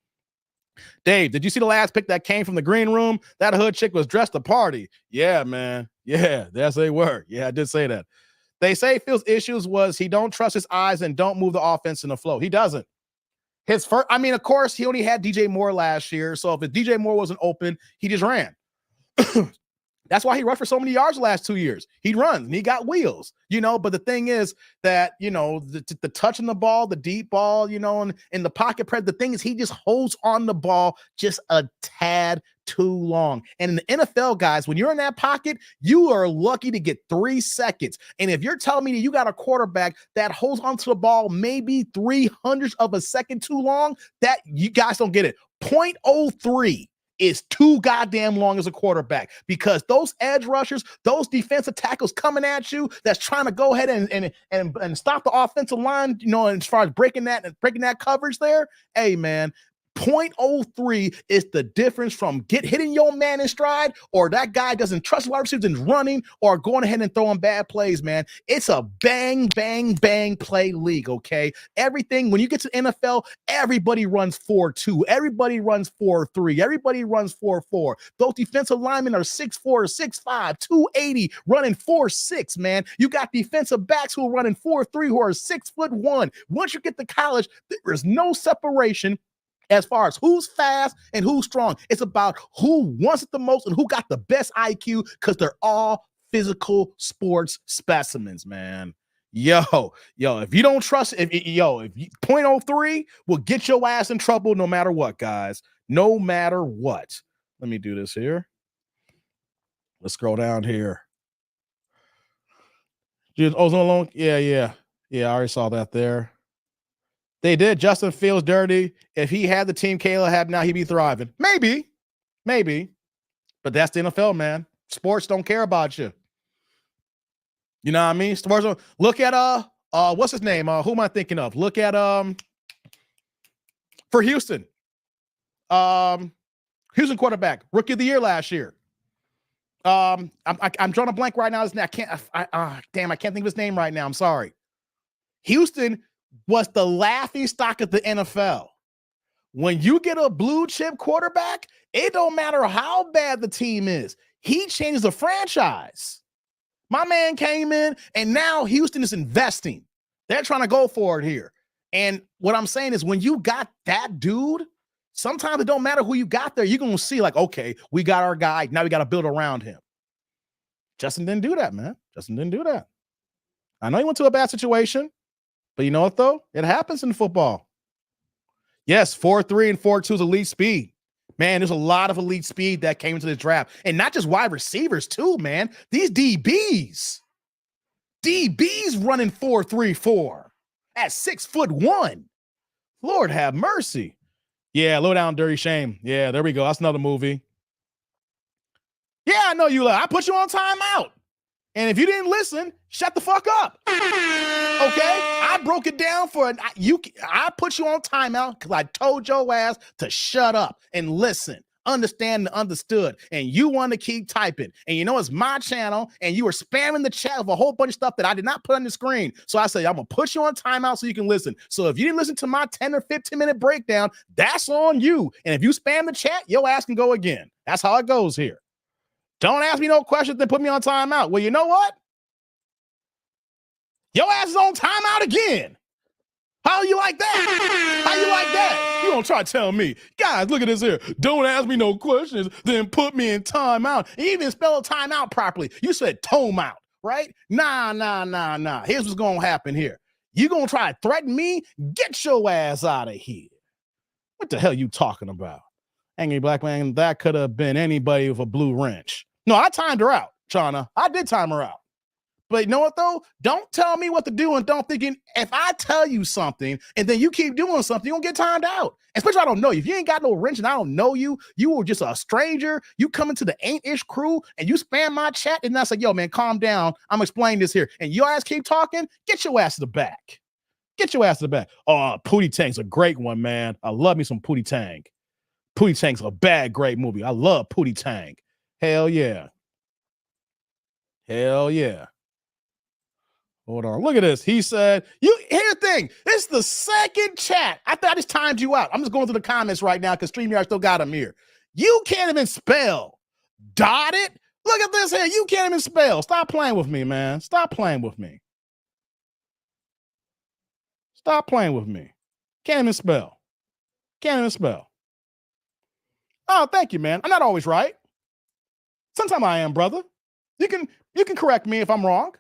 Dave, did you see the last pick that came from the green room? That hood chick was dressed to party. Yeah, man. Yeah, that's they were. Yeah, I did say that. They say Phil's issues was he don't trust his eyes and don't move the offense in the flow. He doesn't. His first, I mean, of course, he only had DJ Moore last year. So if DJ Moore wasn't open, he just ran. That's why he rushed for so many yards the last 2 years. He runs and he got wheels, but the thing is that, the touching the ball, the deep ball, and in the pocket press, the thing is he just holds on the ball just a tad too long. And in the NFL, guys, when you're in that pocket, you are lucky to get 3 seconds. And if you're telling me that you got a quarterback that holds onto the ball maybe 300 of a second too long, that you guys don't get it. 0.03 is too goddamn long as a quarterback, because those edge rushers, those defensive tackles coming at you, that's trying to go ahead and stop the offensive line, as far as breaking that coverage there. Hey, man, 0.03 is the difference from hitting your man in stride, or that guy doesn't trust wide receivers and running, or going ahead and throwing bad plays, man. It's a bang, bang, bang play league, okay? Everything, when you get to NFL, everybody runs 4.2. Everybody runs 4.3. Everybody runs 4.4. Those defensive linemen are 6'4", 6'5", 280, running 4.6, man. You got defensive backs who are running 4.3, who are 6'1". Once you get to college, there is no separation as far as who's fast and who's strong. It's about who wants it the most and who got the best IQ, because they're all physical sports specimens, man. Yo, if you don't trust, if 0.03 will get your ass in trouble no matter what, guys. No matter what. Let me do this here. Let's scroll down here. Ozone alone? Yeah, I already saw that there. They did Justin Fields dirty. If he had the team Kayla had now, he'd be thriving. Maybe. But that's the NFL, man. Sports don't care about you. You know what I mean? Sports don't. Look at what's his name? Who am I thinking of? Look at for Houston. Houston quarterback, rookie of the year last year. I'm drawing a blank right now. I can't think of his name right now. I'm sorry. Houston was the laughing stock of the NFL. When you get a blue chip quarterback, it don't matter how bad the team is. He changes the franchise. My man came in, and now Houston is investing. They're trying to go for it here. And what I'm saying is, when you got that dude, sometimes it don't matter who you got there. You're going to see, like, okay, we got our guy. Now we got to build around him. Justin didn't do that, man. Justin didn't do that. I know he went to a bad situation, but you know what, though? It happens in football. Yes, 4.3 and 4.2 is elite speed. Man, there's a lot of elite speed that came into this draft. And not just wide receivers, too, man. These DBs running 4.34 at 6'1". Lord have mercy. Yeah, Low Down Dirty Shame. Yeah, there we go. That's another movie. Yeah, I know you. I put you on timeout. And if you didn't listen, shut the fuck up. Okay? I broke it down I put you on timeout because I told your ass to shut up and listen, understand and understood. And you want to keep typing. And you know it's my channel, and you were spamming the chat with a whole bunch of stuff that I did not put on the screen. So I said, I'm going to put you on timeout so you can listen. So if you didn't listen to my 10 or 15-minute breakdown, that's on you. And if you spam the chat, your ass can go again. That's how it goes here. Don't ask me no questions, then put me on timeout. Well, you know what? Your ass is on timeout again. How you like that? How you like that? You gonna try to tell me, guys, look at this here. Don't ask me no questions, then put me in timeout. You even spell timeout properly. You said tome out, right? Nah. Here's what's gonna happen here. You gonna try to threaten me? Get your ass out of here. What the hell you talking about? Angry Black Man, that could have been anybody with a blue wrench. No, I timed her out, Shauna. I did time her out. But you know what, though? Don't tell me what to do and don't think if I tell you something and then you keep doing something, you're going to get timed out. Especially I don't know you. If you ain't got no wrench and I don't know you, you were just a stranger, you come into the Ain't-ish crew and you spam my chat and I say, yo, man, calm down. I'm explaining this here. And your ass keep talking, get your ass to the back. Get your ass to the back. Oh, Pootie Tang's a great one, man. I love me some Pootie Tang. Pootie Tang's a great movie. I love Pootie Tang. Hell yeah. Hell yeah. Hold on. Look at this. He said, here's the thing. This is the second chat. I thought I just timed you out. I'm just going through the comments right now because StreamYard still got him here. You can't even spell. Dotted? Look at this here. You can't even spell. Stop playing with me, man. Stop playing with me. Stop playing with me. Can't even spell. Can't even spell. Oh, thank you, man. I'm not always right. Sometimes I am, brother. You can correct me if I'm wrong.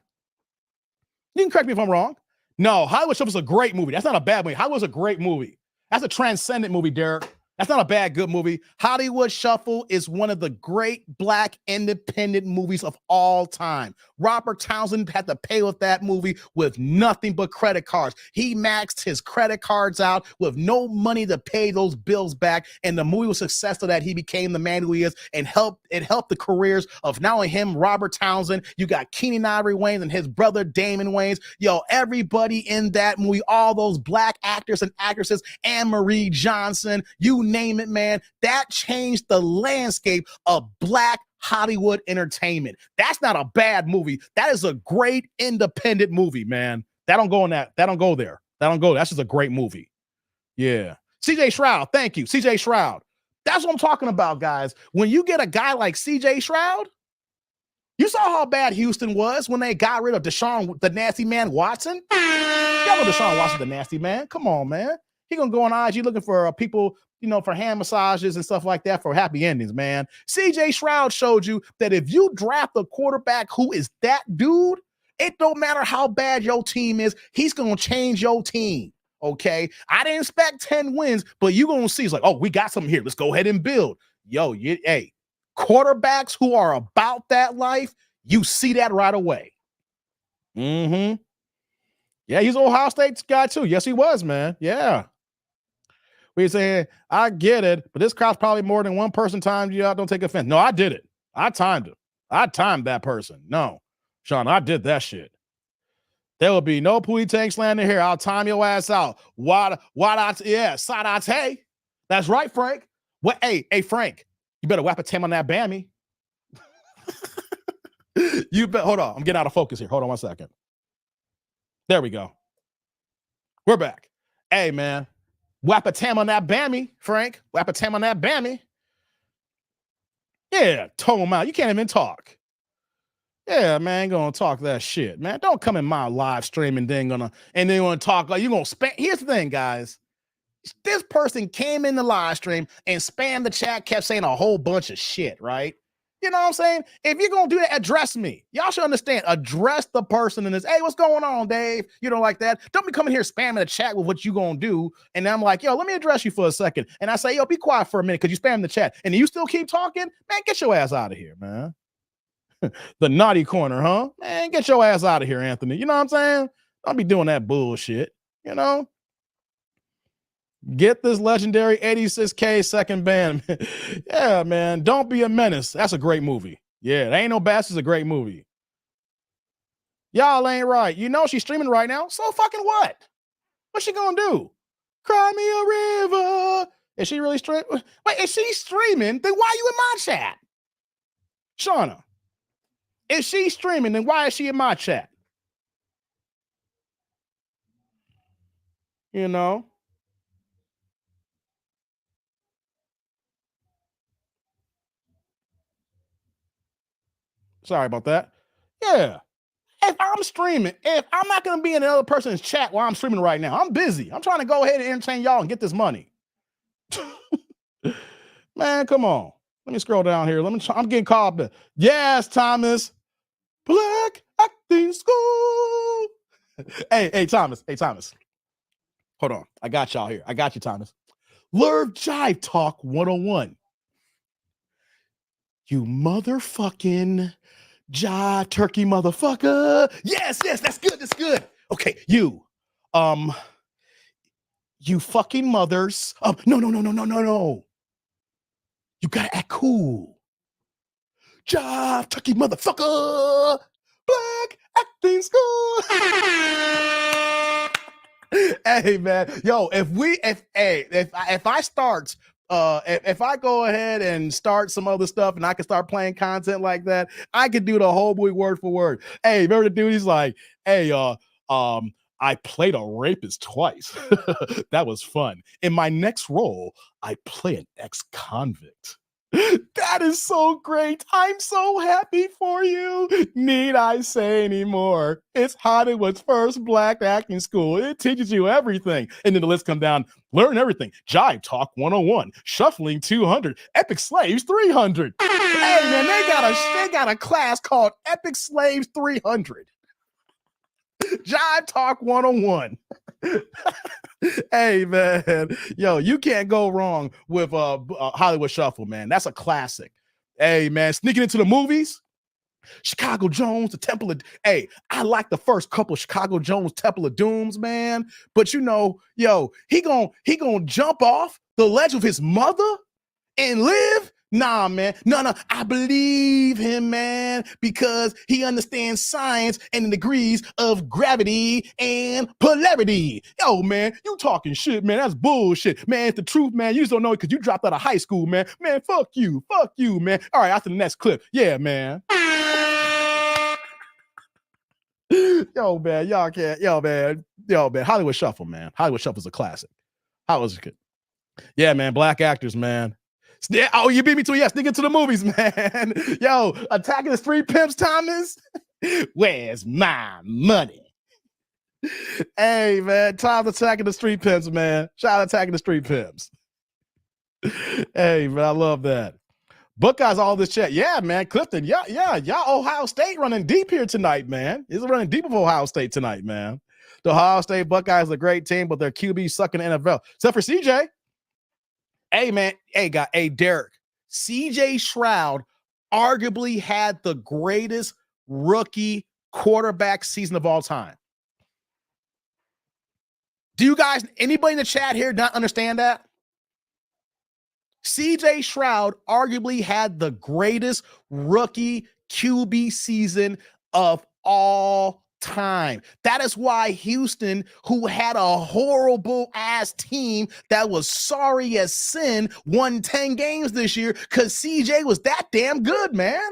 You can correct me if I'm wrong. No, Hollywood Shuffle is a great movie. That's not a bad movie. Hollywood's a great movie. That's a transcendent movie, Derek. That's not a good movie. Hollywood Shuffle is one of the great Black independent movies of all time. Robert Townsend had to pay with that movie with nothing but credit cards. He maxed his credit cards out with no money to pay those bills back. And the movie was successful that he became the man who he is and it helped the careers of not only him, Robert Townsend. You got Keenan Ivory Wayans and his brother Damon Wayans. Yo, everybody in that movie, all those Black actors and actresses, Anne Marie Johnson, you name it, man. That changed the landscape of Black Hollywood entertainment. That's not a bad movie. That is a great independent movie, man. That don't go in that. That don't go there. That don't go. That's just a great movie. Yeah. CJ Stroud. Thank you. CJ Stroud. That's what I'm talking about, guys. When you get a guy like CJ Stroud, you saw how bad Houston was when they got rid of Deshaun, the nasty man Watson. Y'all know Deshaun Watson, the nasty man. Come on, man. He gonna go on IG looking for people, for hand massages and stuff like that for happy endings, man. CJ Stroud showed you that if you draft a quarterback who is that dude, it don't matter how bad your team is, he's gonna change your team. Okay, I didn't expect 10 wins, but you're gonna see it's like, oh, we got something here. Let's go ahead and build. Hey, quarterbacks who are about that life, you see that right away. Yeah, he's an Ohio State guy too. Yes, he was, man. Yeah. We're saying, I get it, but this crowd's probably more than one person timed you out. Don't take offense. No, I did it. I timed it. I timed that person. No, Sean, I did that shit. There will be no Pootie Tang slander here. I'll time your ass out. Hey. That's right, Frank. What? Hey, Frank, you better whap a Tim on that Bammy. Hold on. I'm getting out of focus here. Hold on one second. There we go. We're back. Hey, man. Whap a tam on that Bammy, Frank. Whap a tam on that Bammy. Yeah, toe him out. You can't even talk. Yeah, man, gonna talk that shit, man. Don't come in my live stream and then gonna talk like you gonna spam. Here's the thing, guys. This person came in the live stream and spammed the chat, kept saying a whole bunch of shit, right? You know what I'm saying? If you're gonna do that, address me. Y'all should understand. Address the person in this. Hey, what's going on, Dave? You know, like that. Don't be coming here spamming the chat with what you gonna do. And I'm like, yo, let me address you for a second. And I say, yo, be quiet for a minute because you spam the chat. And you still keep talking, man. Get your ass out of here, man. The naughty corner, huh? Man, get your ass out of here, Anthony. You know what I'm saying? Don't be doing that bullshit. You know. Get this legendary 86K second band. Yeah, man. Don't be a menace. That's a great movie. Yeah, Ain't No Bastards is a great movie. Y'all ain't right. You know she's streaming right now. So fucking what? What's she gonna do? Cry me a river. Is she really streaming? Wait, if she's streaming, then why are you in my chat? Shauna, if she's streaming, then why is she in my chat? You know? Sorry about that. Yeah. If I'm streaming, if I'm not going to be in another person's chat while I'm streaming right now, I'm busy. I'm trying to go ahead and entertain y'all and get this money. Man, come on. Let me scroll down here. I'm getting called up. Yes, Thomas. Black acting school. Hey, Thomas. Hold on. I got y'all here. I got you, Thomas. Learn Jive Talk 101. You motherfucking jive turkey motherfucker. Yes, that's good. Okay, you fucking mothers. No. You gotta act cool. Jive turkey motherfucker. Black acting school. Hey man, yo, if I start if I go ahead and start some other stuff and I can start playing content like that, I could do the whole movie word for word. Hey, remember the dude? He's like, hey, I played a rapist twice. That was fun. In my next role, I play an ex-convict. That is so great. I'm so happy for you. Need I say any more? It's Hollywood's first black acting school. It teaches you everything. And then the list come down. Learn everything. Jive Talk 101. Shuffling 200. Epic Slaves 300. Hey, man, they got a class called Epic Slaves 300. Jive Talk 101. Hey, man. Yo, you can't go wrong with Hollywood Shuffle, man. That's a classic. Hey, man, sneaking into the movies. Chicago Jones, the Temple of... Hey, I like the first couple of Chicago Jones Temple of Dooms, man. But you know, yo, he gonna jump off the ledge of his mother and live? Nah, man. No. I believe him, man, because he understands science and the degrees of gravity and polarity. Yo, man, you talking shit, man. That's bullshit. Man, it's the truth, man. You just don't know it because you dropped out of high school, man. Man, fuck you, man. All right, after the next clip. Yeah, man. Yo, man, y'all can't. Yo, man. Hollywood Shuffle, man. Hollywood Shuffle is a classic. How was it? Yeah, man. Black actors, man. Oh, you beat me to it. Yeah, sneak into the movies, man. Yo, Attacking the Street Pimps, Thomas. Where's my money? Hey, man, time Attacking the Street Pimps, man. Shout out Attacking the Street Pimps. Hey, man, I love that. Buckeyes, all this chat. Yeah, man, Clifton. Yeah. Y'all Ohio State running deep here tonight, man. It's running deep with Ohio State tonight, man. The Ohio State Buckeyes are a great team, but their QB sucking the NFL. Except for CJ. Hey, man. Hey, Derek. CJ Stroud arguably had the greatest rookie quarterback season of all time. Do you guys, anybody in the chat here not understand that? CJ Stroud arguably had the greatest rookie QB season of all time. That is why Houston, who had a horrible ass team that was sorry as sin, won 10 games this year because CJ was that damn good, man.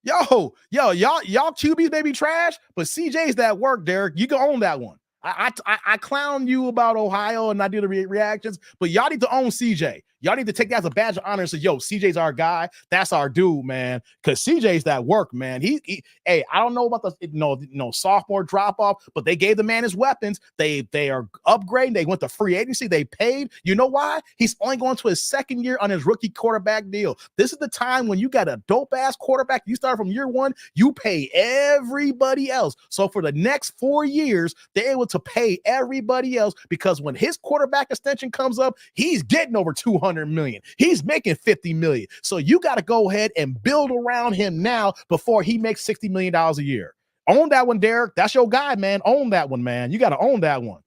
Y'all QBs may be trash, but CJ's that work, Derek. You can own that one. I clown you about Ohio and I do the reactions, but y'all need to own CJ. Y'all need to take that as a badge of honor and say, yo, CJ's our guy. That's our dude, man. Because CJ's that work, man. Hey, I don't know about the sophomore drop off, but they gave the man his weapons. They are upgrading. They went to free agency. They paid. You know why? He's only going to his second year on his rookie quarterback deal. This is the time when you got a dope ass quarterback. You start from year one, you pay everybody else. So for the next 4 years, they're able to pay everybody else because when his quarterback extension comes up, he's getting over 200 million. He's making 50 million. So you got to go ahead and build around him now before he makes $60 million a year. Own that one, Derek. That's your guy, man. Own that one, man. You got to own that one.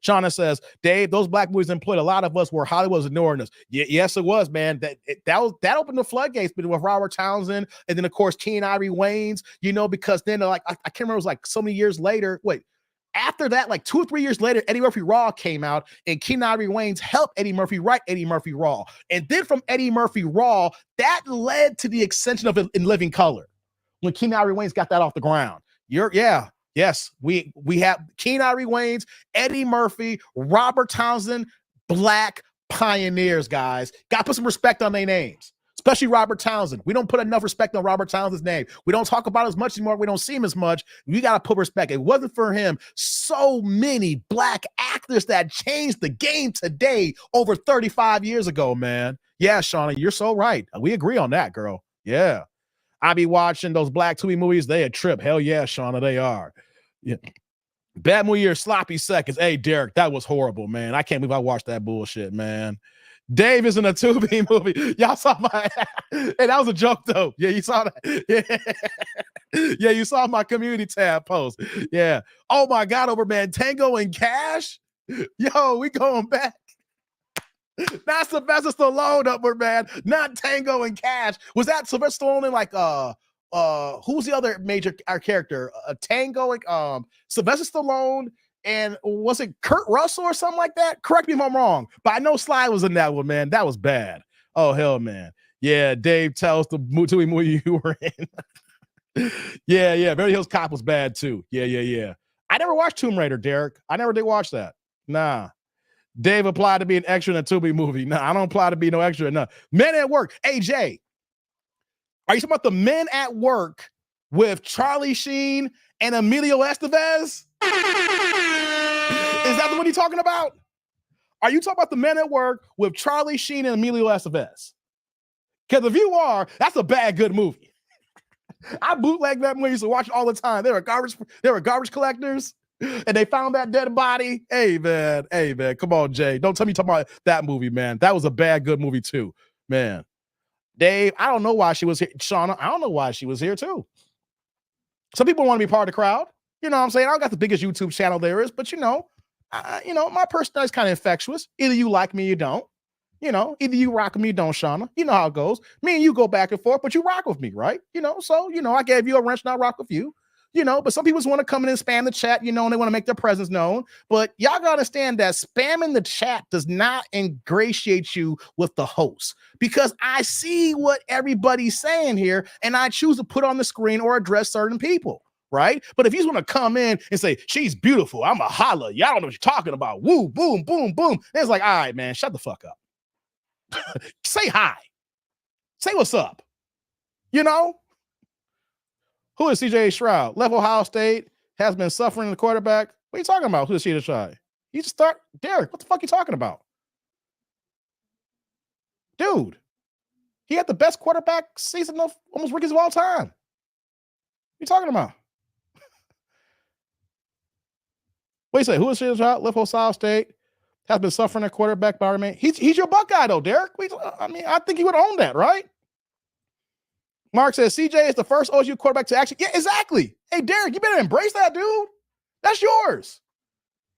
Shauna says, Dave, those black movies employed a lot of us where Hollywood was ignoring us. Yes, it was, man. That opened the floodgates with Robert Townsend, and then of course Keenan Ivory Wayans. Because then like I can't remember, it was like so many years later. After that, like 2 or 3 years later, Eddie Murphy Raw came out, and Keenan Ivory Wayans helped Eddie Murphy write Eddie Murphy Raw. And then from Eddie Murphy Raw, that led to the extension of In Living Color when Keenan Ivory Wayans got that off the ground. Yes, we have Keenan Ivory Wayans, Eddie Murphy, Robert Townsend, black pioneers, guys. Got to put some respect on their names. Especially Robert Townsend. We don't put enough respect on Robert Townsend's name. We don't talk about it as much anymore. We don't see him as much. We got to put respect. It wasn't for him. So many black actors that changed the game today over 35 years ago, man. Yeah, Shauna, you're so right. We agree on that, girl. Yeah. I be watching those black Tubi movies. They a trip. Hell yeah, Shauna, they are. Yeah. Bad movie year, sloppy seconds. Hey, Derek, that was horrible, man. I can't believe I watched that bullshit, man. Dave is in a Tubi movie. Y'all saw my hey, that was a joke though. Yeah, you saw that. Yeah. Yeah, you saw my community tab post. Yeah. Oh my God, over man. Tango and Cash. Yo, we going back. Not Sylvester Stallone upward, man. Not Tango and Cash. Was that Sylvester Stallone in like who's the other major character? Tango and Sylvester Stallone. And was it Kurt Russell or something like that? Correct me if I'm wrong, but I know Sly was in that one, man. That was bad. Oh, hell, man. Yeah, Dave tells the movie you were in. Yeah. Beverly Hills Cop was bad, too. Yeah. I never watched Tomb Raider, Derek. I never did watch that. Nah. Dave applied to be an extra in a Tubi movie. Nah, I don't apply to be no extra. No. Men at Work. Hey, Jay, are you talking about the Men at Work with Charlie Sheen and Emilio Estevez? Is that the one you're talking about? Are you talking about the Men at Work with Charlie Sheen and Emilio Estevez? Because if you are, that's a bad good movie. I bootleg that movie, used to watch it all the time. They were garbage collectors, and they found that dead body. Hey man, come on, Jay. Don't tell me you're talking about that movie, man. That was a bad good movie too, man. Dave, I don't know why she was here. Shauna, I don't know why she was here too. Some people want to be part of the crowd. You know what I'm saying? I don't got the biggest YouTube channel there is, but my personality is kind of infectious. Either you like me or you don't. Either you rock with me or you don't, Shauna. You know how it goes. Me and you go back and forth, but you rock with me, right? So, I gave you a wrench, not rock with you. But some people just want to come in and spam the chat, and they want to make their presence known. But y'all got to understand that spamming the chat does not ingratiate you with the host, because I see what everybody's saying here, and I choose to put on the screen or address certain people. Right? But if you just want to come in and say, she's beautiful, I'm a holla, y'all don't know what you're talking about. Woo, boom, boom, boom. It's like, all right, man, shut the fuck up. Say hi. Say what's up. Who is CJ Stroud? Left Ohio State, has been suffering the quarterback. What are you talking about? Who is CJ Stroud? You just start, Derek, what the fuck are you talking about? Dude, he had the best quarterback season of almost rookies of all time. What are you talking about? What do you say? Who is CJ Stroud? Left Ohio State, has been suffering a quarterback by remain. He's your Buckeye though, Derek. I think he would own that, right? Mark says CJ is the first OSU quarterback to actually. Yeah, exactly. Hey, Derek, you better embrace that, dude. That's yours.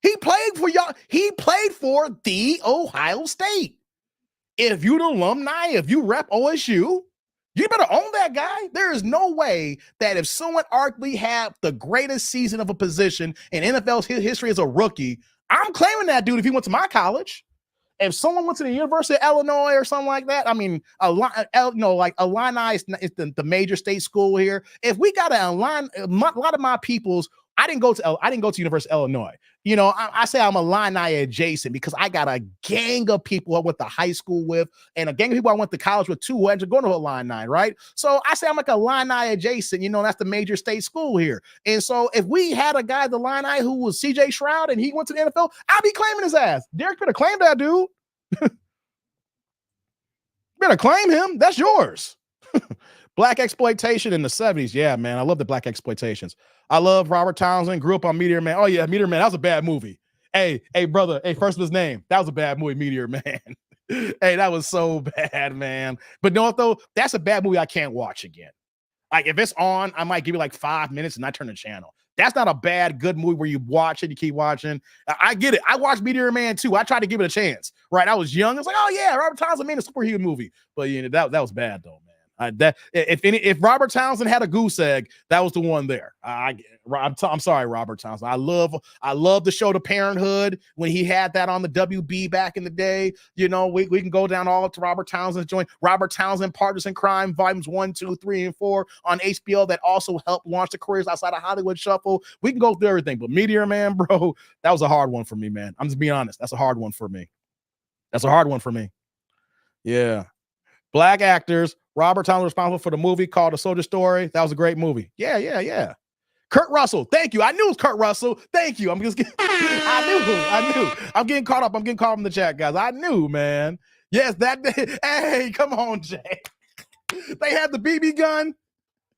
He played for y'all. He played for the Ohio State. If you're the alumni, if you rep OSU, you better own that guy. There is no way that if someone arguably had the greatest season of a position in NFL's history as a rookie, I'm claiming that dude if he went to my college. If someone went to the University of Illinois or something like that, like Illini is the major state school here. If we got a lot of my peoples I didn't go to University of Illinois. You know, I say I'm Illini adjacent because I got a gang of people I went to high school with and a gang of people I went to college with too who ended up going to Illini, right? So I say I'm like Illini adjacent, you know, that's the major state school here. And so if we had a guy at the Illini who was CJ Stroud and he went to the NFL, I'd be claiming his ass. Derek better claim that dude. Better claim him. That's yours. Black exploitation in the 70s. Yeah, man. I love the black exploitations. I love Robert Townsend. Grew up on Meteor Man. Oh, yeah, Meteor Man. That was a bad movie. Hey, brother. Hey, first of his name. That was a bad movie, Meteor Man. Hey, that was so bad, man. But no, though, that's a bad movie I can't watch again. Like, if it's on, I might give you like 5 minutes and I turn the channel. That's not a bad, good movie where you watch it, you keep watching. I get it. I watched Meteor Man too. I tried to give it a chance, right? I was young. I was like, oh, yeah, Robert Townsend made a superhero movie. But, you know, that was bad, though, man. If Robert Townsend had a goose egg, that was the one there. I'm sorry, Robert Townsend. I love the show The Parenthood when he had that on the WB back in the day. You know, we can go down all up to Robert Townsend's joint. Robert Townsend, Partners in Crime, volumes 1, 2, 3, and 4 on HBO that also helped launch the careers outside of Hollywood Shuffle. We can go through everything, but Meteor Man, bro, that was a hard one for me, man. I'm just being honest. That's a hard one for me. Yeah. Black actors. Robert Townsend responsible for the movie called A Soldier Story. That was a great movie. Yeah. Kurt Russell. Thank you. I knew it was Kurt Russell. Thank you. I knew. I'm getting caught up. In the chat, guys. I knew, man. Yes, that day. Hey, come on, Jay. They had the BB gun.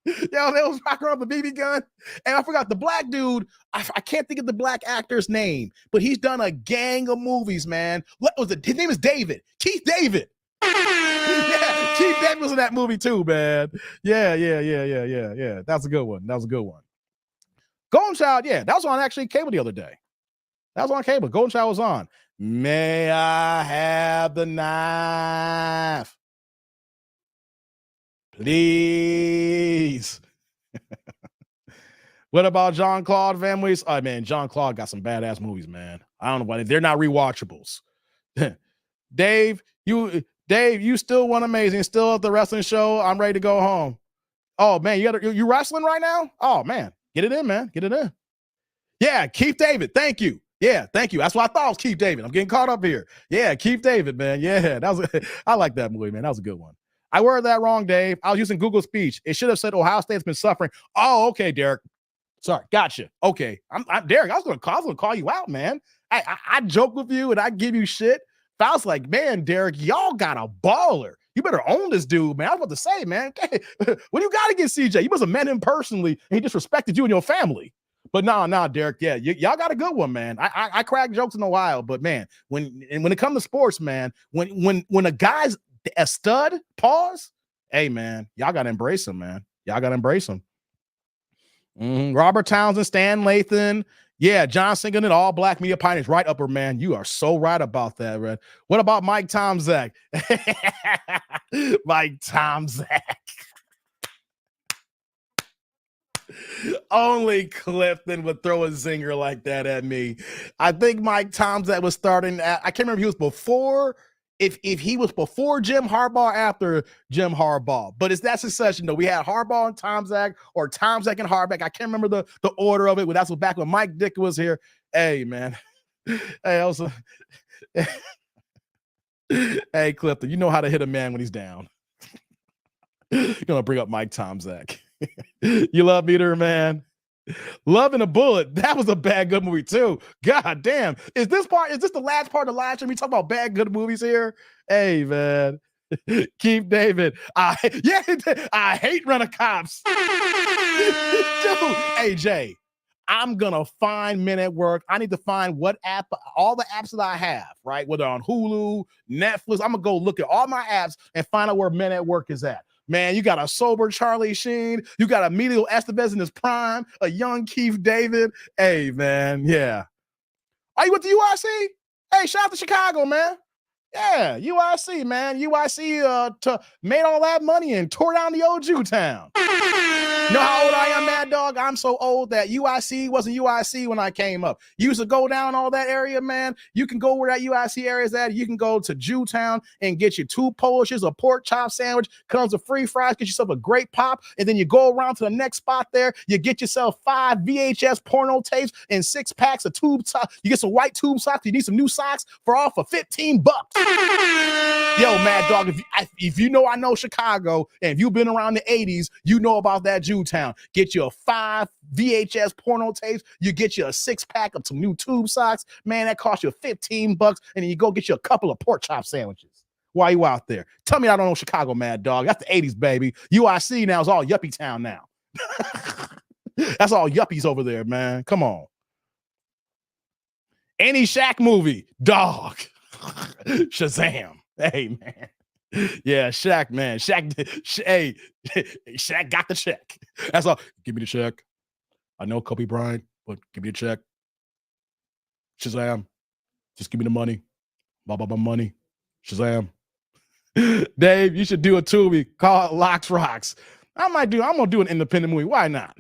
Yo, they was rocking around the BB gun. And I forgot the black dude. I can't think of the black actor's name, but he's done a gang of movies, man. What was it? His name is David. Keith David. Yeah, Keith David was in that movie too, man. Yeah. That's a good one. Golden Child, yeah, that was on actually cable the other day. That was on cable. Golden Child was on. May I have the knife? Please. What about Jean-Claude Van Damme? Oh, man, Jean-Claude got some badass movies, man. I don't know why they're not rewatchables. Dave, you still won amazing. Still at the wrestling show. I'm ready to go home. Oh man, you wrestling right now? Oh man, get it in, man. Get it in. Yeah, Keith David. Thank you. Yeah, thank you. That's what I thought was Keith David. I'm getting caught up here. Yeah, Keith David, man. Yeah, I like that movie, man. That was a good one. I worded that wrong, Dave. I was using Google Speech. It should have said Ohio State's been suffering. Oh, okay, Derek. Sorry, gotcha. Okay, I'm Derek. I was gonna call you out, man. I joke with you and I give you shit. I was like, man, Derek, y'all got a baller. You better own this dude, man. I was about to say, man, what do you got against CJ? You must have met him personally and he disrespected you and your family. But no, Derek, yeah, y'all got a good one, man. I crack jokes in a while, but man, when it comes to sports, man, when a guy's a stud, pause, hey, man, y'all got to embrace him, man. Y'all got to embrace him. Robert Townsend, Stan Lathan. Yeah, John Singleton, and all black media pioneers. Right, upper man. You are so right about that, Red. What about Mike Tomczak? Mike Tomczak. Only Clifton would throw a zinger like that at me. I think Mike Tomczak was starting at, I can't remember if he was before, if he was before Jim Harbaugh, after Jim Harbaugh. But it's that succession, though. We had Harbaugh and Tomczak, or Tomczak and Harbaugh. I can't remember the order of it, but that's what back when Mike Dick was here. Hey, man. Hey, also, hey, Clifton, you know how to hit a man when he's down. You're going to bring up Mike Tomczak. You love Meteor Man? Loving a Bullet. That was a bad, good movie too. God damn. Is this the last part of the live stream? We talk about bad, good movies here. Hey, man. Keith David. I hate Rent a Cops. Dude, hey, Jay, I'm going to find Men at Work. I need to find what app, all the apps that I have, right? Whether on Hulu, Netflix. I'm going to go look at all my apps and find out where Men at Work is at. Man, you got a sober Charlie Sheen. You got Emilio Estevez in his prime, a young Keith David. Hey, man, yeah. Are you with the UIC? Hey, shout out to Chicago, man. Yeah, UIC, man. UIC made all that money and tore down the old Jew town. You know how old I am, Mad Dog? I'm so old that UIC wasn't UIC when I came up. You used to go down all that area, man. You can go where that UIC area is at. You can go to Jewtown and get you 2 Polishes, a pork chop sandwich, comes with free fries, get yourself a great pop, and then you go around to the next spot there. You get yourself 5 VHS porno tapes and 6 packs of tube socks. You get some white tube socks. You need some new socks for $15. Yo, Mad Dog, if you know I know Chicago, and if you've been around the 80s, you know about that Jewtown. Get you a 5 VHS porno tapes. You get you a 6-pack of some new tube socks. Man, that costs you $15, and then you go get you a couple of pork chop sandwiches while you out there. Tell me I don't know Chicago, Mad Dog. That's the 80s, baby. UIC now is all yuppie town now. That's all yuppies over there, man. Come on. Any Shaq movie, dog. Shazam. Hey, man. Yeah, Shaq, man. Hey, Shaq got the check. That's all. Give me the check. I know Kobe Bryant, but give me the check. Shazam. Just give me the money. Blah, blah, blah, money. Shazam. Dave, you should do a Tubi. Call it Locks Rocks. I'm gonna do an independent movie. Why not?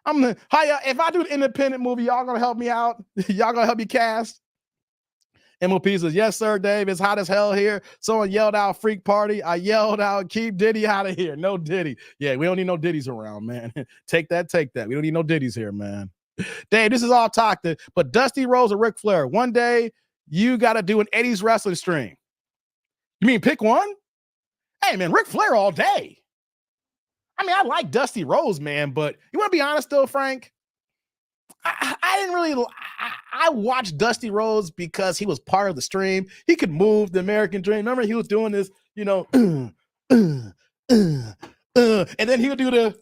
If I do an independent movie, y'all gonna help me out? Y'all gonna help me cast? MOP says, yes, sir, Dave. It's hot as hell here. Someone yelled out freak party. I yelled out, keep Diddy out of here. No Diddy. Yeah, we don't need no Diddies around, man. Take that. We don't need no Diddies here, man. Dave, this is all talk, but Dusty Rhodes or Ric Flair, one day you got to do an 80s wrestling stream. You mean pick one? Hey, man, Ric Flair all day. I mean, I like Dusty Rhodes, man, but you want to be honest, though, Frank? I didn't really. I watched Dusty Rhodes because he was part of the stream. He could move the American Dream. Remember, he was doing this, and then he would do the,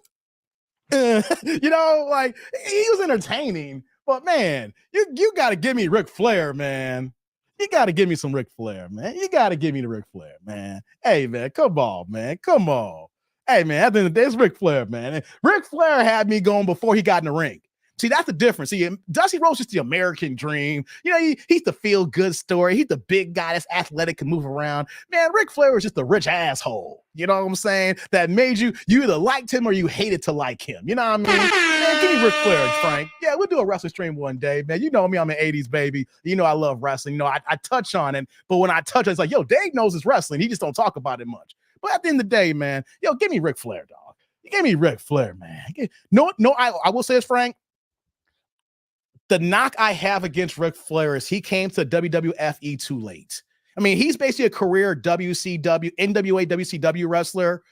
like he was entertaining. But man, you got to give me Ric Flair, man. You got to give me some Ric Flair, man. You got to give me the Ric Flair, man. Hey, man, come on, man. Come on. Hey, man, at the end of the day, it's Ric Flair, man. And Ric Flair had me going before he got in the ring. See, that's the difference. See, Dusty Rhodes is the American dream. He's the feel-good story. He's the big guy that's athletic, can move around. Man, Ric Flair was just a rich asshole. You know what I'm saying? That made you either liked him or you hated to like him. You know what I mean? Man, give me Ric Flair, Frank. Yeah, we'll do a wrestling stream one day, man. You know me, I'm an 80s baby. You know I love wrestling. I touch on it, but when I touch it, it's like, yo, Dave knows his wrestling. He just don't talk about it much. But at the end of the day, man, give me Ric Flair, dog. Give me Ric Flair, man. I will say this, Frank. The knock I have against Ric Flair is he came to WWF too late. I mean, he's basically a career WCW, NWA, WCW wrestler.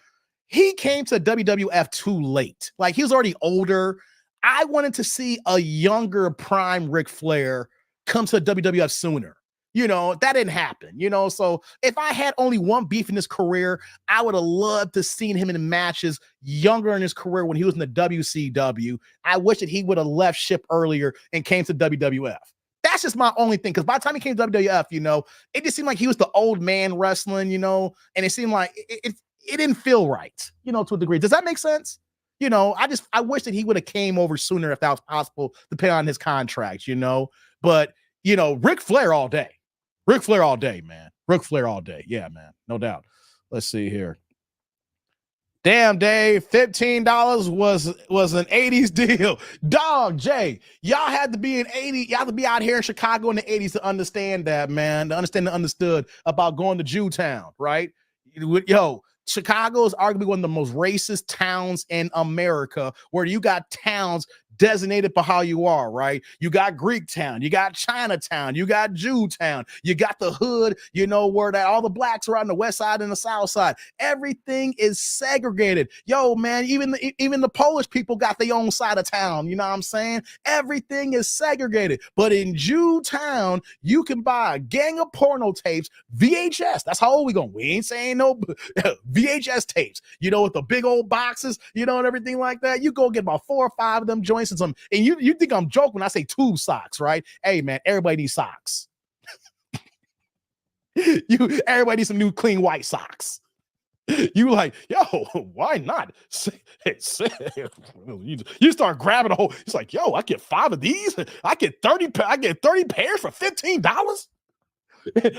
He came to WWF too late. Like, he was already older. I wanted to see a younger prime Ric Flair come to WWF sooner. That didn't happen, so if I had only one beef in his career, I would have loved to seen him in matches younger in his career when he was in the WCW. I wish that he would have left ship earlier and came to WWF. That's just my only thing, because by the time he came to WWF, it just seemed like he was the old man wrestling, and it seemed like it didn't feel right, to a degree. Does that make sense? I wish that he would have came over sooner if that was possible, depending on his contracts, but, Ric Flair all day. Ric Flair all day, man. Ric Flair all day. Yeah, man. No doubt. Let's see here. Damn, Dave, $15 was an 80s deal. Dog, Jay, y'all had to be in 80. Y'all had to be out here in Chicago in the 80s to understand that, man. To understand the understood about going to Jewtown, right? Chicago is arguably one of the most racist towns in America, where you got towns designated for how you are, right? You got Greek town, you got Chinatown, you got Jewtown, you got the hood, where that all the blacks are on the west side and the south side. Everything is segregated. Yo, man, even the Polish people got their own side of town. You know what I'm saying? Everything is segregated. But in Jewtown, you can buy a gang of porno tapes, VHS. That's how old we going. We ain't saying no VHS tapes, with the big old boxes, and everything like that. You go get about 4 or 5 of them joints and some, and you think I'm joking when I say tube socks, right? Hey, man, everybody needs socks. Everybody needs some new clean white socks. You like, yo, why not? You start grabbing a whole. It's like, yo, I get 5 of these. I get 30 pairs for $15.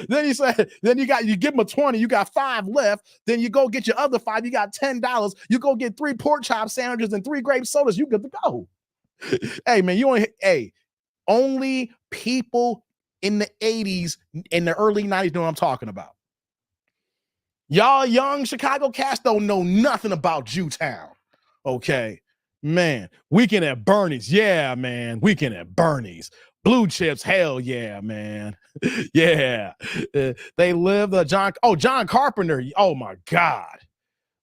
Then he said, then you give him a 20, you got 5 left. Then you go get your other 5, you got $10. You go get 3 pork chop sandwiches and 3 grape sodas, you good to go. Hey, man, only people in the 80s and the early 90s know what I'm talking about. Y'all young Chicago cats don't know nothing about Jewtown. Okay, man. Weekend at Bernie's. Yeah, man. Weekend at Bernie's. Blue chips. Hell yeah, man. Yeah. They live John Carpenter. Oh my God.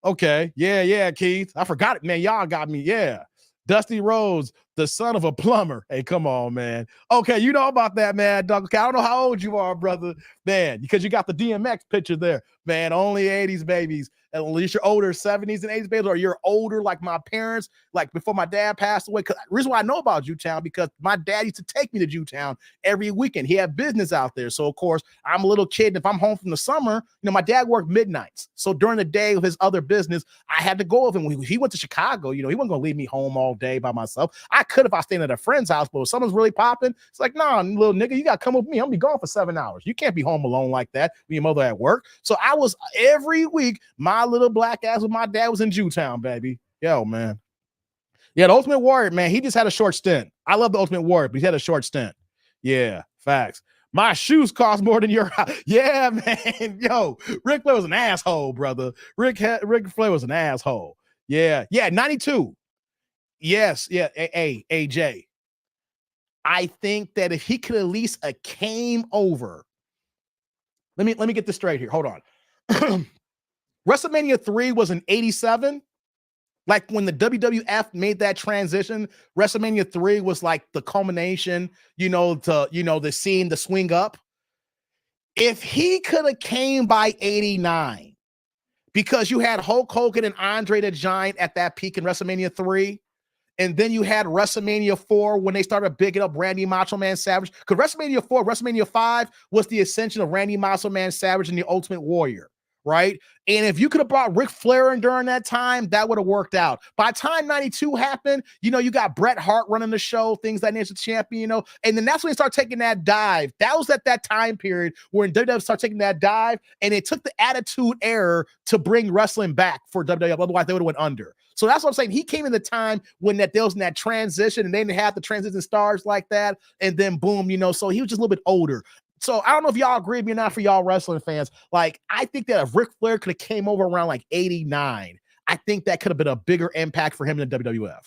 Okay. Yeah, Keith. I forgot it, man. Y'all got me. Yeah. Dusty Rhodes, the son of a plumber. Hey, come on, man. Okay, you know about that, man. Doug. Okay, I don't know how old you are, brother. Man, because you got the DMX picture there. Man, only 80s babies. At least you're older, 70s and 80s babies, or you're older like my parents, like before my dad passed away. The reason why I know about Jewtown, because my dad used to take me to Jewtown every weekend. He had business out there. So, of course, I'm a little kid. And if I'm home from the summer, my dad worked midnights. So during the day of his other business, I had to go with him. When he went to Chicago, he wasn't going to leave me home all day by myself. I could if I stayed at a friend's house, but if someone's really popping, it's like, nah, little nigga, you got to come with me. I'm going to be gone for 7 hours. You can't be home alone like that when your mother at work. So I was every week, my little black ass with my dad was in Jewtown, baby. Yo, man. Yeah, the Ultimate Warrior, man, he just had a short stint. I love the Ultimate Warrior, but he had a short stint. Yeah, facts. My shoes cost more than your house. Yeah, man. Yo, Ric Flair was an asshole, brother. Ric Flair was an asshole. Yeah, 92. Yes, yeah. Hey, AJ. I think that if he could at least came over. Let me get this straight here. Hold on. WrestleMania 3 was in 87. Like when the WWF made that transition, WrestleMania 3 was like the culmination, the scene, the swing up. If he could have came by 89, because you had Hulk Hogan and Andre the Giant at that peak in WrestleMania 3, and then you had WrestleMania 4 when they started bigging up Randy Macho Man Savage. Because WrestleMania 4, WrestleMania 5 was the ascension of Randy Macho Man Savage and the Ultimate Warrior. Right. And if you could have brought Ric Flair in during that time, that would have worked out. By the time 92 happened, you got Bret Hart running the show, things like National Champion, and then that's when they start taking that dive. That was at that time period when WWE started taking that dive, and it took the Attitude Era to bring wrestling back for WWE. Otherwise, they would have went under. So that's what I'm saying. He came in the time when there was in that transition, and they didn't have the transition stars like that, and then boom, so he was just a little bit older. So I don't know if y'all agree with me or not for y'all wrestling fans. Like, I think that if Ric Flair could have came over around like 89, I think that could have been a bigger impact for him in the WWF.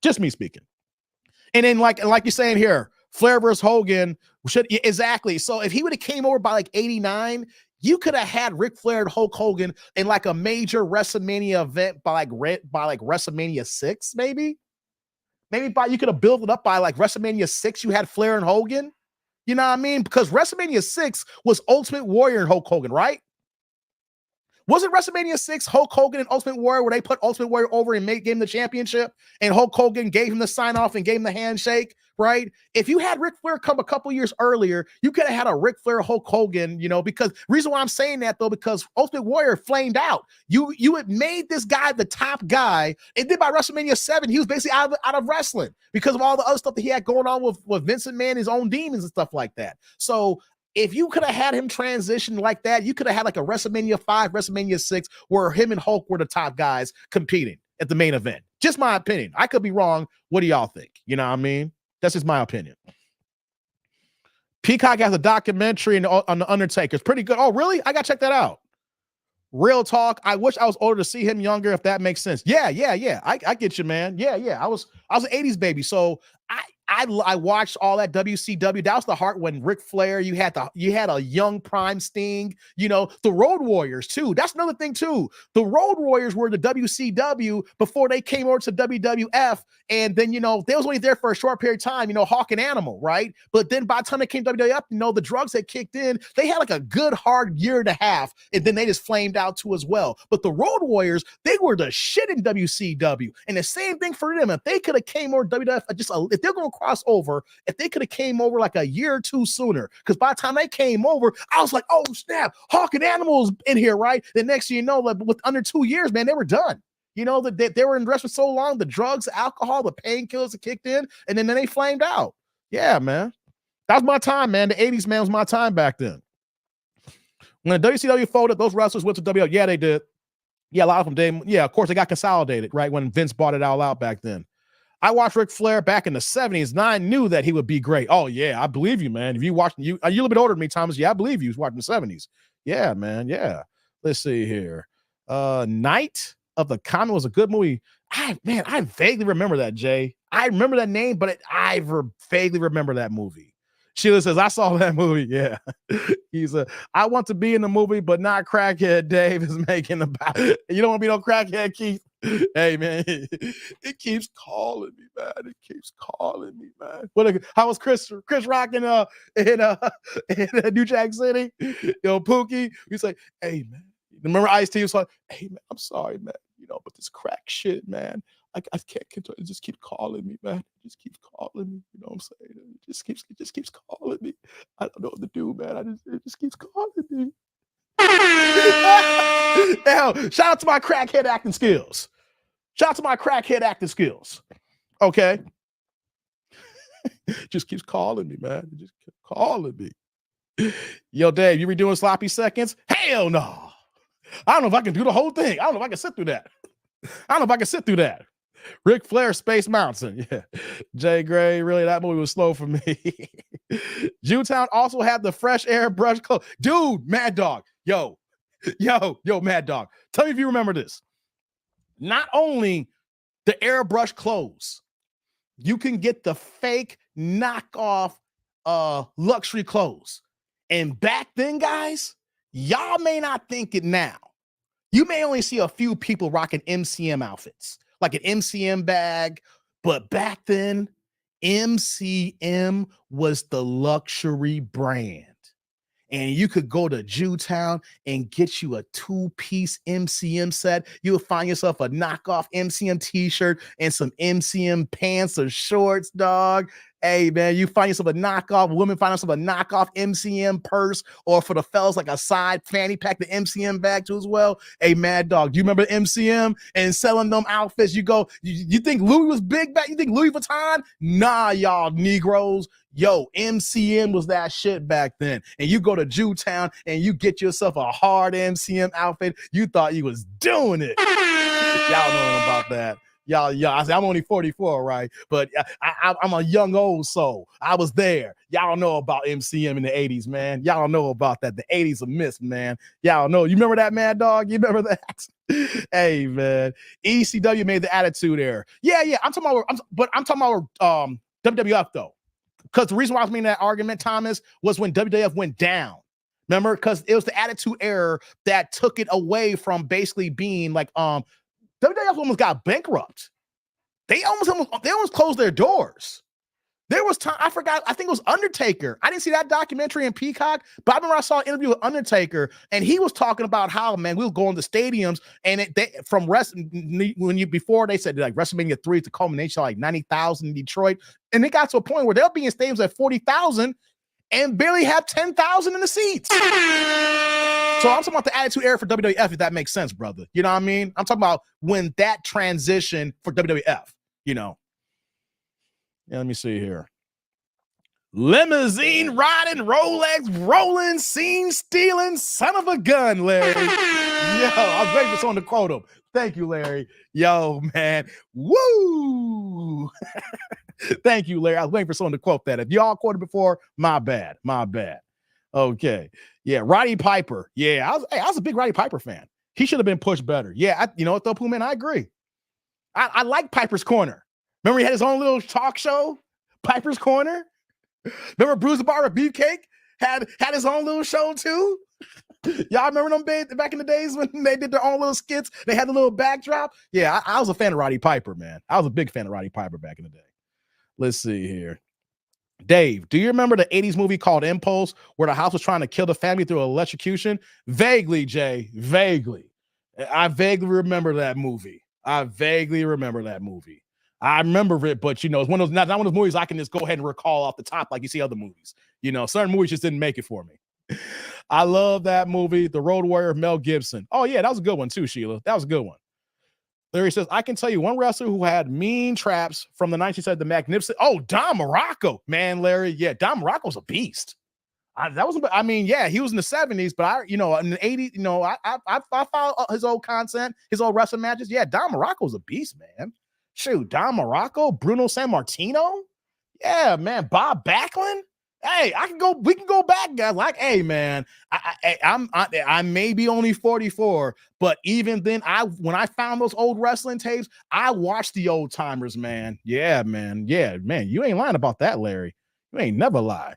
Just me speaking. And then like you're saying here, Flair versus Hogan exactly. So if he would have came over by like 89, you could have had Ric Flair and Hulk Hogan in like a major WrestleMania event by like WrestleMania 6, maybe. Maybe you could have built it up by like WrestleMania 6. You had Flair and Hogan. You know what I mean? Because WrestleMania 6 was Ultimate Warrior and Hulk Hogan, right? Wasn't WrestleMania 6 Hulk Hogan and Ultimate Warrior where they put Ultimate Warrior over and gave him the championship, and Hulk Hogan gave him the sign-off and gave him the handshake, right? If you had Ric Flair come a couple years earlier, you could have had a Ric Flair Hulk Hogan, because reason why I'm saying that, though, because Ultimate Warrior flamed out. You had made this guy the top guy, and then by WrestleMania 7, he was basically out of wrestling because of all the other stuff that he had going on with Vince McMahon, his own demons and stuff like that. So if you could have had him transition like that, you could have had like a WrestleMania 5, WrestleMania 6, where him and Hulk were the top guys competing at the main event. Just my opinion. I could be wrong. What do y'all think? You know what I mean? That's just my opinion. Peacock has a documentary on The Undertaker. It's pretty good. Oh, really? I got to check that out. Real talk. I wish I was older to see him younger, if that makes sense. Yeah. I get you, man. Yeah. I was an 80s baby. So I watched all that WCW. That was the heart when Ric Flair, you had a young prime Sting, the Road Warriors too. That's another thing too. The Road Warriors were the WCW before they came over to WWF. And then, they was only there for a short period of time, Hawk and Animal, right? But then by the time they came to WWF, the drugs had kicked in. They had like a good hard year and a half, and then they just flamed out too as well. But the Road Warriors, they were the shit in WCW. And the same thing for them. If they could have came over WWF, if they're going to cross over, if they could have came over like a year or two sooner, because by the time they came over, I was like, oh snap, Hawk and Animals in here, right? The next thing you know, like with under 2 years, man, they were done. That they were in the rest for so long, the drugs, the alcohol, the painkillers that kicked in, and then they flamed out. Yeah, man. That was my time, man. The 80s, man, was my time back then. When WCW folded, those wrestlers went to WWF. Yeah, they did. Yeah, a lot of them did. Yeah, of course, they got consolidated, right, when Vince bought it all out back then. I watched Ric Flair back in the 70s, and I knew that he would be great. Oh, yeah, I believe you, man. If you watched, you're a little bit older than me, Thomas. Yeah, I believe you was watching the 70s. Yeah, man, yeah. Let's see here. Night of the Comet was a good movie. I vaguely remember that, Jay. I remember that name, but I vaguely remember that movie. Sheila says, I saw that movie. Yeah. I want to be in the movie, but not crackhead Dave is making about. You don't want to be no crackhead, Keith. Hey, man. It keeps calling me, man. It keeps calling me, man. How was Chris Rock in New Jack City? Pookie. He's like, hey, man. Remember Ice-T was like, hey, man, I'm sorry, man. But this crack shit, man. I can't control it. Just keep calling me, man. It just keeps calling me. You know what I'm saying? It just keeps calling me. I don't know what to do, man. It just keeps calling me. Hell, shout out to my crackhead acting skills. Okay. Just keeps calling me, man. It just keeps calling me. Yo, Dave, you redoing sloppy seconds? Hell no. I don't know if I can do the whole thing. I don't know if I can sit through that. Ric Flair, Space Mountain. Yeah. Jay Gray, really, that movie was slow for me. Jewtown also had the fresh air brush clothes. Dude, Mad Dog. Yo, Mad Dog. Tell me if you remember this. Not only the airbrush clothes, you can get the fake knockoff luxury clothes. And back then, guys, y'all may not think it now. You may only see a few people rocking MCM outfits, like an MCM bag. But back then, MCM was the luxury brand. And you could go to Jewtown and get you a 2-piece MCM set. You'll find yourself a knockoff MCM t-shirt and some MCM pants or shorts, dog. Hey, man, you find yourself a knockoff, women find yourself a knockoff MCM purse, or for the fellas, like a side fanny pack, the MCM bag too as well. Hey, Mad Dog, do you remember MCM and selling them outfits? You think Louis was big back? You think Louis Vuitton? Nah, y'all Negroes. Yo, MCM was that shit back then. And you go to Jewtown and you get yourself a hard MCM outfit. You thought you was doing it. Y'all know about that. Y'all, I'm only 44, right? But I'm a young old soul. I was there. Y'all know about MCM in the 80s, man. Y'all know about that. The 80s are missed, man. Y'all know. You remember that, Mad Dog? You remember that? Hey, man. ECW made the Attitude Era. Yeah. I'm talking about WWF, though. Because the reason why I was making that argument, Thomas, was when WWF went down. Remember? Because it was the Attitude Era that took it away from basically being like, WWF almost got bankrupt. They almost closed their doors. There was time, I forgot, I think it was Undertaker. I didn't see that documentary in Peacock, but I remember I saw an interview with Undertaker, and he was talking about how, man, we would go in the stadiums, and before they said like WrestleMania 3 is the culmination, like 90,000 in Detroit, and it got to a point where they'll be in stadiums at 40,000 and barely have 10,000 in the seats. So I'm talking about the Attitude Era for WWF, if that makes sense, brother. You know what I mean? I'm talking about when that transition for WWF, Yeah, let me see here. Limousine riding, Rolex rolling, scene stealing, son of a gun, Larry. Yo, I was waiting for someone to quote him. Thank you, Larry. Yo, man. Woo! Thank you, Larry. I was waiting for someone to quote that. If y'all quoted before, my bad. Okay. Yeah, Roddy Piper. Yeah, I was a big Roddy Piper fan. He should have been pushed better. Yeah, you know what, though, Pooh, man? I agree. I like Piper's Corner. Remember he had his own little talk show, Piper's Corner? Remember Bruce the Barber Beefcake had his own little show, too? Y'all remember them back in the days when they did their own little skits? They had the little backdrop? Yeah, I was a fan of Roddy Piper, man. I was a big fan of Roddy Piper back in the day. Let's see here. Dave, do you remember the 80s movie called Impulse where the house was trying to kill the family through electrocution? Vaguely, Jay. Vaguely. I vaguely remember that movie. I remember it, but it's one of those, not one of those movies I can just go ahead and recall off the top like you see other movies. Certain movies just didn't make it for me. I love that movie, The Road Warrior, Mel Gibson. Oh, yeah, that was a good one too, Sheila. That was a good one. Larry says, I can tell you one wrestler who had mean traps from the 1970s, the Magnificent. Oh, Don Morocco. Man, Larry, yeah, Don Morocco's a beast. That was, I mean, yeah, he was in the 70s, but in the 80s, I followed his old content, his old wrestling matches. Yeah, Don Morocco's a beast, man. Shoot, Don Morocco, Bruno Sammartino. Yeah, man, Bob Backlund. Hey, we can go back, guys. Like, hey, man, I may be only 44, but even then, when I found those old wrestling tapes, I watched the old timers, man. Yeah, man. You ain't lying about that, Larry. You ain't never lie.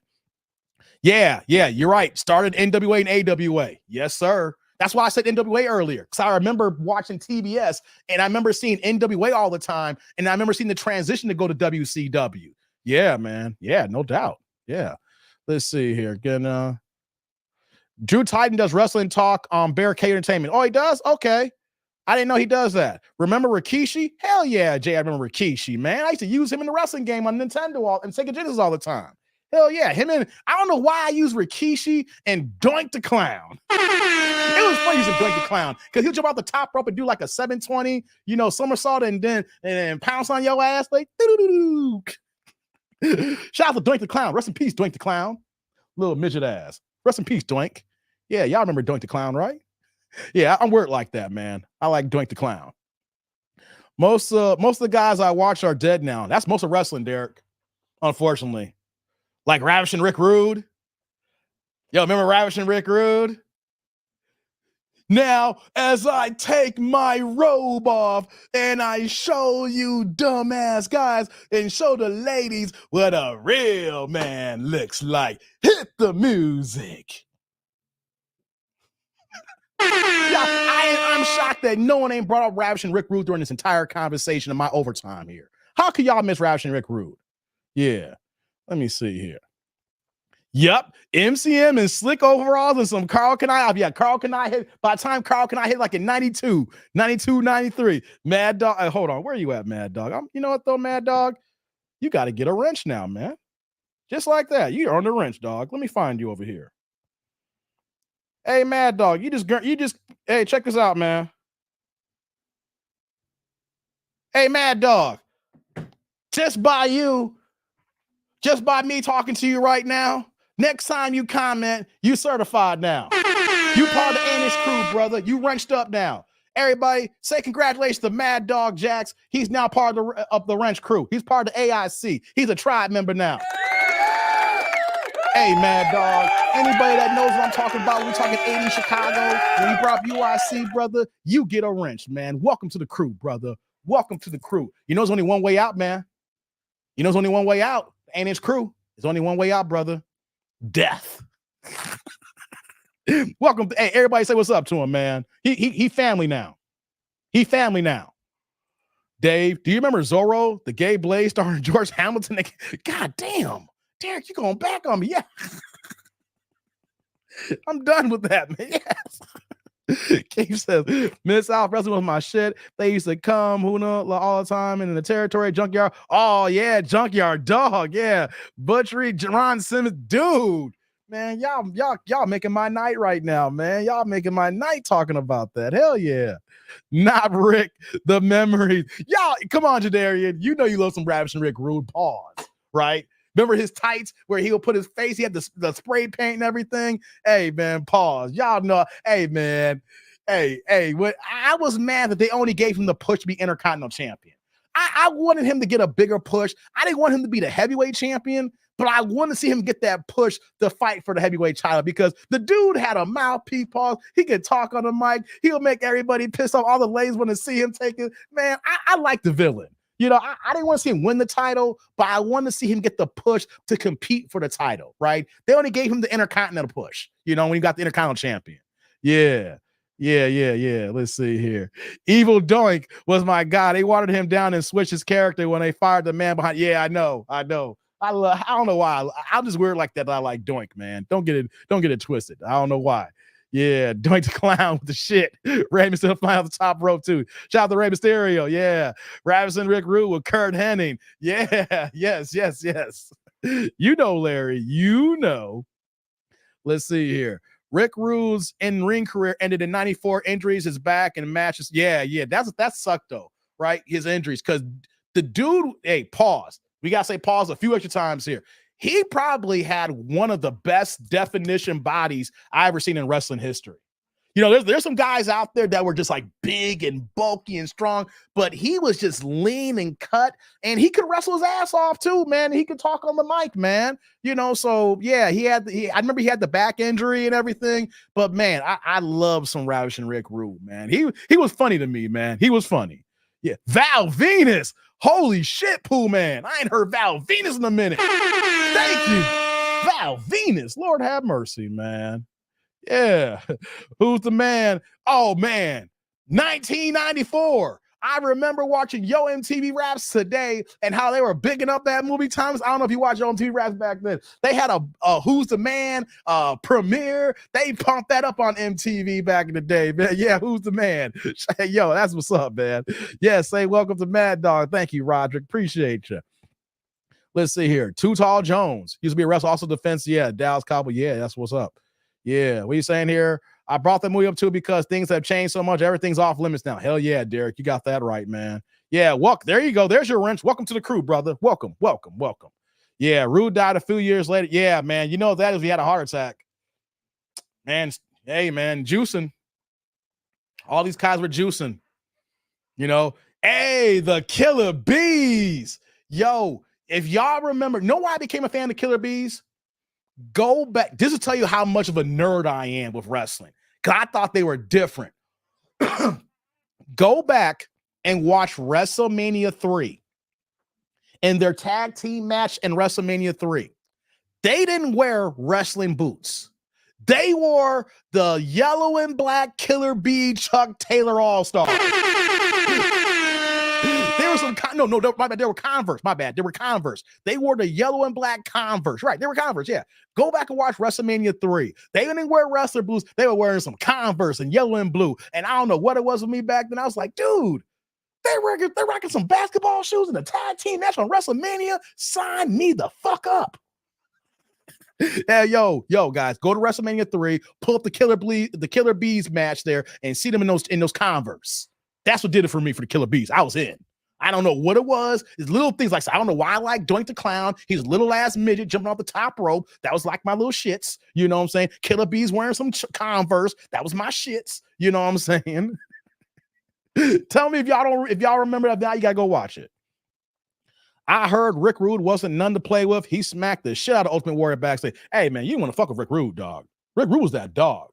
Yeah, you're right. Started NWA and AWA. Yes, sir. That's why I said NWA earlier, because I remember watching TBS and I remember seeing NWA all the time, and I remember seeing the transition to go to WCW. Yeah, man. Yeah, no doubt. Yeah. Let's see here. Again, Drew Titan does wrestling talk on Barricade Entertainment. Oh, he does? Okay. I didn't know he does that. Remember Rikishi? Hell yeah, Jay. I remember Rikishi, man. I used to use him in the wrestling game on Nintendo and Sega Genesis all the time. Hell yeah. Him and I don't know why I use Rikishi and Doink the Clown. It was funny using Doink the Clown because he'll jump out the top rope and do like a 720, somersault and then pounce on your ass like doo-doo-doo-doo. Shout out to Doink the Clown. Rest in peace, Doink the Clown. Little midget ass. Rest in peace, Doink. Yeah, y'all remember Doink the Clown, right? Yeah, I'm weird like that, man. I like Doink the Clown. Most of the guys I watch are dead now. That's most of wrestling, Derek. Unfortunately. Like Ravishing Rick Rude. Yo, remember Ravishing Rick Rude? Now, as I take my robe off and I show you dumbass guys and show the ladies what a real man looks like. Hit the music. I'm shocked that no one ain't brought up Ravishing Rick Rude during this entire conversation in my overtime here. How could y'all miss Ravishing Rick Rude? Yeah. Let me see here. Yep, MCM and slick overalls and some Carl Kanai. Yeah, Carl Kanai hit, by the time Carl Kanai hit like in 92, 93. Mad Dog, hold on, where you at, Mad Dog? You know what though, Mad Dog? You got to get a wrench now, man. Just like that, you're on the wrench, dog. Let me find you over here. Hey, Mad Dog, you just, hey, check this out, man. Hey, Mad Dog, just by me talking to you right now, next time you comment, you certified now. You part of the Anish crew, brother. You wrenched up now. Everybody, say congratulations to Mad Dog Jax. He's now part of the wrench crew. He's part of the AIC. He's a tribe member now. Hey, Mad Dog. Anybody that knows what I'm talking about, we're talking 80 Chicago. When you brought up UIC, brother, you get a wrench, man. Welcome to the crew, brother. Welcome to the crew. You know there's only one way out, man. You know there's only one way out. Anish crew. There's only one way out, brother. Death. Welcome. Hey, everybody say what's up to him, man. He family now. He family now. Dave, do you remember Zorro, the gay Blaze starring George Hamilton? God damn. Derek, you going back on me. Yeah. I'm done with that, man. Yes. Keith says, Miss South Wrestling was my shit. They used to come, all the time in the territory, junkyard. Oh, yeah, junkyard dog. Yeah. Butchery, Ron Simmons. Dude, man, y'all making my night right now, man. Y'all making my night talking about that. Hell yeah. Not Rick, the memories. Y'all, come on, Jadarian. You know you love some Ravishing Rick Rude. Pause, right? Remember his tights where he would put his face, he had the spray paint and everything. Hey, man, pause. Y'all know, hey, man. Hey, what I was mad that they only gave him the push to be Intercontinental Champion. I wanted him to get a bigger push. I didn't want him to be the heavyweight champion, but I wanted to see him get that push to fight for the heavyweight title because the dude had a mouthpiece, pause. He could talk on the mic. He'll make everybody pissed off. All the ladies want to see him take it. Man, I like the villain. You know, I didn't want to see him win the title, but I wanted to see him get the push to compete for the title, right? They only gave him the Intercontinental push, when he got the Intercontinental Champion. Yeah. Let's see here. Evil Doink was my guy. They watered him down and switched his character when they fired the man behind. Yeah, I know. I don't know why. I'm just weird like that. I like Doink, man. Don't get it twisted. I don't know why. Yeah, Doink the Clown with the shit. Rey Mysterio flying off the top rope too. Shout out to Rey Mysterio. Yeah. Ravishing Rick Rude with Kurt Hennig. Yeah. Yes. You know, Larry. You know. Let's see here. Rick Rude's in-ring career ended in 94. Injuries, his back and matches. Yeah. That sucked though, right? His injuries. Because the dude, hey, pause. We gotta say pause a few extra times here. he probably had one of the best definition bodies I ever seen in wrestling history. You know, there's some guys out there that were just like big and bulky and strong, but he was just lean and cut, and he could wrestle his ass off too, man. He could talk on the mic, man. You know, so yeah, I remember he had the back injury and everything, but man, I love some Ravishing Rick Rude, man. He was funny to me, man. He was funny. Yeah, Val Venus. Holy shit, Pooh, man. I ain't heard Val Venus in a minute. Thank you. Val Venus. Lord have mercy, man. Yeah. Who's the man? Oh, man. 1994. I remember watching Yo MTV Raps today and how they were bigging up that movie times. I don't know if you watched Yo MTV Raps back then. They had a Who's the Man premiere. They pumped that up on MTV back in the day, man. Yeah, Who's the Man? Yo, that's what's up, man. Yeah, say welcome to Mad Dog. Thank you, Roderick. Appreciate you. Let's see here. Too Tall Jones. Used to be a wrestler, also defense. Yeah, Dallas Cowboy. Yeah, that's what's up. Yeah, what are you saying here? I brought the movie up too because things have changed so much. Everything's off limits now. Hell yeah, Derek. You got that right, man. Yeah, there you go. There's your wrench. Welcome to the crew, brother. Welcome. Yeah, Rude died a few years later. Yeah, man. You know what that is? He had a heart attack. Man, hey, man, juicing. All these guys were juicing. You know, hey, the Killer Bees. Yo, if y'all remember, know why I became a fan of Killer Bees? Go back. This will tell you how much of a nerd I am with wrestling. Because I thought they were different. Go back and watch WrestleMania 3 and their tag team match in WrestleMania 3. They didn't wear wrestling boots. They wore the yellow and black Killer Bee Chuck Taylor All-Star. There were some, my bad. They were Converse. My bad. They were Converse. They wore the yellow and black Converse. Right. They were Converse. Yeah. Go back and watch WrestleMania 3. They didn't wear wrestler boots. They were wearing some Converse and yellow and blue. And I don't know what it was with me back then. I was like, dude, they're rocking some basketball shoes in a tag team match on WrestleMania. Sign me the fuck up. Yeah, yo, guys, go to WrestleMania 3, pull up the Killer Bees match there, and see them in those Converse. That's what did it for me for the Killer Bees. I was in. I don't know what it was. It's little things like, I don't know why I like Doink the Clown. He's a little ass midget jumping off the top rope. That was like my little shits. You know what I'm saying? Killer Bees wearing some Converse. That was my shits. You know what I'm saying? Tell me if y'all remember that. Now you gotta go watch it. I heard Rick Rude wasn't none to play with. He smacked the shit out of Ultimate Warrior backstage. Hey man, you want to fuck with Rick Rude, dog? Rick Rude was that dog.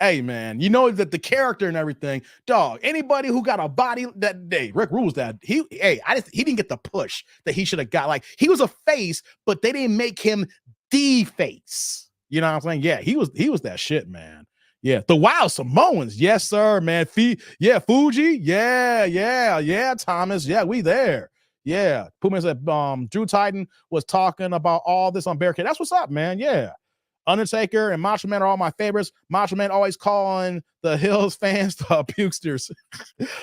Hey man, you know that the character and everything, dog. Anybody who got a body that day, Rick Rude was that. He didn't get the push that he should have got. Like he was a face, but they didn't make him the face. You know what I'm saying? Yeah, he was that shit, man. Yeah, the Wild Samoans, yes sir, man. Fuji, yeah, Thomas, yeah, we there. Yeah, Puma said Drew Titan was talking about all this on Barricade. That's what's up, man. Yeah. Undertaker and Macho Man are all my favorites. Macho Man always calling the Hills fans the pukesters.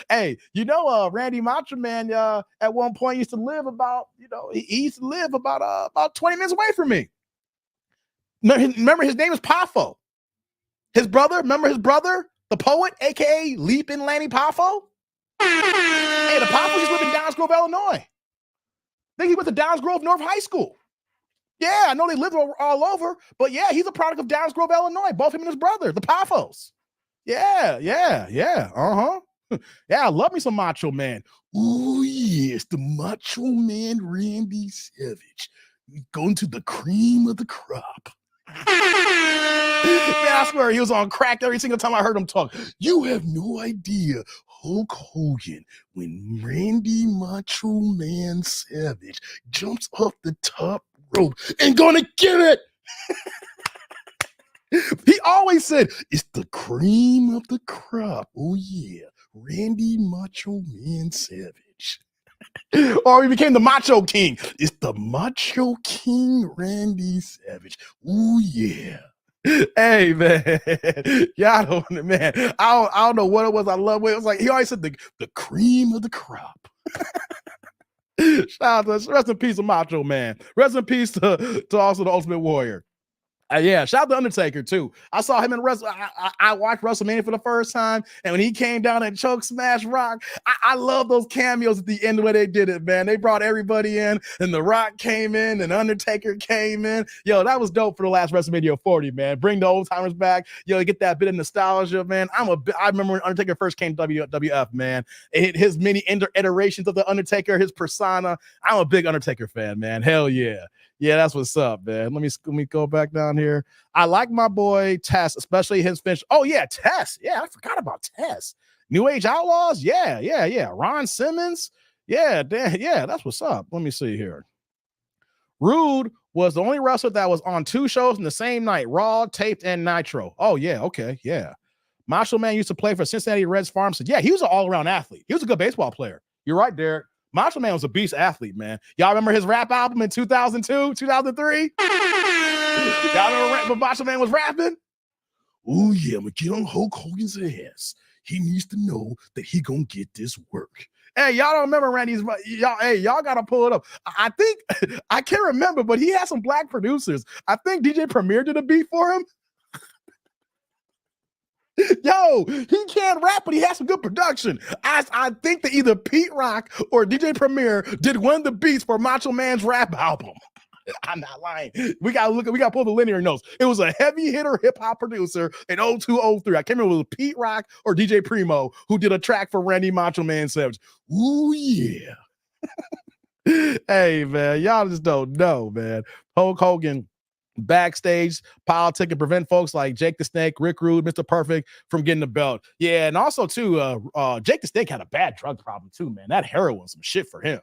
Hey, you know, Randy Macho Man at one point used to live about, he used to live about 20 minutes away from me. Remember his name is Poffo. Remember his brother, the poet, aka Leapin' Lanny Poffo? Hey, the Poffo just lived in Downs Grove, Illinois. I think he went to Downs Grove North High School. Yeah, I know they live all over, but yeah, he's a product of Downs Grove, Illinois. Both him and his brother, the Poffos. Yeah. Uh-huh. Yeah, I love me some Macho Man. Oh, yes, the Macho Man Randy Savage. Going to the cream of the crop. Man, I swear he was on crack every single time I heard him talk. You have no idea Hulk Hogan when Randy Macho Man Savage jumps off the top rope and gonna get it. He always said, it's the cream of the crop. Oh yeah, Randy Macho Man Savage. Or he became the Macho King. It's the Macho King Randy Savage. Oh yeah. Hey man, yeah, man. I don't know what it was. I love it. It was like he always said the cream of the crop. Shout out to rest in peace to Macho Man. Rest in peace to also the Ultimate Warrior. Yeah, shout out to Undertaker too. I saw him in I watched WrestleMania for the first time, and when he came down and choke smash Rock, I love those cameos at the end where they did it, man. They brought everybody in, and The Rock came in, and Undertaker came in. Yo, that was dope for the last WrestleMania 40, man. Bring the old timers back. Yo, get that bit of nostalgia, man. I remember when Undertaker first came to WWF, man. His many iterations of the Undertaker, his persona. I'm a big Undertaker fan, man. Hell yeah. Yeah, that's what's up, man. Let me go back down here. I like my boy Tess, especially his finish. Oh, yeah, Tess. Yeah, I forgot about Tess. New Age Outlaws. Yeah. Ron Simmons. Yeah, that's what's up. Let me see here. Rude was the only wrestler that was on 2 shows in the same night, Raw, Taped, and Nitro. Oh, yeah, okay, yeah. Macho Man used to play for Cincinnati Reds Farm. So, yeah, he was an all-around athlete. He was a good baseball player. You're right, Derek. Macho Man was a beast athlete, man. Y'all remember his rap album in 2002, 2003? Y'all remember when Macho Man was rapping? Oh, yeah, I'm going to get on Hulk Hogan's ass. He needs to know that he going to get this work. Hey, y'all don't remember Randy's, y'all got to pull it up. I think, I can't remember, but he had some black producers. I think DJ Premier did a beat for him. Yo, he can't rap, but he has some good production. I think that either Pete Rock or DJ Premier did one of the beats for Macho Man's rap album. I'm not lying. We got to pull the linear notes. It was a heavy hitter hip hop producer in 0203. I can't remember if it was Pete Rock or DJ Primo who did a track for Randy Macho Man Savage. Ooh, yeah. Hey, man, y'all just don't know, man. Hulk Hogan backstage politic and prevent folks like Jake the Snake, Rick Rude, Mr. Perfect from getting the belt. Yeah, and also too, Jake the Snake had a bad drug problem too, man. That heroin, some shit for him.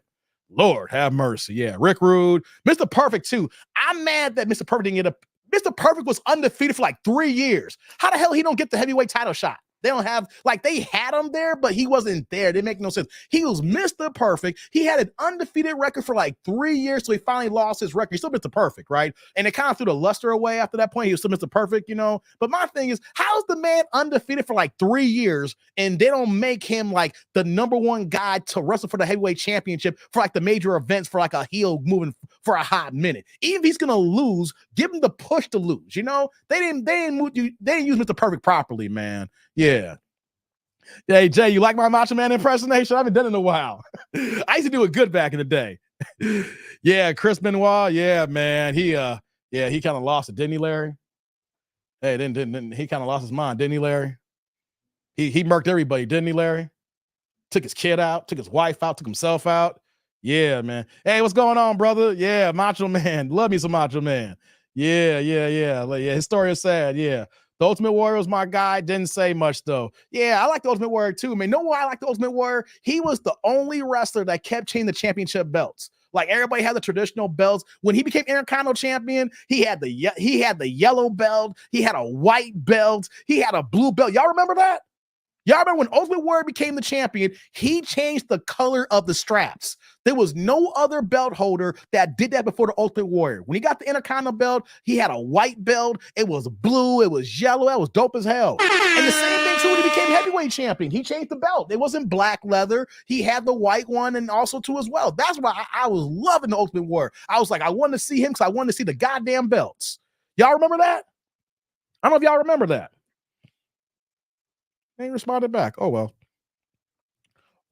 Lord have mercy. Yeah, Rick Rude, Mr. Perfect too. I'm mad that Mr. Perfect didn't get a. Mr. Perfect was undefeated for like 3 years. How the hell he don't get the heavyweight title shot? They don't have, like, they had him there, but he wasn't there. It didn't make no sense. He was Mr. Perfect. He had an undefeated record for like 3 years, so he finally lost his record. He's still Mr. Perfect, right? And it kind of threw the luster away after that point. He was still Mr. Perfect, you know? But my thing is, how's the man undefeated for like 3 years and they don't make him like the #1 guy to wrestle for the heavyweight championship for like the major events for like a heel moving for a hot minute? Even if he's gonna lose, give him the push to lose, you know? They didn't use Mr. Perfect properly, man. Yeah. Hey, Jay, you like my Macho Man impersonation? I haven't done it in a while. I used to do it good back in the day. Yeah, Chris Benoit. Yeah, man. He kind of lost it, didn't he, Larry? Hey, didn't he kind of lost his mind, didn't he, Larry? He murked everybody, didn't he, Larry? Took his kid out, took his wife out, took himself out. Yeah, man. Hey, what's going on, brother? Yeah, Macho Man. Love me some Macho Man. Yeah. His story is sad. Yeah. The Ultimate Warrior was my guy. Didn't say much, though. Yeah, I like the Ultimate Warrior, too, man. Know why I like the Ultimate Warrior? He was the only wrestler that kept changing the championship belts. Like, everybody had the traditional belts. When he became Intercontinental Champion, he had the yellow belt. He had a white belt. He had a blue belt. Y'all remember that? Y'all remember when Ultimate Warrior became the champion, he changed the color of the straps. There was no other belt holder that did that before the Ultimate Warrior. When he got the Intercontinental belt, he had a white belt. It was blue. It was yellow. That was dope as hell. And the same thing too when he became heavyweight champion. He changed the belt. It wasn't black leather. He had the white one and also too as well. That's why I was loving the Ultimate Warrior. I was like, I wanted to see him because I wanted to see the goddamn belts. Y'all remember that? I don't know if y'all remember that. Ain't responded back. Oh, well.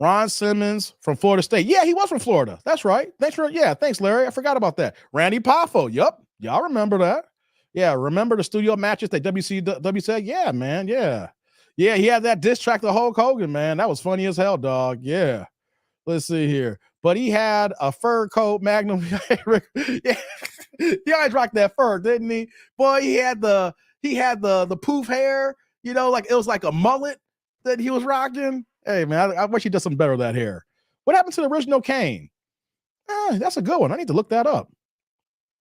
Ron Simmons from Florida State. Yeah, he was from Florida. That's right. Thanks, Larry. I forgot about that. Randy Poffo. Yup. Y'all remember that. Yeah, remember the studio matches that WCW said? Yeah, man. Yeah, he had that diss track to Hulk Hogan, man. That was funny as hell, dog. Yeah. Let's see here. But he had a fur coat, Magnum. Yeah. He always rocked that fur, didn't he? Boy, he had the poof hair. You know, like it was like a mullet that he was rocking. Hey, man, I wish he did some better with that hair. What happened to the original Kane? That's a good one. I need to look that up.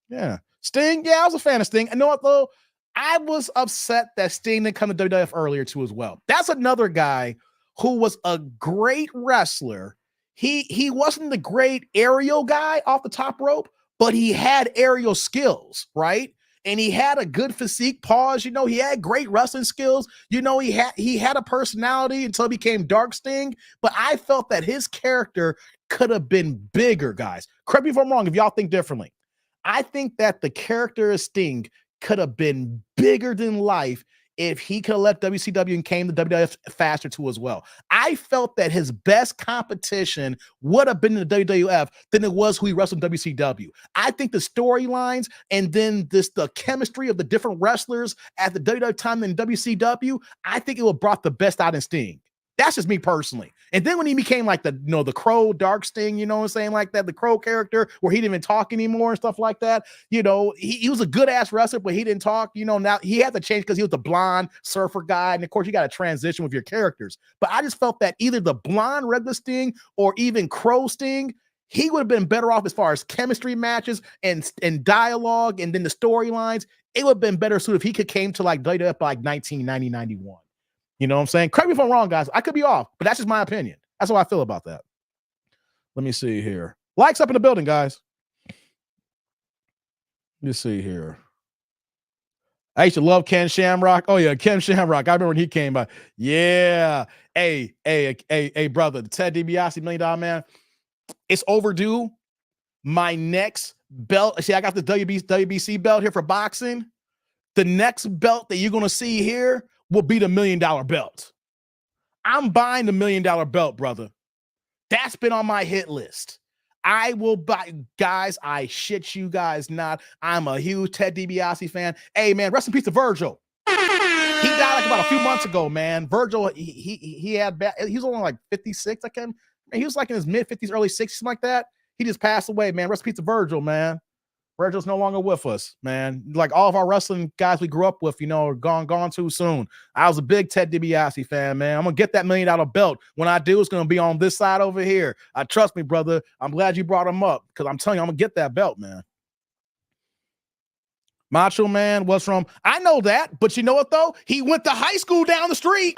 Yeah. Sting. Yeah, I was a fan of Sting. And you know what, though? I was upset that Sting didn't come to WWF earlier, too, as well. That's another guy who was a great wrestler. He wasn't the great aerial guy off the top rope, but he had aerial skills, right? And he had a good physique, pause. You know, he had great wrestling skills. You know, he had a personality until he became Dark Sting. But I felt that his character could have been bigger, guys. Correct me if I'm wrong, if y'all think differently. I think that the character of Sting could have been bigger than life if he could have left WCW and came to WWF faster too as well. I felt that his best competition would have been in the WWF than it was who he wrestled in WCW. I think the storylines and then the chemistry of the different wrestlers at the WWF time and WCW, I think it would have brought the best out in Sting. That's just me personally. And then when he became like the Crow Dark Sting, you know what I'm saying? Like that, the Crow character where he didn't even talk anymore and stuff like that. You know, he was a good ass wrestler, but he didn't talk. You know, now he had to change because he was the blonde surfer guy. And of course, you got to transition with your characters. But I just felt that either the blonde regular Sting or even Crow Sting, he would have been better off as far as chemistry matches and dialogue and then the storylines. It would have been better suited if he could came to like WWF by like 1990, 91. You know what I'm saying? Correct me if I'm wrong, guys. I could be off, but that's just my opinion. That's how I feel about that. Let me see here. Likes up in the building, guys. Let me see here. I used to love Ken Shamrock. Oh, yeah, Ken Shamrock. I remember when he came by. Yeah. Hey, brother, the Ted DiBiase $1 Million Man. It's overdue. My next belt. See, I got the WBC belt here for boxing. The next belt that you're going to see here will be the $1 Million belt. I'm buying the $1 Million belt, brother. That's been on my hit list. I will buy, guys. I shit you guys not. I'm a huge Ted DiBiase fan. Hey, man, rest in peace to Virgil. He died like about a few months ago, man. Virgil, he was only like 56. He was like in his mid 50s, early 60s, something like that. He just passed away, man. Rest in peace to Virgil, man. Virgil's no longer with us, man. Like all of our wrestling guys we grew up with, you know, are gone too soon. I was a big Ted DiBiase fan, man. I'm gonna get that $1 Million belt. When I do, it's gonna be on this side over here. Trust me, brother. I'm glad you brought him up because I'm telling you, I'm gonna get that belt, man. Macho Man was from, I know that, but you know what though? He went to high school down the street.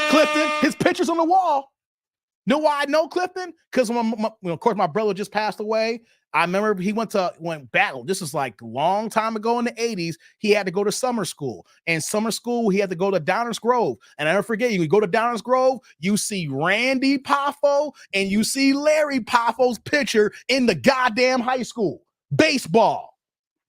Clifton, his picture's on the wall. Know why I know Clifton? Because of course my brother just passed away. I remember he went back. This is like a long time ago in the 80s. He had to go to summer school. And summer school, he had to go to Downers Grove. And I never forget, you go to Downers Grove, you see Randy Poffo and you see Larry Poffo's picture in the goddamn high school. Baseball.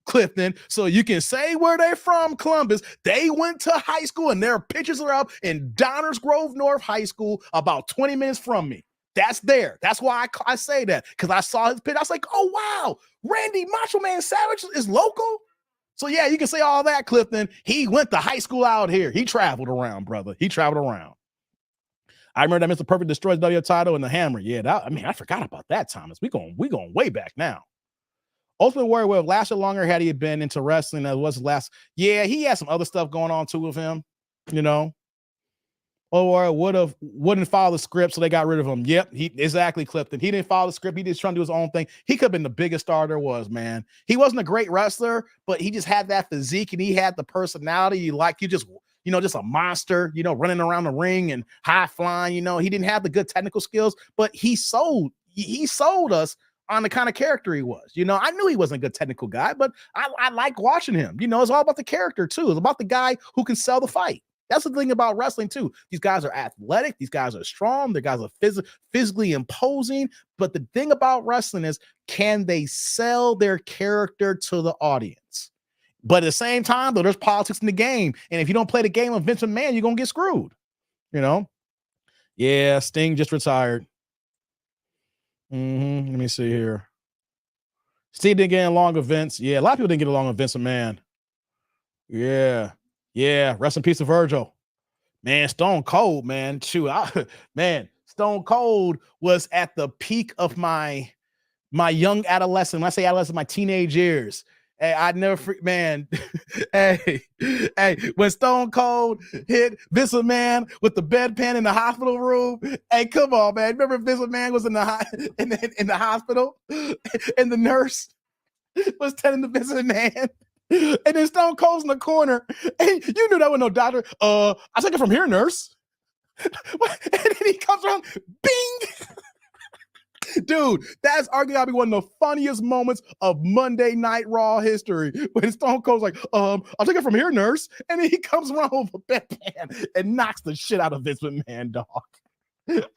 Clifton, so you can say where they're from, Columbus. They went to high school and their pictures are up in Downers Grove North High School about 20 minutes from me. That's there. That's why I say that, because I saw his picture. I was like, oh, wow, Randy Macho Man Savage is local. So, yeah, you can say all that, Clifton. He went to high school out here. He traveled around, brother. He traveled around. I remember that Mr. Perfect destroyed the W title and the hammer. Yeah, I forgot about that, Thomas. We going way back now. Ultimate Warrior would have lasted longer had he been into wrestling. That was last. Yeah, he had some other stuff going on too with him, you know. Or wouldn't follow the script, so they got rid of him. Yep, exactly, Clifton. He didn't follow the script. He just trying to do his own thing. He could have been the biggest star there was, man. He wasn't a great wrestler, but he just had that physique and he had the personality. Just a monster, running around the ring and high flying. He didn't have the good technical skills, but he sold us on the kind of character he was. I knew he wasn't a good technical guy, but I like watching him. It's all about the character too. It's about the guy who can sell the fight. That's the thing about wrestling too. These guys are athletic. These guys are strong. The guys are physically imposing. But the thing about wrestling is, can they sell their character to the audience? But at the same time, though, there's politics in the game. And if you don't play the game of Vince McMahon, you're going to get screwed. Yeah, Sting just retired. Let me see here. Steve didn't get along with Vince. Yeah, a lot of people didn't get along with Vince McMahon. Yeah. Rest in peace to Virgil. Man, Stone Cold, man. Shoot, Stone Cold was at the peak of my young adolescent. When I say adolescent, my teenage years. Hey, I'd never man. hey, when Stone Cold hit Vince McMahon with the bedpan in the hospital room. Hey, come on, man. Remember Vince McMahon was in the hospital and the nurse was telling the Vince McMahon. And then Stone Cold's in the corner. And you knew that was no doctor. I took it from here, nurse. And then he comes around, bing. Dude, that's arguably one of the funniest moments of Monday Night Raw history. When Stone Cold's like, I'll take it from here, nurse. And then he comes around with a bedpan and knocks the shit out of Vince McMahon, dog.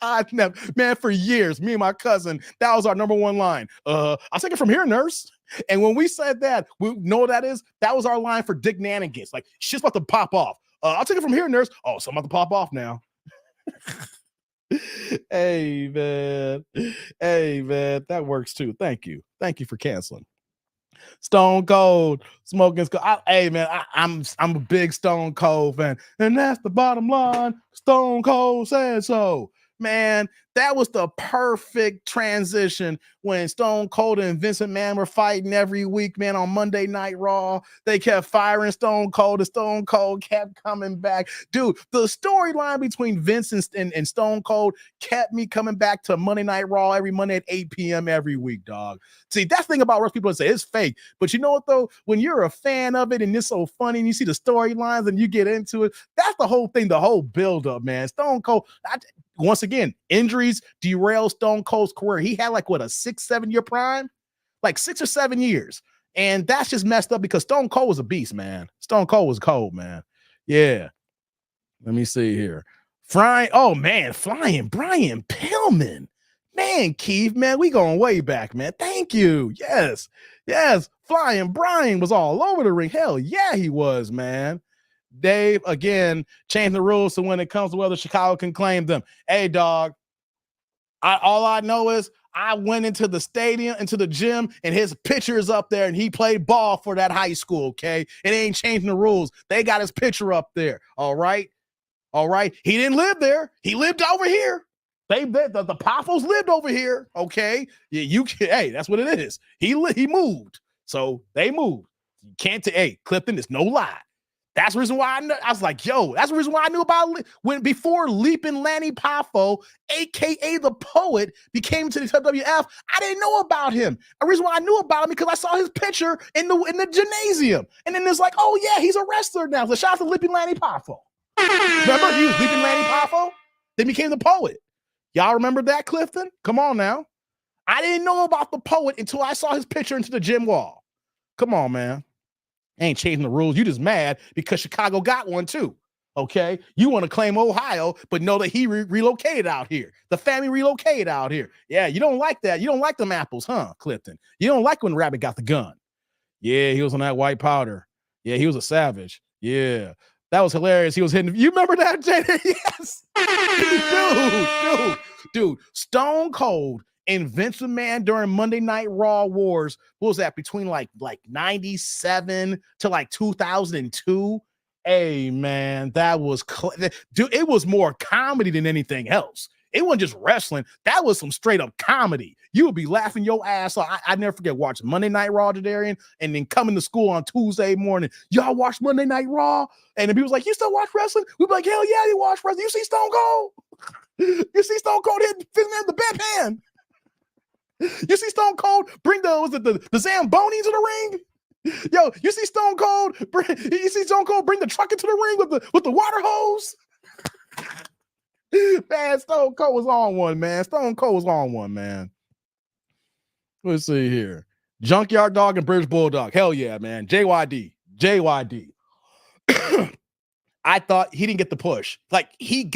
I never, man, for years, me and my cousin, that was our number one line. I'll take it from here, nurse. And when we said that, we know what that is. That was our line for Dick Nanigans. Like, shit's about to pop off. I'll take it from here, nurse. Oh, so I'm about to pop off now. Hey, man. Hey, man. That works too. Thank you. Thank you for canceling. Stone Cold, smoking. Hey, man, I'm a big Stone Cold fan. And that's the bottom line. Stone Cold said so. Man, that was the perfect transition when Stone Cold and Vincent McMahon were fighting every week, man, on Monday Night Raw. They kept firing Stone Cold, and Stone Cold kept coming back. Dude, the storyline between Vince and Stone Cold kept me coming back to Monday Night Raw every Monday at 8 p.m. every week, dog. See, that's the thing about wrestling, people say it's fake. But you know what, though? When you're a fan of it and it's so funny and you see the storylines and you get into it, that's the whole thing, the whole build-up, man. Stone Cold, once again, injuries derailed Stone Cold's career. He had like, what, a 6-7 year prime? Like 6 or 7 years. And that's just messed up because Stone Cold was a beast, man. Stone Cold was cold, man. Yeah. Let me see here. Flying Brian Pillman. Man, Keith, man, we going way back, man. Thank you. Yes. Flying Brian was all over the ring. Hell yeah, he was, man. Dave, again, changed the rules so when it comes to whether Chicago can claim them. Hey, dog, all I know is I went into the stadium, into the gym, and his picture is up there, and he played ball for that high school, okay? It ain't changing the rules. They got his picture up there, all right? He didn't live there. He lived over here. The Poffos lived over here, okay? Yeah, hey, that's what it is. He moved, so they moved. You can't, Clifton, it's no lie. That's the reason why I was like, yo, that's the reason why I knew about before Leaping Lanny Poffo, aka the Poet, became to the WWF. I didn't know about him. The reason why I knew about him because I saw his picture in the gymnasium. And then it's like, oh yeah, he's a wrestler now. So shout out to Leaping Lanny Poffo. Remember, he was Leaping Lanny Poffo, then became the Poet. Y'all remember that, Clifton? Come on now. I didn't know about the Poet until I saw his picture into the gym wall. Come on, man. Ain't changing the rules. You just mad because Chicago got one too. Okay. You want to claim Ohio, but know that he relocated out here. The family relocated out here. Yeah. You don't like that. You don't like them apples, huh, Clifton? You don't like when Rabbit got the gun. Yeah. He was on that white powder. Yeah. He was a savage. Yeah. That was hilarious. He was hitting. You remember that, Jada? Yes. Dude. Stone Cold and Vince McMahon during Monday Night Raw Wars, what was that, between like 97 to like 2002? Hey, man, that was, dude, it was more comedy than anything else. It wasn't just wrestling. That was some straight up comedy. You would be laughing your ass off. I never forget watching Monday Night Raw, Jadarian, and then coming to school on Tuesday morning. Y'all watch Monday Night Raw? And then people's like, you still watch wrestling? We'd be like, hell yeah, you watch wrestling. You see Stone Cold? You see Stone Cold hit Vince McMahon the bedpan? You see Stone Cold bring the Zambonis to the ring? Yo, you see Stone Cold bring the truck into the ring with the water hose? Man, Stone Cold was on one, man. Let's see here. Junkyard Dog and British Bulldog. Hell yeah, man. JYD. I thought he didn't get the push. Like he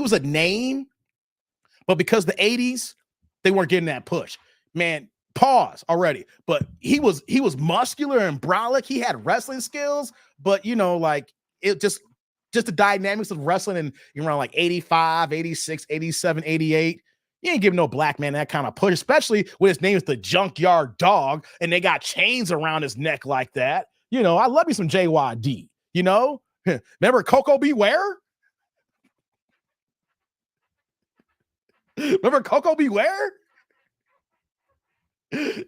was a name, but because the 80s, they weren't getting that push. Man, pause already. But he was muscular and brolic. He had wrestling skills, but like it just the dynamics of wrestling in around like 85, 86, 87, 88. You ain't giving no black man that kind of push, especially when his name is the Junkyard Dog and they got chains around his neck like that. I love me some JYD, Remember Coco Beware?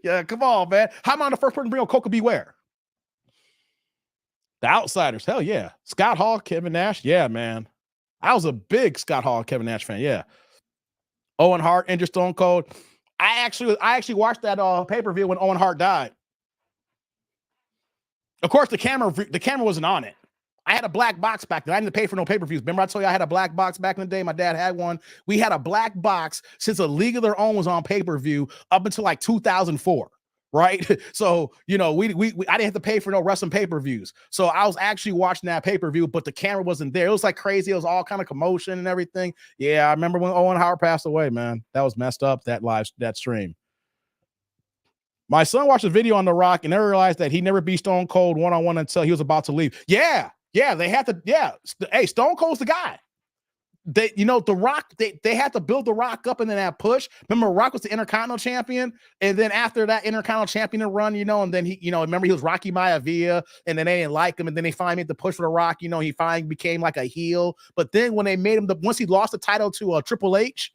Yeah, come on, man. How am I the first person to bring up Coco Beware? The Outsiders. Hell yeah. Scott Hall, Kevin Nash. Yeah, man. I was a big Scott Hall, Kevin Nash fan. Yeah. Owen Hart, Enter Stone Cold. I actually watched that pay-per-view when Owen Hart died. Of course, the camera wasn't on it. I had a black box back then. I didn't pay for no pay-per-views. Remember I told you I had a black box back in the day? My dad had one. We had a black box since A League of Their Own was on pay-per-view up until like 2004, right? So, you know, we I didn't have to pay for no wrestling pay-per-views. So I was actually watching that pay-per-view, but the camera wasn't there. It was like crazy. It was all kind of commotion and everything. Yeah, I remember when Owen Howard passed away, man. That was messed up, that stream. My son watched a video on The Rock and never realized that he never beat Stone Cold one-on-one until he was about to leave. Yeah, they had to, hey, Stone Cold's the guy. They, you know, The Rock, they had to build The Rock up and then that push. Remember, Rock was the Intercontinental Champion, and then after that Intercontinental Champion run, you know, and then he, you know, remember he was Rocky Maivia, and then they didn't like him, and then they finally made the push for The Rock. You know, he finally became like a heel. But then when they made him once he lost the title to Triple H,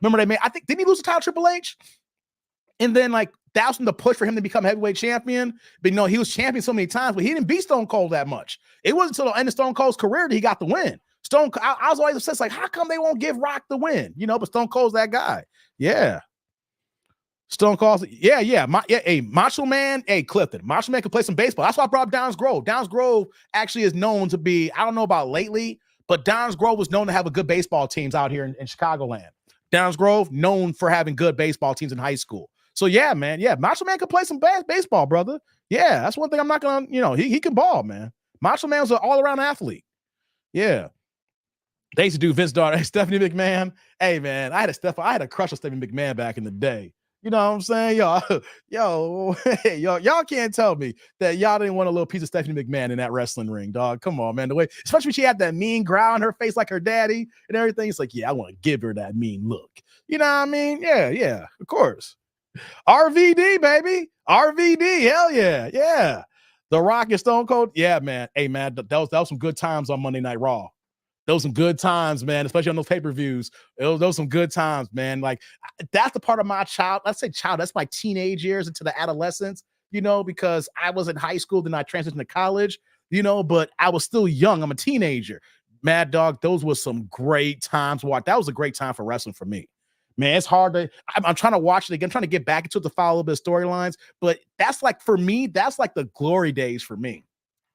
remember I think didn't he lose the title to Triple H? And then like that was the push for him to become heavyweight champion. But you know, he was champion so many times, but he didn't beat Stone Cold that much. It wasn't until the end of Stone Cold's career that he got the win. I was always obsessed, like, how come they won't give Rock the win? You know, but Stone Cold's that guy. Yeah. Stone Cold, Macho Man, Clifton. Macho Man can play some baseball. That's why I brought up Downs Grove. Downs Grove actually is known to be, I don't know about lately, but Downs Grove was known to have a good baseball teams out here in Chicagoland. Downs Grove, known for having good baseball teams in high school. So yeah, man. Yeah, Macho Man can play some baseball, brother. Yeah, that's one thing I'm not gonna, you know, he can ball, man. Macho Man's an all-around athlete. Yeah. They used to do Vince daughter, Stephanie McMahon. Hey, man, I had a crush on Stephanie McMahon back in the day. You know what I'm saying? Y'all can't tell me that y'all didn't want a little piece of Stephanie McMahon in that wrestling ring, dog. Come on, man. The way, especially when she had that mean growl on her face like her daddy and everything. It's like, yeah, I want to give her that mean look. You know what I mean? Yeah, of course. RVD, baby. RVD, hell yeah. Yeah. The Rock and Stone Cold. Yeah, man. Hey, man, that was some good times on Monday Night Raw. Those some good times, man, especially on those pay-per-views. Those some good times, man. Like, that's the part of my that's my teenage years into the adolescence, you know, because I was in high school, then I transitioned to college, you know, but I was still young. I'm a teenager. Mad Dog, those were some great times to watch. That was a great time for wrestling for me. Man, it's hard to, I'm trying to watch it again. I'm trying to get back into it to follow a little bit of storylines, but that's like, for me, that's like the glory days for me.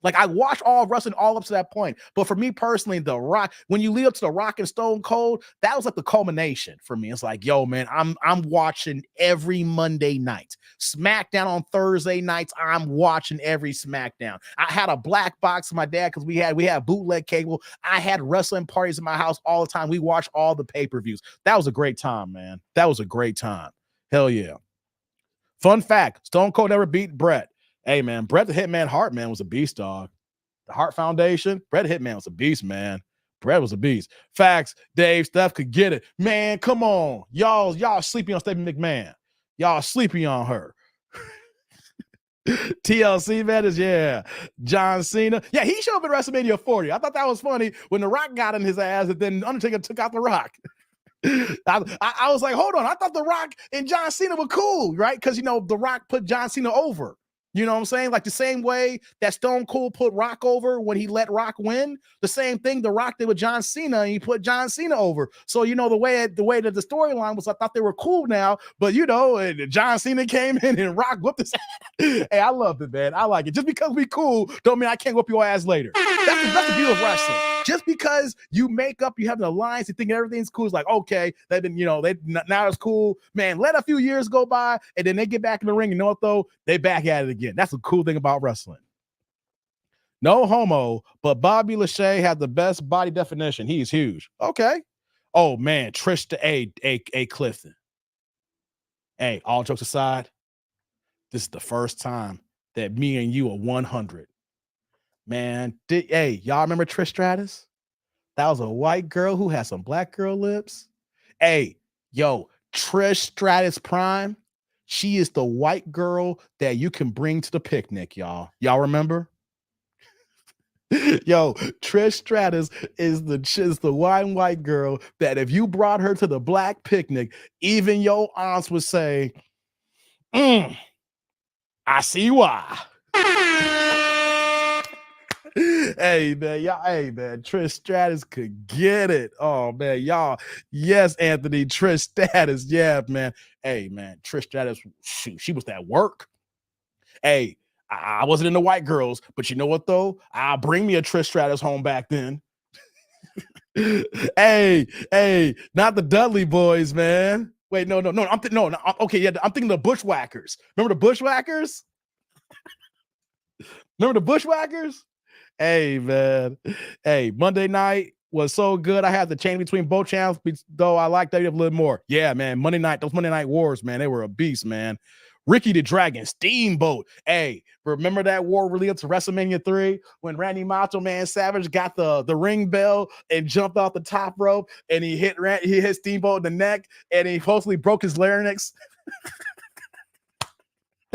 Like, I watch all wrestling all up to that point. But for me personally, The Rock, when you lead up to The Rock and Stone Cold, that was like the culmination for me. It's like, yo, man, I'm watching every Monday night. SmackDown on Thursday nights, I'm watching every SmackDown. I had a black box with my dad because we had bootleg cable. I had wrestling parties in my house all the time. We watched all the pay-per-views. That was a great time, man. That was a great time. Hell yeah. Fun fact, Stone Cold never beat Bret. Hey, man, Bret the Hitman Hart, man, was a beast, dog. The Hart Foundation, Bret the Hitman was a beast, man. Bret was a beast. Facts, Dave, Steph could get it. Man, come on. Y'all sleeping on Stephanie McMahon. Y'all sleeping on her. TLC, man, yeah. John Cena. Yeah, he showed up at WrestleMania 40. I thought that was funny when The Rock got in his ass and then Undertaker took out The Rock. I was like, hold on. I thought The Rock and John Cena were cool, right? Because, you know, The Rock put John Cena over. You know what I'm saying? Like the same way that Stone Cold put Rock over when he let Rock win, the same thing The Rock did with John Cena, and he put John Cena over. So, you know, the way that the storyline was, I thought they were cool now, but, you know, and John Cena came in and Rock whooped his ass. Hey, I loved it, man. I like it. Just because we cool don't mean I can't whoop your ass later. That's the beauty of wrestling. Just because you have an alliance and think everything's cool, it's like, okay, they've been, you know, now it's cool. Man, let a few years go by and then they get back in the ring. You know what, though? They back at it again. That's the cool thing about wrestling. No homo, but Bobby Lashley had the best body definition. He's huge. Okay. Oh, man, Trish to A Clifton. Hey, all jokes aside, this is the first time that me and you are 100. Man, y'all remember Trish Stratus? That was a white girl who had some black girl lips. Hey, yo, Trish Stratus Prime. She is the white girl that you can bring to the picnic, y'all. Y'all remember? Yo, Trish Stratus is the white girl that if you brought her to the black picnic, even your aunts would say, I see why. Hey man, Trish Stratus could get it. Oh man, y'all. Yes, Anthony, Trish Stratus. Yeah, man. Hey man, Trish Stratus, shoot, she was that work. Hey, I wasn't into white girls, but you know what though? I'll bring me a Trish Stratus home back then. Hey, not the Dudley boys, man. Wait, no. Okay, yeah, I'm thinking the Bushwhackers. Remember the Bushwhackers? Remember the Bushwhackers? Hey, man. Hey, Monday night was so good. I had to change between both channels, though I like that a little more. Yeah, man. Those Monday Night Wars, man, they were a beast, man. Ricky the Dragon, Steamboat. Hey, remember that war really up to WrestleMania 3 when Randy Macho Man Savage got the ring bell and jumped off the top rope and he hit Steamboat in the neck and he supposedly broke his larynx.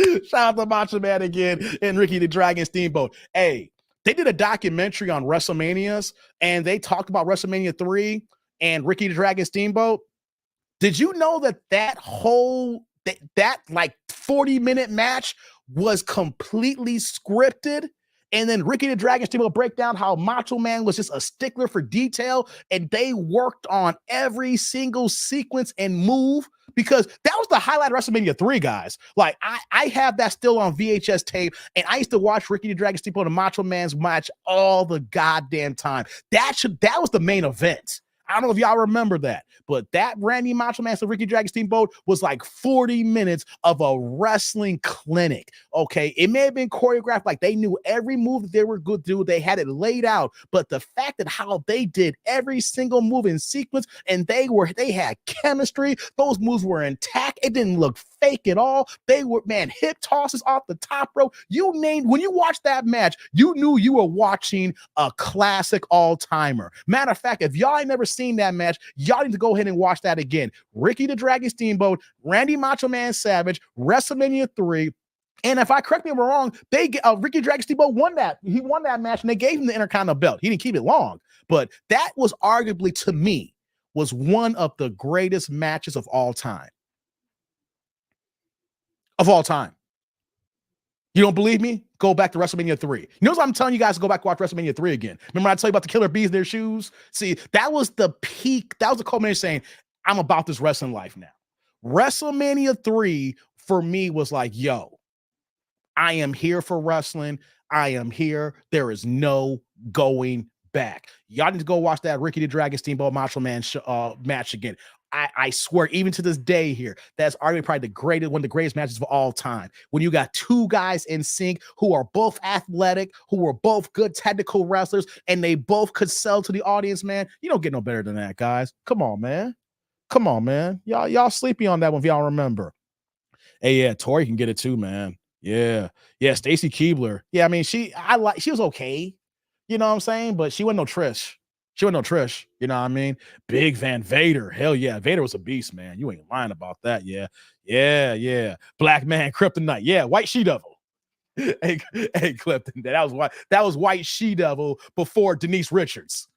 Shout out to Macho Man again and Ricky the Dragon Steamboat. Hey, they did a documentary on WrestleManias and they talked about WrestleMania 3 and Ricky the Dragon Steamboat. Did you know that whole that like 40-minute match was completely scripted? And then Ricky the Dragon Steamboat break down how Macho Man was just a stickler for detail and they worked on every single sequence and move because that was the highlight of WrestleMania 3, guys. Like I have that still on VHS tape and I used to watch Ricky the Dragon Steamboat and Macho Man's match all the goddamn time. That was the main event. I don't know if y'all remember that, but that Randy Macho Man and Ricky Dragon Steamboat was like 40 minutes of a wrestling clinic. Okay. It may have been choreographed, like they knew every move that they were good to do. They had it laid out, but the fact that how they did every single move in sequence and they had chemistry, those moves were intact. It didn't look fake at all. They were, man, hip tosses off the top rope. When you watched that match, you knew you were watching a classic all-timer. Matter of fact, if y'all ain't never seen that match, y'all need to go ahead and watch that again. Ricky the Dragon Steamboat, Randy Macho Man Savage, WrestleMania 3. And if I correct me if I'm wrong, Ricky Dragon Steamboat won that. He won that match and they gave him the Intercontinental belt. He didn't keep it long, but that was arguably, to me, was one of the greatest matches of all time. Of all time. You don't believe me? Go back to WrestleMania 3. You know what I'm telling you guys to go back and watch WrestleMania 3 again. Remember I tell you about the killer bees in their shoes? See, that was the peak. That was the culmination saying, I'm about this wrestling life now. WrestleMania 3 for me was like, yo, I am here for wrestling. I am here. There is no going back. Y'all need to go watch that Ricky the Dragon Steamboat Macho Man match again. I swear, even to this day here, that's arguably probably one of the greatest matches of all time. When you got two guys in sync who are both athletic, who are both good technical wrestlers, and they both could sell to the audience, man. You don't get no better than that, guys. Come on, man. Come on, man. Y'all sleepy on that one if y'all remember. Hey, yeah, Tori can get it too, man. Yeah. Stacy Keibler. Yeah, I mean, she was okay. You know what I'm saying? But she wasn't no Trish. You know what I mean? Big Van Vader. Hell yeah. Vader was a beast, man. You ain't lying about that. Yeah. Black Man Kryptonite. Yeah. White She-Devil. Hey, Clifton. That was White She-Devil before Denise Richards.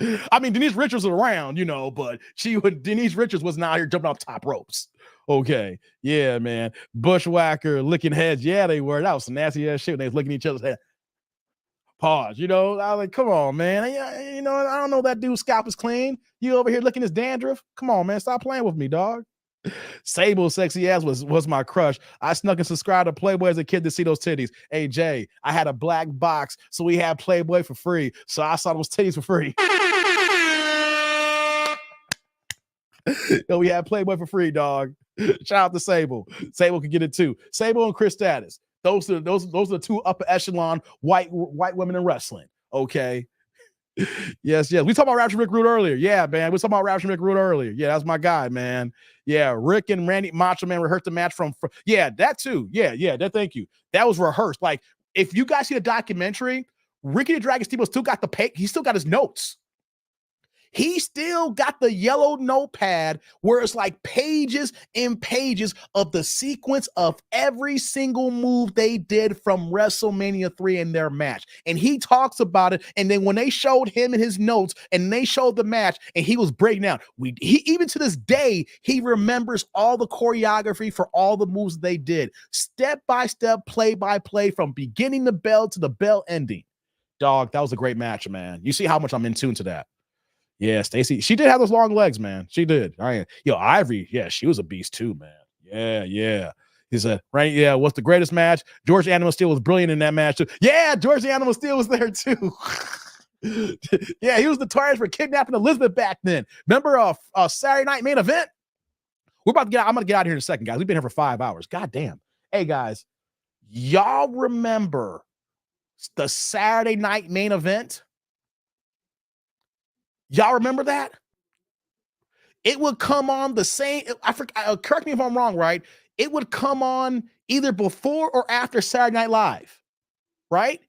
I mean, Denise Richards was around, but Denise Richards was not here jumping off top ropes. Okay. Yeah, man. Bushwhacker licking heads. Yeah, they were. That was some nasty ass shit when they was licking each other's head. Pause. I was like, come on, man. I don't know that dude's scalp is clean. You over here licking his dandruff? Come on, man. Stop playing with me, dog. Sable sexy ass was my crush. I snuck and subscribed to Playboy as a kid to see those titties. Hey, Jay, I had a black box, so we had Playboy for free. So I saw those titties for free. We had Playboy for free, dog. Shout out to Sable. Sable can get it too. Sable and Chris Status. Those are the two upper echelon white women in wrestling. Okay. Yes. We talked about Rapture Rick Rude earlier. Yeah, man. We talked about Rapture Rick Rude earlier. Yeah, that's my guy, man. Yeah, Rick and Randy Macho Man rehearsed the match from yeah, that too. Yeah. Thank you. That was rehearsed. Like, if you guys see the documentary, Ricky the Dragon Steamboat still got he still got his notes. He still got the yellow notepad where it's like pages and pages of the sequence of every single move they did from WrestleMania 3 in their match. And he talks about it. And then when they showed him in his notes and they showed the match and he was breaking down, he even to this day, he remembers all the choreography for all the moves they did. Step by step, play by play, from beginning the bell to the bell ending. Dog, that was a great match, man. You see how much I'm in tune to that. Yeah, Stacy, she did have those long legs, man. She did. All right. Ivory, yeah, she was a beast too, man. Yeah. He said, right? Yeah, what's the greatest match? George Animal Steel was brilliant in that match too. Yeah, George Animal Steel was there too. Yeah, he was notorious for kidnapping Elizabeth back then. Remember Saturday Night Main Event? I'm going to get out of here in a second, guys. We've been here for 5 hours. God damn. Hey, guys, y'all remember the Saturday night main event? Y'all remember that? It would come on the same, correct me if I'm wrong, right? It would come on either before or after Saturday Night Live, right?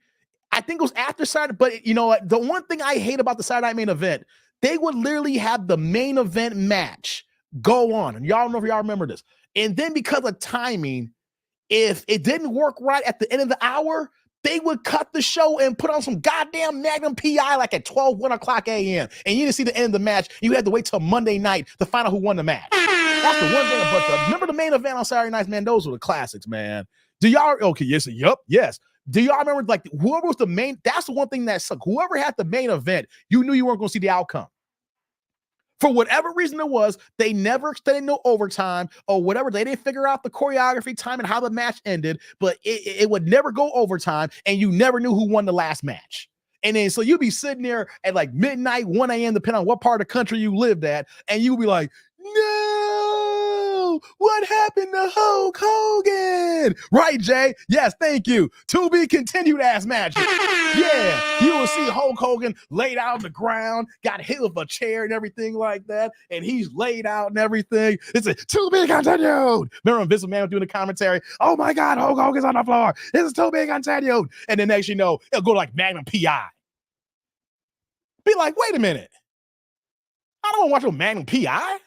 I think it was after Saturday, but you know what? The one thing I hate about the Saturday night main event, they would literally have the main event match go on. And y'all know if y'all remember this. And then because of timing, if it didn't work right at the end of the hour, they would cut the show and put on some goddamn Magnum PI like at 1 o'clock a.m. And you didn't see the end of the match. You had to wait till Monday night to find out who won the match. That's the one thing. But remember the main event on Saturday nights, man? Those were the classics, man. Do y'all? Okay, yes, yes. Do y'all remember, like, whoever was the main? That's the one thing that sucked. Whoever had the main event, you knew you weren't going to see the outcome. For whatever reason it was, they never extended no overtime or whatever. They didn't figure out the choreography, time, and how the match ended, but it would never go overtime, and you never knew who won the last match. And then so you'd be sitting there at like midnight, 1 a.m., depending on what part of the country you lived at, and you'd be like, no, what happened to Hulk Hogan? Right, Jay? Yes, thank you. To be continued ass matches. Yeah, you will see Hulk Hogan laid out on the ground, got hit with a chair and everything like that, and he's laid out and everything. It's a to be continued. Remember when Vince McMahon was doing the commentary? Oh my God, Hulk Hogan's on the floor. This is to be continued. And then next you know, it'll go like Magnum PI. Be like, wait a minute. I don't want to watch no Magnum PI.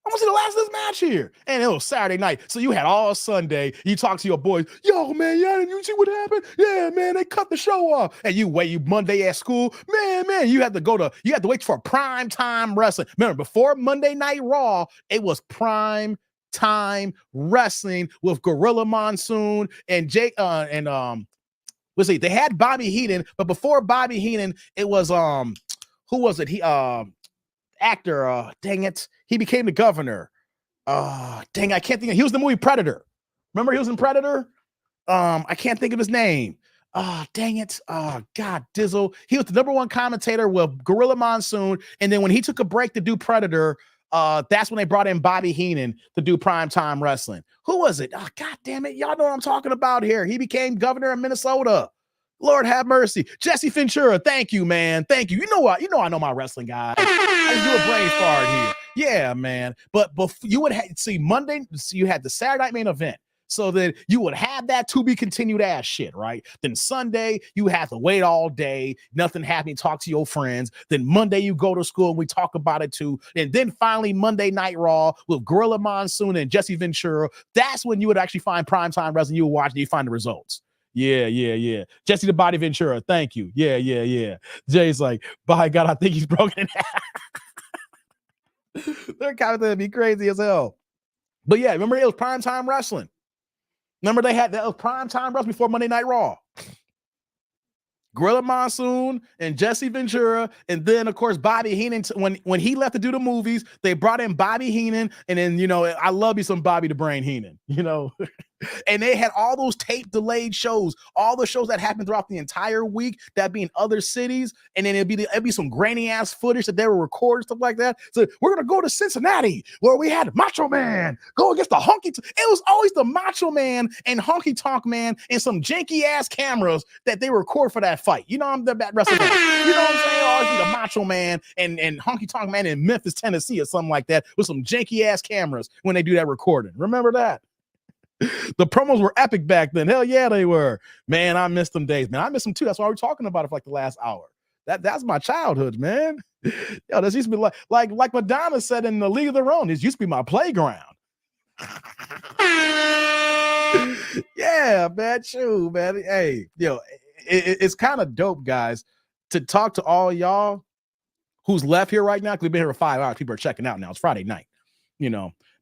I want to see the last of this match here. And it was Saturday night. So you had all Sunday. You talk to your boys. Yo, man, you see what happened? Yeah, man, they cut the show off. And you Monday at school. Man, you had to wait for prime time wrestling. Remember, before Monday Night Raw, it was prime time wrestling with Gorilla Monsoon and Jake let's see, they had Bobby Heenan, but before Bobby Heenan, it was who was it? Actor, dang it, he became the governor. Dang, I can't think of, he was the movie Predator. Remember he was in Predator? I can't think of his name. Dang it. God, Dizzle. He was the #1 commentator with Gorilla Monsoon, and then when he took a break to do Predator, that's when they brought in Bobby Heenan to do primetime wrestling. Who was it? Oh, God damn it. Y'all know what I'm talking about here. He became governor of Minnesota. Lord have mercy. Jesse Ventura. Thank you, man. Thank you. You know what? I know my wrestling guys. I just do a brain fart here. Yeah, man. But you would see Monday, so you had the Saturday night main event. So that you would have that to be continued ass shit, right? Then Sunday, you have to wait all day, nothing happening, talk to your friends. Then Monday, you go to school, we talk about it too. And then finally, Monday Night Raw with Gorilla Monsoon and Jesse Ventura. That's when you would actually find primetime wrestling. You would watch and you find the results. Yeah. Jesse the Body Ventura, thank you. Yeah. Jay's like, by God, I think he's broken in half. They're kind of be crazy as hell. But yeah, remember it was primetime wrestling. Remember they had that primetime wrestling before Monday Night Raw. Gorilla Monsoon and Jesse Ventura, and then of course Bobby Heenan. When he left to do the movies, they brought in Bobby Heenan, and then I love you some Bobby the Brain Heenan, and they had all those tape delayed shows, all the shows that happened throughout the entire week that be in other cities, and then it'd be some grainy ass footage that they were recording, stuff like that. So we're gonna go to Cincinnati where we had Macho Man go against the Honky. It was always the Macho Man and Honky Tonk Man and some janky ass cameras that they record for that fight. I'm the wrestling. You know what I'm saying? Always be the Macho Man and Honky Tonk Man in Memphis, Tennessee, or something like that, with some janky ass cameras when they do that recording. Remember that? The promos were epic back then. Hell yeah, they were. Man, I miss them days, man. I miss them too. That's why we're talking about it for like the last hour. That's my childhood, man. Yo, this used to be like Madonna said in the League of Their Own. This used to be my playground. Yeah, man. True, man. Hey, it's kind of dope, guys, to talk to all y'all who's left here right now, because we've been here for 5 hours. People are checking out now. It's Friday night,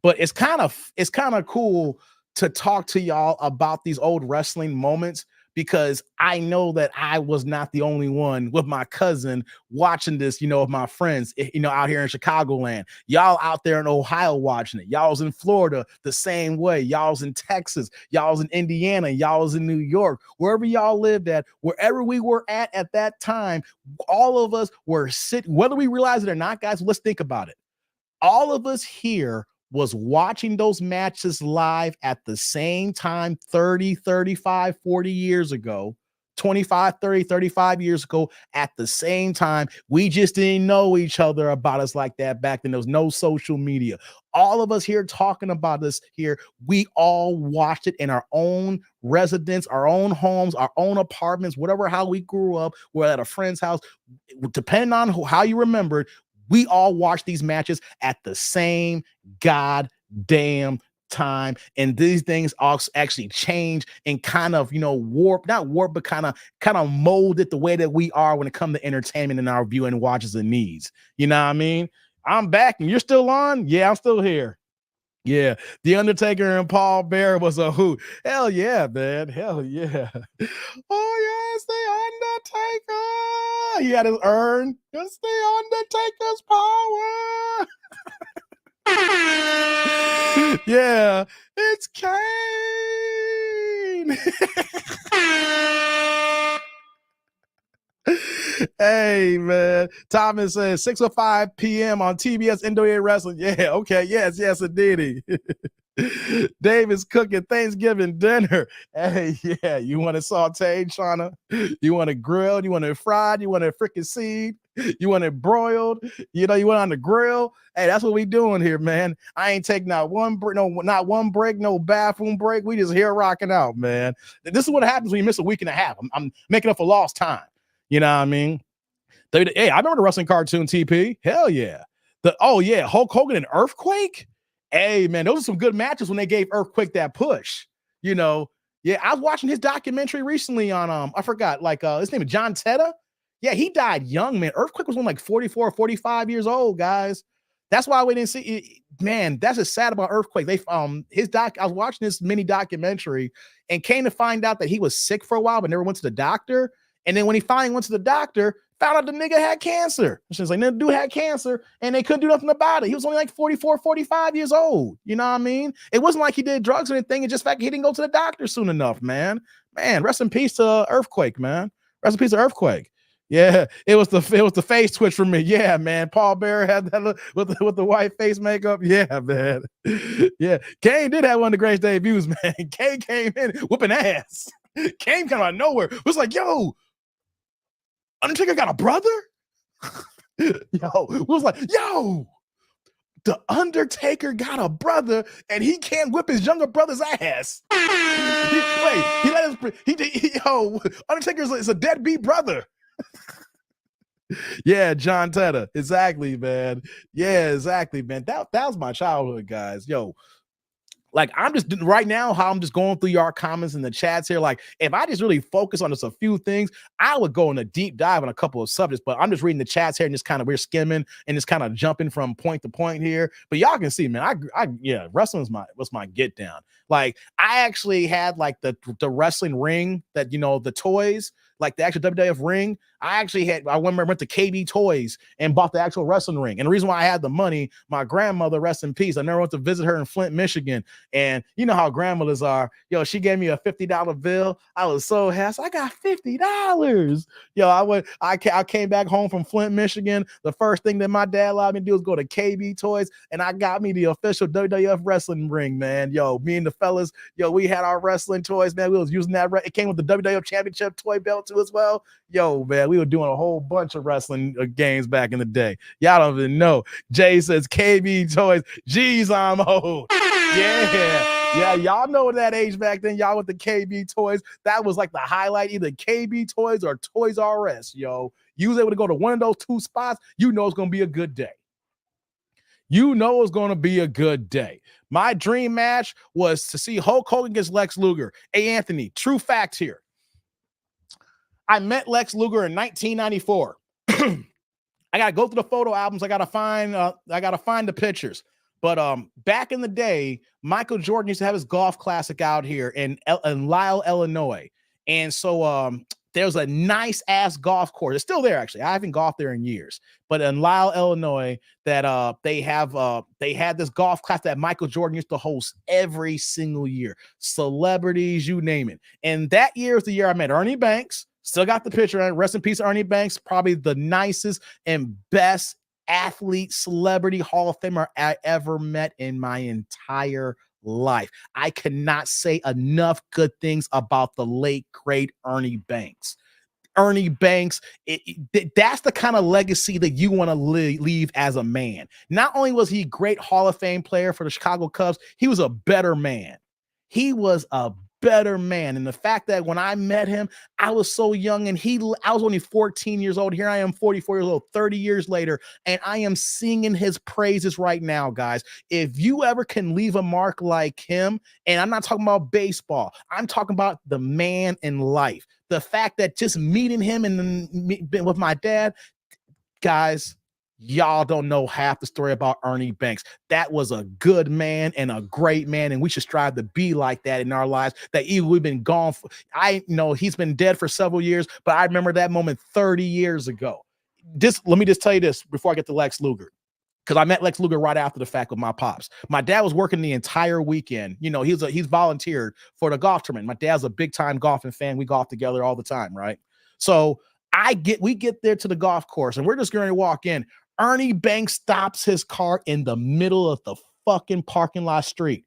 but it's kind of cool to talk to y'all about these old wrestling moments, because I know that I was not the only one with my cousin watching this, with my friends, out here in Chicagoland. Y'all out there in Ohio watching it. Y'all was in Florida the same way. Y'all was in Texas. Y'all was in Indiana. Y'all was in New York. Wherever y'all lived at, wherever we were at that time, all of us were sitting, whether we realize it or not, guys, let's think about it. All of us here was watching those matches live at the same time 30, 35, 40 years ago, 25, 30, 35 years ago at the same time. We just didn't know each other about us like that back then. There was no social media. All of us here talking about this here, we all watched it in our own residence, our own homes, our own apartments, whatever, how we grew up. We're at a friend's house. Depending on how you remembered, we all watched these matches at the same goddamn time, and these things also actually change and kind of, not warp, but kind of mold it the way that we are when it comes to entertainment and our viewing watches and needs. You know what I mean? I'm back and you're still on? Yeah, I'm still here. Yeah, The Undertaker and Paul Bearer was a hoot. Hell yeah, man. Hell yeah. Oh, yes, The Undertaker. He had his urn. It's The Undertaker's power. Yeah, it's Kane. Hey, man. Thomas says 6:05 p.m. on TBS NWA Wrestling. Yeah, okay. Yes, indeed. Dave is cooking Thanksgiving dinner. Hey, yeah. You want it sauteed, Shauna? You want it grilled? You want it fried? You want it freaking seed? You want it broiled? You want it on the grill? Hey, that's what we doing here, man. I ain't taking not one break, no bathroom break. We just here rocking out, man. This is what happens when you miss a week and a half. I'm making up for lost time. You know what I mean? Hey, I remember the wrestling cartoon TP. Hell yeah. Hulk Hogan and Earthquake. Hey, man, those are some good matches when they gave Earthquake that push. Yeah, I was watching his documentary recently on I forgot, his name is John Teta. Yeah, he died young, man. Earthquake was only like 44 or 45 years old, guys. That's why we didn't see it. Man, that's what's sad about Earthquake. I was watching this mini documentary and came to find out that he was sick for a while, but never went to the doctor. And then when he finally went to the doctor, found out the nigga had cancer. She's like, the dude had cancer and they couldn't do nothing about it. He was only like 44, 45 years old. You know what I mean? It wasn't like he did drugs or anything. It's just fact he didn't go to the doctor soon enough, man. Man, rest in peace to Earthquake, man. Rest in peace to Earthquake. Yeah, it was the face twitch for me. Yeah, man. Paul Bearer had that with the white face makeup. Yeah, man. Yeah, Kane did have one of the greatest debuts, man. Kane came in whooping ass. Kane came out of nowhere. It was like, yo, Undertaker got a brother? It was like, yo, the Undertaker got a brother and he can't whip his younger brother's ass. Undertaker is a deadbeat brother. Yeah, John Teta. Exactly, man. Yeah, exactly, man. That was my childhood, guys. Yo, like I'm just right now, how I'm just going through your comments in the chats here. Like, if I just really focus on just a few things, I would go in a deep dive on a couple of subjects. But I'm just reading the chats here and just we're skimming and just kind of jumping from point to point here. But y'all can see, man, wrestling was my get down. Like, I actually had like the wrestling ring that the toys, like the actual WWF ring. I went to KB Toys and bought the actual wrestling ring. And the reason why I had the money, my grandmother, rest in peace, I never went to visit her in Flint, Michigan. And you know how grandmothers are. Yo, she gave me a $50 bill. I was so happy. I got $50. Yo, I came back home from Flint, Michigan. The first thing that my dad allowed me to do was go to KB Toys, and I got me the official WWF wrestling ring, man. Yo, me and the fellas, we had our wrestling toys, man. We was using that. It came with the WWF Championship toy belt too as well. Yo, man, we were doing a whole bunch of wrestling games back in the day. Y'all don't even know. Jay says KB Toys. Jeez, I'm old. Yeah, y'all know that age back then. Y'all with the KB Toys. That was like the highlight, either KB Toys or Toys R Us, yo. You was able to go to one of those two spots, it's going to be a good day. It's going to be a good day. My dream match was to see Hulk Hogan against Lex Luger. Hey, Anthony, true facts here. I met Lex Luger in 1994. I gotta go through the photo albums. I gotta find the pictures. But back in the day, Michael Jordan used to have his golf classic out here in Lisle, Illinois. And so there's a nice ass golf course. It's still there, actually. I haven't golfed there in years. But in Lisle, Illinois, that they had this golf class that Michael Jordan used to host every single year. Celebrities, you name it. And that year is the year I met Ernie Banks. Still got the picture. Rest in peace, Ernie Banks. Probably the nicest and best athlete, celebrity, Hall of Famer I ever met in my entire life. I cannot say enough good things about the late, great Ernie Banks. Ernie Banks, that's the kind of legacy that you want to leave as a man. Not only was he a great Hall of Fame player for the Chicago Cubs, he was a better man. He was a better man. And the fact that when I met him, I was so young and I was only 14 years old. Here I am 44 years old, 30 years later, and I am singing his praises right now, guys. If you ever can leave a mark like him, and I'm not talking about baseball, I'm talking about the man in life. The fact that just meeting him and with my dad, guys, y'all don't know half the story about Ernie Banks. That was a good man and a great man, and we should strive to be like that in our lives. That even we've been gone for, I know he's been dead for several years, but I remember that moment 30 years ago. Let me just tell you this before I get to Lex Luger, because I met Lex Luger right after the fact with my pops. My dad was working the entire weekend. You know, he's volunteered for the golf tournament. My dad's a big time golfing fan. We golf together all the time, right? So we get there to the golf course and we're just going to walk in. Ernie Banks stops his car in the middle of the fucking parking lot street.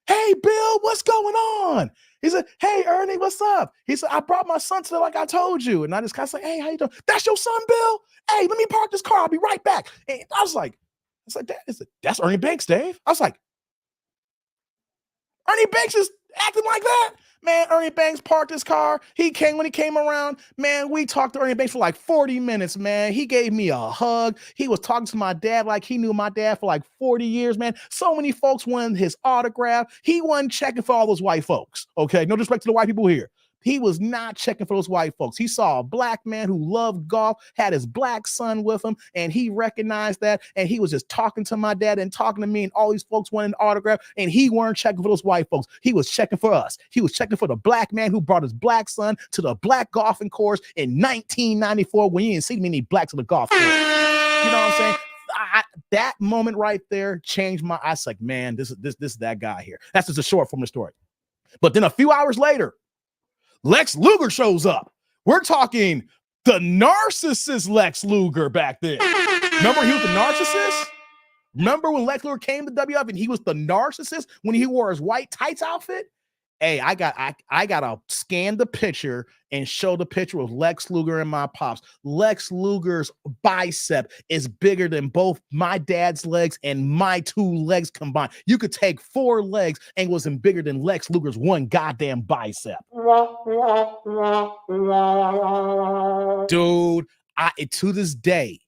Hey, Bill, what's going on? He said, hey, Ernie, what's up? He said, I brought my son today like I told you. And I just kind of say, hey, how you doing? That's your son, Bill? Hey, let me park this car. I'll be right back. And I was like, that's Ernie Banks, Dave. I was like, Ernie Banks is acting like that? Man, Ernie Banks parked his car. When he came around, man, we talked to Ernie Banks for like 40 minutes, man. He gave me a hug. He was talking to my dad like he knew my dad for like 40 years, man. So many folks wanted his autograph. He wasn't checking for all those white folks, okay? No disrespect to the white people here. He was not checking for those white folks. He saw a black man who loved golf, had his black son with him, and he recognized that, and he was just talking to my dad and talking to me, and all these folks wanted an autograph, and he weren't checking for those white folks. He was checking for us. He was checking for the black man who brought his black son to the black golfing course in 1994 when you didn't see many blacks on the golf course. You know what I'm saying? That moment right there changed my. I was like, man, this is that guy here. That's just a short form of the story. But then a few hours later, Lex Luger shows up. We're talking the narcissist Lex Luger back then. Remember he was the narcissist? Remember when Lex Luger came to WF and he was the narcissist when he wore his white tights outfit? Hey, I gotta scan the picture and show the picture of Lex Luger and my pops. Lex Luger's bicep is bigger than both my dad's legs and my two legs combined. You could take 4 legs and it wasn't bigger than Lex Luger's one goddamn bicep. Dude, to this day,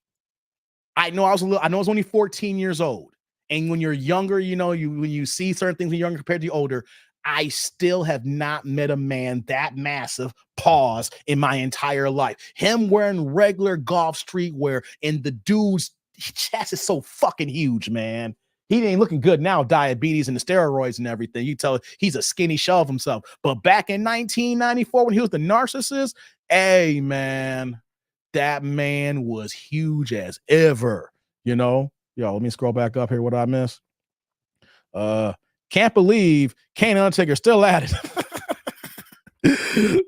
I know I was only 14 years old. And when you're younger, you know, when you see certain things when you're younger compared to older, I still have not met a man that massive, pause, in my entire life. Him wearing regular golf streetwear and the dude's chest is so fucking huge, man. He ain't looking good now, diabetes and the steroids and everything. You tell he's a skinny shell of himself. But back in 1994 when he was the narcissist, hey, man, that man was huge as ever, you know? Yo, let me scroll back up here. What did I miss? Can't believe Kane Undertaker still at it.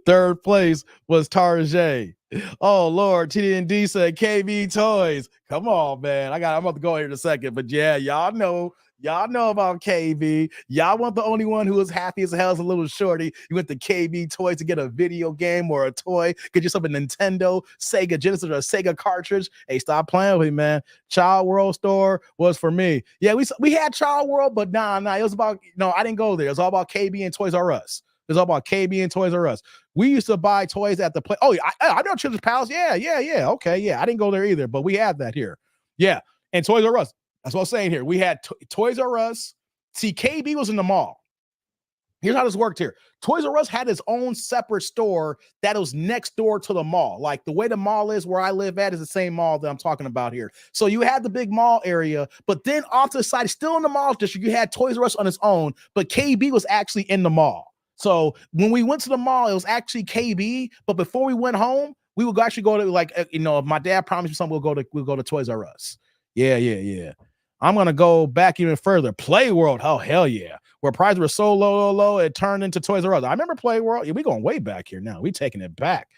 Third place was Tarjay. Oh Lord, TDND said KB Toys. Come on, man. I'm about to go here in a second, but yeah, y'all know about KB. Y'all want the only one who was happy as hell as a little shorty. You went to KB Toys to get a video game or a toy, get yourself a Nintendo, Sega Genesis, or a Sega cartridge. Hey, stop playing with me, man. Child World store was for me. Yeah, we had Child World, but nah. It was about, I didn't go there. It was all about KB and Toys R Us. It was all about KB and Toys R Us. We used to buy toys at the play. Oh, I know Children's Palace. Yeah. Okay, yeah. I didn't go there either, but we had that here. Yeah, and Toys R Us. That's what I'm saying here. We had Toys R Us. See, KB was in the mall. Here's how this worked here. Toys R Us had its own separate store that was next door to the mall. Like the way the mall is where I live at is the same mall that I'm talking about here. So you had the big mall area, but then off to the side, still in the mall district, you had Toys R Us on its own, but KB was actually in the mall. So when we went to the mall, it was actually KB, but before we went home, we would actually go to if my dad promised me something, we'll go to Toys R Us. Yeah. I'm going to go back even further. Play World. Oh, hell yeah. Where prices were so low, it turned into Toys R Us. I remember Play World. Yeah, we're going way back here now. We're taking it back.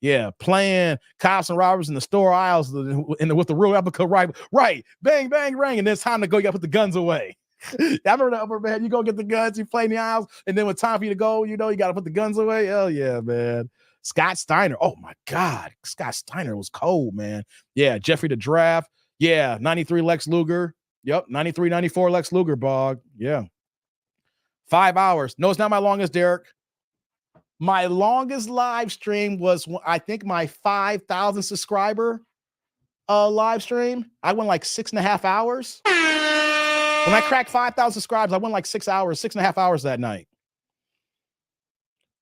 Yeah, playing cops and robbers in the store aisles with the real replica right, bang, bang, ring, and then it's time to go. You got to put the guns away. I remember that, man. You go get the guns, you play in the aisles, and then when time for you to go, you got to put the guns away. Hell yeah, man. Scott Steiner. Oh my God, Scott Steiner was cold, man. Yeah, Jeffrey the Draft. Yeah, 93 Lex Luger. Yep, 93, 94 Lex Luger, Bog. Yeah. 5 hours. No, it's not my longest, Derek. My longest live stream was, I think, my 5,000 subscriber live stream. I went like 6.5 hours. When I cracked 5,000 subscribers, I went like 6 hours, 6.5 hours that night.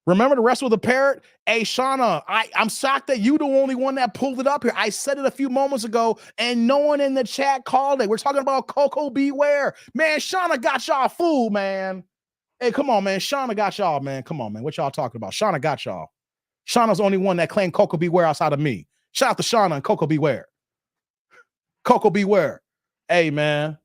Remember the rest with the parrot? Hey, Shauna, I'm shocked that you the only one that pulled it up here. I said it a few moments ago, and no one in the chat called it. We're talking about Coco Beware. Man, Shauna got y'all fooled, man. Hey, come on, man. Shauna got y'all, man. Come on, man. What y'all talking about? Shauna got y'all. Shauna's the only one that claimed Coco Beware outside of me. Shout out to Shauna and Coco Beware. Coco Beware. Hey, man.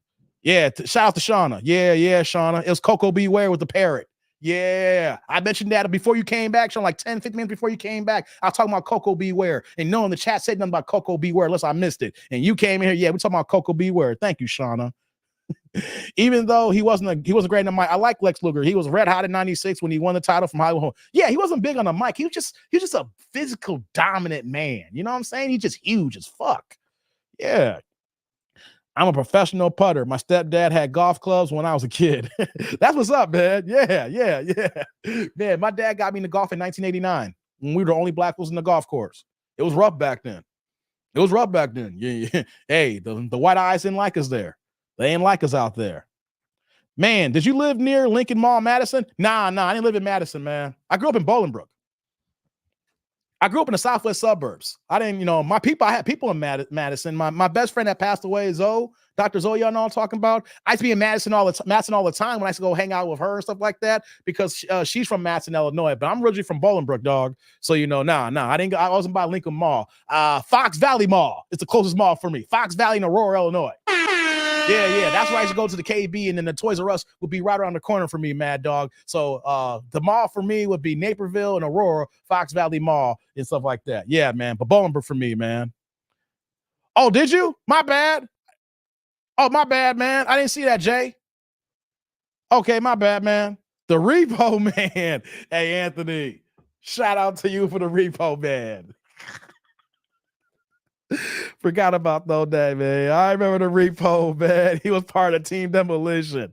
Yeah, shout out to Shauna. Yeah, Shauna. It was Coco Beware with the parrot. Yeah, I mentioned that before you came back, Shauna, like 10, 15 minutes before you came back. I was talking about Coco Beware. And no one in the chat said nothing about Coco Beware unless I missed it. And you came in here. Yeah, we're talking about Coco Beware. Thank you, Shauna. Even though he wasn't great on the mic. I like Lex Luger. He was red hot in 96 when he won the title from Hollywood. Yeah, he wasn't big on the mic. He was just a physical dominant man. You know what I'm saying? He's just huge as fuck. Yeah. I'm a professional putter. My stepdad had golf clubs when I was a kid. That's what's up, man. Yeah. Man, my dad got me into golf in 1989 when we were the only black ones in the golf course. It was rough back then. Yeah. Hey, the white eyes didn't like us there. They ain't like us out there. Man, did you live near Lincoln Mall, Madison? Nah, I didn't live in Madison, man. I grew up in Bolingbrook. I grew up in the southwest suburbs. I didn't, I had people in Madison. My best friend that passed away, Zoe, Dr. Zoe, y'all know I'm talking about. I used to be in Madison all the time when I used to go hang out with her and stuff like that because she's from Madison, Illinois, but I'm originally from Bolingbrook, dog. So, I wasn't by Lincoln Mall. Fox Valley Mall. It's the closest mall for me. Fox Valley in Aurora, Illinois. Yeah. That's why I used to go to the KB, and then the Toys R Us would be right around the corner for me, Mad Dog. So the mall for me would be Naperville and Aurora, Fox Valley Mall, and stuff like that. Yeah, man. But Bolingbrook for me, man. Oh, did you? My bad. Oh, my bad, man. I didn't see that, Jay. Okay, my bad, man. The Repo Man. Hey, Anthony. Shout out to you for the Repo Man. Forgot about that day, man. I remember the Repo, man. He was part of Team Demolition.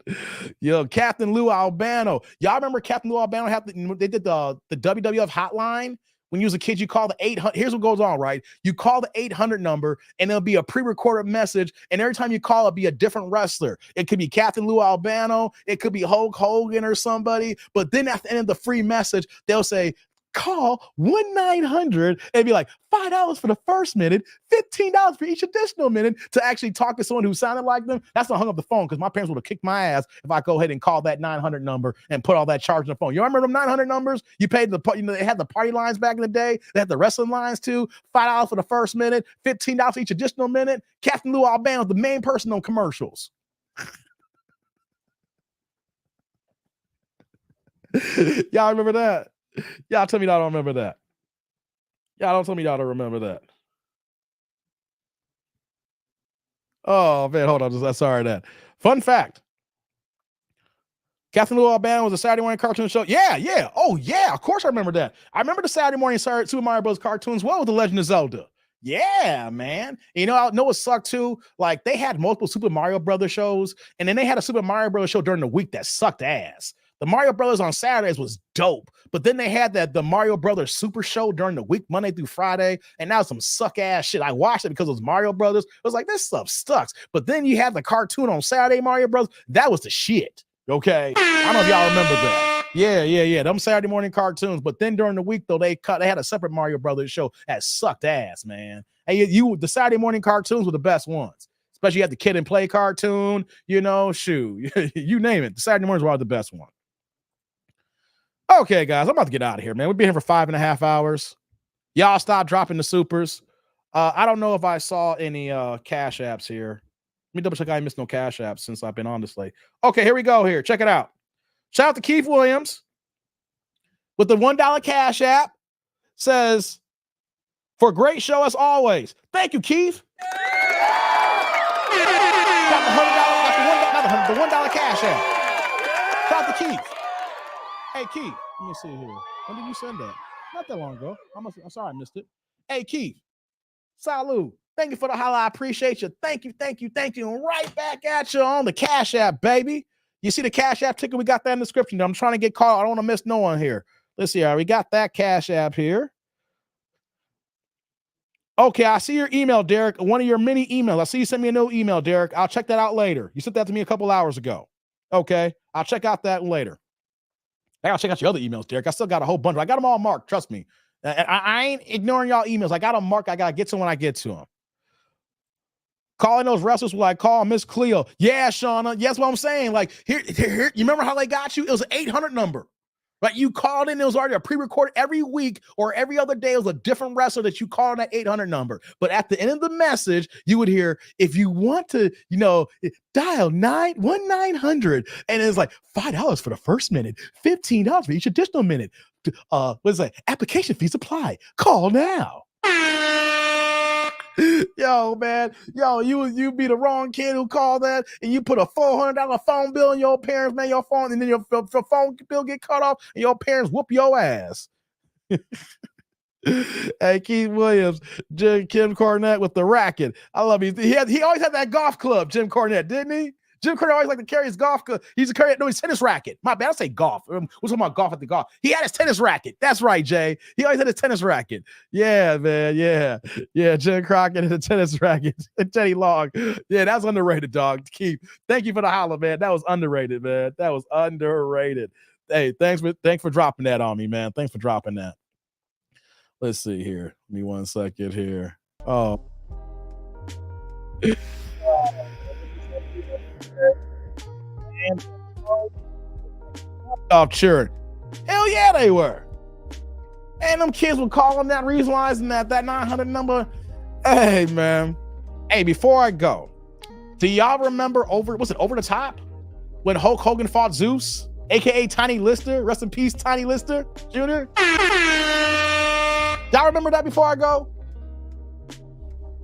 Yo, Captain Lou Albano. Y'all remember Captain Lou Albano? They did the WWF hotline. When you was a kid, you call the 800. Here's what goes on, right? You call the 800 number, and there'll be a pre-recorded message. And every time you call, it'll be a different wrestler. It could be Captain Lou Albano. It could be Hulk Hogan or somebody. But then at the end of the free message, they'll say, call 1-900 and be like $5 for the first minute, $15 for each additional minute to actually talk to someone who sounded like them. That's not hung up the phone because my parents would have kicked my ass if I go ahead and call that 900 number and put all that charge on the phone. You remember them 900 numbers? You paid they had the party lines back in the day. They had the wrestling lines too. $5 for the first minute, $15 for each additional minute. Captain Lou Albano was the main person on commercials. Y'all remember that? Y'all tell me y'all don't remember that. Y'all don't tell me y'all don't remember that. Oh, man, hold on. Sorry that. Fun fact. Captain Lou Albano was a Saturday morning cartoon show. Yeah. Oh, yeah. Of course I remember that. I remember the Saturday morning Super Mario Bros. Cartoons. What was The Legend of Zelda? Yeah, man. I know what sucked too? Like, they had multiple Super Mario Brothers shows, and then they had a Super Mario Brothers show during the week that sucked ass. The Mario Brothers on Saturdays was dope, but then they had the Mario Brothers Super Show during the week, Monday through Friday, and that was some suck ass shit. I watched it because it was Mario Brothers. I was like, this stuff sucks. But then you had the cartoon on Saturday, Mario Brothers. That was the shit. Okay, I don't know if y'all remember that. Yeah. Them Saturday morning cartoons. But then during the week though, they had a separate Mario Brothers show that sucked ass, man. And the Saturday morning cartoons were the best ones. Especially you had the Kid and Play cartoon. You name it. The Saturday mornings were the best one. Okay, guys, I'm about to get out of here, man. We've been here for 5.5 hours. Y'all stop dropping the supers. I don't know if I saw any cash apps here. Let me double check I missed no cash apps since I've been on this late. Okay, here we go here. Check it out. Shout out to Keith Williams with the $1 cash app. Says, for a great show as always. Thank you, Keith. Got the $100 cash app. Shout out to Keith. Hey, Keith, let me see here. When did you send that? Not that long ago. I'm sorry I missed it. Hey, Keith. Salud. Thank you for the holla. I appreciate you. Thank you. And right back at you on the Cash App, baby. You see the Cash App ticket? We got that in the description. I'm trying to get caught. I don't want to miss no one here. Let's see. We got that Cash App here. Okay, I see your email, Derek. One of your many emails. I see you sent me a new email, Derek. I'll check that out later. You sent that to me a couple hours ago. Okay, I'll check out that later. I gotta check out your other emails, Derek. I still got a whole bunch. I got them all marked. Trust me. And I ain't ignoring y'all emails. I got them marked. I gotta get to them when I get to them. Calling those wrestlers like call Miss Cleo. Yeah, Shauna. Yes, what I'm saying. Like here. You remember how they got you? It was an 800 number. Right? You called in. It was already a pre-recorded every week or every other day. It was a different wrestler that you called that 800 number. But at the end of the message, you would hear, if you want to, dial 1-900, and it's like $5 for the first minute, $15 for each additional minute. What is that? Application fees apply. Call now. Yo, man. Yo, you be the wrong kid who called that, and you put a $400 phone bill in your parents, man, your phone, and then your phone bill get cut off, and your parents whoop your ass. Hey, Keith Williams, Kim Cornette with the racket. I love you. He always had that golf club, Jim Cornette, didn't he? Jim Cornette always liked to carry his golf club. He's his tennis racket. My bad, I say golf. We're talking about golf at the golf. He had his tennis racket. That's right, Jay. He always had his tennis racket. Yeah, man. Yeah. Jim Crockett and the tennis racket. Teddy Long. Yeah, that's underrated, dog. Keith, thank you for the holla, man. That was underrated, man. That was underrated. Hey, thanks for dropping that on me, man. Thanks for dropping that. Let's see here. Give me 1 second here. Oh. Oh, sure. Hell yeah, they were. And them kids were calling that, realizing that 900 number. Hey, man. Hey, before I go, do y'all remember Over the Top when Hulk Hogan fought Zeus, aka Tiny Lister? Rest in peace, Tiny Lister Jr. Y'all remember that before I go?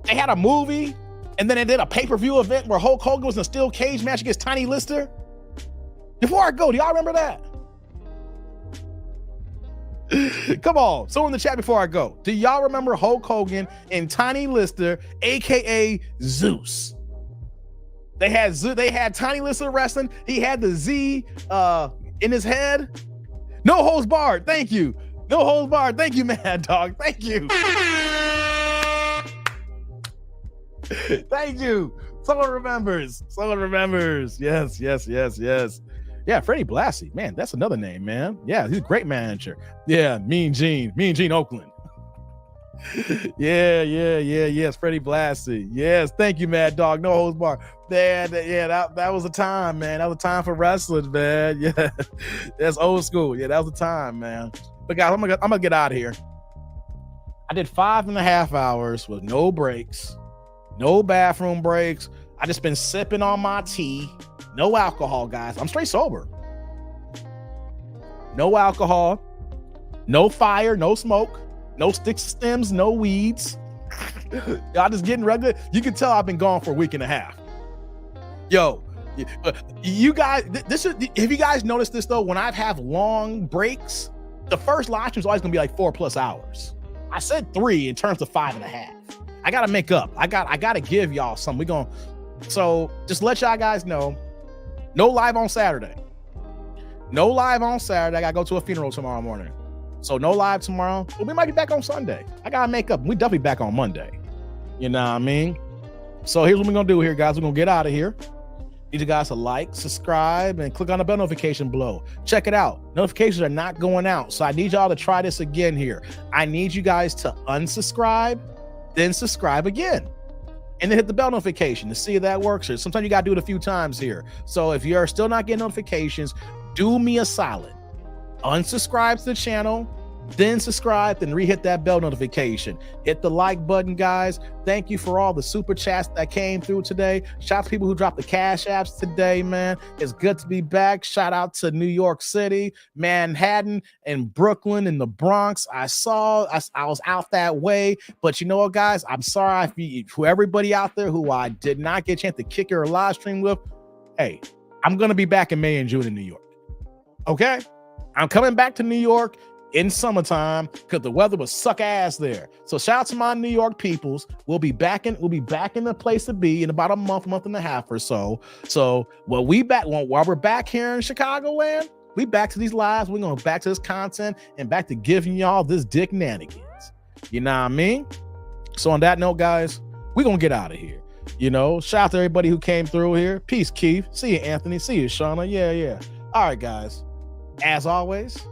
They had a movie, and then they did a pay-per-view event where Hulk Hogan was in a steel cage match against Tiny Lister. Before I go, do y'all remember that? Come on, someone in the chat before I go. Do y'all remember Hulk Hogan and Tiny Lister, aka Zeus? They had Tiny Lister wrestling. He had the Z in his head. No holds barred. Thank you. No holds barred. Thank you, Mad Dog. Thank you. Thank you. Someone remembers. Yes. Yeah, Freddie Blassie. Man, that's another name, man. Yeah, he's a great manager. Yeah, Mean Gene Oakland. Yes, Freddie Blassie. Yes, thank you, Mad Dog. No holds barred. That was a time, man. That was a time for wrestlers, man. Yeah, that's old school. Yeah, that was a time, man. But guys, I'm gonna get out of here. I did 5.5 hours with no breaks, no bathroom breaks. I just been sipping on my tea. No alcohol, guys. I'm straight sober. No alcohol, no fire, no smoke, no sticks, stems, no weeds. Y'all just getting regular. You can tell I've been gone for a week and a half. Yo, you guys, have you guys noticed this though? When I have long breaks, the first launch is always gonna be like 4+ hours. I said 3 in terms of 5.5. I gotta make up. I gotta give y'all some. So just let y'all guys know. No live on Saturday. I gotta go to a funeral tomorrow morning. So no live tomorrow. But we might be back on Sunday. I gotta make up. We definitely back on Monday. You know what I mean? So here's what we're gonna do here, guys. We're gonna get out of here. Need you guys to like, subscribe, and click on the bell notification below. Check it out. Notifications are not going out. So I need y'all to try this again here. I need you guys to unsubscribe, then subscribe again. And then hit the bell notification to see if that works. Or sometimes you got to do it a few times here. So if you're still not getting notifications, do me a solid. Unsubscribe to the channel, then subscribe, then re-hit that bell notification. Hit the like button, guys. Thank you for all the super chats that came through today. Shout out to people who dropped the cash apps today, man. It's good to be back. Shout out to New York City, Manhattan, and Brooklyn, and the Bronx. I was out that way, but you know what, guys? I'm sorry for everybody out there who I did not get a chance to kick your live stream with. Hey, I'm going to be back in May and June in New York. Okay? I'm coming back to New York in summertime because the weather was suck ass there. So shout out to my New York peoples. We'll be back in the place to be in about a month and a half or so. So while we're back here in Chicagoland, we back to these lives. We're going back to this content and back to giving y'all this dick nanigans. You know what I mean? So on that note, guys, we're going to get out of here. You know, shout out to everybody who came through here. Peace, Keith. See you, Anthony. See you, Shauna. Yeah. All right, guys. As always,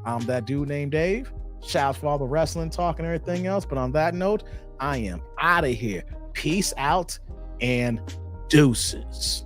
I'm that dude named Dave. Shout out for all the wrestling talk and everything else. But on that note, I am out of here. Peace out and deuces.